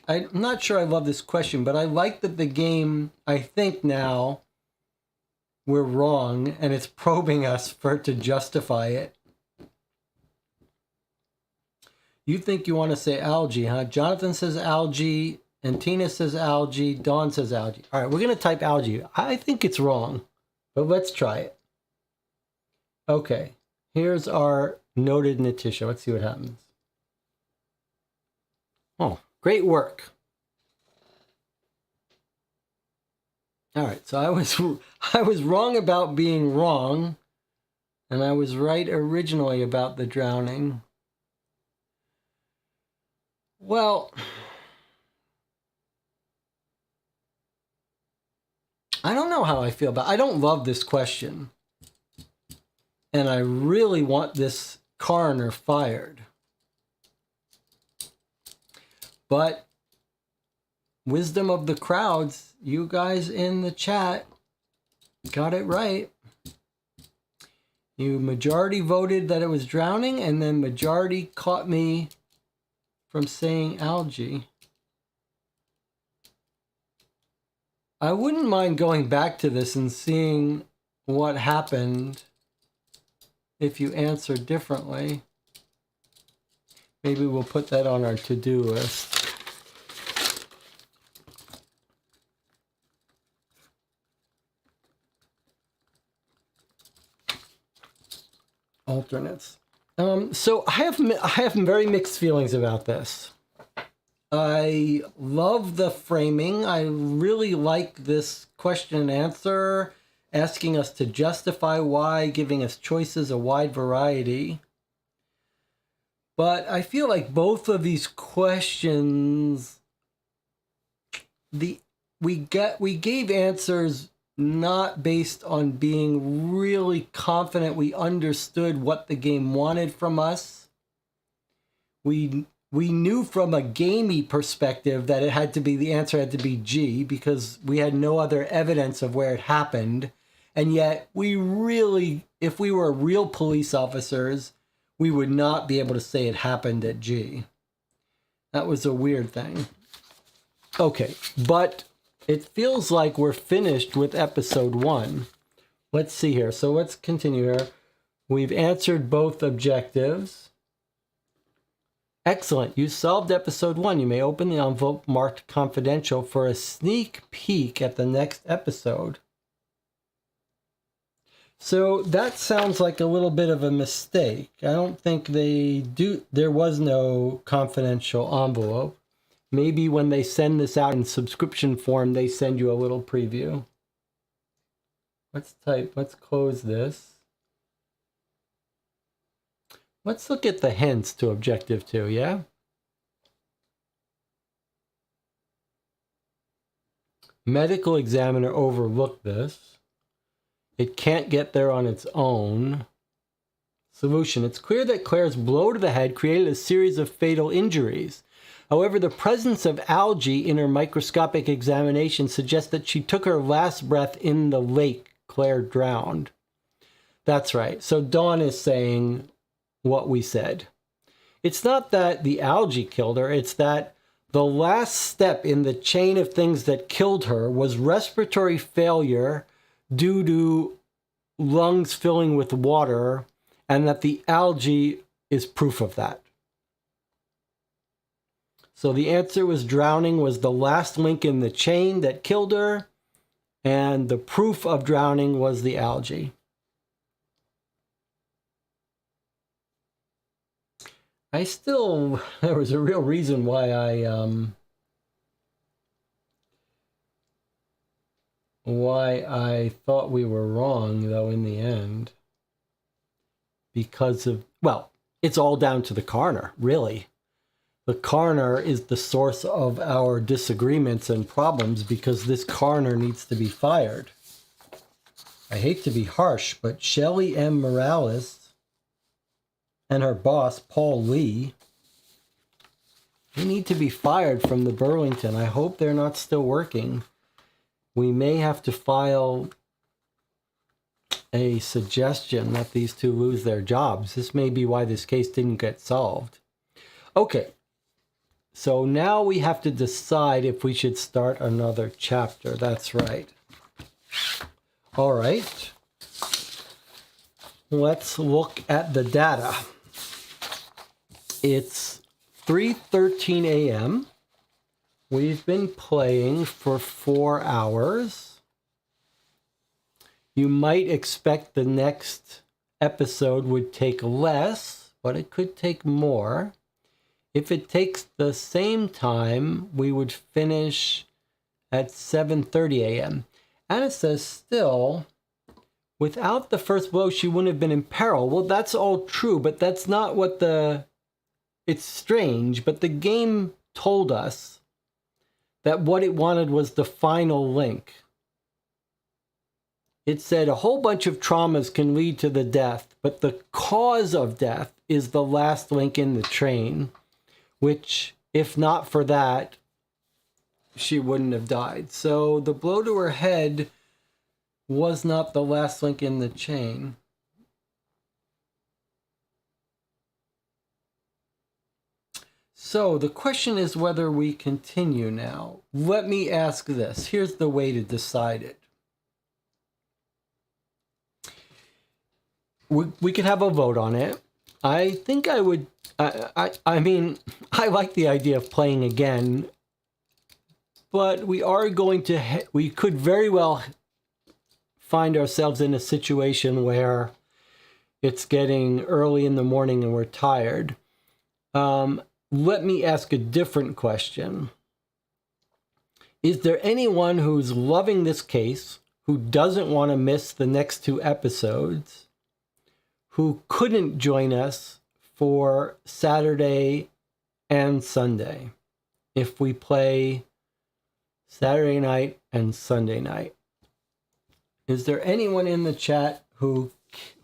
I'm not sure I love this question, but I like that the game, I think now, we're wrong and it's probing us to justify it. You think you want to say algae, huh? Jonathan says algae, and Tina says algae, Dawn says algae. All right, we're going to type algae. I think it's wrong, but let's try it. Okay, here's our noted Natisha. Let's see what happens. Oh, great work. All right, so I was wrong about being wrong, and I was right originally about the drowning. Well, I don't know how I feel about it. I don't love this question. And I really want this coroner fired. But wisdom of the crowds, you guys in the chat got it right. You majority voted that it was drowning, and then majority caught me from saying algae. I wouldn't mind going back to this and seeing what happened if you answered differently. Maybe we'll put that on our to-do list. Alternates. So I have very mixed feelings about this. I love the framing. I really like this question and answer, asking us to justify why, giving us choices, a wide variety. But I feel like both of these questions, we gave answers not based on being really confident we understood what the game wanted from us. We knew from a gamey perspective that the answer had to be G because we had no other evidence of where it happened. And yet if we were real police officers, we would not be able to say it happened at G. That was a weird thing. Okay, but it feels like we're finished with episode 1. Let's see here. So let's continue here. We've answered both objectives. Excellent. You solved episode 1. You may open the envelope marked confidential for a sneak peek at the next episode. So that sounds like a little bit of a mistake. I don't think there was no confidential envelope. Maybe when they send this out in subscription form, they send you a little preview. Let's close this. Let's look at the hints to objective 2, yeah? Medical examiner overlooked this. It can't get there on its own. Solution. It's clear that Claire's blow to the head created a series of fatal injuries. However, the presence of algae in her microscopic examination suggests that she took her last breath in the lake Claire drowned. That's right. So Dawn is saying what we said. It's not that the algae killed her, it's that the last step in the chain of things that killed her was respiratory failure due to lungs filling with water, and that the algae is proof of that. So the answer was drowning was the last link in the chain that killed her, and the proof of drowning was the algae. There was a real reason why I thought we were wrong, though, in the end. Because of, well, it's all down to the coroner, really. The coroner is the source of our disagreements and problems because this coroner needs to be fired. I hate to be harsh, but Shelley M. Morales and her boss, Paul Lee, they need to be fired from the Burlington. I hope they're not still working. We may have to file a suggestion that these two lose their jobs. This may be why this case didn't get solved. Okay, so now we have to decide if we should start another chapter. That's right. All right. Let's look at the data. It's 3:13 a.m. We've been playing for 4 hours. You might expect the next episode would take less, but it could take more. If it takes the same time, we would finish at 7:30 a.m. Anna says still, without the first blow, she wouldn't have been in peril. Well, that's all true, but that's not what it's strange, but the game told us that what it wanted was the final link. It said a whole bunch of traumas can lead to the death, but the cause of death is the last link in the train, which, if not for that, she wouldn't have died. So the blow to her head was not the last link in the chain. So the question is whether we continue now. Let me ask this. Here's the way to decide it. We could have a vote on it. I think I would, I mean, I like the idea of playing again, but we are going to, we could very well find ourselves in a situation where it's getting early in the morning and we're tired. Let me ask a different question. Is there anyone who's loving this case, who doesn't want to miss the next 2 episodes, who couldn't join us for Saturday and Sunday if we play Saturday night and Sunday night? Is there anyone in the chat who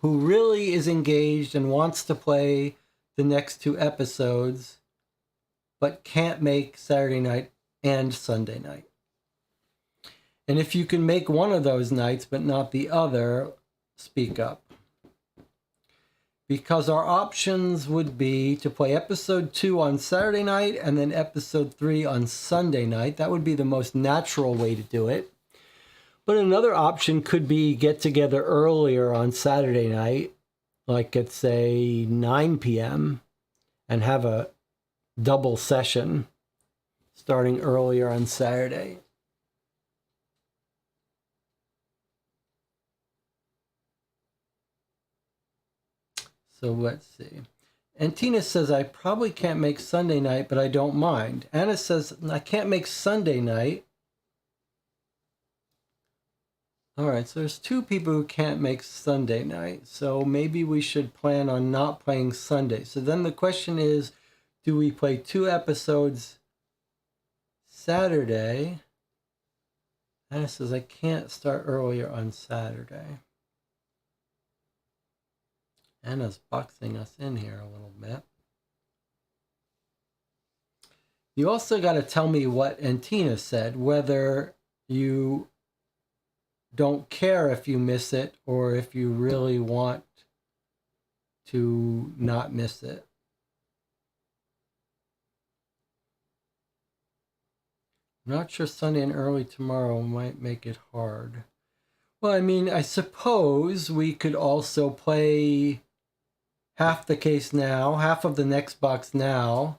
really is engaged and wants to play the next 2 episodes but can't make Saturday night and Sunday night? And if you can make one of those nights but not the other, speak up. Because our options would be to play episode 2 on Saturday night and then episode 3 on Sunday night. That would be the most natural way to do it. But another option could be get together earlier on Saturday night, like at, say, 9 p.m., and have a double session starting earlier on Saturday. So let's see. And Tina says, I probably can't make Sunday night, but I don't mind. Anna says, I can't make Sunday night. All right, so there's 2 people who can't make Sunday night. So maybe we should plan on not playing Sunday. So then the question is, do we play 2 episodes Saturday? Anna says, I can't start earlier on Saturday. Anna's boxing us in here a little bit. You also got to tell me what Antina said, whether you don't care if you miss it or if you really want to not miss it. I'm not sure Sunday and early tomorrow might make it hard. Well, I mean, I suppose we could also play half the case now, half of the next box now,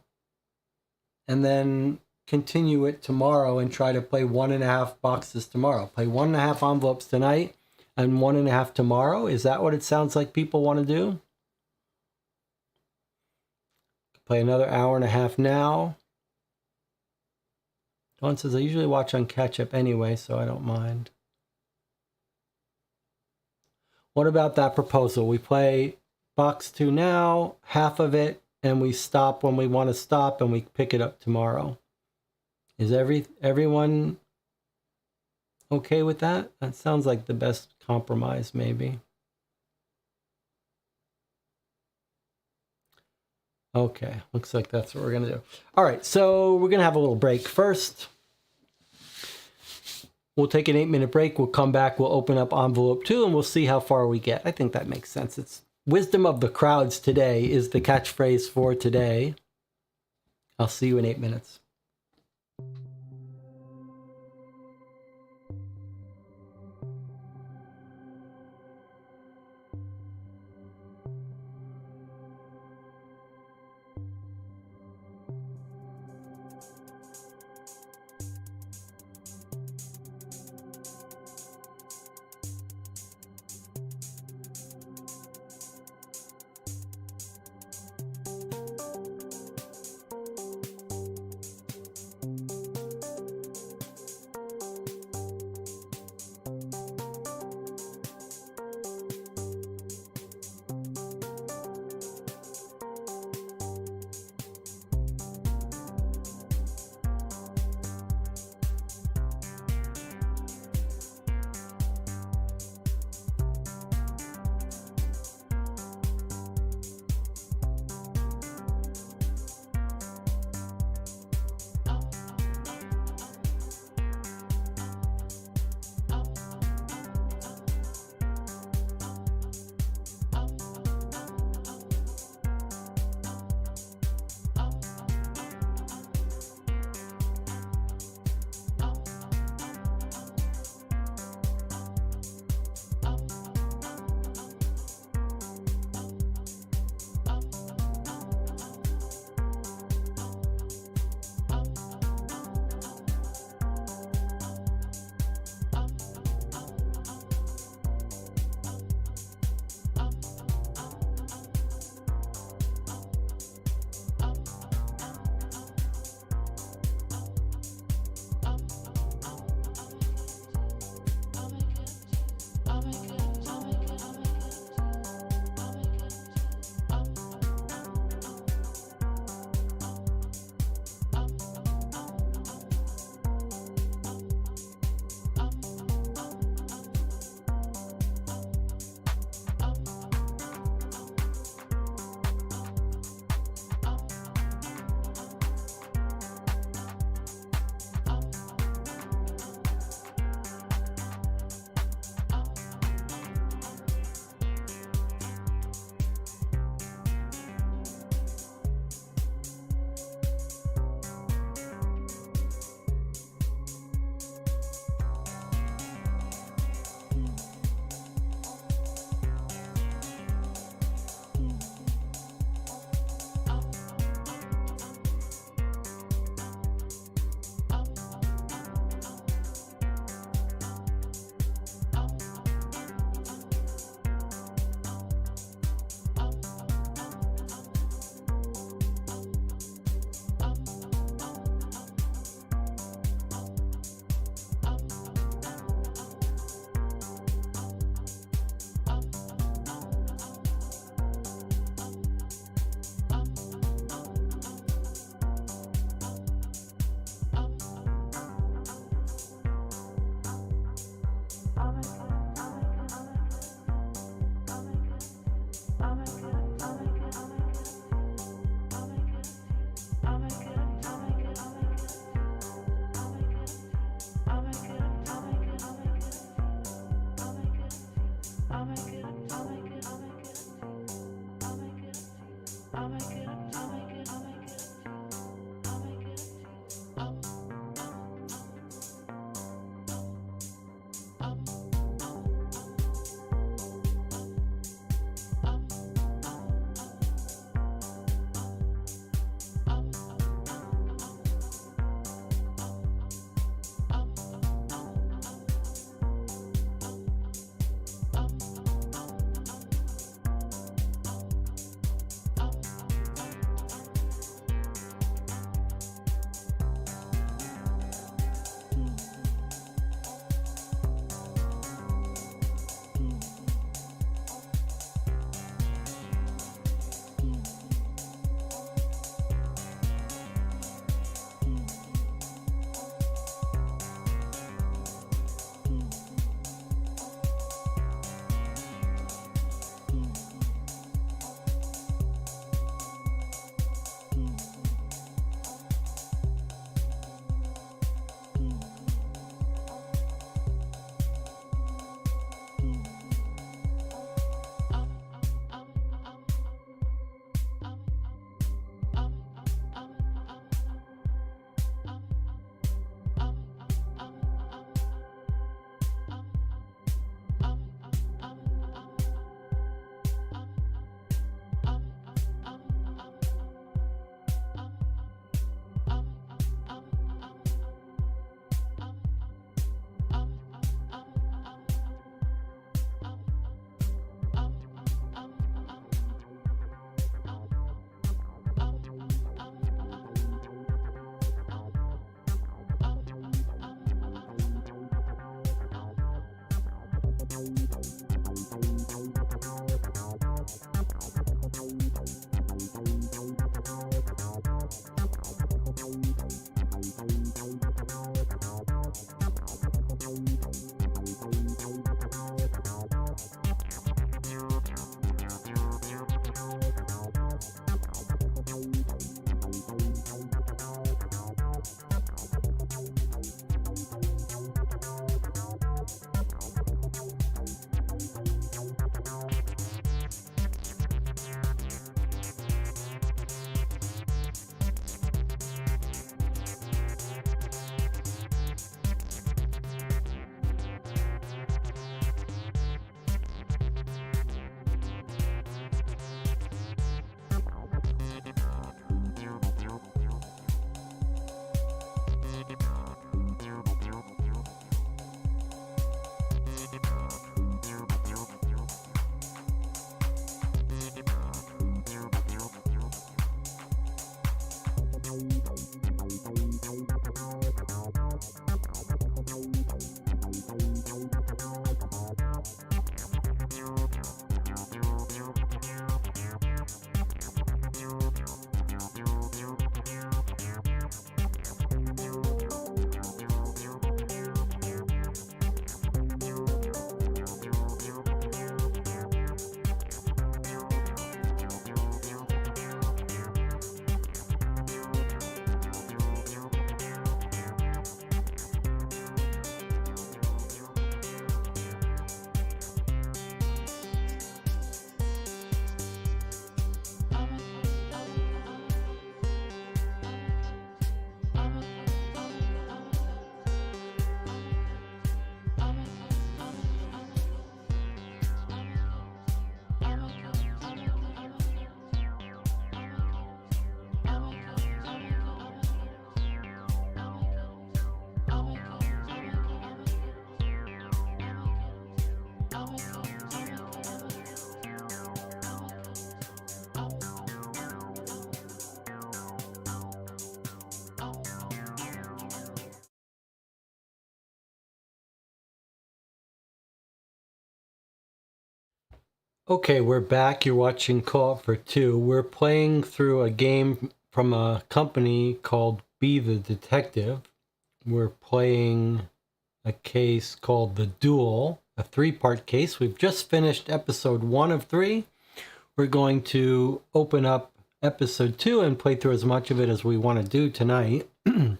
and then continue it tomorrow and try to play 1.5 boxes tomorrow. Play 1.5 envelopes tonight and 1.5 tomorrow. Is that what it sounds like people want to do? Play another 1.5 hours now. Dawn says, I usually watch on catch up anyway, so I don't mind. What about that proposal? We play box 2 now, half of it, and we stop when we want to stop and we pick it up tomorrow. Is everyone okay with that? That sounds like the best compromise, maybe. Okay, looks like that's what we're going to do. All right, so we're going to have a little break first. We'll take an 8-minute break. We'll come back. We'll open up envelope 2, and we'll see how far we get. I think that makes sense. It's wisdom of the crowds today is the catchphrase for today. I'll see you in 8 minutes. Okay, we're back. You're watching Co-op for Two. We're playing through a game from a company called Be the Detective. We're playing a case called The Duel, a 3-part case. We've just finished episode 1 of 3. We're going to open up episode 2 and play through as much of it as we want to do tonight. The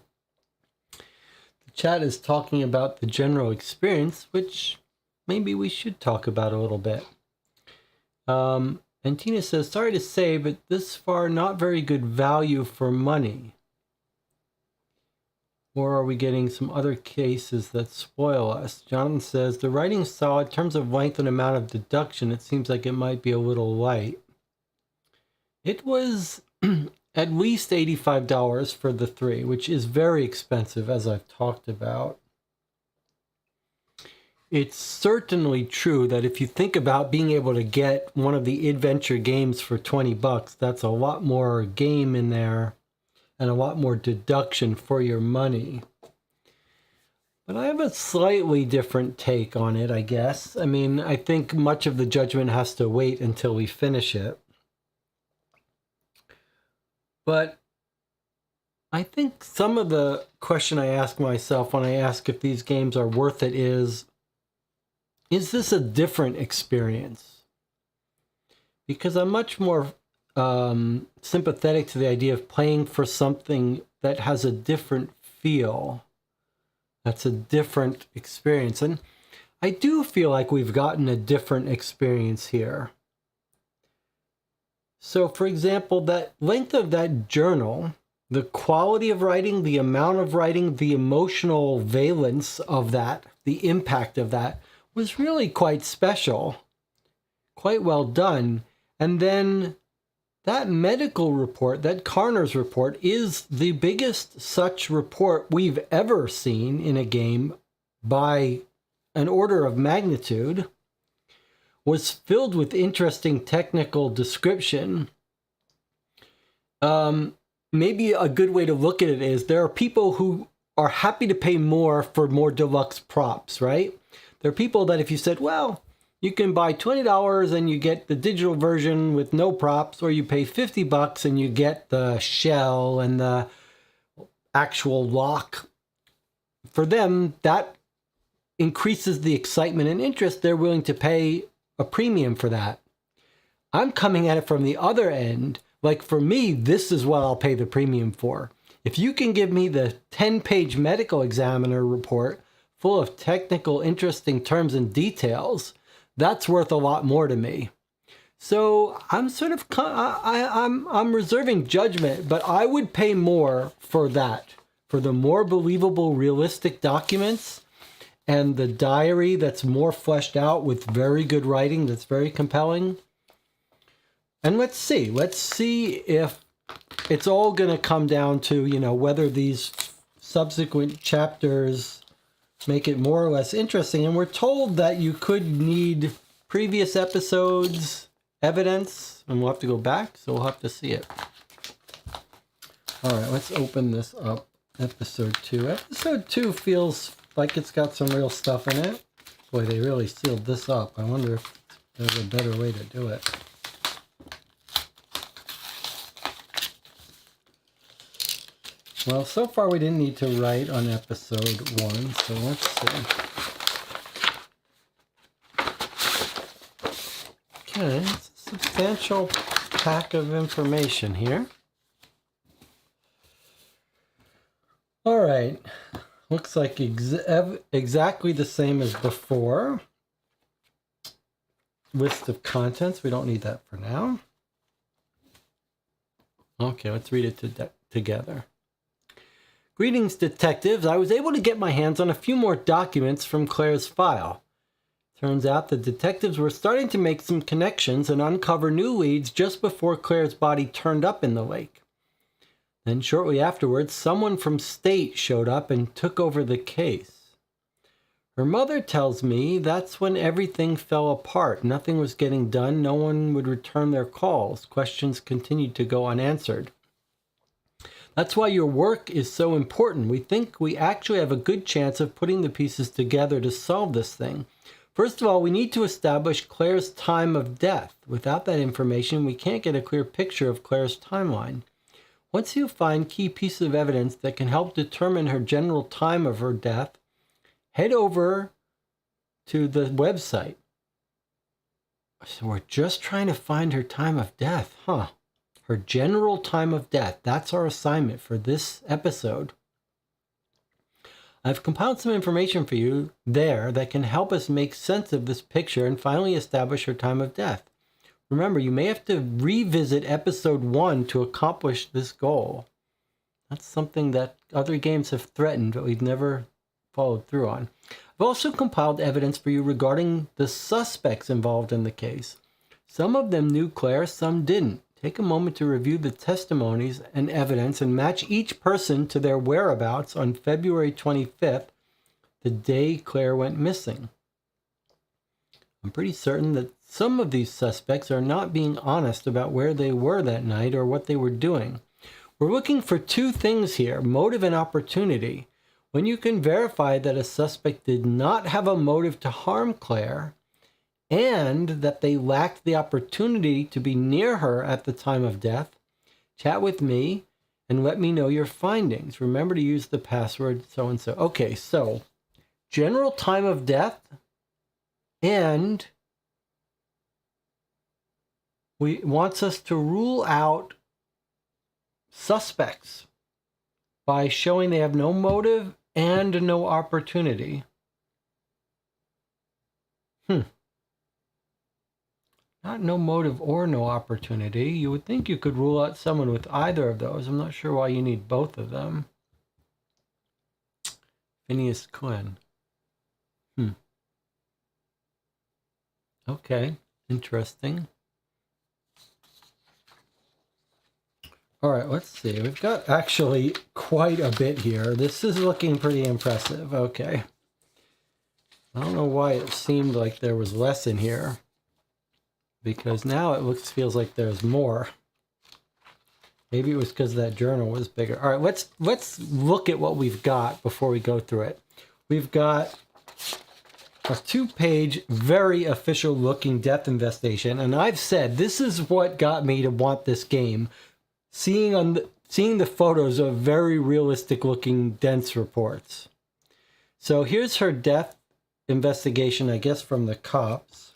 chat is talking about the general experience, which maybe we should talk about a little bit. And Tina says, sorry to say, but this far not very good value for money. Or are we getting some other cases that spoil us? Jonathan says, the writing's solid. In terms of length and amount of deduction, it seems like it might be a little light. It was at least $85 for the 3, which is very expensive, as I've talked about. It's certainly true that if you think about being able to get one of the adventure games for $20, that's a lot more game in there and a lot more deduction for your money. But I have a slightly different take on it, I guess. I mean, I think much of the judgment has to wait until we finish it. But I think some of the question I ask myself when I ask if these games are worth it is this a different experience? Because I'm much more sympathetic to the idea of playing for something that has a different feel. That's a different experience. And I do feel like we've gotten a different experience here. So, for example, that length of that journal, the quality of writing, the amount of writing, the emotional valence of that, the impact of that, was really quite special, quite well done. And then that medical report, that coroner's report, is the biggest such report we've ever seen in a game by an order of magnitude, was filled with interesting technical description. Maybe a good way to look at it is there are people who are happy to pay more for more deluxe props, right? There are people that if you said, well, you can buy $20 and you get the digital version with no props, or you pay $50 and you get the shell and the actual lock. For them, that increases the excitement and interest. They're willing to pay a premium for that. I'm coming at it from the other end. Like for me, this is what I'll pay the premium for. If you can give me the 10-page medical examiner report full of technical, interesting terms and details, that's worth a lot more to me. So I'm sort of, I'm reserving judgment, but I would pay more for that, for the more believable, realistic documents and the diary that's more fleshed out with very good writing that's very compelling. And let's see if it's all going to come down to, you know, whether these subsequent chapters make it more or less interesting. And we're told that you could need previous episodes, evidence, and we'll have to go back, so we'll have to see it. All right, let's open this up. Episode 2. Episode 2 feels like it's got some real stuff in it. Boy, they really sealed this up. I wonder if there's a better way to do it. Well, so far we didn't need to write on episode 1, so let's see. Okay, it's a substantial pack of information here. All right, looks like exactly the same as before. List of contents, we don't need that for now. Okay, let's read it together. Greetings, detectives. I was able to get my hands on a few more documents from Claire's file. Turns out the detectives were starting to make some connections and uncover new leads just before Claire's body turned up in the lake. Then shortly afterwards, someone from state showed up and took over the case. Her mother tells me that's when everything fell apart. Nothing was getting done. No one would return their calls. Questions continued to go unanswered. That's why your work is so important. We think we actually have a good chance of putting the pieces together to solve this thing. First of all, we need to establish Claire's time of death. Without that information, we can't get a clear picture of Claire's timeline. Once you find key pieces of evidence that can help determine her general time of her death, head over to the website. So we're just trying to find her time of death, huh? Her general time of death. That's our assignment for this episode. I've compiled some information for you there that can help us make sense of this picture and finally establish her time of death. Remember, you may have to revisit episode 1 to accomplish this goal. That's something that other games have threatened, but we've never followed through on. I've also compiled evidence for you regarding the suspects involved in the case. Some of them knew Claire, some didn't. Take a moment to review the testimonies and evidence and match each person to their whereabouts on February 25th, the day Claire went missing. I'm pretty certain that some of these suspects are not being honest about where they were that night or what they were doing. We're looking for two things here, motive and opportunity. When you can verify that a suspect did not have a motive to harm Claire and that they lacked the opportunity to be near her at the time of death, chat with me and let me know your findings. Remember to use the password so-and-so. Okay, so general time of death, and we wants us to rule out suspects by showing they have no motive and no opportunity. Not no motive or no opportunity. You would think you could rule out someone with either of those. I'm not sure why you need both of them. Phineas Quinn. Okay, interesting. All right, let's see. We've got actually quite a bit here. This is looking pretty impressive. Okay. I don't know why it seemed like there was less in here, because now it feels like there's more. Maybe it was because that journal was bigger. All right, let's look at what we've got before we go through it. We've got a 2-page, very official looking death investigation. And I've said this is what got me to want this game. Seeing the photos of very realistic looking dense reports. So here's her death investigation, I guess, from the cops.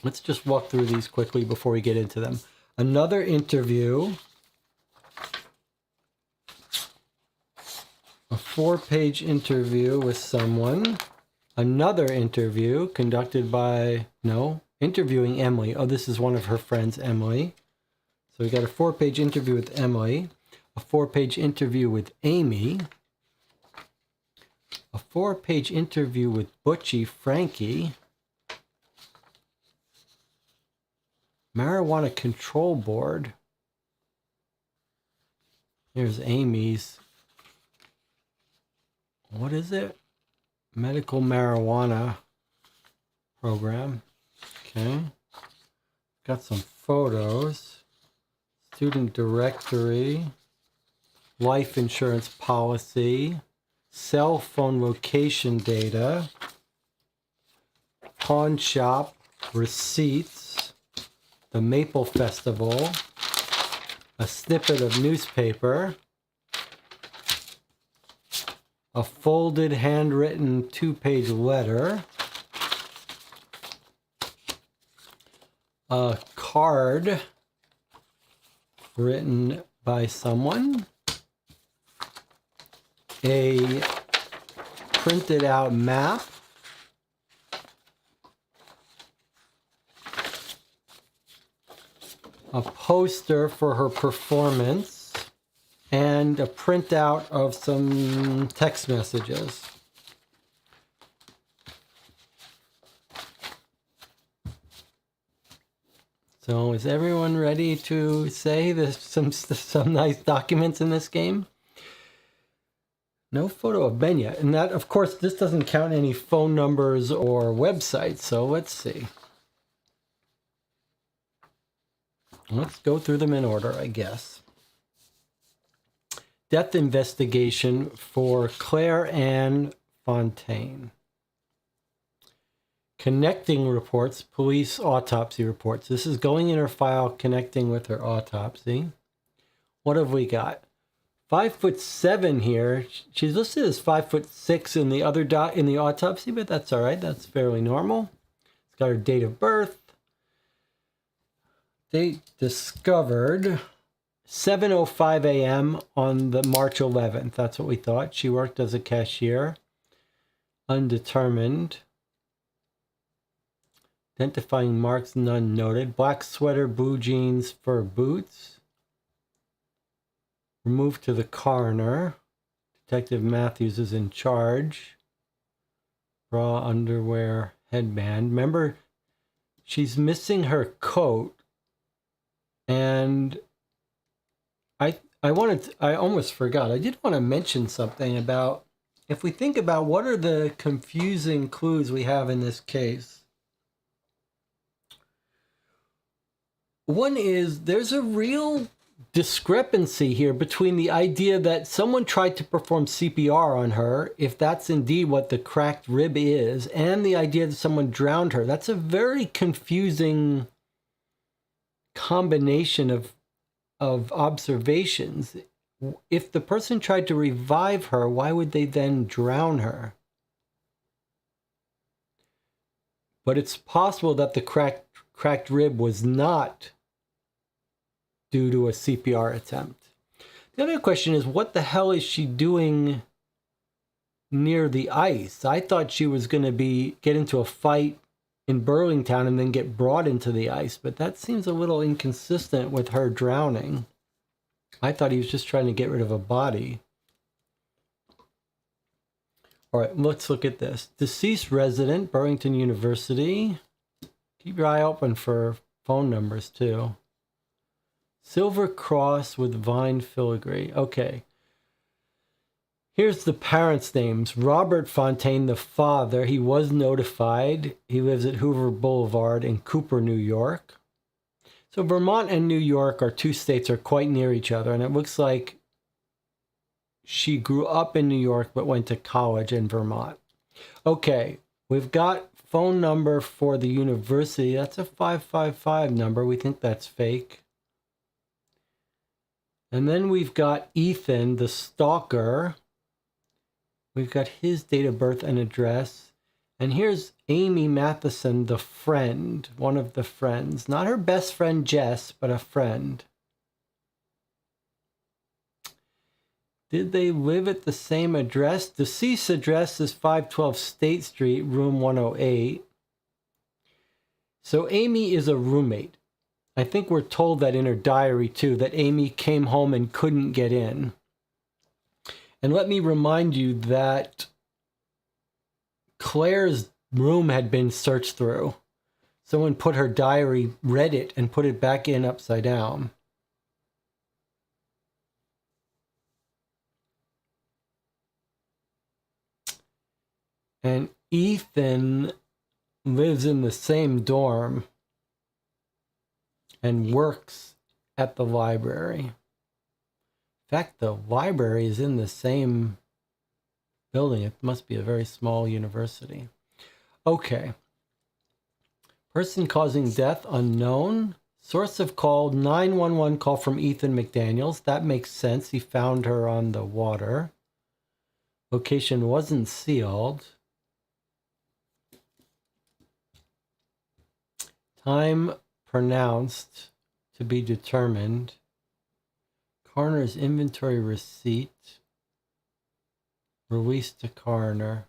Let's just walk through these quickly before we get into them. Another interview. A 4-page interview with someone. Another interview conducted by, interviewing Emily. Oh, this is one of her friends, Emily. So we got a 4-page interview with Emily, a 4-page interview with Amy, a 4-page interview with Butchie Frankie, Marijuana Control Board. Here's Amy's, what is it? Medical marijuana program. Okay. Got some photos. Student directory. Life insurance policy. Cell phone location data. Pawn shop receipts. The Maple Festival. A snippet of newspaper. A folded, handwritten 2-page letter. A card written by someone. A printed out map. A poster for her performance. And a printout of some text messages. So is everyone ready to say there's some nice documents in this game? No photo of Ben yet. And that, of course, this doesn't count any phone numbers or websites. So let's see. Let's go through them in order, I guess. Death investigation for Claire Ann Fontaine. Connecting reports, police autopsy reports. This is going in her file, connecting with her autopsy. What have we got? 5'7" here. She's listed as 5'6" in the other in the autopsy, but that's all right. That's fairly normal. It's got her date of birth. Date discovered 7:05 a.m. on the March 11th. That's what we thought. She worked as a cashier. Undetermined. Identifying marks, none noted. Black sweater, blue jeans, fur boots. Removed to the coroner. Detective Matthews is in charge. Bra, underwear, headband. Remember, she's missing her coat. And I almost forgot. I did want to mention something about, if we think about what are the confusing clues we have in this case. One is there's a real discrepancy here between the idea that someone tried to perform CPR on her, if that's indeed what the cracked rib is, and the idea that someone drowned her. That's a very confusing combination of observations. If the person tried to revive her, why would they then drown her? But it's possible that the cracked rib was not due to a CPR attempt. The other question is, what the hell is she doing near the ice? I thought she was going to get into a fight in Burlington and then get brought into the ice, but that seems a little inconsistent with her drowning. I thought he was just trying to get rid of a body. All right, let's look at this. Deceased resident, Burlington University. Keep your eye open for phone numbers too. Silver cross with vine filigree. Okay. Here's the parents' names. Robert Fontaine, the father. He was notified. He lives at Hoover Boulevard in Cooper, New York. So Vermont and New York, our two states, are quite near each other. And it looks like she grew up in New York but went to college in Vermont. Okay. We've got phone number for the university. That's a 555 number. We think that's fake. And then we've got Ethan, the stalker. We've got his date of birth and address. And here's Amy Matheson, the friend, one of the friends. Not her best friend, Jess, but a friend. Did they live at the same address? Deceased address is 512 State Street, room 108. So Amy is a roommate. I think we're told that in her diary, too, that Amy came home and couldn't get in. And let me remind you that Claire's room had been searched through. Someone put her diary, read it, and put it back in upside down. And Ethan lives in the same dorm and works at the library. In fact, the library is in the same building. It must be a very small university. Okay. Person causing death unknown. Source of call, 911 call from Ethan McDaniels. That makes sense. He found her on the water. Location wasn't sealed. Time pronounced to be determined. Coroner's inventory receipt. Released to coroner.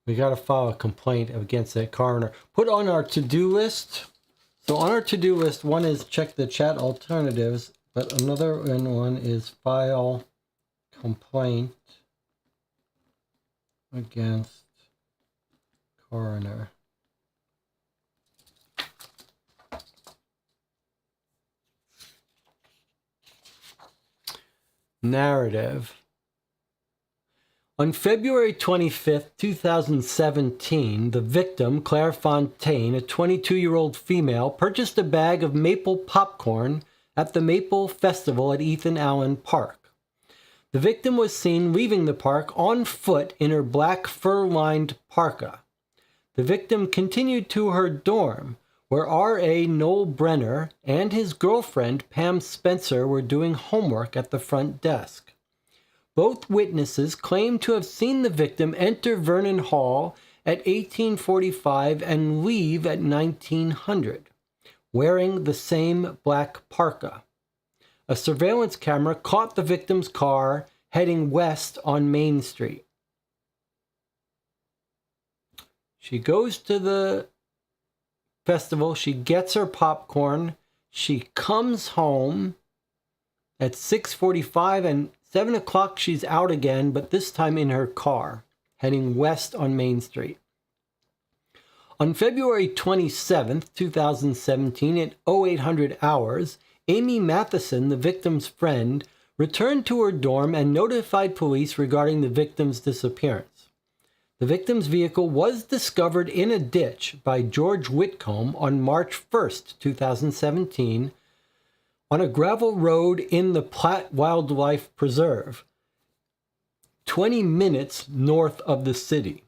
We got to file a complaint against that coroner. Put on our to-do list. So on our to-do list, one is check the chat alternatives, but another one is file complaint against coroner. Narrative. On February 25th, 2017, the victim, Claire Fontaine, a 22-year-old female, purchased a bag of maple popcorn at the Maple Festival at Ethan Allen Park. The victim was seen leaving the park on foot in her black fur-lined parka. The victim continued to her dorm, where R.A. Noel Brenner and his girlfriend, Pam Spencer, were doing homework at the front desk. Both witnesses claimed to have seen the victim enter Vernon Hall at 1845 and leave at 1900, wearing the same black parka. A surveillance camera caught the victim's car heading west on Main Street. She goes to the festival. She gets her popcorn. She comes home at 6:45, and 7 o'clock she's out again, but this time in her car, heading west on Main Street. On February 27th, 2017, at 0800 hours, Amy Matheson, the victim's friend, returned to her dorm and notified police regarding the victim's disappearance. The victim's vehicle was discovered in a ditch by George Whitcomb on March 1st, 2017, on a gravel road in the Platt Wildlife Preserve, 20 minutes north of the city.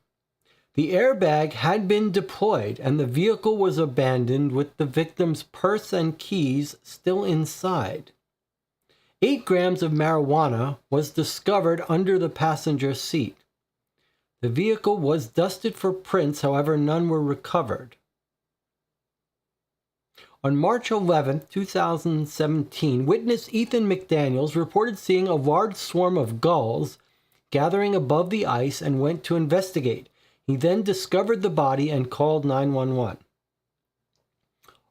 The airbag had been deployed and the vehicle was abandoned with the victim's purse and keys still inside. 8 grams of marijuana was discovered under the passenger seat. The vehicle was dusted for prints, however, none were recovered. On March 11, 2017, witness Ethan McDaniels reported seeing a large swarm of gulls gathering above the ice and went to investigate. He then discovered the body and called 911.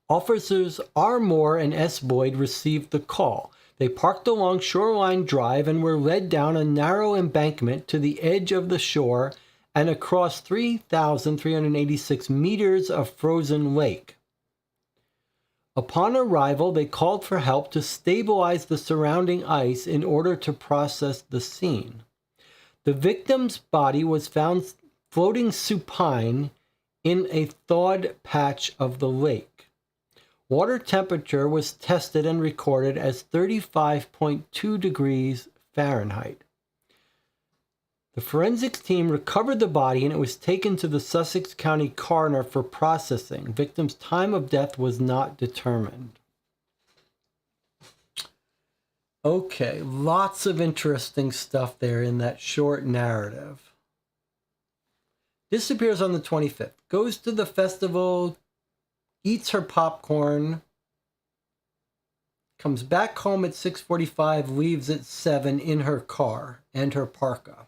Officers R. Moore and S. Boyd received the call. They parked along Shoreline Drive and were led down a narrow embankment to the edge of the shore and across 3,386 meters of frozen lake. Upon arrival, they called for help to stabilize the surrounding ice in order to process the scene. The victim's body was found floating supine in a thawed patch of the lake. Water temperature was tested and recorded as 35.2 degrees Fahrenheit. The forensics team recovered the body and it was taken to the Sussex County coroner for processing. Victim's time of death was not determined. Okay, lots of interesting stuff there in that short narrative. Disappears on the 25th. Goes to the festival, eats her popcorn, comes back home at 6:45, leaves at 7 in her car and her parka.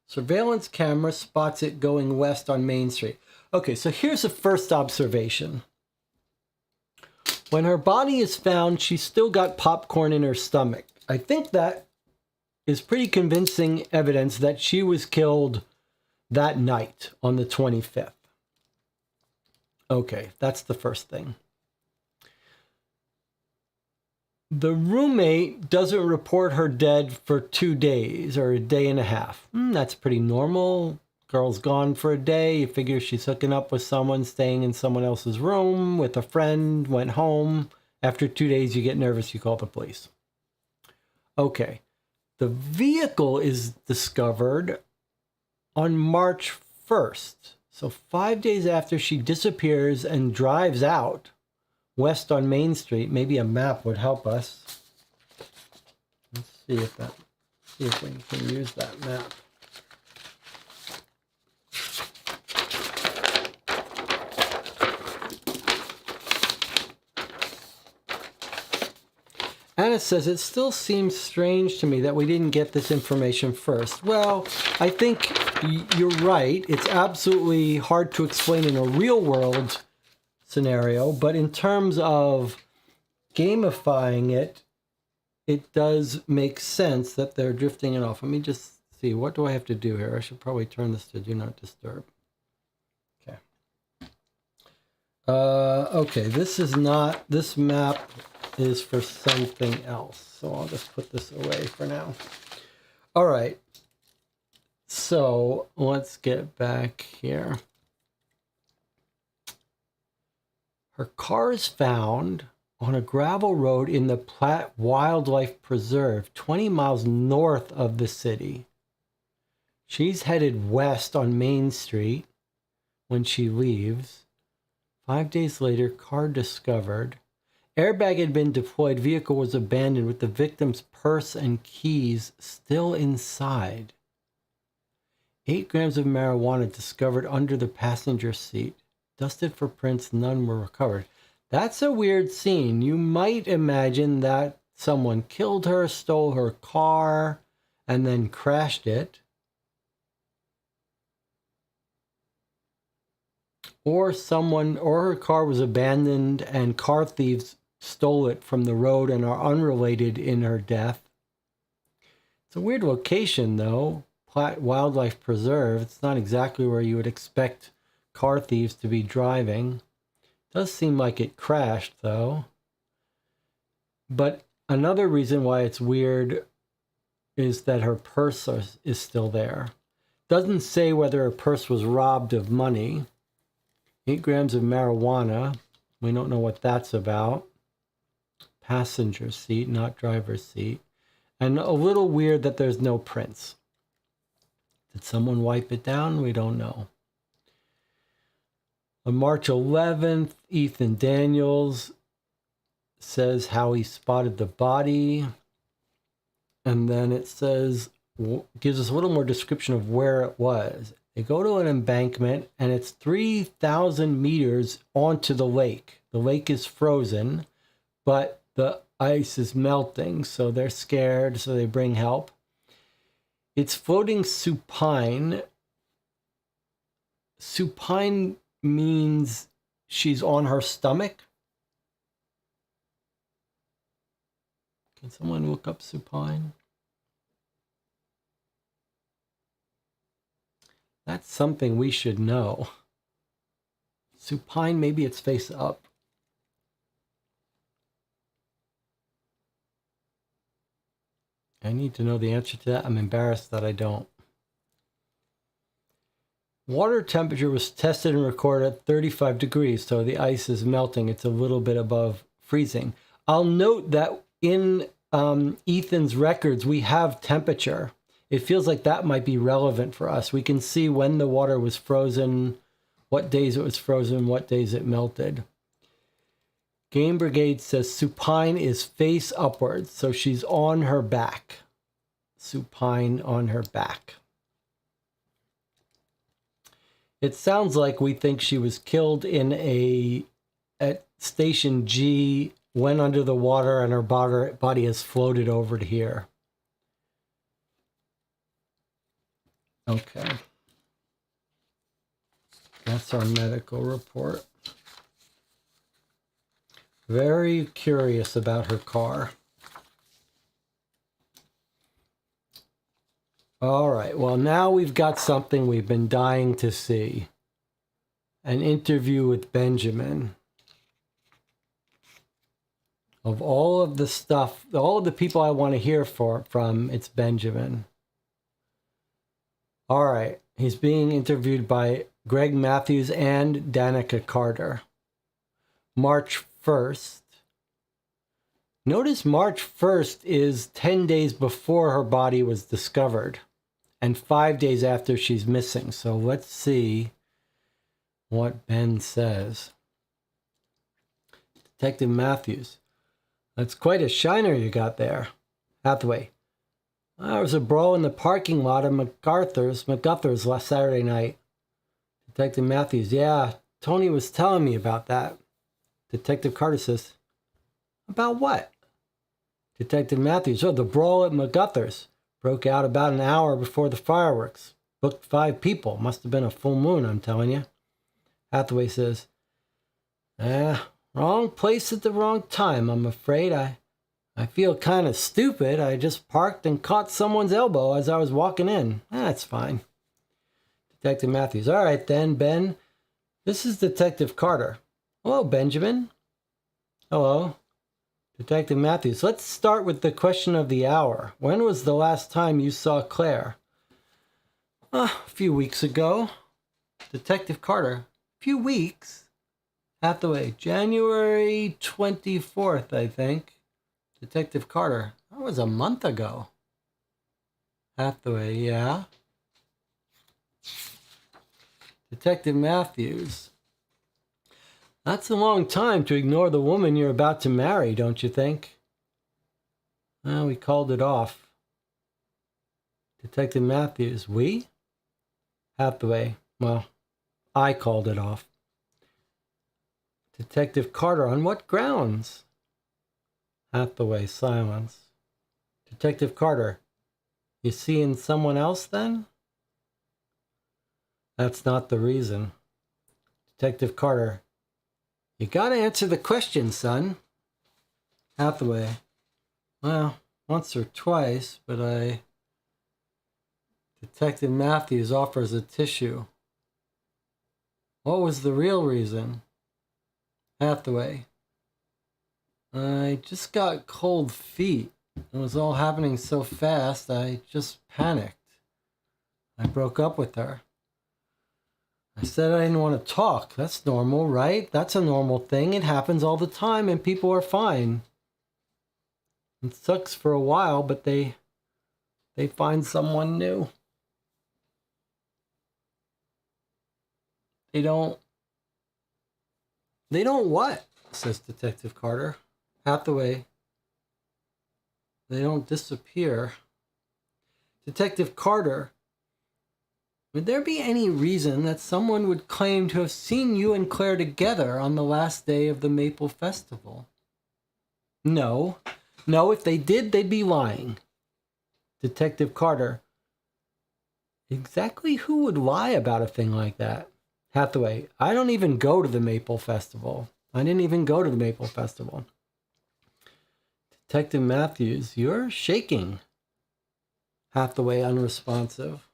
Surveillance camera spots it going west on Main Street. Okay, so here's the first observation. When her body is found, she's still got popcorn in her stomach. I think that is pretty convincing evidence that she was killed that night on the 25th. Okay, that's the first thing. The roommate doesn't report her dead for 2 days or a day and a half. That's pretty normal. Girl's gone for a day. You figure she's hooking up with someone, staying in someone else's room with a friend, went home. After 2 days, you get nervous, you call the police. Okay, the vehicle is discovered on March 1st. So 5 days after she disappears and drives out west on Main Street. Maybe a map would help us. Let's see if we can use that map. Anna says, it still seems strange to me that we didn't get this information first. Well, I think you're right. It's absolutely hard to explain in a real world scenario, but in terms of gamifying it, it does make sense that they're drifting it off. Let me just see, what do I have to do here? I should probably turn this to Do Not Disturb. Okay. Okay, this map is for something else, so I'll just put this away for now. All right, so let's get back here. Her car is found on a gravel road in the Platt Wildlife Preserve, 20 miles north of the city. She's headed west on Main Street when she leaves. 5 days later, car discovered. Airbag had been deployed. Vehicle was abandoned with the victim's purse and keys still inside. 8 grams of marijuana discovered under the passenger seat. Dusted for prints, none were recovered. That's a weird scene. You might imagine that someone killed her, stole her car, and then crashed it. or her car was abandoned and car thieves stole it from the road and are unrelated in her death. It's a weird location, though. Platt Wildlife Preserve. It's not exactly where you would expect car thieves to be driving. Does seem like it crashed, though. But another reason why it's weird is that her purse is still there. Doesn't say whether her purse was robbed of money. 8 grams of marijuana. We don't know what that's about. Passenger seat, not driver's seat. And a little weird that there's no prints. Did someone wipe it down? We don't know. On March 11th, Ethan Daniels says how he spotted the body. And then it says, gives us a little more description of where it was. They go to an embankment and it's 3,000 meters onto the lake. The lake is frozen, but the ice is melting, so they're scared, so they bring help. It's floating supine. Supine means she's on her stomach. Can someone look up supine? That's something we should know. Supine, maybe it's face up. I need to know the answer to that. I'm embarrassed that I don't. Water temperature was tested and recorded at 35 degrees, so the ice is melting. It's a little bit above freezing. I'll note that in Ethan's records, we have temperature. It feels like that might be relevant for us. We can see when the water was frozen, what days it was frozen, what days it melted. Game Brigade says supine is face upwards, so she's on her back. Supine on her back. It sounds like we think she was killed at Station G, went under the water, and her body has floated over to here. Okay. That's our medical report. Very curious about her car. All right, well, now we've got something we've been dying to see. An interview with Benjamin. Of all of the stuff, all of the people I want to hear from, it's Benjamin. All right, he's being interviewed by Greg Matthews and Danica Carter. March 1st. Notice March 1st is 10 days before her body was discovered and 5 days after she's missing. So let's see what Ben says. Detective Matthews. That's quite a shiner you got there. Hathaway. There was a brawl in the parking lot of McGuthers last Saturday night. Detective Matthews. Yeah, Tony was telling me about that. Detective Carter says, about what? Detective Matthews. Oh, the brawl at McGuthers broke out about an hour before the fireworks. Booked 5 people. Must have been a full moon, I'm telling you. Hathaway says, wrong place at the wrong time, I'm afraid. I feel kind of stupid. I just parked and caught someone's elbow as I was walking in. That's fine. Detective Matthews. All right then, Ben. This is Detective Carter. Hello, Benjamin. Hello. Detective Matthews. Let's start with the question of the hour. When was the last time you saw Claire? A few weeks ago. Detective Carter. A few weeks? Hathaway. January 24th, I think. Detective Carter. That was a month ago. Hathaway, yeah. Detective Matthews. That's a long time to ignore the woman you're about to marry, don't you think? Well, we called it off. Detective Matthews. We? Hathaway. Well, I called it off. Detective Carter. On what grounds? Hathaway. Silence. Detective Carter. You seeing someone else then? That's not the reason. Detective Carter. You gotta answer the question, son. Hathaway. Well, once or twice, but Detective Matthews offers a tissue. What was the real reason? Hathaway. I just got cold feet. It was all happening so fast, I just panicked. I broke up with her. I said I didn't want to talk. That's normal, right? That's a normal thing. It happens all the time and people are fine. It sucks for a while, but they find someone new. They don't what? Says Detective Carter. Hathaway. They don't disappear. Detective Carter. Would there be any reason that someone would claim to have seen you and Claire together on the last day of the Maple Festival? No. No, if they did, they'd be lying. Detective Carter. Exactly who would lie about a thing like that? Hathaway. I don't even go to the Maple Festival. I didn't even go to the Maple Festival. Detective Matthews. You're shaking. Hathaway unresponsive.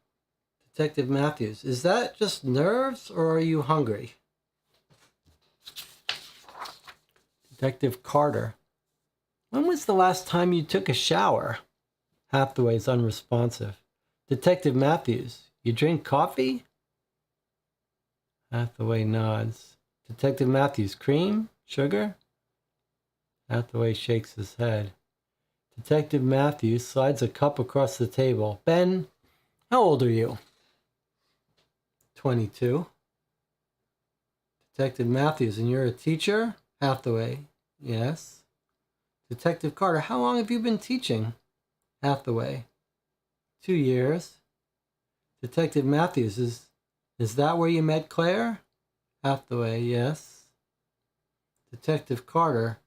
Detective Matthews. Is that just nerves or are you hungry? Detective Carter. When was the last time you took a shower? Hathaway's unresponsive. Detective Matthews. You drink coffee? Hathaway nods. Detective Matthews. Cream? Sugar? Hathaway shakes his head. Detective Matthews slides a cup across the table. Ben, how old are you? 22. Detective Matthews, and you're a teacher? Hathaway. Yes. Detective Carter, how long have you been teaching? Hathaway. 2 years. Detective Matthews, is that where you met Claire? Hathaway. Yes. Detective Carter,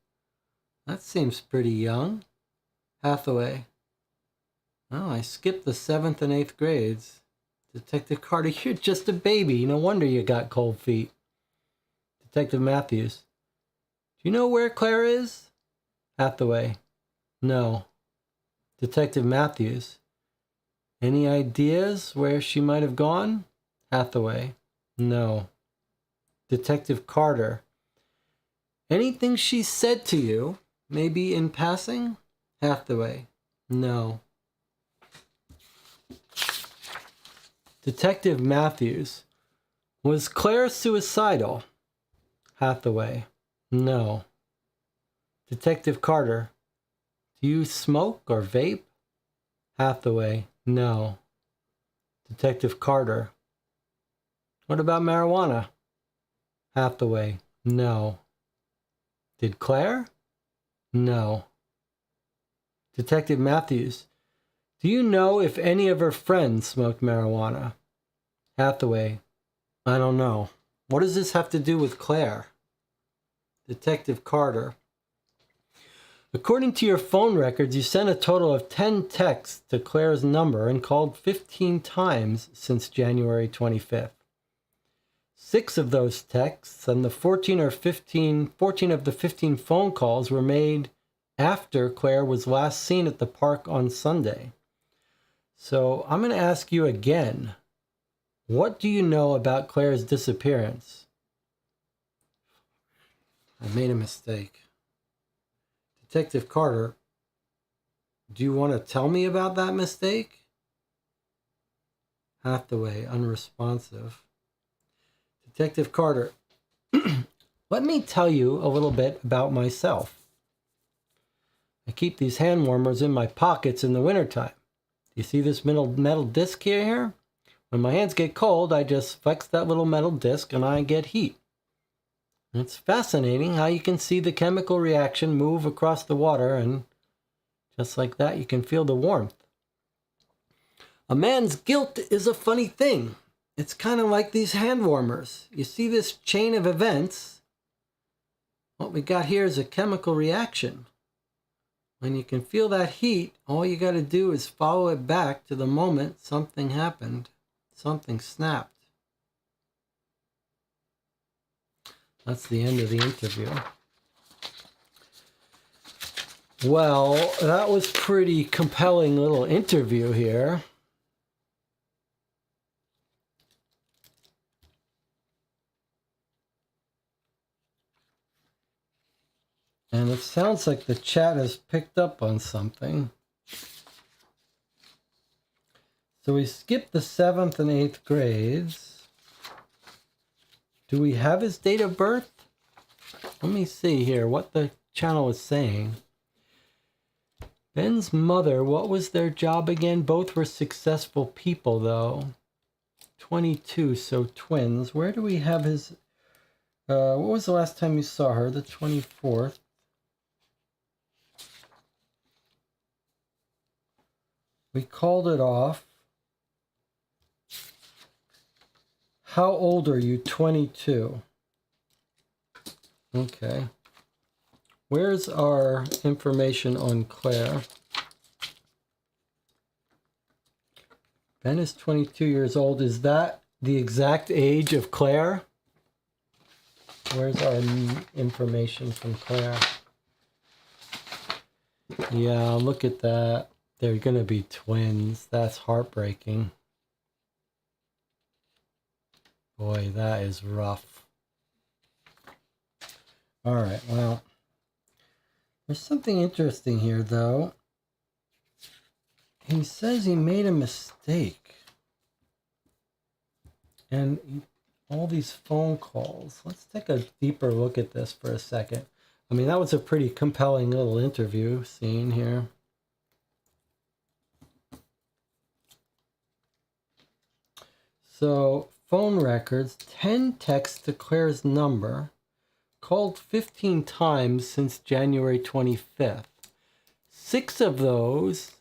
that seems pretty young. Hathaway. Oh, I skipped the 7th and 8th grades. Detective Carter, you're just a baby. No wonder you got cold feet. Detective Matthews. Do you know where Claire is? Hathaway. No. Detective Matthews. Any ideas where she might have gone? Hathaway. No. Detective Carter. Anything she said to you, maybe in passing? Hathaway. No. Detective Matthews. Was Claire suicidal? Hathaway. No. Detective Carter. Do you smoke or vape? Hathaway. No. Detective Carter. What about marijuana? Hathaway. No. Did Claire? No. Detective Matthews. Do you know if any of her friends smoked marijuana? Hathaway. I don't know. What does this have to do with Claire? Detective Carter. According to your phone records, you sent a total of 10 texts to Claire's number and called 15 times since January 25th. 6 of those texts and the 14 of the 15 phone calls were made after Claire was last seen at the park on Sunday. So I'm going to ask you again, what do you know about Claire's disappearance? I made a mistake. Detective Carter, do you want to tell me about that mistake? Hathaway, unresponsive. Detective Carter, let me tell you a little bit about myself. I keep these hand warmers in my pockets in the wintertime. You see this metal disc here? When my hands get cold, I just flex that little metal disc and I get heat. It's fascinating how you can see the chemical reaction move across the water, and just like that, you can feel the warmth. A man's guilt is a funny thing. It's kind of like these hand warmers. You see this chain of events. What we got here is a chemical reaction. When you can feel that heat, all you got to do is follow it back to the moment something happened. Something snapped. That's the end of the interview. Well, that was pretty compelling little interview here. And it sounds like the chat has picked up on something. So we skipped the 7th and 8th grades. Do we have his date of birth? Let me see here what the channel is saying. Ben's mother, what was their job again? Both were successful people, though. 22, so twins. Where do we have his... what was the last time you saw her? The 24th. We called it off. How old are you? 22. Okay. Where's our information on Claire? Ben is 22 years old. Is that the exact age of Claire? Where's our information from Claire? Yeah, look at that. They're going to be twins. That's heartbreaking. Boy, that is rough. All right, well, there's something interesting here, though. He says he made a mistake. And all these phone calls. Let's take a deeper look at this for a second. I mean, that was a pretty compelling little interview scene here. So, phone records, 10 texts to Claire's number, called 15 times since January 25th. 6 of those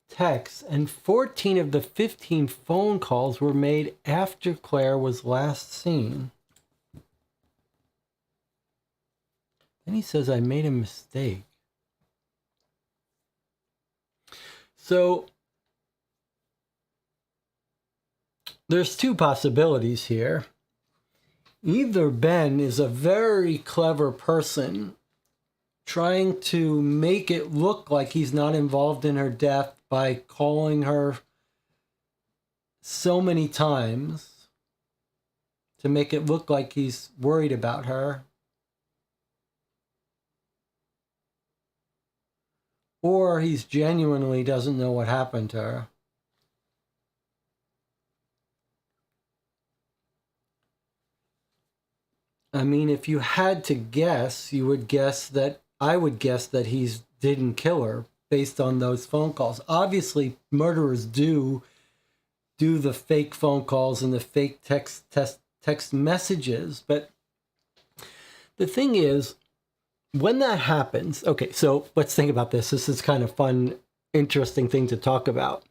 texts and 14 of the 15 phone calls were made after Claire was last seen. Then he says, I made a mistake. So, there's two possibilities here. Either Ben is a very clever person trying to make it look like he's not involved in her death by calling her so many times to make it look like he's worried about her. Or he genuinely doesn't know what happened to her. I mean, if you had to guess, you would guess that, I would guess that he didn't kill her based on those phone calls. Obviously, murderers do the fake phone calls and the fake text messages. But the thing is, when that happens, okay, so let's think about this. This is kind of fun, interesting thing to talk about.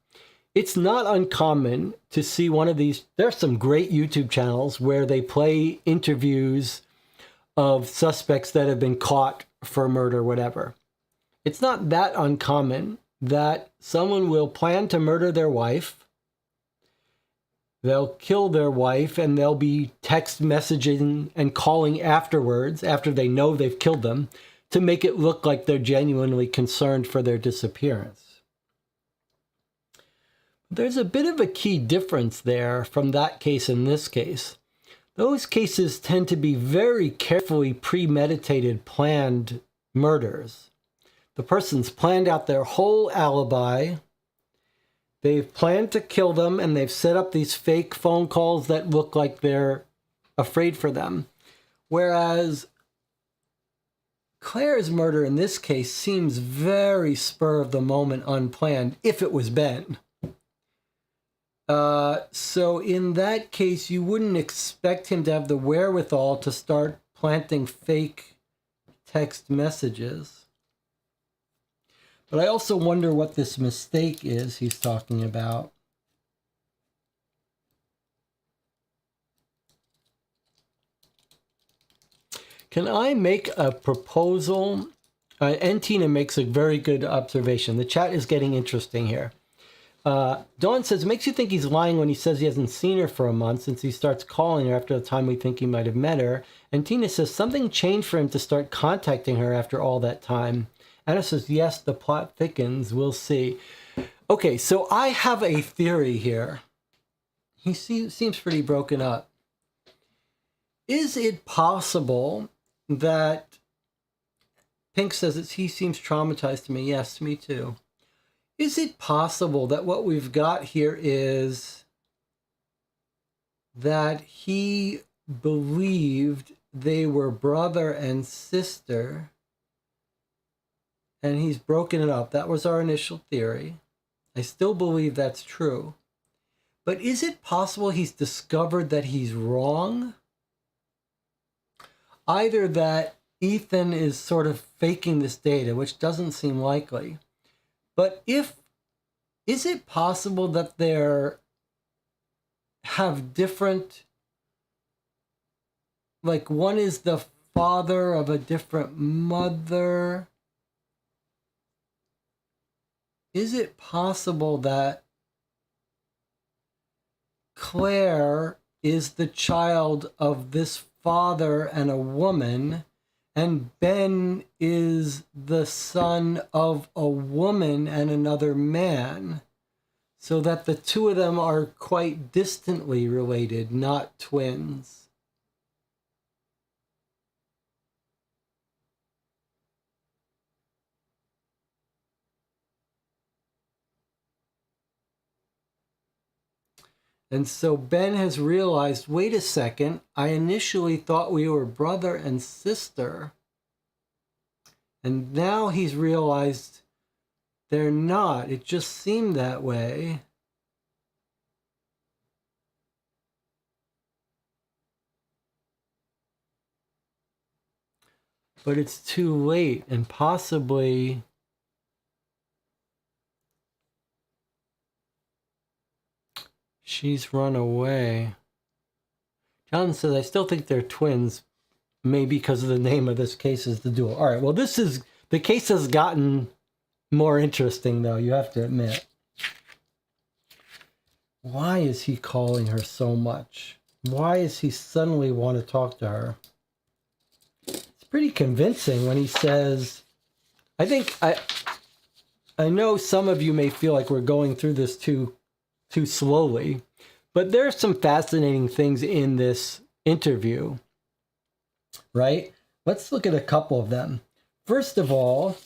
It's not uncommon to see one of these. There's some great YouTube channels where they play interviews of suspects that have been caught for murder, whatever. It's not that uncommon that someone will plan to murder their wife. They'll kill their wife and they'll be text messaging and calling afterwards, after they know they've killed them, to make it look like they're genuinely concerned for their disappearance. There's a bit of a key difference there from that case and this case. Those cases tend to be very carefully premeditated, planned murders. The person's planned out their whole alibi. They've planned to kill them, and they've set up these fake phone calls that look like they're afraid for them. Whereas Claire's murder in this case seems very spur of the moment, unplanned, if it was Ben. So in that case, you wouldn't expect him to have the wherewithal to start planting fake text messages. But I also wonder what this mistake is he's talking about. Can I make a proposal? And Tina makes a very good observation. The chat is getting interesting here. Dawn says, makes you think he's lying when he says he hasn't seen her for a month since he starts calling her after the time we think he might have met her. And Tina says, something changed for him to start contacting her after all that time. Anna says, yes, the plot thickens. We'll see. Okay, so I have a theory here. He seems pretty broken up. Is it possible that Pink says he seems traumatized to me? Yes, me too. Is it possible that what we've got here is that he believed they were brother and sister and he's broken it up? That was our initial theory. I still believe that's true. But is it possible he's discovered that he's wrong? Either that Ethan is sort of faking this data, which doesn't seem likely. But is it possible that they're have different, like one is the father of a different mother? Is it possible that Claire is the child of this father and a woman, and Ben is the son of a woman and another man, so that the two of them are quite distantly related, not twins? And so Ben has realized, wait a second, I initially thought we were brother and sister. And now he's realized they're not. It just seemed that way. But it's too late, and possibly she's run away. John says, I still think they're twins, maybe because of the name of this case is The Duel. All right, well, the case has gotten more interesting, though, you have to admit. Why is he calling her so much? Why does he suddenly want to talk to her? It's pretty convincing when he says, I know some of you may feel like we're going through this too slowly, but there are some fascinating things in this interview, right? Let's look at a couple of them. First of all,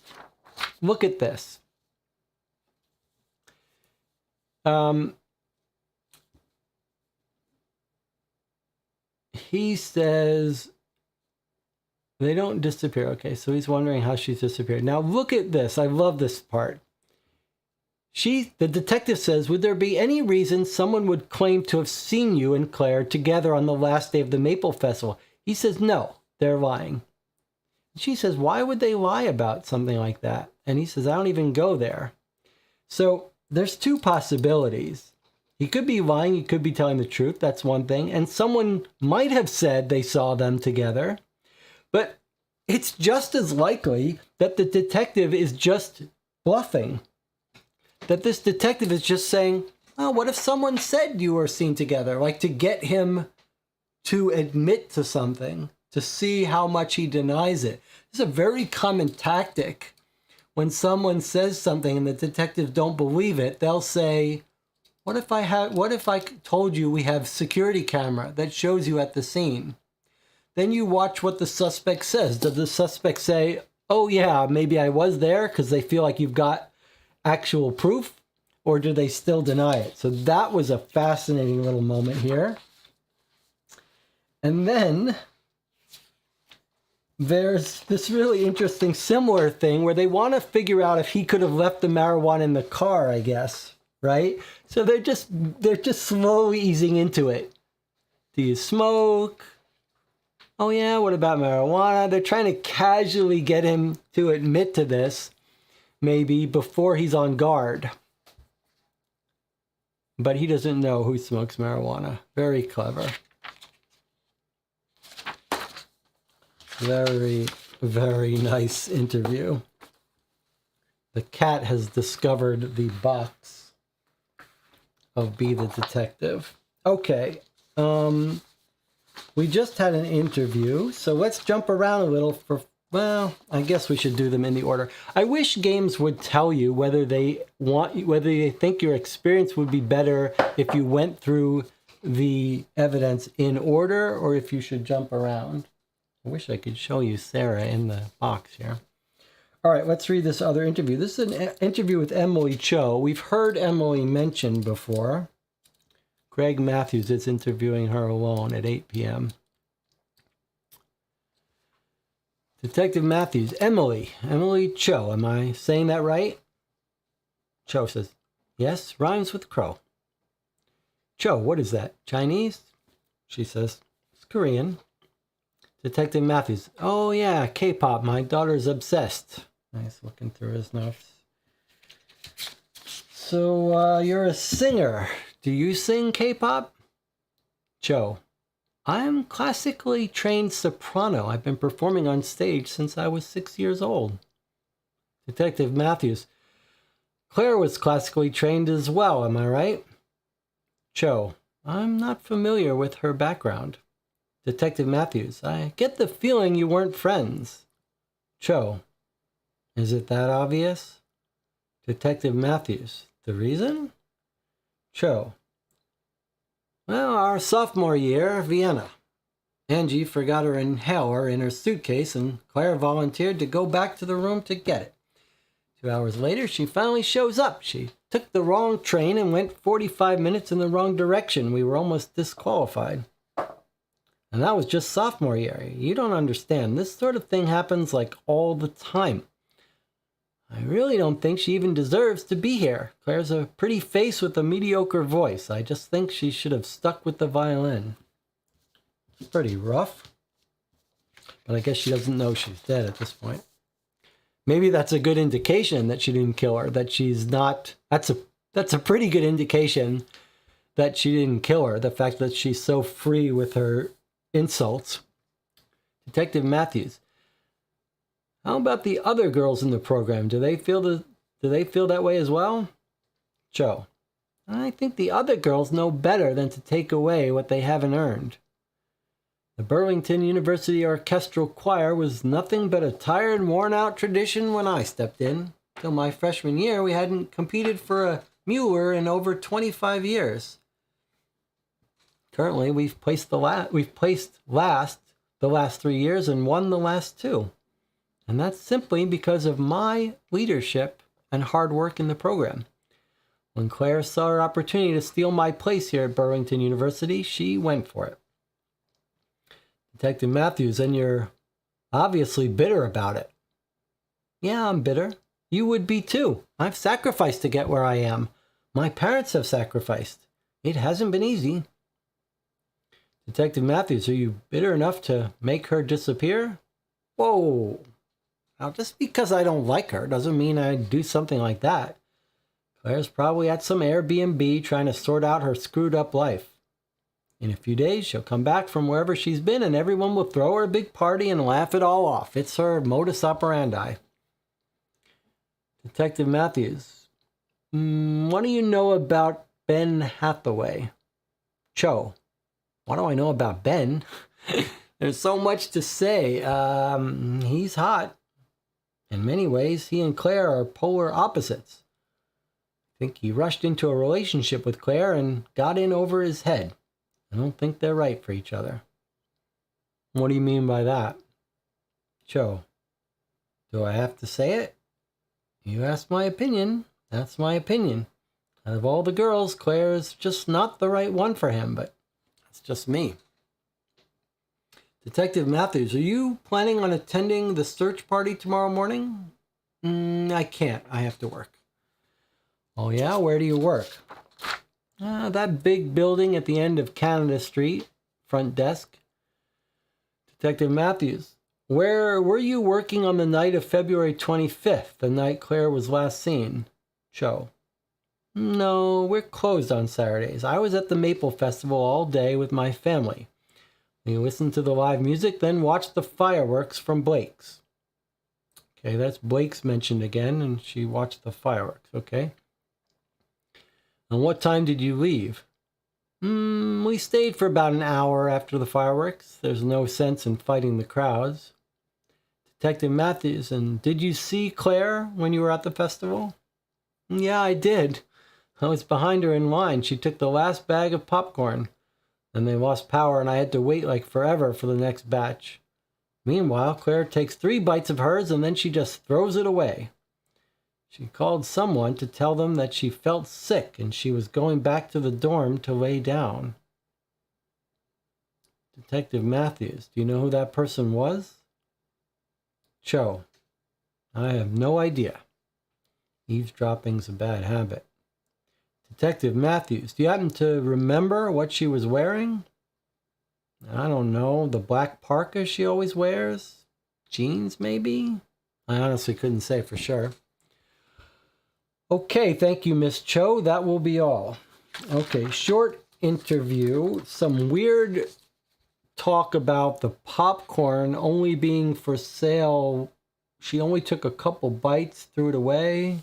look at this. He says they don't disappear. Okay, so he's wondering how she's disappeared. Now look at this. I love this part. The detective says, would there be any reason someone would claim to have seen you and Claire together on the last day of the Maple Festival? He says, no, they're lying. She says, why would they lie about something like that? And he says, I don't even go there. So there's two possibilities. He could be lying. He could be telling the truth. That's one thing. And someone might have said they saw them together. But it's just as likely that the detective is just bluffing. That this detective is just saying, oh, what if someone said you were seen together? Like to get him to admit to something, to see how much he denies it. This is a very common tactic. When someone says something and the detectives don't believe it, they'll say, what if I told you we have security camera that shows you at the scene? Then you watch what the suspect says. Does the suspect say, oh yeah, maybe I was there, because they feel like you've got actual proof, or do they still deny it? So that was a fascinating little moment here. And then there's this really interesting similar thing where they want to figure out if he could have left the marijuana in the car, I guess, right? So they're just slowly easing into it. Do you smoke? Oh yeah, what about marijuana? They're trying to casually get him to admit to this, maybe before he's on guard. But he doesn't know who smokes marijuana. Very clever. Very, very nice interview. The cat has discovered the box. of Be the Detective. Okay. We just had an interview, so let's jump around a little for, well, I guess we should do them in the order. I wish games would tell you whether they think your experience would be better if you went through the evidence in order or if you should jump around. I wish I could show you Sarah in the box here. All right, let's read this other interview. This is an interview with Emily Cho. We've heard Emily mentioned before. Greg Matthews is interviewing her alone at 8 p.m. Detective Matthews, Emily Cho. Am I saying that right? Cho says, yes, rhymes with crow. Cho, what is that? Chinese? She says, it's Korean. Detective Matthews, oh yeah, K-pop. My daughter's obsessed. Nice looking through his notes. So, you're a singer. Do you sing K-pop? Cho, I'm classically trained soprano. I've been performing on stage since I was 6 years old. Detective Matthews, Claire was classically trained as well, am I right? Cho, I'm not familiar with her background. Detective Matthews, I get the feeling you weren't friends. Cho, is it that obvious? Detective Matthews, the reason? Cho, well, our sophomore year, Vienna. Angie forgot her inhaler in her suitcase and Claire volunteered to go back to the room to get it. 2 hours later, she finally shows up. She took the wrong train and went 45 minutes in the wrong direction. We were almost disqualified. And that was just sophomore year. You don't understand. This sort of thing happens like all the time. I really don't think she even deserves to be here. Claire's a pretty face with a mediocre voice. I just think she should have stuck with the violin. It's pretty rough. But I guess she doesn't know she's dead at this point. Maybe that's a good indication that she didn't kill her, that she's not... That's a pretty good indication that she didn't kill her, the fact that she's so free with her insults. Detective Matthews, how about the other girls in the program? Do they feel that way as well? Cho, I think the other girls know better than to take away what they haven't earned. The Burlington University Orchestral Choir was nothing but a tired, worn-out tradition when I stepped in. Till my freshman year, we hadn't competed for a Mueller in over 25 years. Currently, we've placed last the last 3 years and won the last 2. And that's simply because of my leadership and hard work in the program. When Claire saw her opportunity to steal my place here at Burlington University, she went for it. Detective Matthews, and you're obviously bitter about it. Yeah, I'm bitter. You would be too. I've sacrificed to get where I am. My parents have sacrificed. It hasn't been easy. Detective Matthews, are you bitter enough to make her disappear? Whoa. Now, just because I don't like her doesn't mean I'd do something like that. Claire's probably at some Airbnb trying to sort out her screwed up life. In a few days, she'll come back from wherever she's been and everyone will throw her a big party and laugh it all off. It's her modus operandi. Detective Matthews, what do you know about Ben Hathaway? Cho, what do I know about Ben? There's so much to say. He's hot. In many ways, he and Claire are polar opposites. I think he rushed into a relationship with Claire and got in over his head. I don't think they're right for each other. What do you mean by that? Cho, do I have to say it? You asked my opinion. That's my opinion. Out of all the girls, Claire is just not the right one for him, but that's just me. Detective Matthews, are you planning on attending the search party tomorrow morning? I can't. I have to work. Oh yeah? Where do you work? That big building at the end of Canada Street, front desk. Detective Matthews, where were you working on the night of February 25th, the night Claire was last seen? Cho, no, we're closed on Saturdays. I was at the Maple Festival all day with my family. We listened to the live music, then watched the fireworks from Blake's. Okay, that's Blake's mentioned again, and she watched the fireworks, okay? And what time did you leave? We stayed for about an hour after the fireworks. There's no sense in fighting the crowds. Detective Matthews, and did you see Claire when you were at the festival? Yeah, I did. I was behind her in line. She took the last bag of popcorn. Then they lost power and I had to wait like forever for the next batch. Meanwhile, Claire takes 3 bites of hers and then she just throws it away. She called someone to tell them that she felt sick and she was going back to the dorm to lay down. Detective Matthews, do you know who that person was? Cho. I have no idea. Eavesdropping's a bad habit. Detective Matthews, do you happen to remember what she was wearing? I don't know, the black parka she always wears? Jeans, maybe? I honestly couldn't say for sure. Okay, thank you, Miss Cho. That will be all. Okay, short interview. Some weird talk about the popcorn only being for sale. She only took a couple bites, threw it away.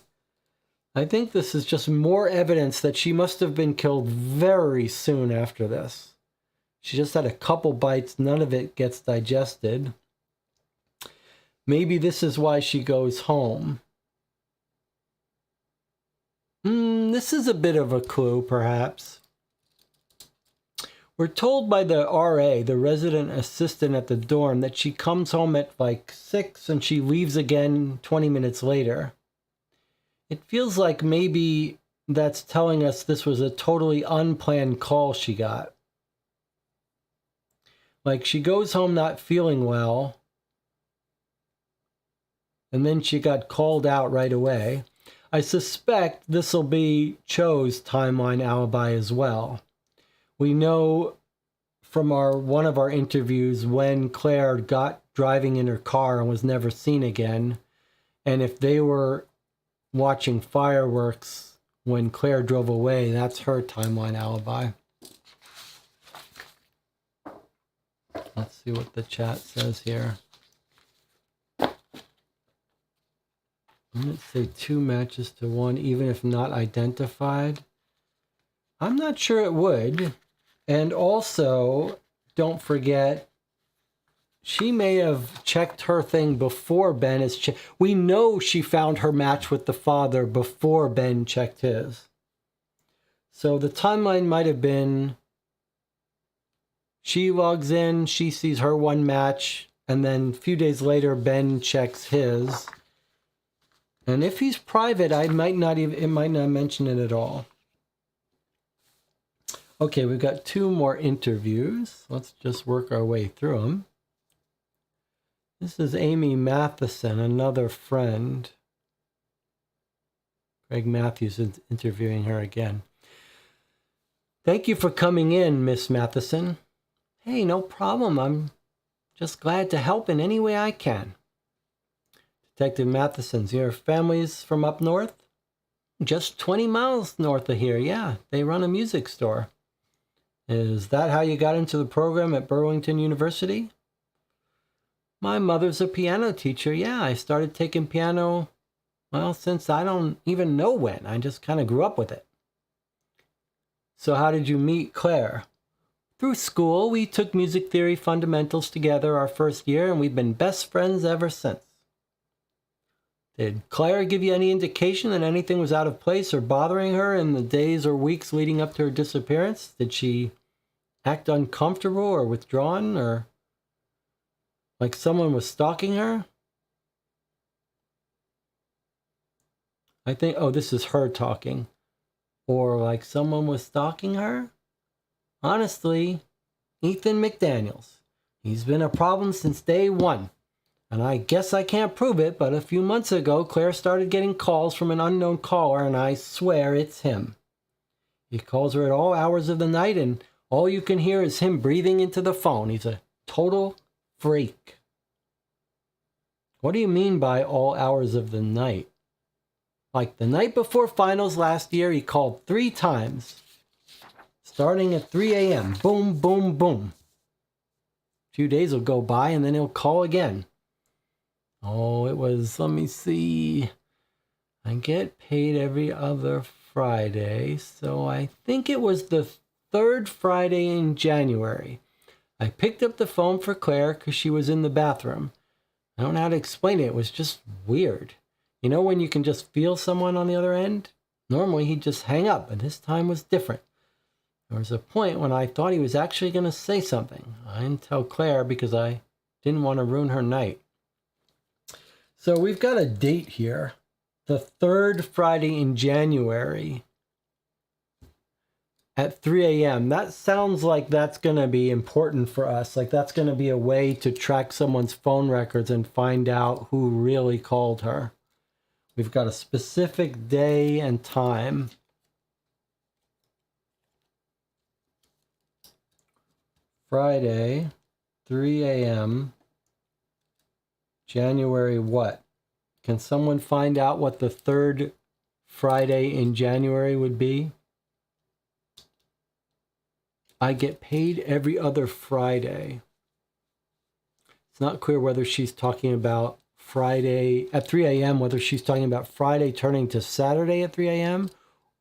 I think this is just more evidence that she must have been killed very soon after this. She just had a couple bites, none of it gets digested. Maybe this is why she goes home. This is a bit of a clue, perhaps. We're told by the RA, the resident assistant at the dorm, that she comes home at like 6 and she leaves again 20 minutes later. It feels like maybe that's telling us this was a totally unplanned call she got. Like she goes home not feeling well, and then she got called out right away. I suspect this will be Cho's timeline alibi as well. We know from one of our interviews when Claire got driving in her car and was never seen again. And if they were watching fireworks when Claire drove away, that's her timeline alibi. Let's see what the chat says here. I'm going to say 2 matches to 1, even if not identified. I'm not sure it would. And also, don't forget, she may have checked her thing before Ben is checked. We know she found her match with the father before Ben checked his. So the timeline might have been, she logs in, she sees her 1 match, and then a few days later, Ben checks his. And if he's private, it might not mention it at all. Okay, we've got 2 more interviews. Let's just work our way through them. This is Amy Matheson, another friend. Greg Matthews is interviewing her again. Thank you for coming in, Miss Matheson. Hey, no problem. I'm just glad to help in any way I can. Detective Matheson's, your family's from up north? Just 20 miles north of here, yeah. They run a music store. Is that how you got into the program at Burlington University? My mother's a piano teacher, yeah. I started taking piano, well, since I don't even know when. I just kind of grew up with it. So how did you meet Claire? Through school, we took music theory fundamentals together our first year, and we've been best friends ever since. Did Claire give you any indication that anything was out of place or bothering her in the days or weeks leading up to her disappearance? Did she act uncomfortable or withdrawn, or like someone was stalking her? I think, oh, this is her talking. Or like someone was stalking her? Honestly, Ethan McDaniels. He's been a problem since day 1. And I guess I can't prove it, but a few months ago, Claire started getting calls from an unknown caller, and I swear it's him. He calls her at all hours of the night, and all you can hear is him breathing into the phone. He's a total freak. What do you mean by all hours of the night? Like the night before finals last year, he called 3 times, starting at 3 a.m. Boom, boom, boom. A few days will go by, and then he'll call again. Oh, it was, let me see. I get paid every other Friday, so I think it was the third Friday in January. I picked up the phone for Claire because she was in the bathroom. I don't know how to explain it. It was just weird. You know when you can just feel someone on the other end? Normally he'd just hang up, but this time was different. There was a point when I thought he was actually going to say something. I didn't tell Claire because I didn't want to ruin her night. So we've got a date here. The third Friday in January at 3 a.m. That sounds like that's going to be important for us. Like that's going to be a way to track someone's phone records and find out who really called her. We've got a specific day and time. Friday, 3 a.m. January what? Can someone find out what the third Friday in January would be? I get paid every other Friday. It's not clear whether she's talking about Friday at 3 a.m., whether she's talking about Friday turning to Saturday at 3 a.m.,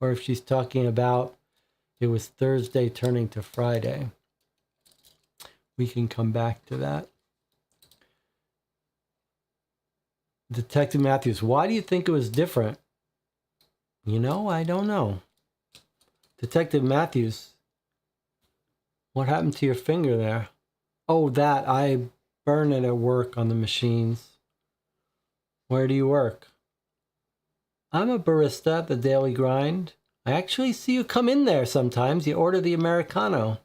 or if she's talking about it was Thursday turning to Friday. We can come back to that. Detective Matthews, why do you think it was different? You know, I don't know. Detective Matthews, what happened to your finger there? Oh, that. I burn it at work on the machines. Where do you work? I'm a barista at the Daily Grind. I actually see you come in there sometimes. You order the Americano.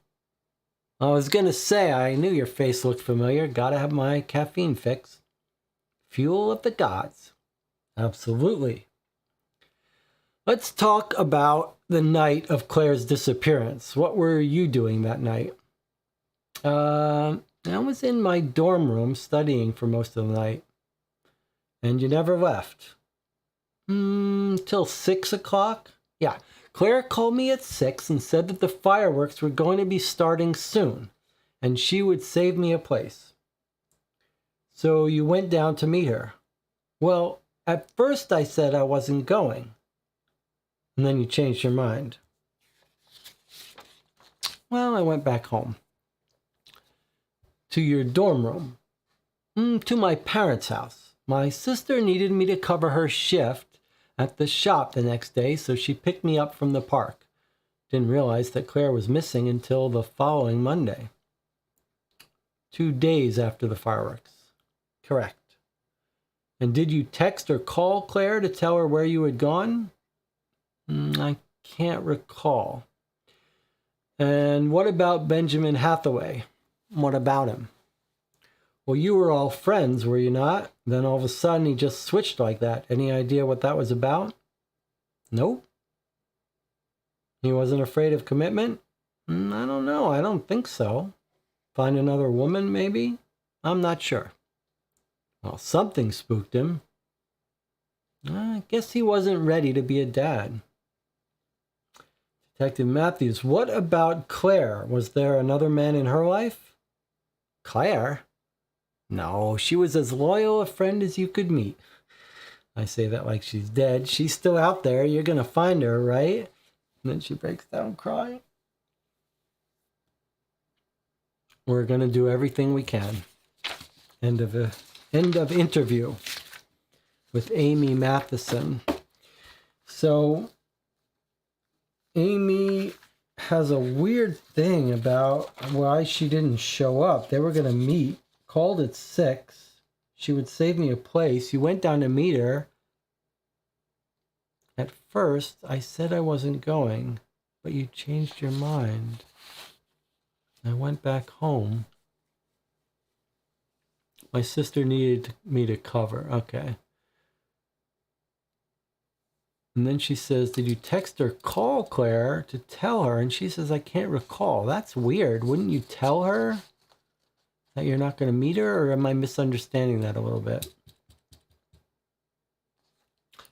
I was going to say, I knew your face looked familiar. Gotta have my caffeine fix. Fuel of the gods. Absolutely. Let's talk about the night of Claire's disappearance. What were you doing that night? I was in my dorm room studying for most of the night. And you never left? Till 6 o'clock? Yeah. Claire called me at 6 and said that the fireworks were going to be starting soon, and she would save me a place. So you went down to meet her. Well, at first I said I wasn't going, and then you changed your mind. Well, I went back home. To your dorm room. To my parents' house. My sister needed me to cover her shift at the shop the next day, so she picked me up from the park. Didn't realize that Claire was missing until the following Monday. 2 days after the fireworks. Correct. And did you text or call Claire to tell her where you had gone? I can't recall. And what about Benjamin Hathaway? What about him? Well, you were all friends, were you not? Then all of a sudden he just switched like that. Any idea what that was about? Nope. He wasn't afraid of commitment? I don't know. I don't think so. Find another woman, maybe? I'm not sure. Well, something spooked him. I guess he wasn't ready to be a dad. Detective Matthews, what about Claire? Was there another man in her life? Claire? No, she was as loyal a friend as you could meet. I say that like she's dead. She's still out there. You're going to find her, right? And then she breaks down crying. We're going to do everything we can. End of interview with Amy Matheson. So Amy has a weird thing about why she didn't show up. They were going to meet. Called at 6. She would save me a place. You went down to meet her. At first, I said I wasn't going, but you changed your mind. I went back home. My sister needed me to cover. Okay. And then she says, did you text or call Claire to tell her? And she says, I can't recall. That's weird. Wouldn't you tell her that you're not going to meet her, or am I misunderstanding that a little bit?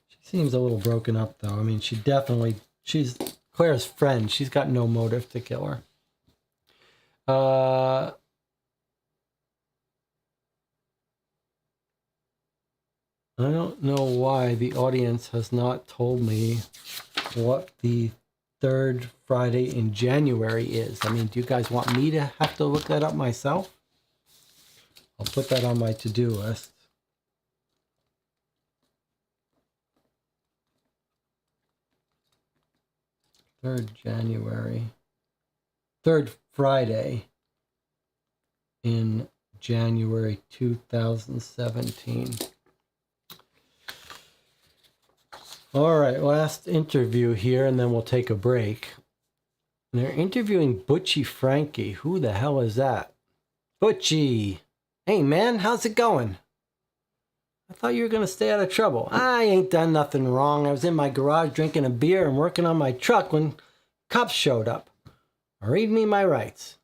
She seems a little broken up, though. I mean, she's Claire's friend. She's got no motive to kill her. I don't know why the audience has not told me what the third Friday in January is. I mean, do you guys want me to have to look that up myself? I'll put that on my to-do list. Third January. Third Friday in January 2017. All right, last interview here, and then we'll take a break. They're interviewing Butchie Frankie. Who the hell is that? Butchie! Hey, man, how's it going? I thought you were going to stay out of trouble. I ain't done nothing wrong. I was in my garage drinking a beer and working on my truck when cops showed up. Read me my rights.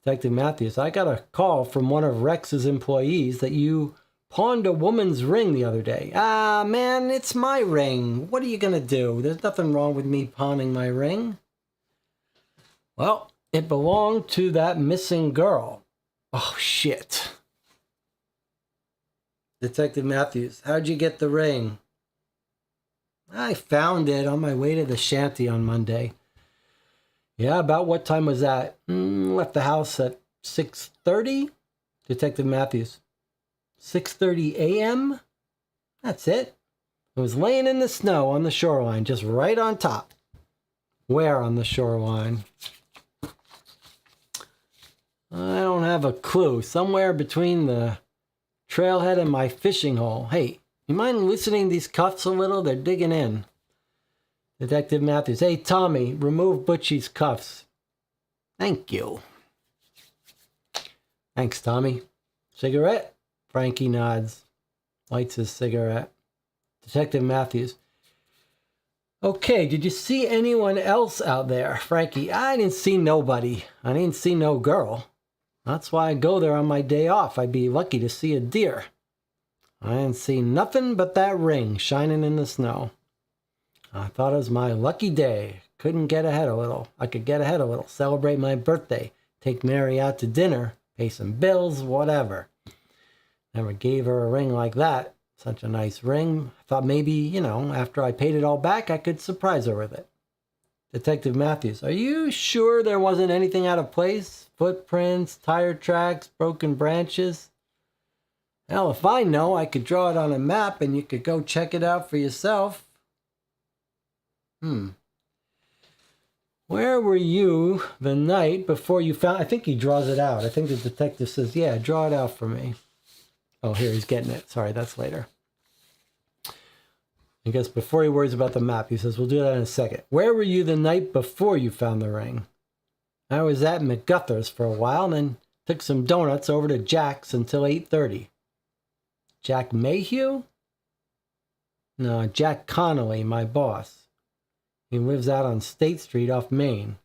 Detective Matthews, I got a call from one of Rex's employees that you pawned a woman's ring the other day. Ah, man, it's my ring. What are you going to do? There's nothing wrong with me pawning my ring. Well, it belonged to that missing girl. Oh, shit. Detective Matthews, how'd you get the ring? I found it on my way to the shanty on Monday. Yeah, about what time was that? Left the house at 6:30? Detective Matthews, 6:30 a.m.? That's it. It was laying in the snow on the shoreline, just right on top. Where on the shoreline? I don't have a clue. Somewhere between the trailhead and my fishing hole. Hey, you mind loosening these cuffs a little? They're digging in. Detective Matthews, hey, Tommy, remove Butchie's cuffs. Thank you. Thanks, Tommy. Cigarette? Frankie nods. Lights his cigarette. Detective Matthews, okay, did you see anyone else out there? Frankie, I didn't see nobody. I didn't see no girl. That's why I go there on my day off. I'd be lucky to see a deer. I didn't see nothing but that ring shining in the snow. I thought it was my lucky day. Couldn't get ahead a little. I could get ahead a little. Celebrate my birthday. Take Mary out to dinner. Pay some bills, whatever. Never gave her a ring like that. Such a nice ring. I thought maybe, you know, after I paid it all back, I could surprise her with it. Detective Matthews, are you sure there wasn't anything out of place? Footprints, tire tracks, broken branches? Hell, if I know, I could draw it on a map and you could go check it out for yourself. Where were you the night before you found... I think he draws it out. I think the detective says, yeah, draw it out for me. Oh, here, he's getting it. Sorry, that's later. I guess before he worries about the map, he says, we'll do that in a second. Where were you the night before you found the ring? I was at McGuther's for a while and then took some donuts over to Jack's until 8:30. Jack Mayhew? No, Jack Connolly, my boss. He lives out on State Street off Main.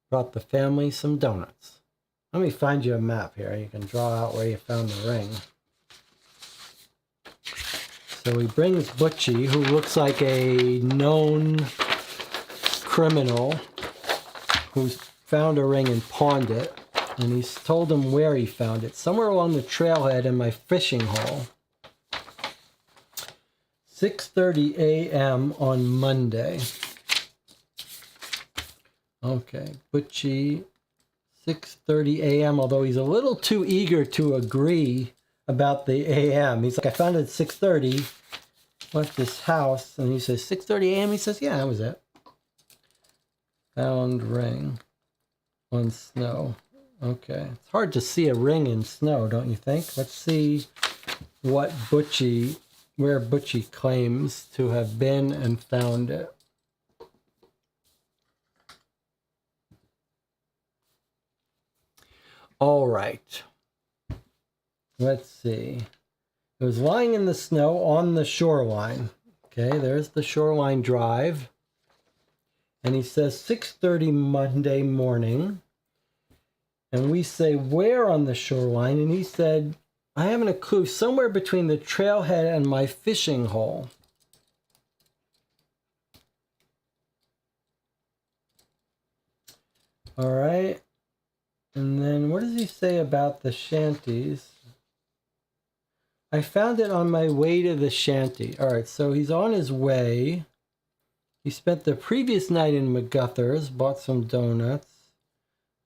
Brought the family some donuts. Let me find you a map here. You can draw out where you found the ring. So he brings Butchie, who looks like a known criminal who's found a ring and pawned it. And he's told him where he found it. Somewhere along the trailhead in my fishing hole. 6:30 a.m. on Monday. Okay, Butchie, 6:30 a.m., although he's a little too eager to agree about the a.m. He's like, I found it at 6:30, left this house, and he says, 6:30 a.m.? He says, yeah, that was it. Found ring on snow. Okay, it's hard to see a ring in snow, don't you think? Let's see what Butchie... where Butchie claims to have been and found it. All right. Let's see. It was lying in the snow on the shoreline. Okay, there's the shoreline drive. And he says 6:30 Monday morning. And we say, where on the shoreline? And he said, I haven't a clue. Somewhere between the trailhead and my fishing hole. All right. And then what does he say about the shanties? I found it on my way to the shanty. All right, so he's on his way. He spent the previous night in McGuthers, bought some donuts,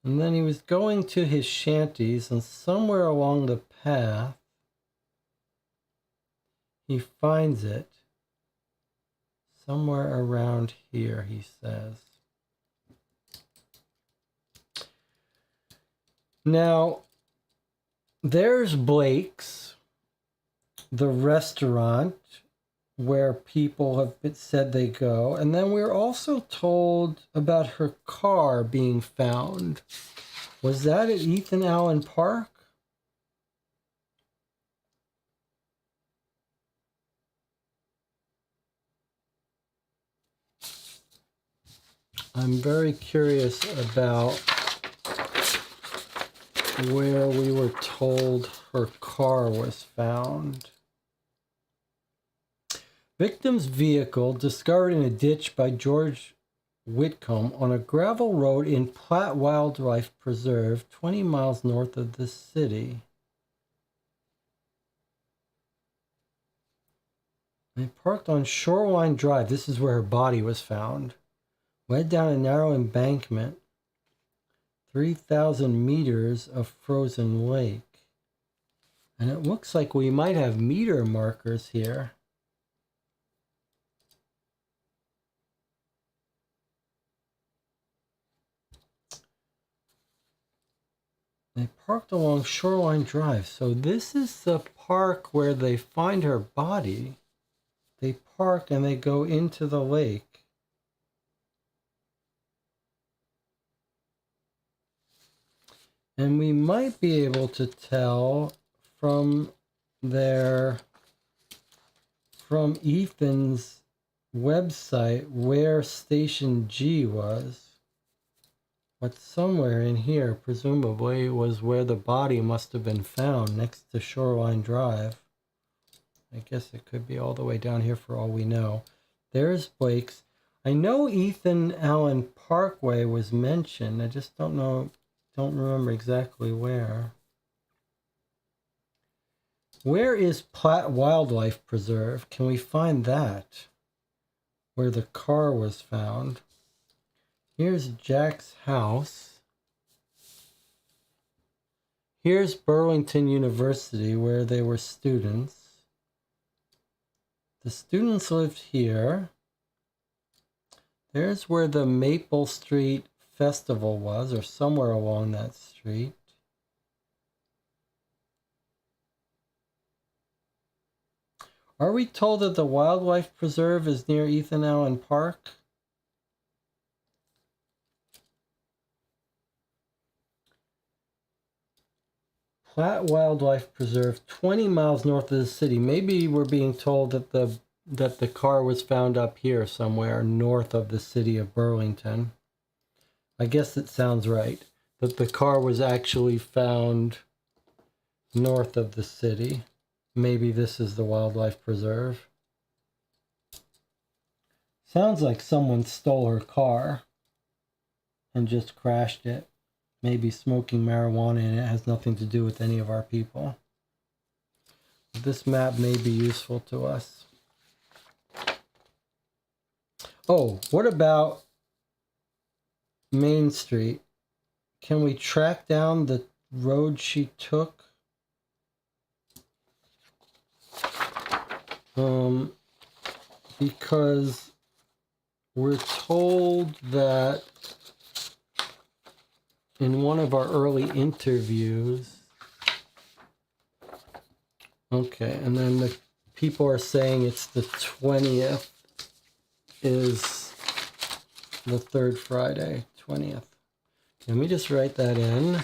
and then he was going to his shanties, and somewhere along the path, he finds it. Somewhere around here, he says. Now, there's Blake's, the restaurant where people have said they go. And then we're also told about her car being found. Was that at Ethan Allen Park? I'm very curious about where we were told her car was found. Victim's vehicle discovered in a ditch by George Whitcomb on a gravel road in Platt Wildlife Preserve, 20 miles north of the city. They parked on Shoreline Drive. This is where her body was found. Led down a narrow embankment, 3,000 meters of frozen lake. And it looks like we might have meter markers here. They parked along Shoreline Drive. So this is the park where they find her body. They park and they go into the lake. And we might be able to tell from Ethan's website where Station G was. But somewhere in here, presumably, was where the body must have been found, next to Shoreline Drive. I guess it could be all the way down here for all we know. There's Blake's. I know Ethan Allen Parkway was mentioned. I just don't remember exactly where. Where is Platt Wildlife Preserve? Can we find that? Where the car was found. Here's Jack's house. Here's Burlington University, where they were students. The students lived here. There's where the Maple Street Festival was, or somewhere along that street. Are we told that the wildlife preserve is near Ethan Allen Park? Platt Wildlife Preserve, 20 miles north of the city. Maybe we're being told that the car was found up here somewhere north of the city of Burlington. I guess it sounds right, that the car was actually found north of the city. Maybe this is the wildlife preserve. Sounds like someone stole her car and just crashed it. Maybe smoking marijuana in it has nothing to do with any of our people. This map may be useful to us. Oh, what about Main Street? Can we track down the road she took? Because we're told that in one of our early interviews, okay, and then the people are saying it's the 20th is the third Friday, 20th. Let me just write that in,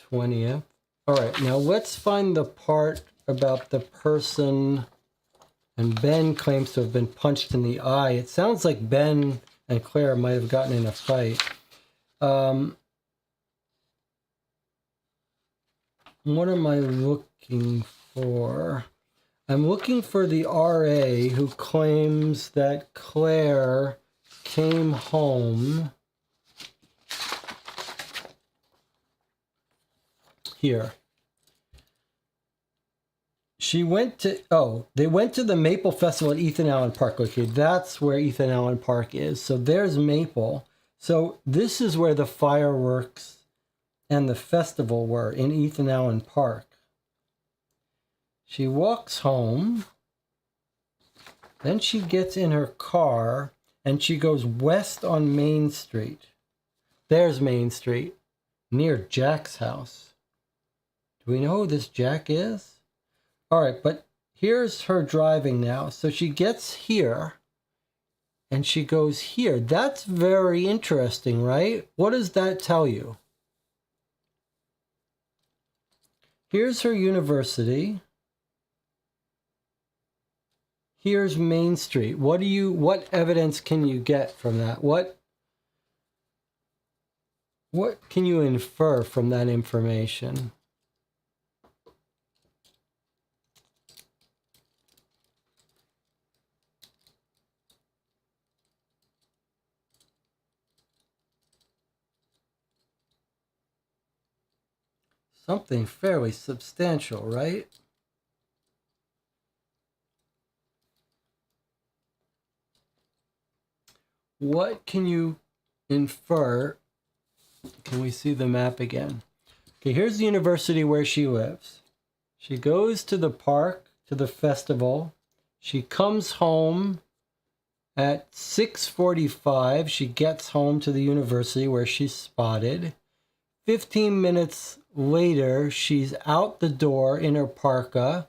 20th. All right, now let's find the part about the person, and Ben claims to have been punched in the eye. It sounds like Ben and Claire might have gotten in a fight. What am I looking for? I'm looking for the RA who claims that Claire came home here. She went to, they went to the Maple Festival at Ethan Allen Park. Okay, that's where Ethan Allen Park is. So there's Maple. So this is where the fireworks and the festival were, in Ethan Allen Park. She walks home. Then she gets in her car and she goes west on Main Street. There's Main Street, near Jack's house. Do we know who this Jack is? All right, but here's her driving now. So she gets here and she goes here. That's very interesting, right? What does that tell you? Here's her university. Here's Main Street. What evidence can you get from that? What can you infer from that information? Something fairly substantial, right? What can you infer? Can we see the map again? Okay, here's the university where she lives. She goes to the park, to the festival. She comes home at 6:45. She gets home to the university where she's spotted. 15 minutes later, she's out the door in her parka.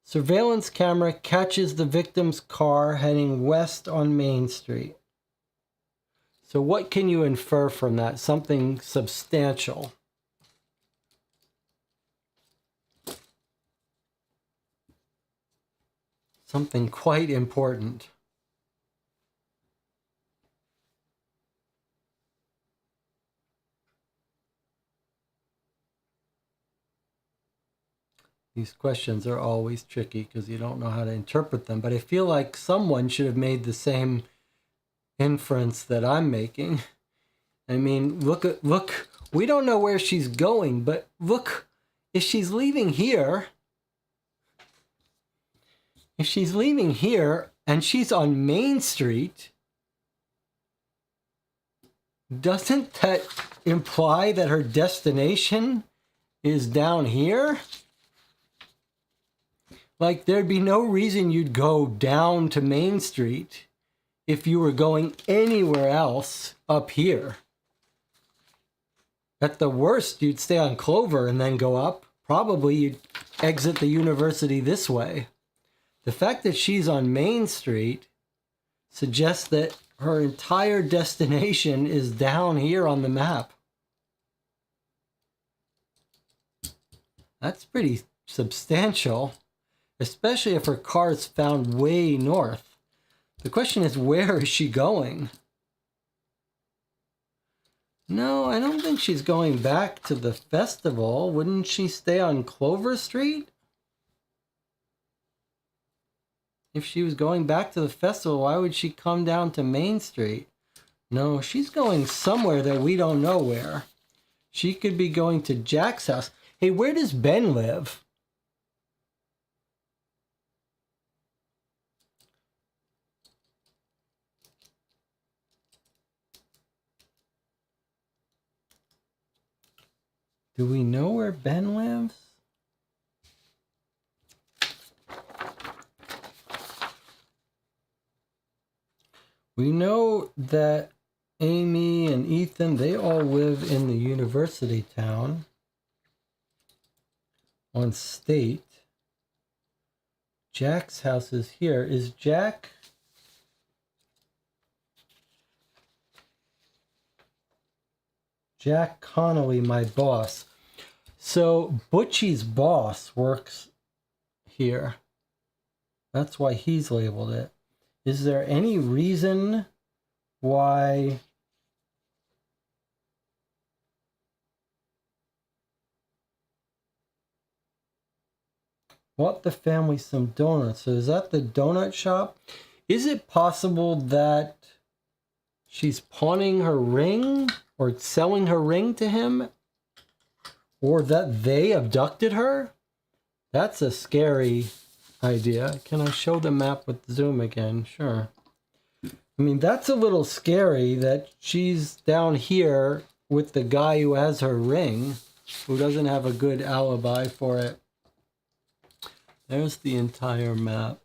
Surveillance camera catches the victim's car heading west on Main Street. So what can you infer from that? Something substantial. Something quite important. These questions are always tricky because you don't know how to interpret them, but I feel like someone should have made the same inference that I'm making. I mean, look, we don't know where she's going, but look, if she's leaving here and she's on Main Street, doesn't that imply that her destination is down here? Like, there'd be no reason you'd go down to Main Street if you were going anywhere else up here. At the worst, you'd stay on Clover and then go up. Probably you'd exit the university this way. The fact that she's on Main Street suggests that her entire destination is down here on the map. That's pretty substantial, especially if her car is found way north. The question is, where is she going? No, I don't think she's going back to the festival. Wouldn't she stay on Clover Street? If she was going back to the festival, why would she come down to Main Street? No, she's going somewhere that we don't know where. She could be going to Jack's house. Hey, where does Ben live? Do we know where Ben lives? We know that Amy and Ethan, they all live in the university town on State. Jack's house is here. Is Jack... Jack Connolly, my boss. So Butchie's boss works here. That's why he's labeled it. Is there any reason why bought the family some donuts? So is that the donut shop? Is it possible that she's pawning her ring or selling her ring to him? Or that they abducted her? That's a scary idea. Can I show the map with zoom again? Sure. I mean, that's a little scary that she's down here with the guy who has her ring, who doesn't have a good alibi for it. There's the entire map.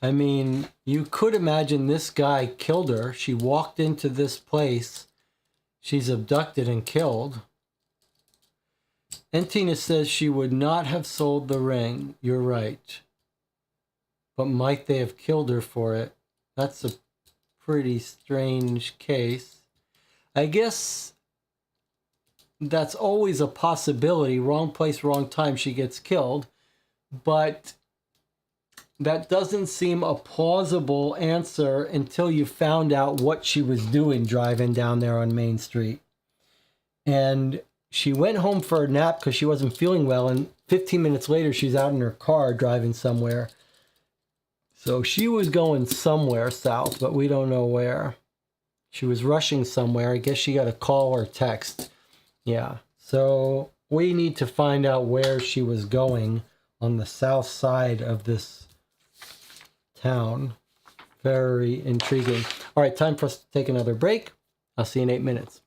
I mean, you could imagine this guy killed her. She walked into this place. She's abducted and killed. And Tina says she would not have sold the ring. You're right. But might they have killed her for it? That's a pretty strange case. I guess that's always a possibility. Wrong place, wrong time, she gets killed. But that doesn't seem a plausible answer until you found out what she was doing driving down there on Main Street. And she went home for a nap because she wasn't feeling well. And 15 minutes later, she's out in her car driving somewhere. So she was going somewhere south, but we don't know where. She was rushing somewhere. I guess she got a call or text. Yeah. So we need to find out where she was going on the south side of this town. Very intriguing. All right, time for us to take another break. I'll see you in 8 minutes.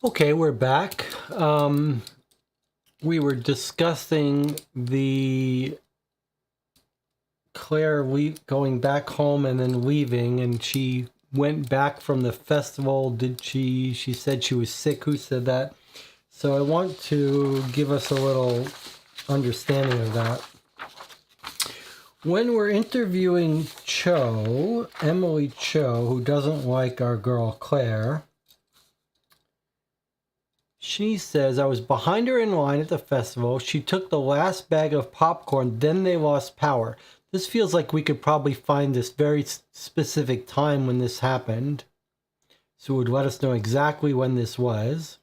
Okay, we're back. We were discussing the Claire going back home and then leaving, and she went back from the festival. Did she said she was sick. Who said that? So I want to give us a little understanding of that. When we're interviewing Cho, Emily Cho, who doesn't like our girl Claire, she says, I was behind her in line at the festival. She took the last bag of popcorn, then they lost power. This feels like we could probably find this very specific time when this happened. So it would let us know exactly when this was.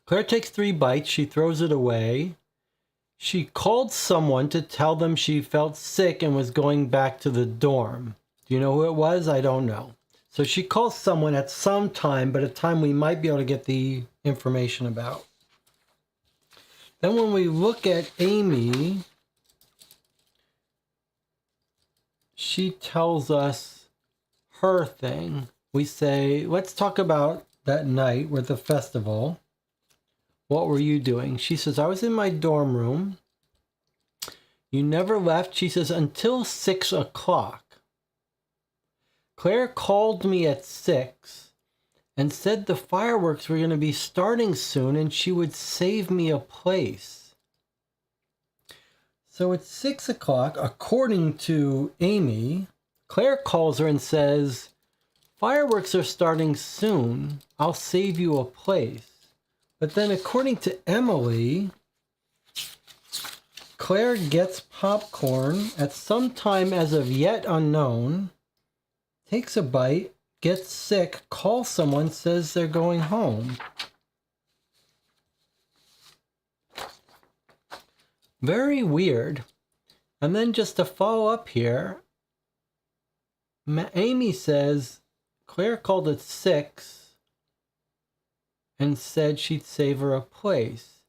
Claire takes 3 bites. She throws it away. She called someone to tell them she felt sick and was going back to the dorm. Do you know who it was? I don't know. So she calls someone at some time, but a time we might be able to get the information about. Then when we look at Amy, she tells us her thing. We say, let's talk about that night with the festival. What were you doing? She says, I was in my dorm room. You never left, she says, until 6 o'clock. Claire called me at 6 and said the fireworks were going to be starting soon and she would save me a place. So it's 6 o'clock, according to Amy. Claire calls her and says, fireworks are starting soon. I'll save you a place. But then according to Emily, Claire gets popcorn at some time as of yet unknown, takes a bite, gets sick, calls someone, says they're going home. Very weird. And then just to follow up here, Amy says Claire called at 6 and said she'd save her a place.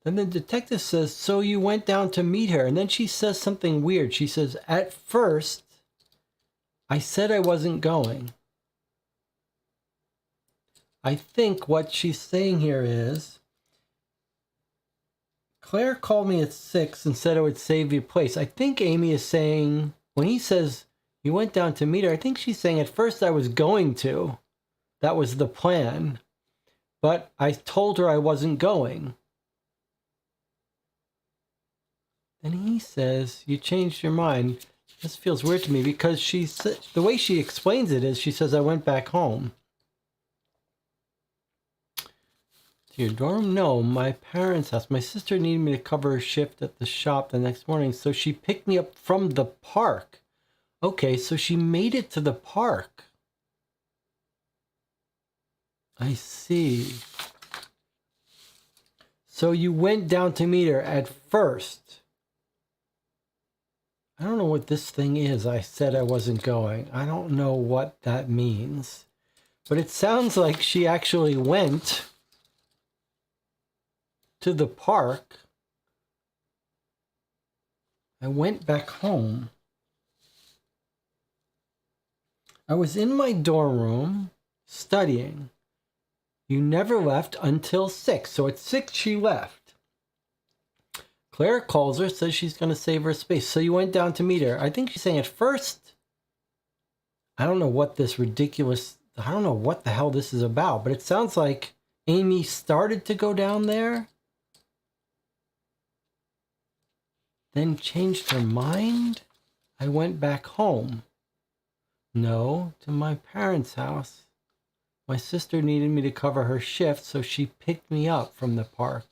Then the detective says, so you went down to meet her. And then she says something weird. She says, at first, I said I wasn't going. I think what she's saying here is, Claire called me at 6 and said I would save you a place. I think Amy is saying, when he says you went down to meet her, I think she's saying at first I was going to. That was the plan. But I told her I wasn't going. And he says, you changed your mind. This feels weird to me because the way she explains it is she says, I went back home. To your dorm? No, my parents' house. My sister needed me to cover a shift at the shop the next morning, so she picked me up from the park. Okay, so she made it to the park. I see. So you went down to meet her at first. I don't know what this thing is. I said I wasn't going. I don't know what that means. But it sounds like she actually went to the park. I went back home. I was in my dorm room studying. You never left until 6. So at 6 she left. Claire calls her, says she's going to save her space. So you went down to meet her. I think she's saying at first, I don't know what this ridiculous, I don't know what the hell this is about, but it sounds like Amy started to go down there, then changed her mind. I went back home. No, to my parents' house. My sister needed me to cover her shift, so she picked me up from the park.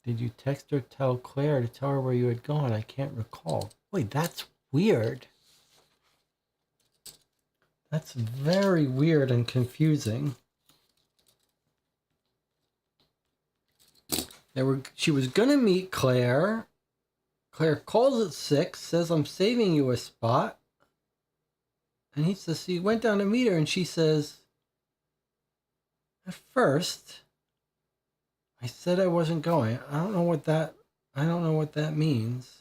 Did you text or tell Claire to tell her where you had gone? I can't recall. Wait, that's weird. That's very weird and confusing. She was going to meet Claire. Claire calls at 6, says, I'm saving you a spot. And he says, so you went down to meet her, and she says, at first, I said I wasn't going. I don't know what that means.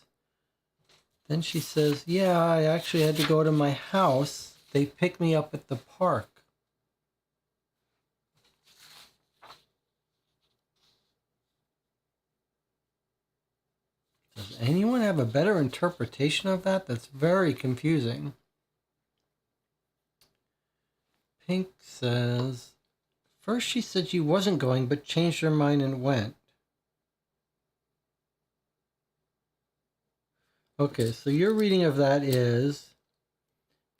Then she says, yeah, I actually had to go to my house. They picked me up at the park. Does anyone have a better interpretation of that? That's very confusing. Pink says, first she said she wasn't going, but changed her mind and went. Okay, so your reading of that is,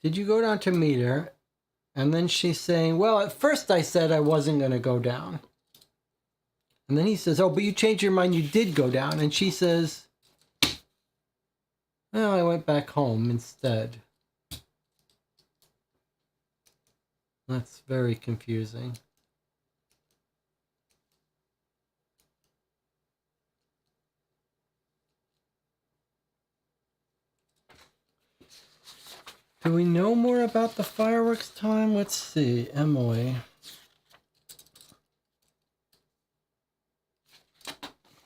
did you go down to meet her? And then she's saying, well, at first I said I wasn't going to go down. And then he says, oh, but you changed your mind, you did go down. And she says, well, I went back home instead. That's very confusing. Do we know more about the fireworks time? Let's see, Emily.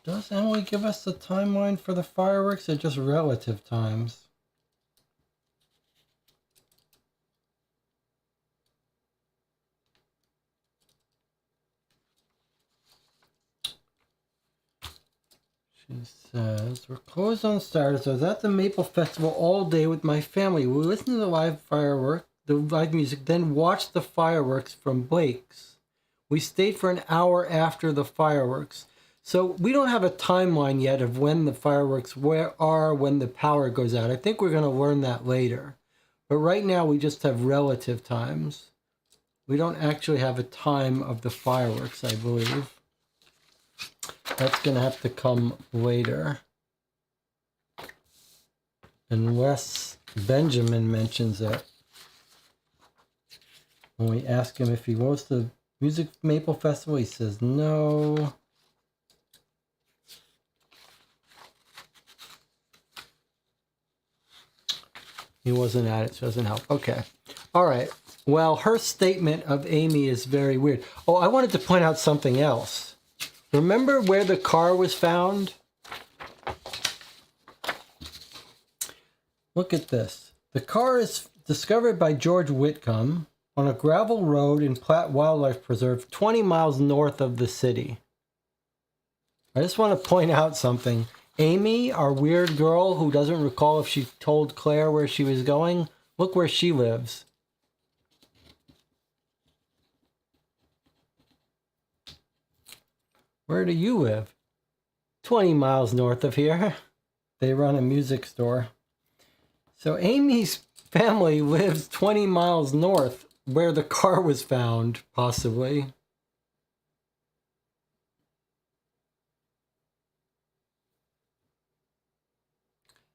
Does Emily give us the timeline for the fireworks or just relative times? She says, we're closed on Saturday, so I was at the Maple Festival all day with my family. We listened to the live music, then watched the fireworks from Blake's. We stayed for an hour after the fireworks. So we don't have a timeline yet of when the fireworks when the power goes out. I think we're going to learn that later. But right now we just have relative times. We don't actually have a time of the fireworks, I believe. That's going to have to come later. Unless Benjamin mentions it. When we ask him if he goes to the Music Maple Festival, he says no. He wasn't at it, so it doesn't help. Okay. All right. Well, her statement of Amy is very weird. Oh, I wanted to point out something else. Remember where the car was found? Look at this. The car is discovered by George Whitcomb on a gravel road in Platt Wildlife Preserve, 20 miles north of the city. I just want to point out something. Amy, our weird girl who doesn't recall if she told Claire where she was going, look where she lives. Where do you live? 20 miles north of here. They run a music store. So Amy's family lives 20 miles north where the car was found, possibly.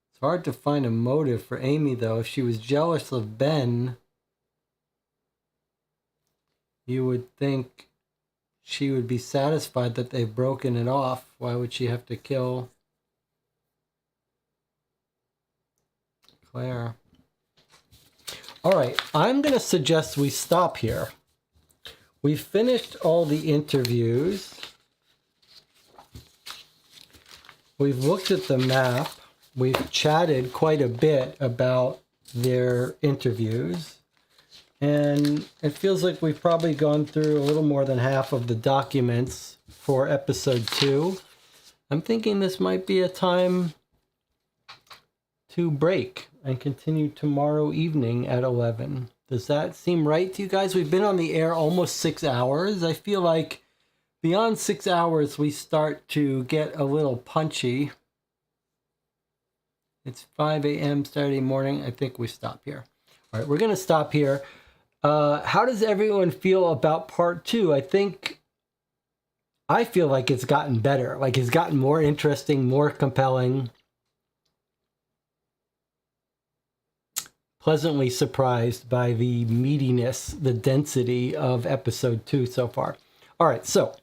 It's hard to find a motive for Amy, though. If she was jealous of Ben, you would think she would be satisfied that they've broken it off. Why would she have to kill Claire? All right, I'm going to suggest we stop here. We've finished all the interviews. We've looked at the map. We've chatted quite a bit about their interviews. And it feels like we've probably gone through a little more than half of the documents for episode 2. I'm thinking this might be a time to break and continue tomorrow evening at 11. Does that seem right to you guys? We've been on the air almost 6 hours. I feel like beyond 6 hours, we start to get a little punchy. It's 5 a.m. Saturday morning. I think we stop here. All right, we're going to stop here. How does everyone feel about part 2? I feel like it's gotten better. Like it's gotten more interesting, more compelling. Pleasantly surprised by the meatiness, the density of episode 2 so far. All right, so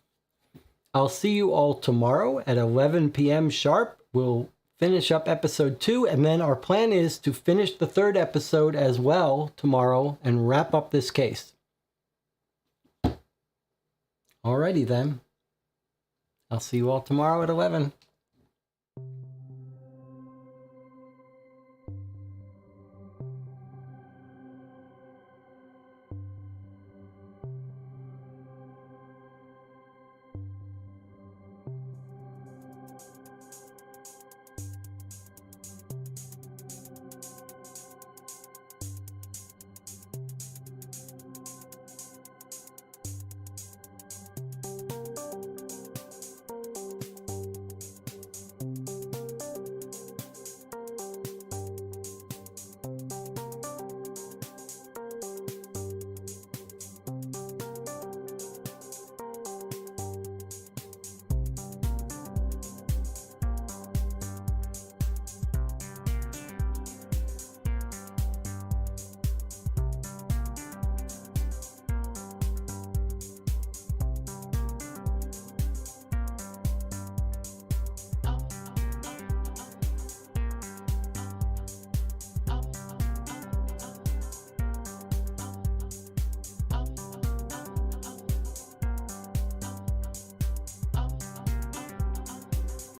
I'll see you all tomorrow at 11 p.m. sharp. We'll finish up episode 2, and then our plan is to finish the 3rd episode as well tomorrow and wrap up this case. Alrighty then. I'll see you all tomorrow at 11.